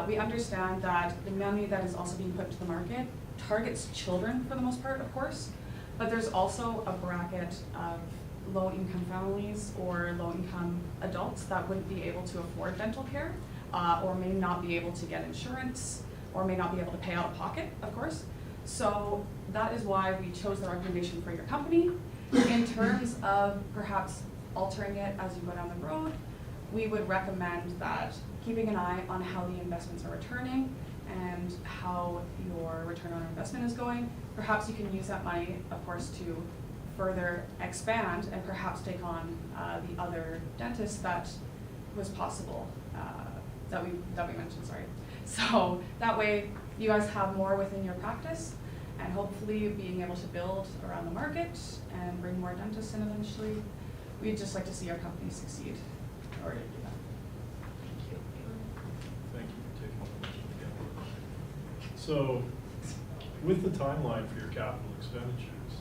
We understand that the money that is also being put to the market targets children for the most part, of course, but there's also a bracket of low-income families or low-income adults that wouldn't be able to afford dental care or may not be able to get insurance or may not be able to pay out of pocket, of course. So that is why we chose the recommendation for your company. In terms of perhaps altering it as you go down the road, we would recommend that keeping an eye on how the investments are returning and how your return on investment is going. Perhaps you can use that money, of course, to further expand and perhaps take on the other dentists that was possible, that we mentioned, sorry. So that way you guys have more within your practice and hopefully being able to build around the market and bring more dentists in eventually. We'd just like to see our company succeed in order to do that. Thank you for taking the question again. So, with the timeline for your capital expenditures,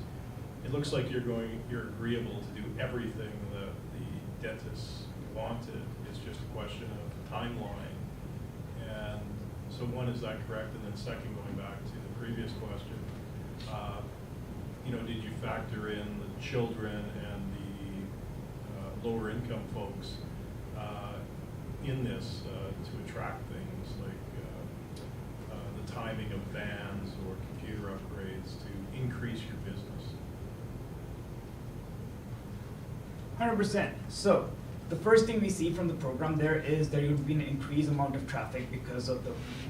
it looks like you're agreeable to do everything that the dentists wanted. It's just a question of timeline. And so one, is that correct? And then second, going back to the previous question, did you factor in the children and the lower income folks in this to attract things like the timing of vans or computer upgrades to increase your business? 100%. So the first thing we see from the program there is there would be an increased amount of traffic because of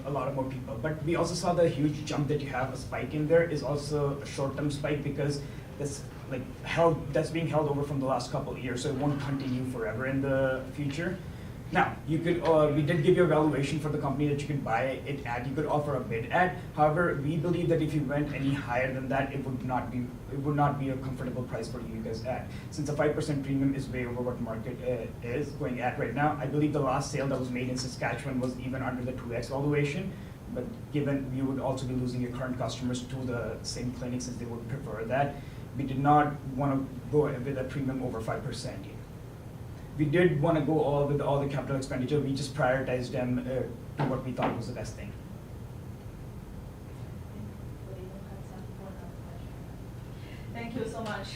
a lot of more people. But we also saw the huge jump that you have, a spike in there is also a short-term spike because this that's being held over from the last couple of years, so it won't continue forever in the future. Now, you could we did give you a valuation for the company that you could buy it at. You could offer a bid at. However, we believe that if you went any higher than that, it would not be a comfortable price for you guys at. Since a 5% premium is way over what market is going at right now, I believe the last sale that was made in Saskatchewan was even under the 2x valuation. But given you would also be losing your current customers to the same clinics since they would prefer that, we did not want to go with a premium over 5%. We did want to go with all the capital expenditure. We just prioritized them to what we thought was the best thing. Thank you so much.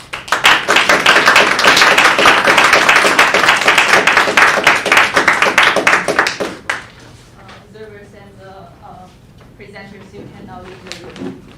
members, you can now leave the room.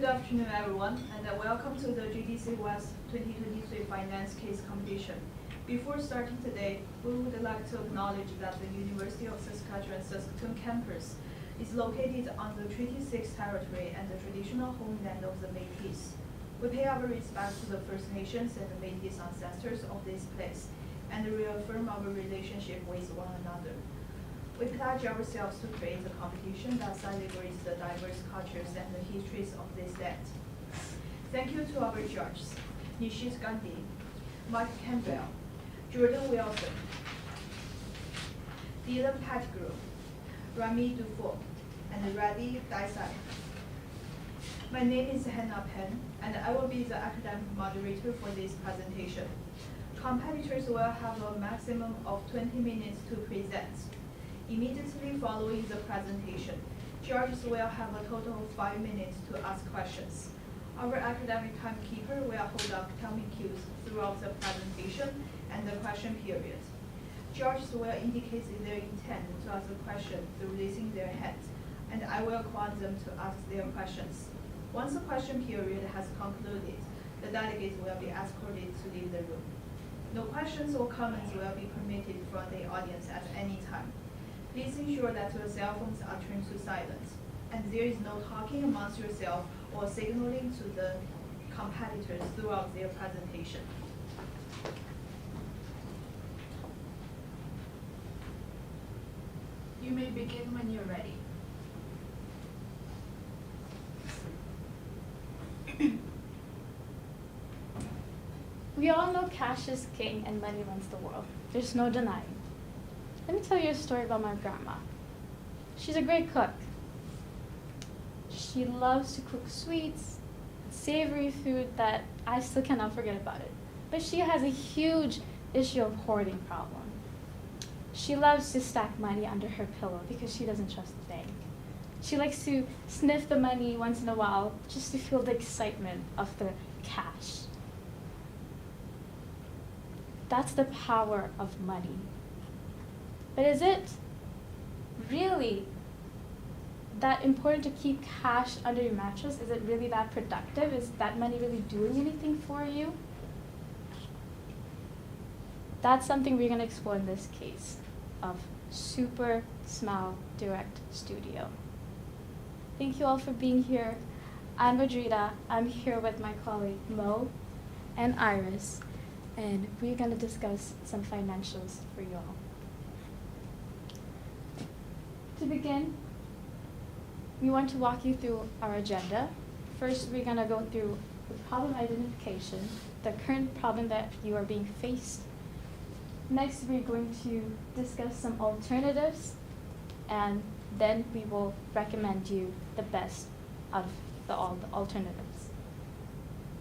afternoon, everyone, and welcome to the JDC West 2023 Finance Case Competition. Before starting today, we would like to acknowledge that the University of Saskatchewan Saskatoon campus is located on the Treaty 6 territory and the traditional homeland of the Métis. We pay our respects to the First Nations and the Métis ancestors of this place, and reaffirm our relationship with one another. We pledge ourselves to create a competition that celebrates the diverse cultures and the histories of this land. Thank you to our judges, Nishit Gandhi, Mike Campbell, Jordan Wilson, Dylan Pettigrew, Rami Dufour, and Radhi Desai. My name is Hannah Penn, and I will be the academic moderator for this presentation. Competitors will have a maximum of 20 minutes to present. Immediately following the presentation, judges will have a total of 5 minutes to ask questions. Our academic timekeeper will hold up timing cues throughout the presentation and the question period. Judges will indicate their intent to ask a question through raising their hands, and I will call on them to ask their questions. Once the question period has concluded, the delegates will be escorted to leave the room. No questions or comments will be permitted from the audience at any time. Please ensure that your cell phones are turned to silent, and there is no talking amongst yourself or signaling to the competitors throughout their presentation. You may begin when you're ready. We all know cash is king and money runs the world. There's no denying. Let me tell you a story about my grandma. She's a great cook. She loves to cook sweets, savory food that I still cannot forget about it. But she has a huge issue of hoarding problem. She loves to stack money under her pillow because she doesn't trust the bank. She likes to sniff the money once in a while just to feel the excitement of the cash. That's the power of money. But is it really that important to keep cash under your mattress? Is it really that productive? Is that money really doing anything for you? That's something we're going to explore in this case of Super Smile Direct Studio. Thank you all for being here. I'm Regina. I'm here with my colleague Mo and Iris, and we're going to discuss some financials for you all. To begin, we want to walk you through our agenda. First, we're going to go through the problem identification, the current problem that you are being faced. Next, we're going to discuss some alternatives, and then we will recommend you the best out of all the alternatives.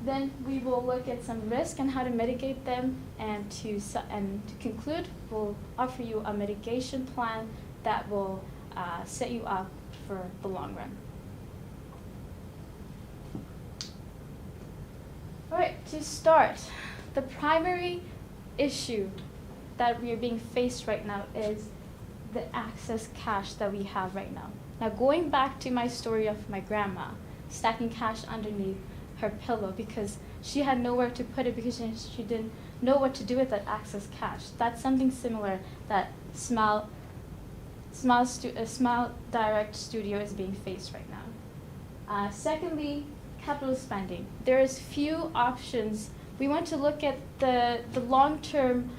Then we will look at some risk and how to mitigate them, and to conclude, we'll offer you a mitigation plan that will set you up for the long run. All right, to start, the primary issue that we are being faced right now is the excess cash that we have right now. Now, going back to my story of my grandma stacking cash underneath her pillow because she had nowhere to put it because she didn't know what to do with that excess cash. That's something similar that Smile Direct Studio is being faced right now. Secondly, capital spending. There is few options. We want to look at the long-term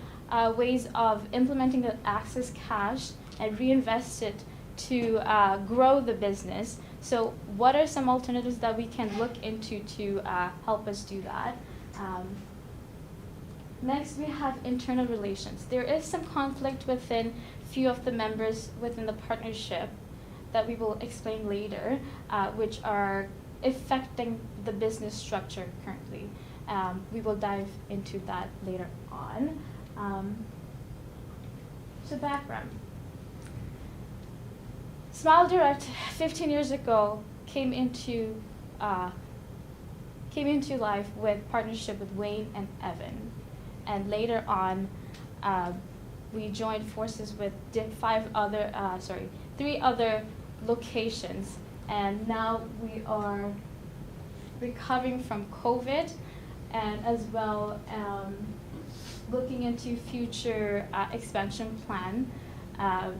ways of implementing the excess cash and reinvest it to grow the business. So what are some alternatives that we can look into to help us do that? Next, we have internal relations. There is some conflict within few of the members within the partnership that we will explain later, which are affecting the business structure currently. We will dive into that later on. So background. Smile Direct 15 years ago came into life with partnership with Wayne and Evan, and later on we joined forces with 3 other locations, and now we are recovering from COVID, and as well looking into future expansion plan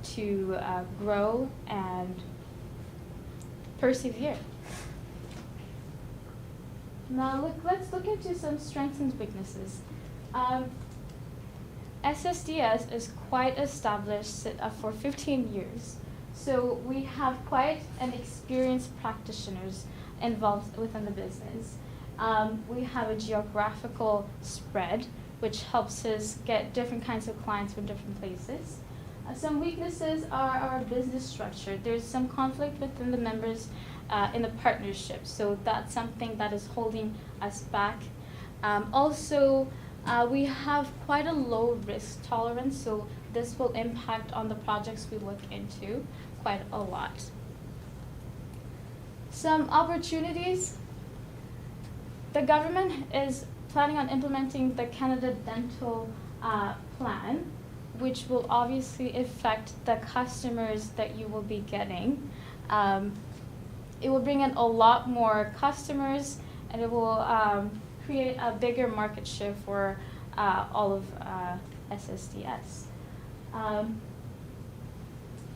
to grow and persevere. Now let's look into some strengths and weaknesses. SSDS is quite established for 15 years. So we have quite an experienced practitioners involved within the business. We have a geographical spread, which helps us get different kinds of clients from different places. Some weaknesses are our business structure. There's some conflict within the members in the partnership, so that's something that is holding us back. Also, we have quite a low risk tolerance, so this will impact on the projects we look into quite a lot. Some opportunities. The government is planning on implementing the Canada Dental Plan, which will obviously affect the customers that you will be getting. It will bring in a lot more customers, and it will create a bigger market share for all of SSDS,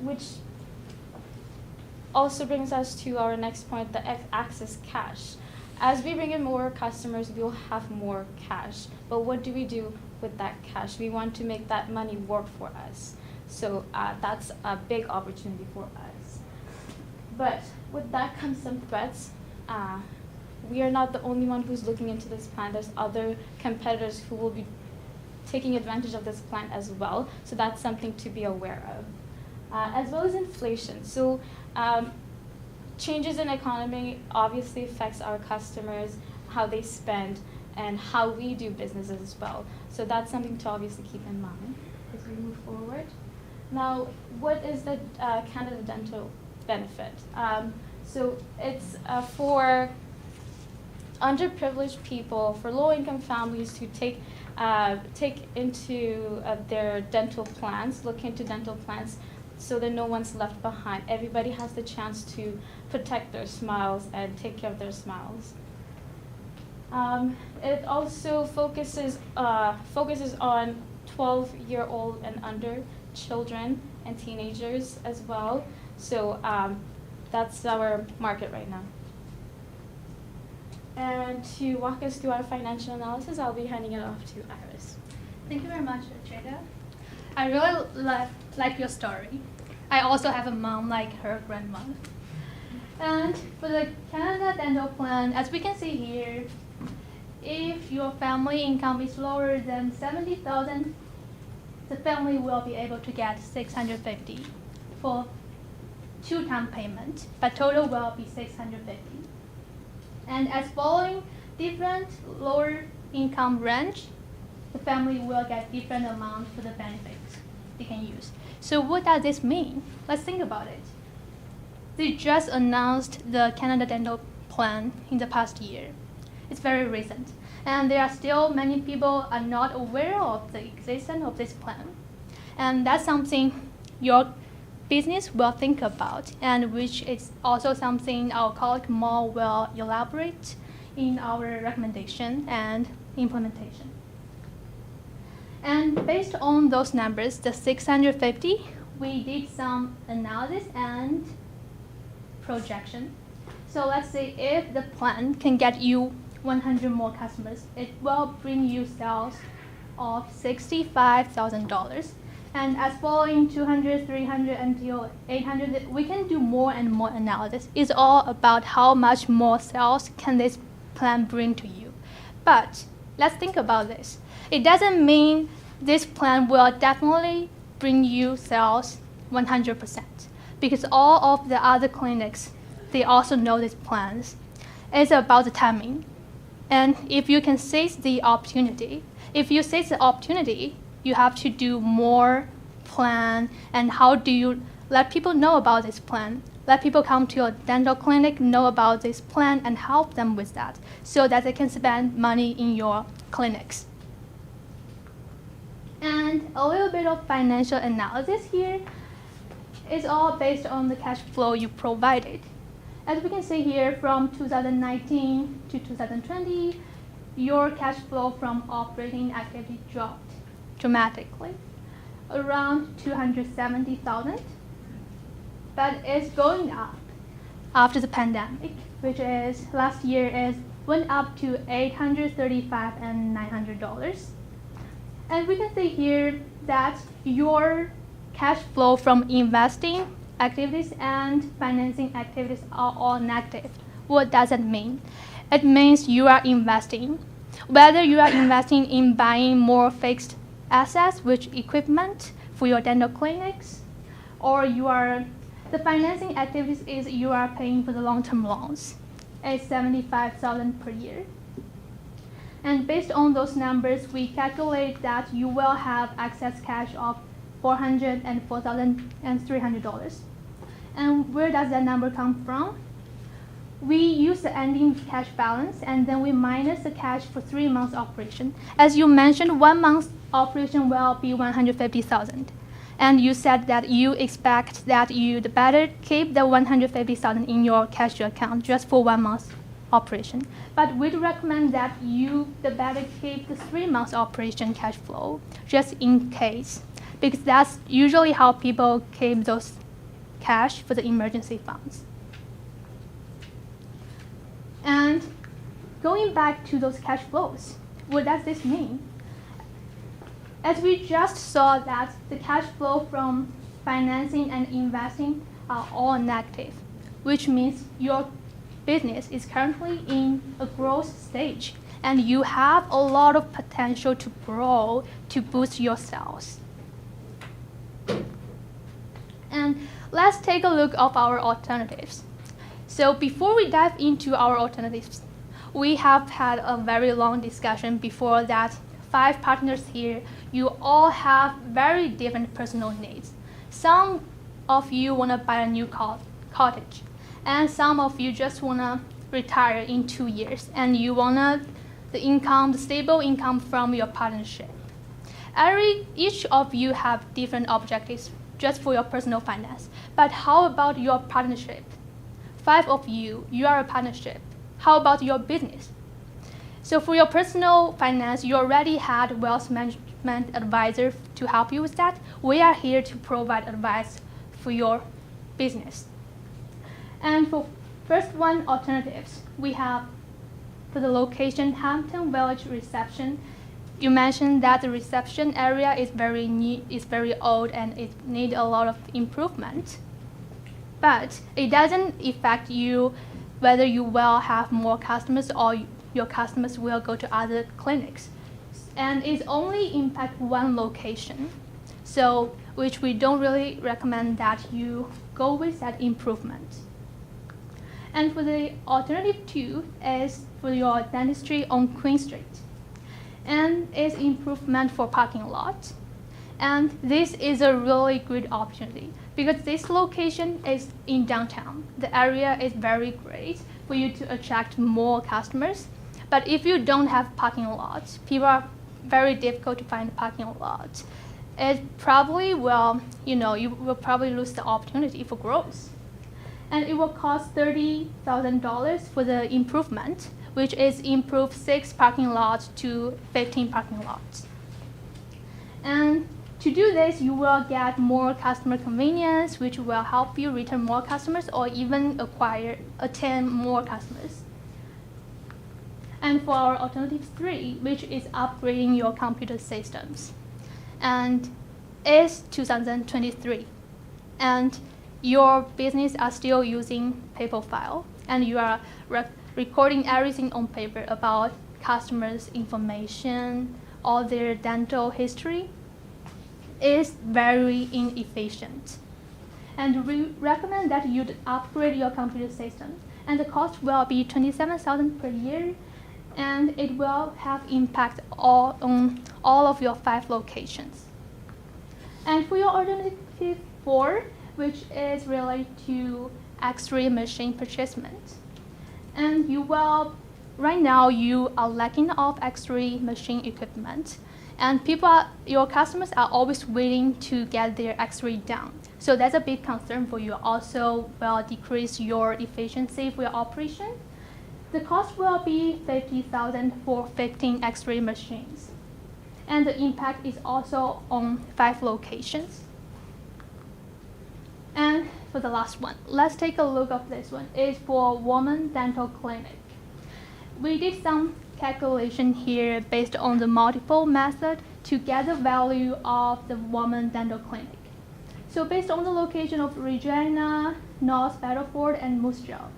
which also brings us to our next point, the access cash. As we bring in more customers, we'll have more cash. But what do we do with that cash? We want to make that money work for us. So that's a big opportunity for us. But with that comes some threats. We are not the only one who's looking into this plan. There's other competitors who will be taking advantage of this plan as well. So that's something to be aware of. As well as inflation. So changes in economy obviously affects our customers, how they spend, and how we do business as well. So that's something to obviously keep in mind as we move forward. Now, what is the Canada Dental benefit? So it's for underprivileged people, for low-income families to take into their dental plans, look into dental plans, so that no one's left behind. Everybody has the chance to protect their smiles and take care of their smiles. It also focuses on 12-year-old and under children and teenagers as well. So that's our market right now. And to walk us through our financial analysis, I'll be handing it off to Iris. Thank you very much, Jada. I really like your story. I also have a mom like her grandma. And for the Canada Dental Plan, as we can see here, if your family income is lower than $70,000, the family will be able to get $650 for 2 down payment, but total will be $650. And as following different lower income range, the family will get different amounts for the benefits they can use. So what does this mean? Let's think about it. They just announced the Canada Dental Plan in the past year. It's very recent. And there are still many people are not aware of the existence of this plan. And that's something your business will think about, and which is also something our colleague Mo will elaborate in our recommendation and implementation. And based on those numbers, the 650, we did some analysis and projection. So let's say if the plan can get you 100 more customers, it will bring you sales of $65,000. And as following 200, 300 until 800, we can do more and more analysis. It's all about how much more sales can this plan bring to you. But let's think about this. It doesn't mean this plan will definitely bring you sales 100%, because all of the other clinics, they also know these plans. It's about the timing. And if you can seize the opportunity, you have to do more plan. And how do you let people know about this plan? Let people come to your dental clinic, know about this plan, and help them with that so that they can spend money in your clinics. And a little bit of financial analysis here is all based on the cash flow you provided. As we can see here, from 2019 to 2020, your cash flow from operating activity dropped dramatically, around 270,000, but it's going up after the pandemic, which is last year went up to $835 and $900. And we can see here that your cash flow from investing activities and financing activities are all negative. What does it mean? It means you are investing. Whether you are investing in buying more fixed assets, which equipment for your dental clinics, or the financing activities is you are paying for the long-term loans. It's $75,000 per year. And based on those numbers, we calculate that you will have excess cash of $404,300. And where does that number come from? We use the ending cash balance, and then we minus the cash for 3 months operation. As you mentioned, 1 month operation will be $150,000. And you said that you expect that you'd better keep the $150,000 in your cash account just for 1 month operation. But we'd recommend that the better keep the 3 months operation cash flow just in case, because that's usually how people keep those cash for the emergency funds. And going back to those cash flows, what does this mean? As we just saw that the cash flow from financing and investing are all negative, which means your business is currently in a growth stage and you have a lot of potential to grow to boost your sales. And let's take a look at our alternatives. So before we dive into our alternatives, we have had a very long discussion before that. 5 partners here, you all have very different personal needs. Some of you want to buy a new cottage, and some of you just want to retire in 2 years, and you want the stable income from your partnership. Each of you have different objectives just for your personal finance, but how about your partnership? 5 of you are a partnership. How about your business? So for your personal finance, you already had wealth management advisor to help you with that. We are here to provide advice for your business. And for first one, alternatives, we have for the location, Hampton Village reception. You mentioned that the reception area is very old and it needs a lot of improvement. But it doesn't affect you whether you will have more customers or your customers will go to other clinics. And it only impacts one location, so which we don't really recommend that you go with that improvement. And for the alternative 2 is for your dentistry on Queen Street. And it's improvement for parking lot. And this is a really good opportunity because this location is in downtown. The area is very great for you to attract more customers. But if you don't have parking lots, people are very difficult to find a parking lot. It probably will, you will probably lose the opportunity for growth. And it will cost $30,000 for the improvement, which is improve 6 parking lots to 15 parking lots. And to do this, you will get more customer convenience, which will help you return more customers or even attend more customers. And for our alternative 3, which is upgrading your computer systems, and it's 2023, and your business are still using paper file, and you are recording everything on paper about customers' information, all their dental history, is very inefficient. And we recommend that you upgrade your computer system, and the cost will be $27,000 per year, and it will have impact on all of your 5 locations. And for your alternative 4, which is related to X-ray machine purchasement, and right now you are lacking of X-ray machine equipment, And your customers are always waiting to get their X-ray done. So that's a big concern for you. Also will decrease your efficiency for your operation. The cost will be $50,000 for 15 X-ray machines. And the impact is also on 5 locations. And for the last one, let's take a look at this one. It's for woman dental clinic. We did some calculation here based on the multiple method to get the value of the woman dental clinic. So based on the location of Regina, North Battleford, and Moose Jaw,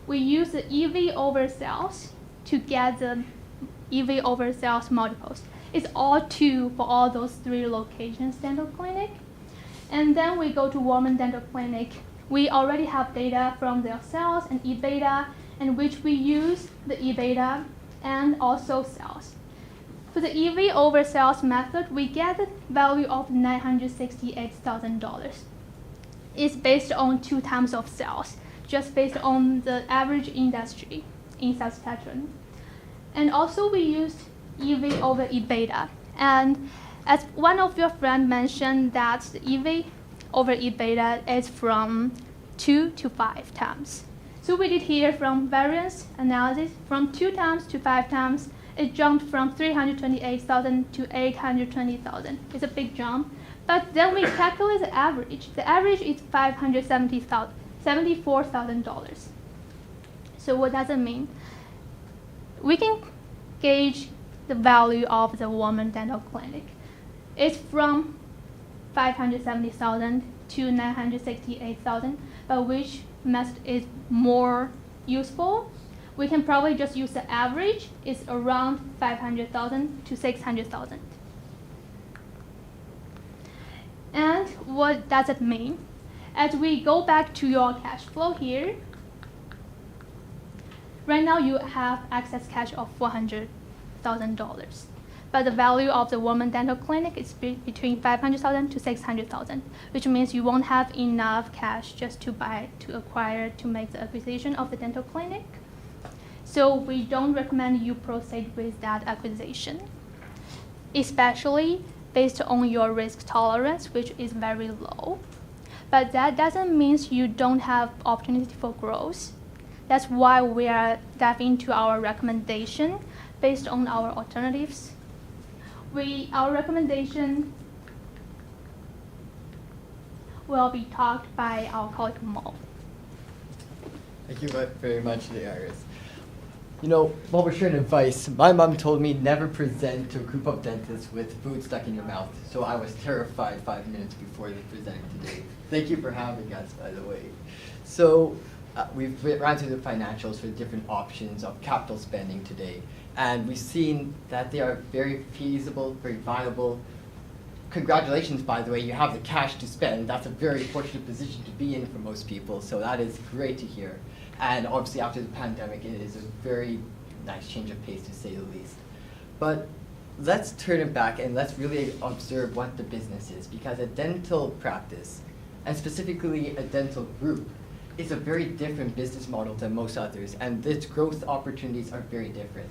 we use the EV over sales to get the EV over sales multiples. It's all 2 for all those 3 locations dental clinic. And then we go to woman dental clinic. We already have data from their sales and EBITDA, in which we use the EBITDA and also sales. For the EV over sales method, we get the value of $968,000. It's based on 2 times of sales, just based on the average industry in Saskatchewan. And also we used EV over EBITDA. And as one of your friends mentioned, that the EV over EBITDA is from 2 to 5 times. So we did here from variance analysis, from 2 times to 5 times, it jumped from $328,000 to $820,000. It's a big jump. But then we calculate the average. The average is $574,000. So what does it mean? We can gauge the value of the woman dental clinic. It's from $570,000 to $968,000, but which method is more useful? We can probably just use the average. It's around $500,000 to $600,000. And what does it mean? As we go back to your cash flow here, right now you have excess cash of $400,000. But the value of the woman dental clinic is between $500,000 to $600,000, which means you won't have enough cash just to make the acquisition of the dental clinic. So we don't recommend you proceed with that acquisition, especially based on your risk tolerance, which is very low. But that doesn't mean you don't have opportunity for growth. That's why we are diving into our recommendation based on our alternatives. Our recommendation will be talked by our colleague Mo. Thank you very much, Iris. You know, while we're sharing advice, my mom told me never present to a group of dentists with food stuck in your mouth. So I was terrified 5 minutes before presenting today. Thank you for having us, by the way. So we've ran through the financials for the different options of capital spending today. And we've seen that they are very feasible, very viable. Congratulations, by the way, you have the cash to spend. That's a very fortunate position to be in for most people, so that is great to hear. And obviously after the pandemic, it is a very nice change of pace to say the least. But let's turn it back and let's really observe what the business is, because a dental practice, and specifically a dental group, is a very different business model than most others, and its growth opportunities are very different.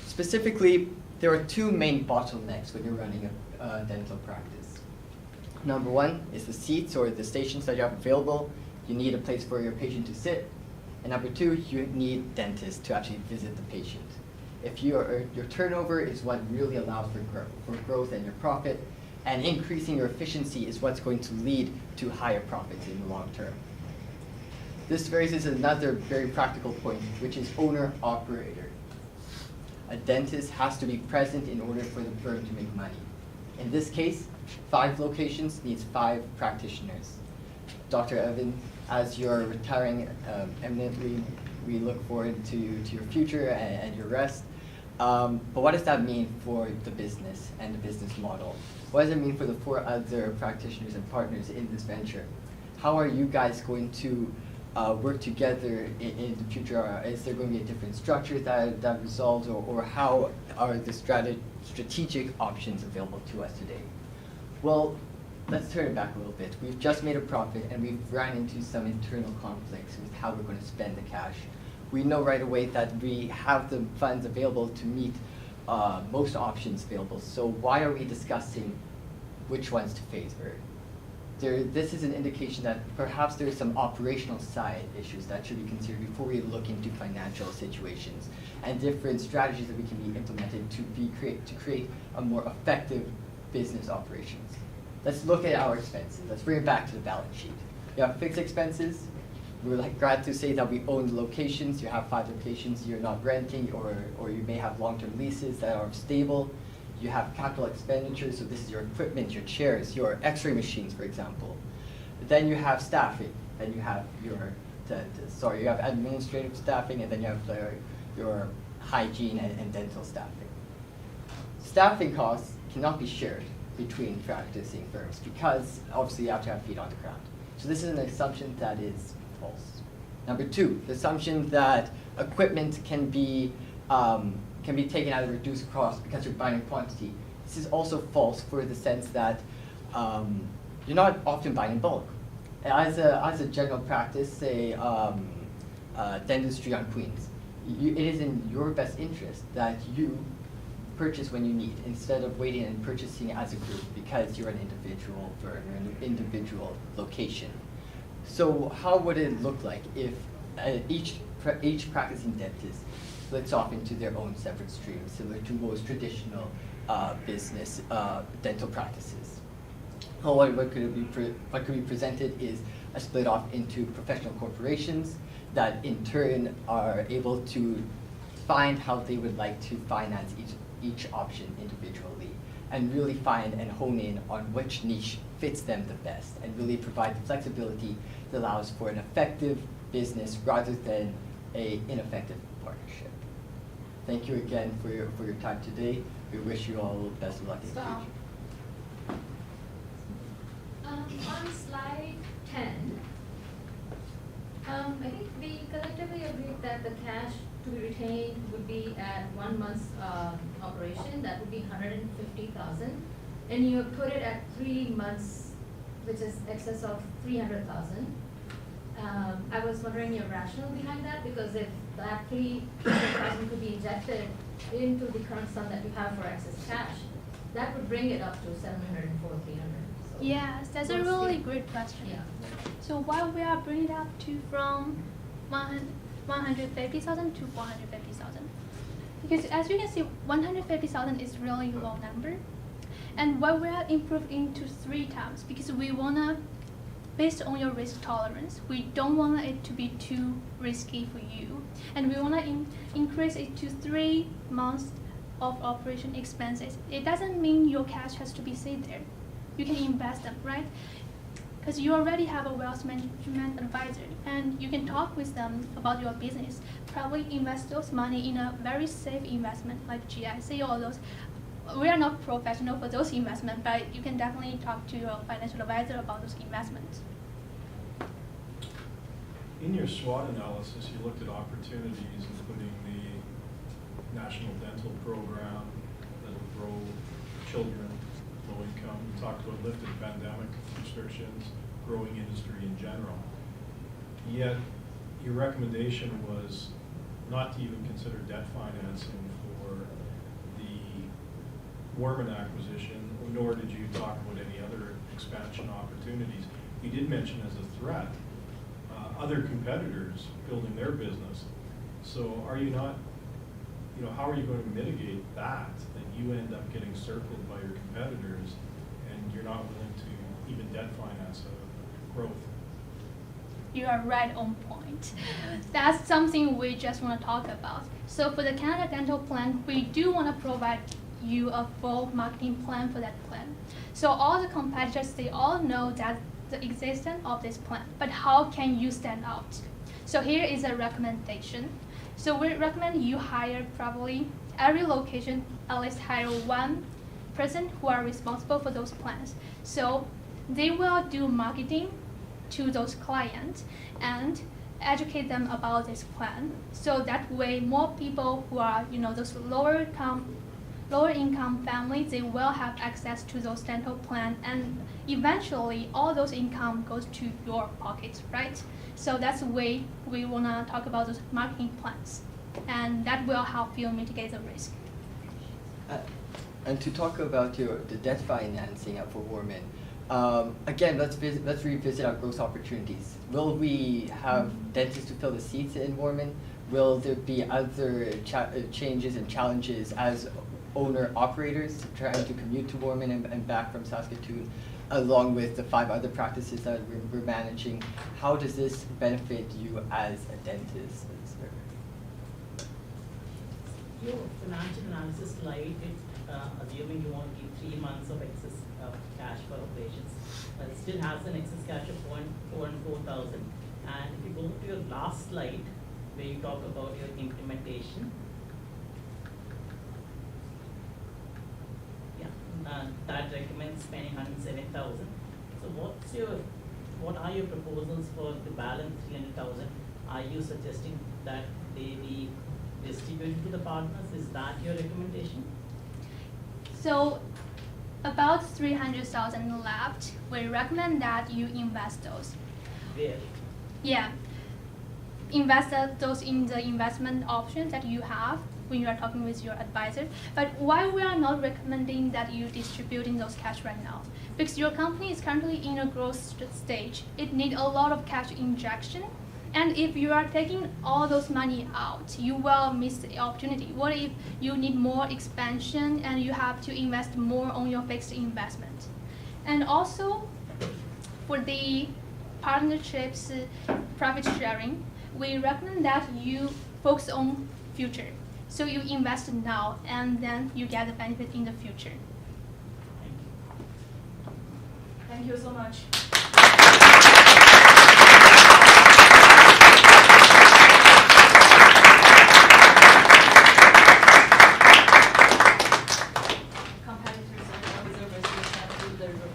Specifically, there are 2 main bottlenecks when you're running a dental practice. Number 1 is the seats or the stations that you have available. You need a place for your patient to sit. And number 2, you need dentists to actually visit the patient. If your turnover is what really allows for growth and your profit, and increasing your efficiency is what's going to lead to higher profits in the long term. This raises another very practical point, which is owner-operator. A dentist has to be present in order for the firm to make money. In this case, 5 locations needs 5 practitioners. Dr. Evan, as you're retiring eminently, we look forward to your future and your rest. But what does that mean for the business and the business model? What does it mean for the 4 other practitioners and partners in this venture? How are you guys going to work together in the future? Is there going to be a different structure that resolves, or how are the strategic options available to us today? Well, let's turn it back a little bit. We've just made a profit and we've run into some internal conflicts with how we're going to spend the cash. We know right away that we have the funds available to meet most options available. So why are we discussing which ones to favor? This is an indication that perhaps there are some operational side issues that should be considered before we look into financial situations and different strategies that we can be implemented to create a more effective business operations. Let's look at our expenses. Let's bring it back to the balance sheet. You have fixed expenses. We're glad to say that we own the locations. You have 5 locations. You're not renting, or you may have long-term leases that are stable. You have capital expenditures, so this is your equipment, your chairs, your x-ray machines, for example. Then you have staffing, then you have you have administrative staffing, and then you have your hygiene and dental staffing. Staffing costs cannot be shared between practicing firms because obviously you have to have feet on the ground. So this is an assumption that is false. Number 2, the assumption that equipment can be taken at a reduced cost because you're buying in quantity. This is also false for the sense that you're not often buying in bulk. As a general practice, say dentistry on Queens, it is in your best interest that you purchase when you need instead of waiting and purchasing as a group because you're an individual firm or an individual location. So how would it look like if each practicing dentist splits off into their own separate streams, similar to most traditional business dental practices? Well, what could be presented is a split off into professional corporations that in turn are able to find how they would like to finance each option individually and really find and hone in on which niche fits them the best and really provide the flexibility that allows for an effective business rather than an ineffective partnership. Thank you again for your time today. We wish you all the best of luck in the future. On slide 10, I think we collectively agreed that the cash to be retained would be at 1 month's operation. That would be 150,000, and you put it at 3 months, which is excess of 300,000. I was wondering your rationale behind that, because if that 300,000 could be injected into the current sum that you have for excess cash, that would bring it up to 704, 300. So Yes, that's a really great question. Yeah. So why we are bringing it up to from 150,000 to 450,000? Because as you can see, 150,000 is really a low number. And why we are improving to 3 times? Because we wanna, based on your risk tolerance, we don't want it to be too risky for you. And we wanna increase it to 3 months of operation expenses. It doesn't mean your cash has to be sit there. You can invest them, right? Because you already have a wealth management advisor and you can talk with them about your business. Probably invest those money in a very safe investment like GIC or those. We are not professional for those investments, but you can definitely talk to your financial advisor about those investments. In your SWOT analysis, you looked at opportunities, including the National Dental Program that will grow children, low income. You talked about lifted pandemic restrictions, growing industry in general. Yet, your recommendation was not to even consider debt financing for the Warman acquisition, nor did you talk about any other expansion opportunities. You did mention as a threat other competitors building their business. So are you not, how are you going to mitigate that you end up getting circled by your competitors and you're not willing to even debt finance growth? You are right on point. That's something we just want to talk about. So for the Canada Dental Plan, we do want to provide you a full marketing plan for that plan. So all the competitors, they all know that the existence of this plan, but how can you stand out? So here is a recommendation. So we recommend you hire probably every location, at least hire 1 person who are responsible for those plans. So they will do marketing to those clients and educate them about this plan. So that way more people who are, those lower income families, they will have access to those dental plans, and eventually all those income goes to your pockets, right? So that's the way we wanna talk about those marketing plans, and that will help you mitigate the risk. And to talk about the debt financing for women, again, let's revisit our growth opportunities. Will we have dentists to fill the seats in Warman? Will there be other changes and challenges as owner-operators trying to commute to Warman and back from Saskatoon, along with the 5 other practices that we're managing? How does this benefit you as a dentist? Your financial analysis slide, assuming you want to keep 3 months of excess cash for operations, but it still has an excess cash of 4,000. And if you go to your last slide, where you talk about your implementation, that recommends spending 107,000. So what are your proposals for the balance 300,000? Are you suggesting that they be distributed to the partners? Is that your recommendation? So about 300,000 left. We recommend that you invest those. Where? Yeah. Invest those in the investment options that you have when you are talking with your advisor. But why we are not recommending that you distributing those cash right now? Because your company is currently in a growth stage. It needs a lot of cash injection. And if you are taking all those money out, you will miss the opportunity. What if you need more expansion and you have to invest more on your fixed investment? And also, for the partnerships, profit sharing, we recommend that you focus on future. So you invest now and then you get the benefit in the future. Thank you so much. Competitors and observers will have to the room.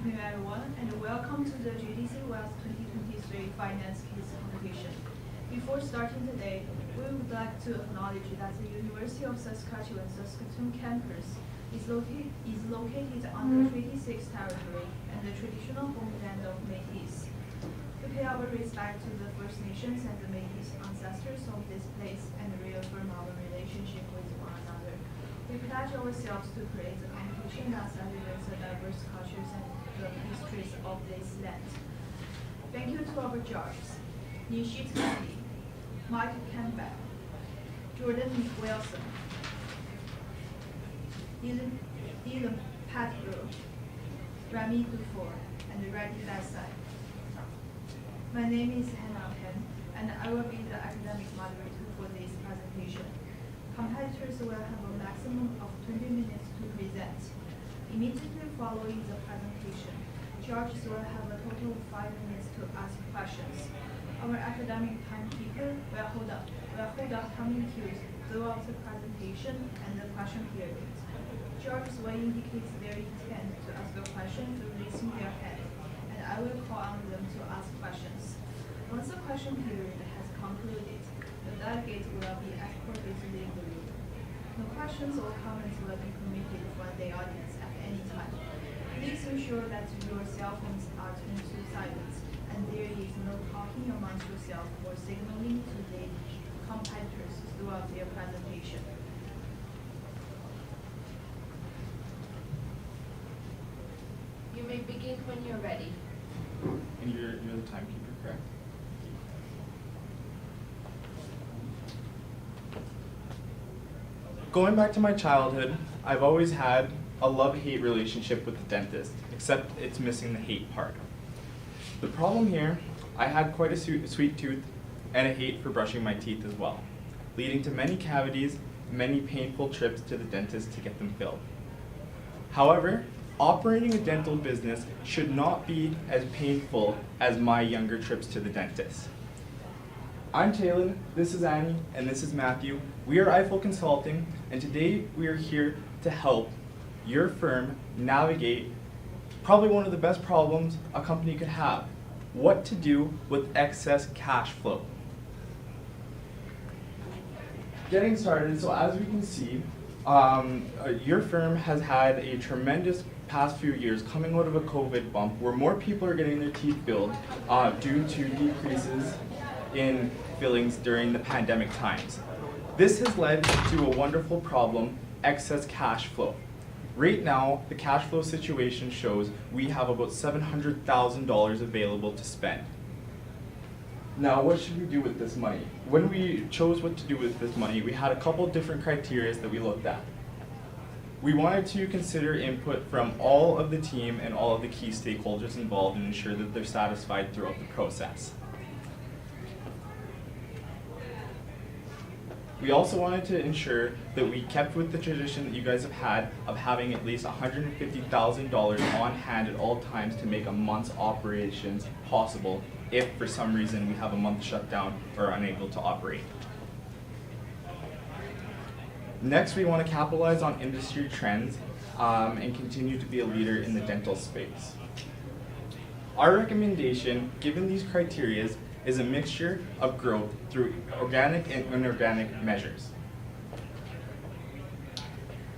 afternoon, everyone, and welcome to the JDC West 2023 Finance Case Competition. Before starting today, we would like to acknowledge that the University of Saskatchewan campus is located on the Treaty 6 territory and the traditional homeland of Métis. We pay our respect to the First Nations and the Métis ancestors of this place and reaffirm our relationship with one another. We pledge ourselves to create a competition that celebrates the diverse cultures and the histories of this land. Thank you to our judges, Nishit Gandhi, Mike Campbell, Jordan Wilson, Dylan Pettigrew, Rami Dufour, and Reddy Desai. My name is Hannah Pen, and I will be the academic moderator for this presentation. Competitors will have a maximum of 20 minutes to present. Immediately following the presentation, judges will have a total of 5 minutes to ask questions. Our academic timekeeper will hold up timing cues throughout the presentation and the question period. Judges will indicate their intent to ask a question through raising their hand, and I will call on them to ask questions. Once the question period has concluded, the delegate will be escorted to leave the room. No questions or comments will be permitted from the audience at any time. Please ensure that your cell phones are turned to silent, and there is no talking amongst yourself or signaling to the competitors throughout their presentation. You may begin when you're ready. And you're the timekeeper, correct? Going back to my childhood, I've always had a love-hate relationship with the dentist, except it's missing the hate part. The problem here, I had quite a sweet tooth and a hate for brushing my teeth as well, leading to many cavities, many painful trips to the dentist to get them filled. However, operating a dental business should not be as painful as my younger trips to the dentist. I'm Taylor, this is Annie, and this is Matthew. We are Eiffel Consulting, and today we are here to help your firm navigate probably one of the best problems a company could have: what to do with excess cash flow. Getting started, so as we can see, your firm has had a tremendous past few years coming out of a COVID bump where more people are getting their teeth filled due to decreases in fillings during the pandemic times. This has led to a wonderful problem: excess cash flow. Right now, the cash flow situation shows we have about $700,000 available to spend. Now, what should we do with this money? When we chose what to do with this money, we had a couple different criteria that we looked at. We wanted to consider input from all of the team and all of the key stakeholders involved and ensure that they're satisfied throughout the process. We also wanted to ensure that we kept with the tradition that you guys have had of having at least $150,000 on hand at all times to make a month's operations possible if for some reason we have a month shutdown or are unable to operate. Next, we want to capitalize on industry trends and continue to be a leader in the dental space. Our recommendation, given these criteria, is a mixture of growth through organic and inorganic measures.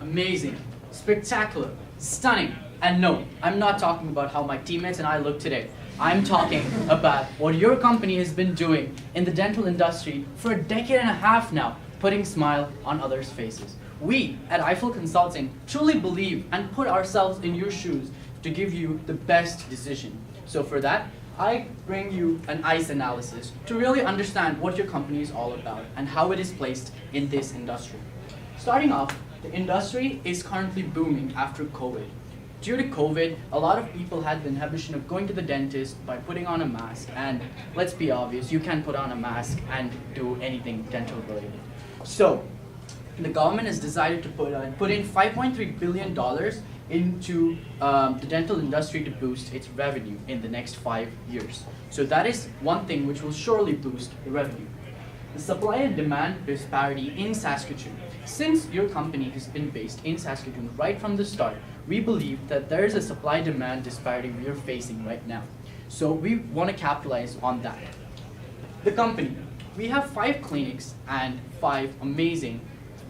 Amazing, spectacular, stunning, and no, I'm not talking about how my teammates and I look today. I'm talking about what your company has been doing in the dental industry for a decade and a half now, putting smile on others' faces. We at Eiffel Consulting truly believe and put ourselves in your shoes to give you the best decision. So for that, I bring you an ICE analysis to really understand what your company is all about and how it is placed in this industry. Starting off, the industry is currently booming after COVID. Due to COVID, a lot of people had the inhibition of going to the dentist by putting on a mask, and let's be obvious, you can put on a mask and do anything dental related. So, the government has decided to put in $5.3 billion into the dental industry to boost its revenue in the next 5 years. So that is one thing which will surely boost the revenue. The supply and demand disparity in Saskatchewan. Since your company has been based in Saskatchewan right from the start, we believe that there is a supply-demand disparity we are facing right now. So we want to capitalize on that. The company, we have 5 clinics and 5 amazing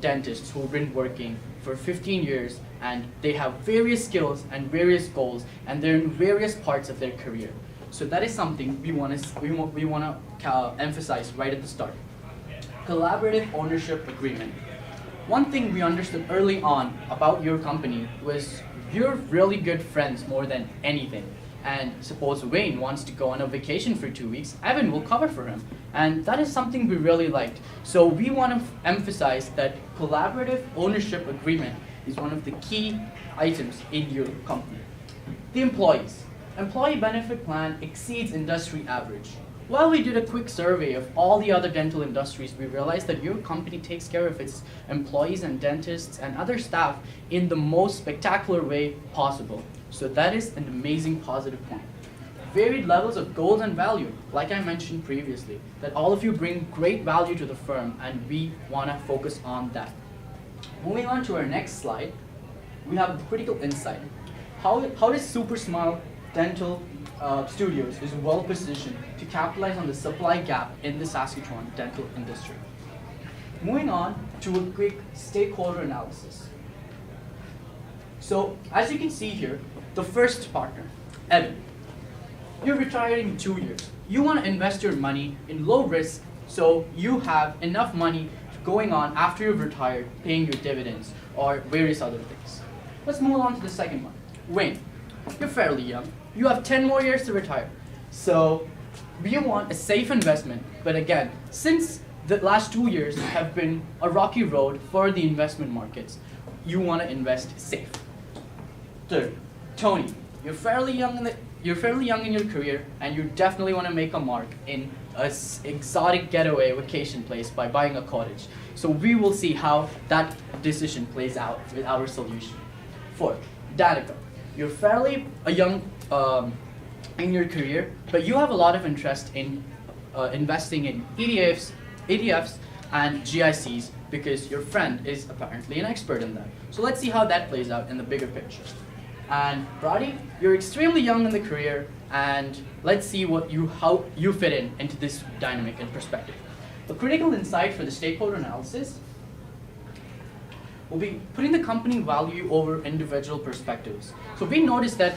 dentists who've been working for 15 years, and they have various skills and various goals, and they're in various parts of their career. So that is something we want to emphasize right at the start. Collaborative ownership agreement. One thing we understood early on about your company was you're really good friends more than anything. And suppose Wayne wants to go on a vacation for 2 weeks, Evan will cover for him. And that is something we really liked. So we want to emphasize that collaborative ownership agreement is one of the key items in your company. The employees. Employee benefit plan exceeds industry average. While we did a quick survey of all the other dental industries, we realized that your company takes care of its employees and dentists and other staff in the most spectacular way possible. So that is an amazing positive point. Varied levels of goals and value, like I mentioned previously, that all of you bring great value to the firm, and we want to focus on that. Moving on to our next slide, we have a critical insight. How does Super Smile Dental Studios is well positioned to capitalize on the supply gap in the Saskatchewan dental industry? Moving on to a quick stakeholder analysis. So as you can see here, the first partner, Evan. You're retiring in 2 years. You want to invest your money in low risk, so you have enough money going on after you've retired, paying your dividends or various other things. Let's move on to the second one. Wayne, you're fairly young. You have 10 more years to retire. So we want a safe investment, but again, since the last 2 years have been a rocky road for the investment markets, you want to invest safe. Third, Tony, you're fairly young in your career, and you definitely want to make a mark in an exotic getaway vacation place by buying a cottage. So we will see how that decision plays out with our solution. Fourth, Danica, you're fairly young in your career, but you have a lot of interest in investing in ETFs and GICs because your friend is apparently an expert in that. So let's see how that plays out in the bigger picture. And Brady, you're extremely young in the career, and let's see how you fit into this dynamic and perspective. The critical insight for the stakeholder analysis will be putting the company value over individual perspectives. So we noticed that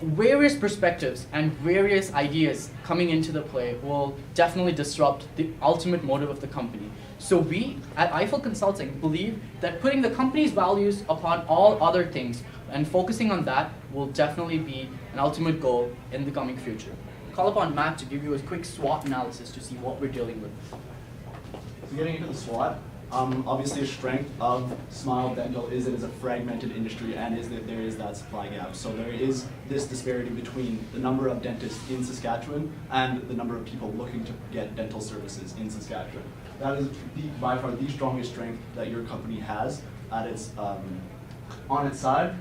various perspectives and various ideas coming into the play will definitely disrupt the ultimate motive of the company. So we at Eiffel Consulting believe that putting the company's values upon all other things and focusing on that will definitely be an ultimate goal in the coming future. Call upon Matt to give you a quick SWOT analysis to see what we're dealing with. So getting into the SWOT, obviously a strength of Smile Dental is it is a fragmented industry and is that there is that supply gap. So there is this disparity between the number of dentists in Saskatchewan and the number of people looking to get dental services in Saskatchewan. That is by far the strongest strength that your company has at its on its side.